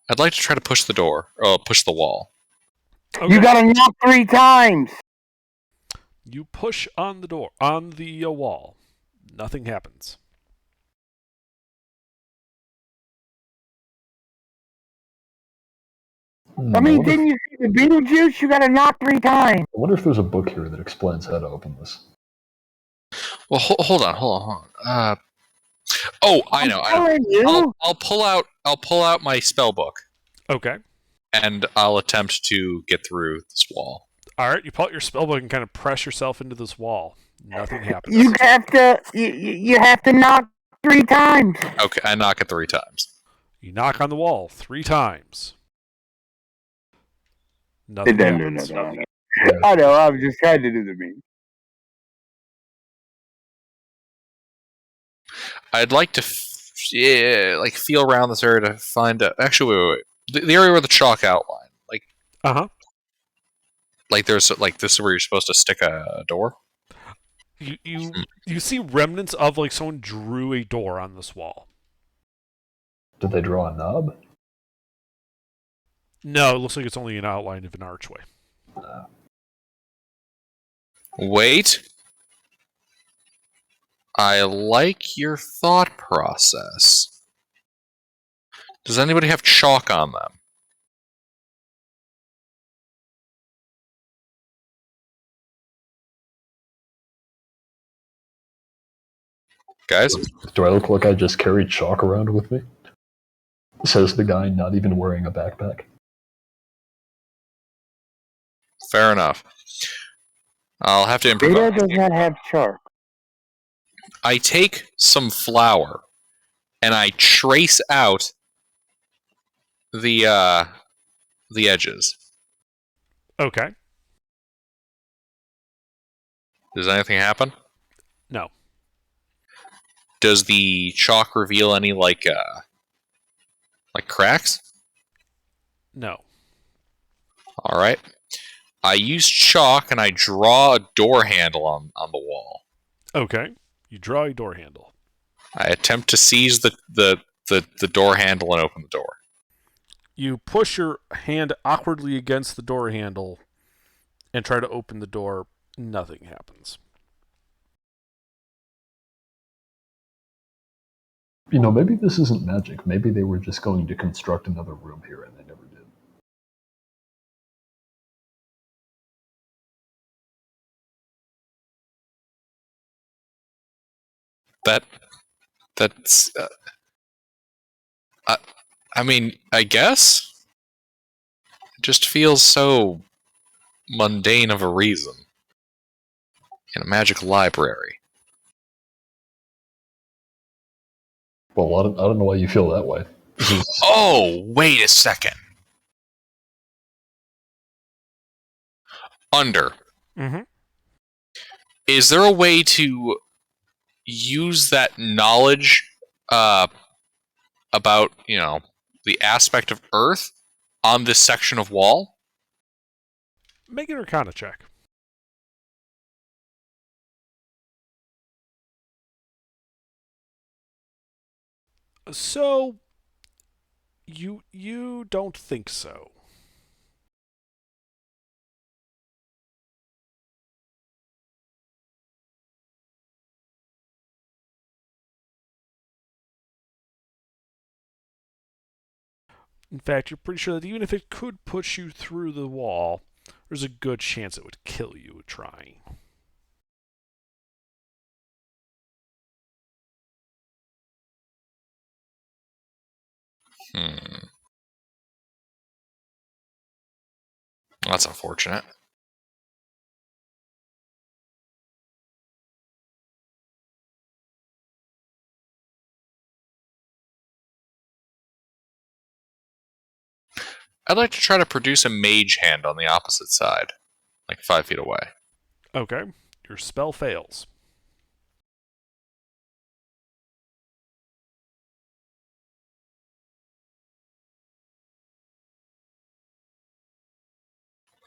C: I'd like to try to push the door. Oh, push the wall.
A: Okay.
B: You gotta knock 3 times.
A: You push on the door, on the wall. Nothing happens.
B: I mean, didn't you see the Beetlejuice? You gotta knock 3 times.
D: I wonder if there's a book here that explains how to open this.
C: Well, hold on. Oh, I know. I'll pull out my spell book,
A: Okay.
C: and I'll attempt to get through this wall.
A: All right. You pull out your spellbook and kind of press yourself into this wall. Nothing happens.
B: You have to knock 3 times.
C: Okay, I knock it 3 times.
A: You knock on the wall 3 times. Nothing happens.
B: I know. I was just trying to do the meme.
C: I'd like to, feel around this area to find. Actually, wait. The area where the chalk outline, there's this is where you're supposed to stick a door.
A: You see remnants of like someone drew a door on this wall.
D: Did they draw a knob?
A: No, it looks like it's only an outline of an archway.
C: Wait. I like your thought process. Does anybody have chalk on them? Guys?
D: Do I look like I just carried chalk around with me? Says the guy not even wearing a backpack.
C: Fair enough. I'll have to improvise.
B: Data does not have chalk.
C: I take some flour and I trace out the edges.
A: Okay.
C: Does anything happen?
A: No.
C: Does the chalk reveal any like cracks?
A: No.
C: All right. I use chalk and I draw a door handle on the wall.
A: Okay. You draw a door handle.
C: I attempt to seize the door handle and open the door.
A: You push your hand awkwardly against the door handle and try to open the door. Nothing happens.
D: You know, maybe this isn't magic. Maybe they were just going to construct another room here and they never did.
C: That's I mean, I guess it just feels so mundane of a reason in a magic library.
D: Well, I don't know why you feel that way.
C: Oh, wait a second. Under.
A: Mm-hmm.
C: Is there a way to use that knowledge about, the aspect of Earth on this section of wall?
A: Make an Arcana check. So, You don't think so. In fact, you're pretty sure that even if it could push you through the wall, there's a good chance it would kill you trying.
C: Hmm. That's unfortunate. I'd like to try to produce a mage hand on the opposite side, like 5 feet away.
A: Okay, your spell fails.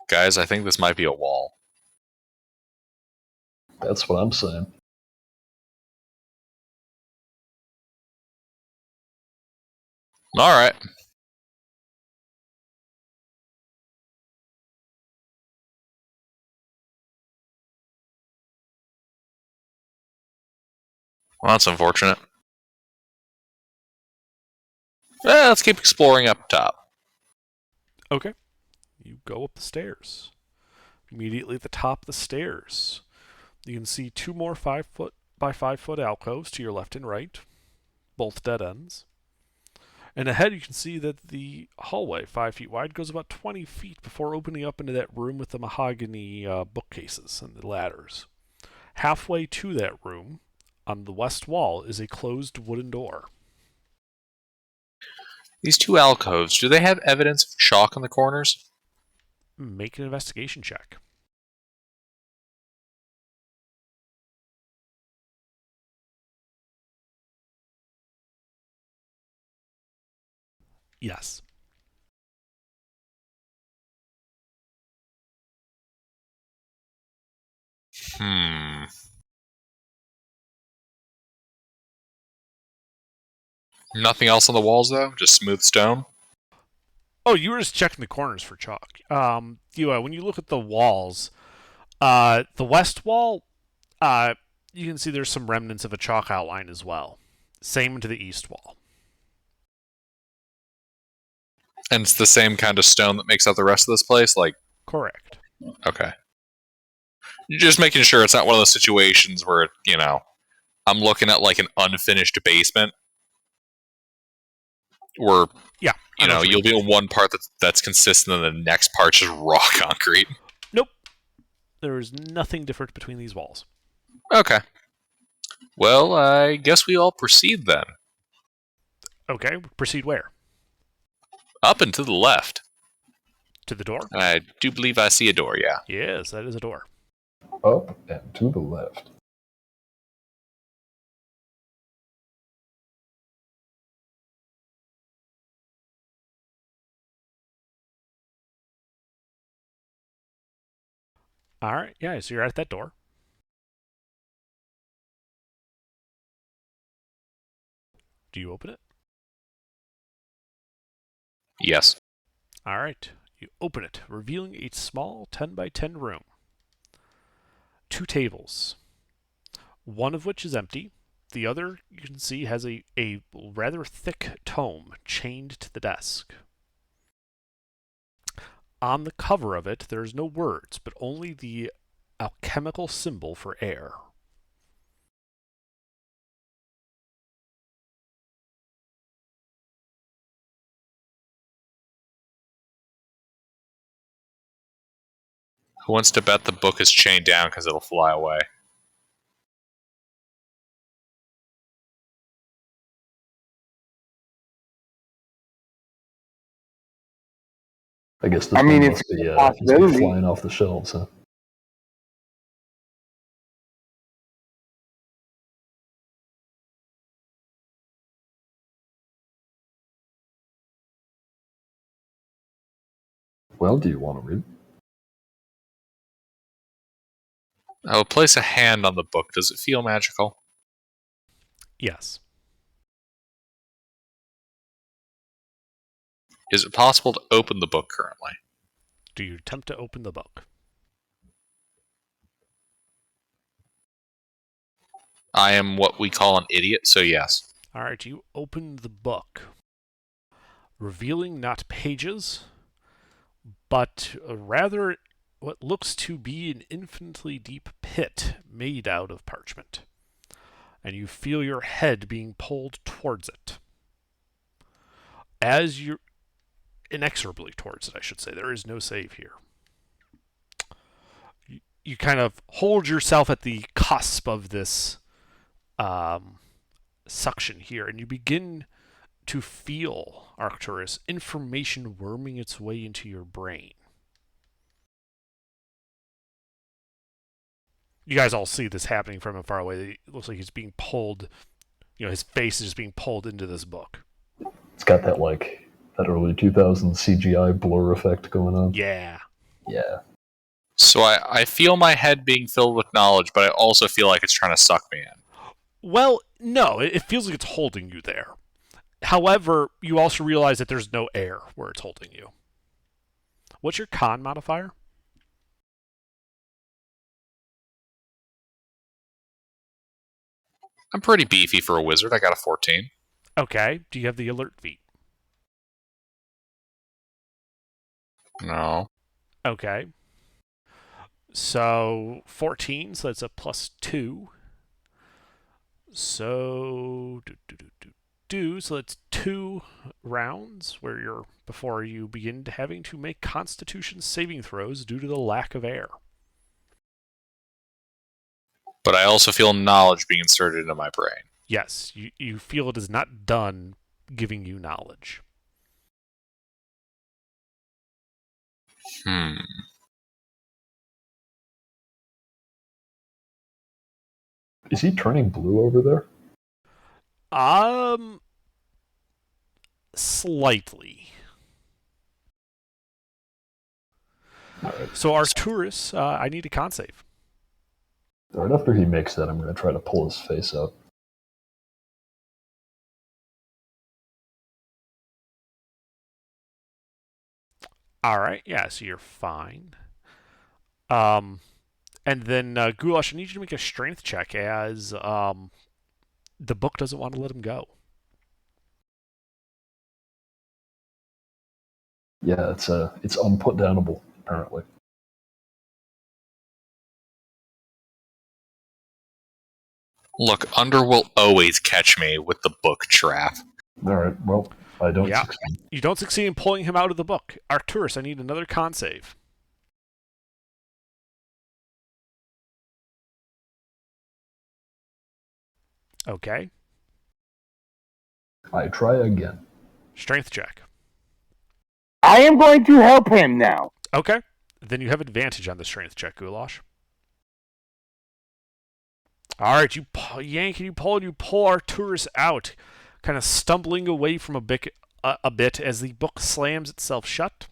C: Guys, I think this might be a wall.
D: That's what I'm saying.
C: Alright. Well, that's unfortunate. Let's keep exploring up top.
A: Okay, you go up the stairs. Immediately at the top of the stairs, you can see two more 5 foot by 5 foot alcoves to your left and right, both dead ends. And ahead, you can see that the hallway, 5 feet wide, goes about 20 feet before opening up into that room with the mahogany bookcases and the ladders. Halfway to that room, on the west wall, is a closed wooden door.
C: These two alcoves, do they have evidence of chalk in the corners?
A: Make an investigation check. Yes.
C: Hmm. Nothing else on the walls, though? Just smooth stone?
A: Oh, you were just checking the corners for chalk. When you look at the walls, the west wall, you can see there's some remnants of a chalk outline as well. Same to the east wall.
C: And it's the same kind of stone that makes up the rest of this place? Like,
A: Correct.
C: okay. Just making sure it's not one of those situations where, I'm looking at like an unfinished basement where,
A: Yeah.
C: you'll be in one part that's consistent and the next part's just raw concrete.
A: Nope. There is nothing different between these walls.
C: Okay. Well, I guess we all proceed then.
A: Okay, proceed where?
C: Up and to the left.
A: To the door?
C: I do believe I see a door, yeah.
A: Yes, that is a door.
D: Up and to the left.
A: All right, yeah, so you're at that door. Do you open it?
C: Yes.
A: All right, you open it, revealing a small 10 by 10 room. 2 tables, one of which is empty. The other, you can see, has a rather thick tome chained to the desk. On the cover of it, there's no words, but only the alchemical symbol for air.
C: Who wants to bet the book is chained down because it'll fly away?
D: I guess this
B: I mean,
D: one
B: it's
D: must be
B: a
D: must be
B: possibility.
D: flying off the shelves, huh? Well, do you want to read?
C: I will place a hand on the book. Does it feel magical?
A: Yes.
C: Is it possible to open the book currently?
A: Do you attempt to open the book?
C: I am what we call an idiot, so yes.
A: All right, you open the book, revealing not pages, but rather what looks to be an infinitely deep pit made out of parchment. And you feel your head being pulled towards it. As you're inexorably towards it, I should say. There is no save here. You kind of hold yourself at the cusp of this suction here, and you begin to feel, Arcturus, information worming its way into your brain. You guys all see this happening from far away. It looks like he's being pulled, his face is just being pulled into this book.
D: It's got that early 2000s CGI blur effect going on.
A: Yeah.
D: Yeah.
C: So I feel my head being filled with knowledge, but I also feel like it's trying to suck me in.
A: Well, no, it feels like it's holding you there. However, you also realize that there's no air where it's holding you. What's your con modifier?
C: I'm pretty beefy for a wizard. I got a 14.
A: Okay. Do you have the alert feat?
C: No.
A: Okay. So 14, so that's a +2. So so that's 2 rounds where you're before you begin having to make Constitution saving throws due to the lack of air.
C: But I also feel knowledge being inserted into my brain.
A: Yes, you feel it is not done giving you knowledge.
D: Is he turning blue over there?
A: Slightly.
D: Alright.
A: So Arcturus, I need a con save.
D: Right after he makes that, I'm going to try to pull his face up.
A: All right, yeah, so you're fine. And then Goulash, I need you to make a strength check as the book doesn't want to let him go.
D: Yeah, it's unputdownable, apparently.
C: Look, Under will always catch me with the book trap.
D: Alright, well, I don't succeed.
A: You don't succeed in pulling him out of the book. Arcturus, I need another con save. Okay.
D: I try again.
A: Strength check.
B: I am going to help him now.
A: Okay. Then you have advantage on the strength check, Goulash. All right, you yank and you pull Arcturus out, kind of stumbling away from a bit as the book slams itself shut.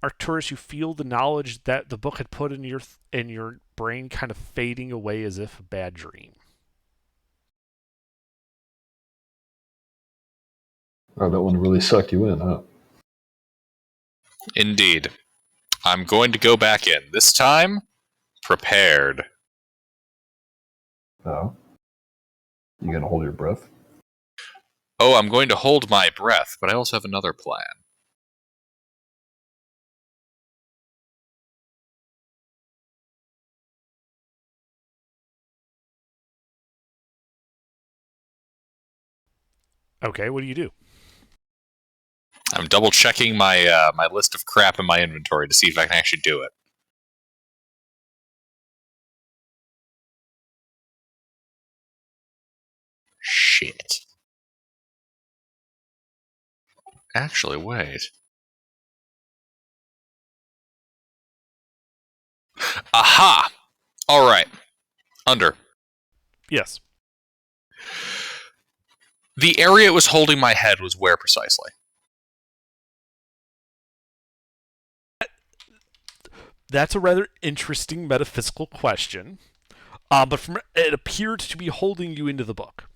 A: Arcturus, you feel the knowledge that the book had put in your brain kind of fading away as if a bad dream.
D: Oh, that one really sucked you in, huh?
C: Indeed. I'm going to go back in. This time, prepared.
D: Oh. You gonna hold your breath?
C: Oh, I'm going to hold my breath, but I also have another plan.
A: Okay, what do you do?
C: I'm double checking my my list of crap in my inventory to see if I can actually do it. Shit. Actually, wait. Aha! Alright. Under.
A: Yes.
C: The area it was holding my head was where precisely?
A: That's a rather interesting metaphysical question. But it appeared to be holding you into the book.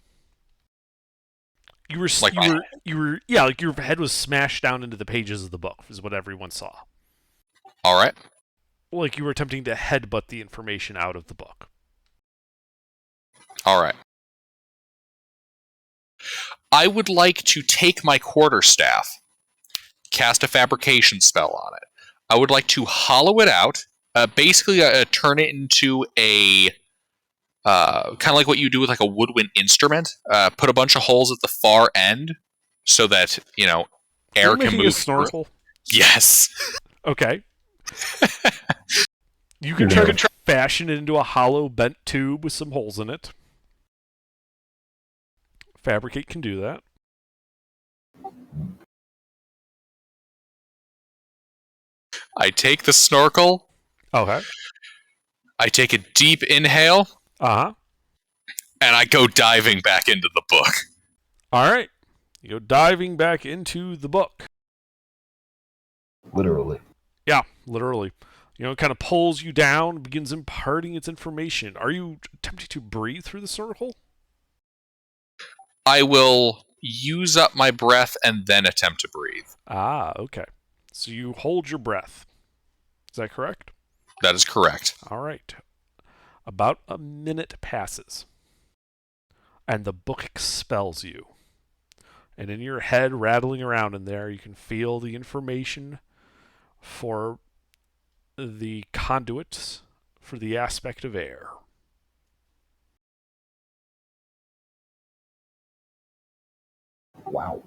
A: You were
C: Like
A: like your head was smashed down into the pages of the book, is what everyone saw.
C: all right.
A: Like you were attempting to headbutt the information out of the book.
C: All right. I would like to take my quarterstaff, cast a fabrication spell on it. I would like to hollow it out, basically turn it into a kind of like what you do with like a woodwind instrument. Put a bunch of holes at the far end so that air can move
A: a snorkel.
C: through. Yes.
A: Okay. You can try to fashion it into a hollow bent tube with some holes in it. Fabricate can do that.
C: I take the snorkel.
A: Okay.
C: I take a deep inhale.
A: Uh-huh.
C: And I go diving back into the book.
A: All right. You go diving back into the book.
D: Literally.
A: Yeah, literally. It kind of pulls you down, begins imparting its information. Are you attempting to breathe through the circle?
C: I will use up my breath and then attempt to breathe.
A: Ah, okay. So you hold your breath. Is that correct?
C: That is correct.
A: All right. About a minute passes, and the book expels you. And in your head, rattling around in there, you can feel the information for the conduits for the aspect of air.
D: Wow.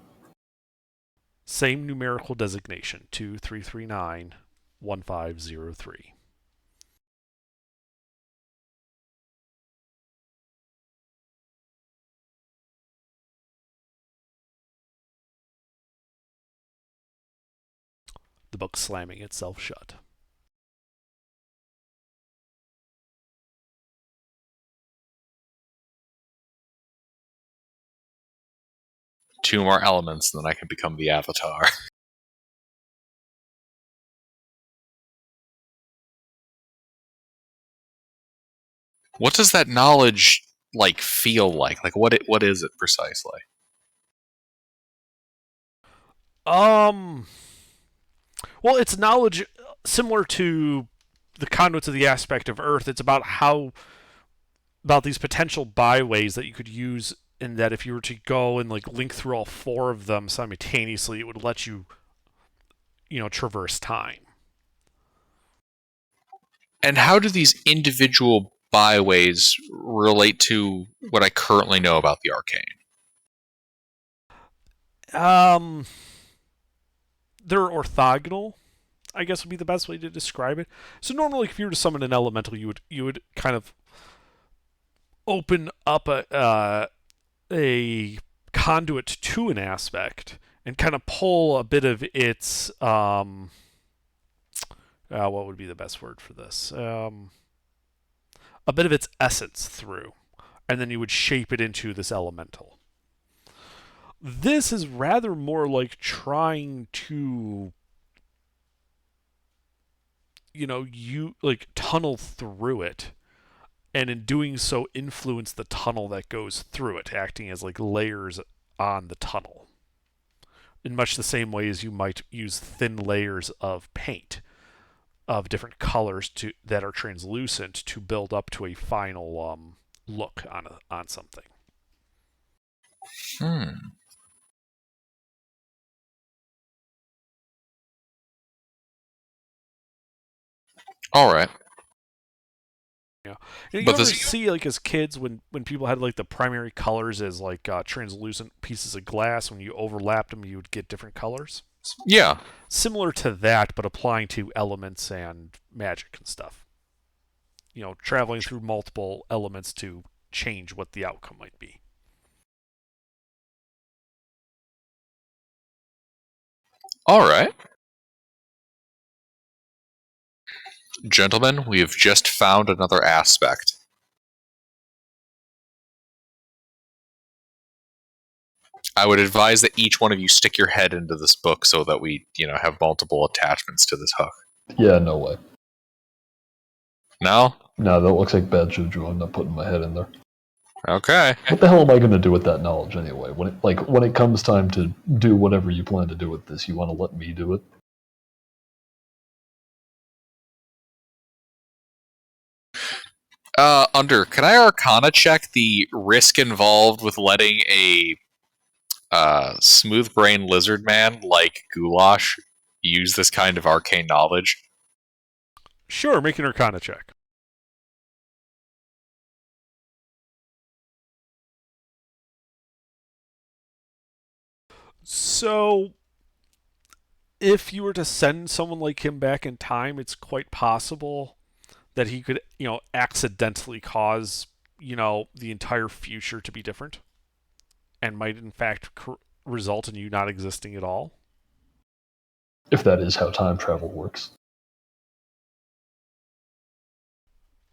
A: Same numerical designation, 2339-1503. The book slamming itself shut.
C: Two more elements, and then I can become the Avatar. What does that knowledge feel like? Like what is it precisely?
A: Well, it's knowledge similar to the conduits of the aspect of Earth. It's about these potential byways that you could use, in that if you were to go and link through all four of them simultaneously, it would let you, traverse time.
C: And how do these individual byways relate to what I currently know about the arcane?
A: They're orthogonal, I guess would be the best way to describe it. So normally, if you were to summon an elemental, you would kind of open up a conduit to an aspect and kind of pull a bit of its what would be the best word for this? A bit of its essence through, and then you would shape it into this elemental. This is rather more like trying to, tunnel through it, and in doing so influence the tunnel that goes through it, acting as layers on the tunnel. In much the same way as you might use thin layers of paint of different colors that are translucent to build up to a final look on something.
C: All right.
A: Yeah. You ever see as kids when people had the primary colors as translucent pieces of glass, when you overlapped them you would get different colors?
C: Yeah.
A: Similar to that, but applying to elements and magic and stuff. Traveling through multiple elements to change what the outcome might be.
C: All right. Gentlemen, we have just found another aspect. I would advise that each one of you stick your head into this book so that we, have multiple attachments to this hook.
D: Yeah, no way.
C: No?
D: No, that looks like bad juju. I'm not putting my head in there.
C: Okay.
D: What the hell am I going to do with that knowledge anyway? When it comes time to do whatever you plan to do with this, you want to let me do it?
C: Can I Arcana check the risk involved with letting a smooth brain lizard man like Goulash use this kind of arcane knowledge?
A: Sure, make an Arcana check. So, if you were to send someone like him back in time, it's quite possible that he could, accidentally cause, the entire future to be different, and might in fact result in you not existing at all.
D: If that is how time travel works.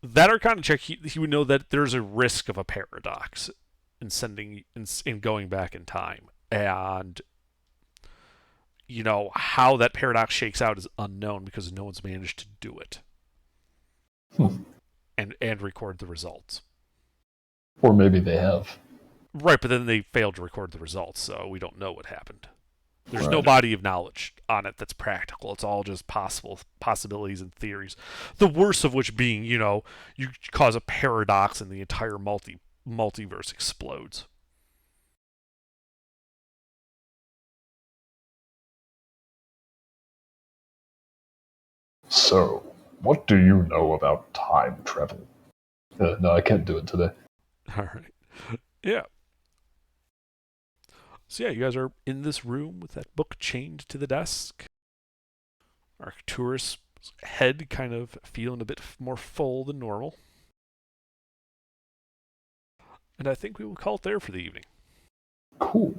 A: That Arcana check, he would know that there's a risk of a paradox in sending in going back in time, and how that paradox shakes out is unknown because no one's managed to do it and record the results.
D: Or maybe they have.
A: Right, but then they failed to record the results, so we don't know what happened. There's no
D: Right.
A: body of knowledge on it that's practical. It's all just possibilities and theories. The worst of which being, you cause a paradox and the entire multiverse explodes.
D: So, what do you know about time travel? No, I can't do it today.
A: All right. Yeah. So yeah, you guys are in this room with that book chained to the desk. Arcturus' head kind of feeling a bit more full than normal. And I think we will call it there for the evening.
D: Cool.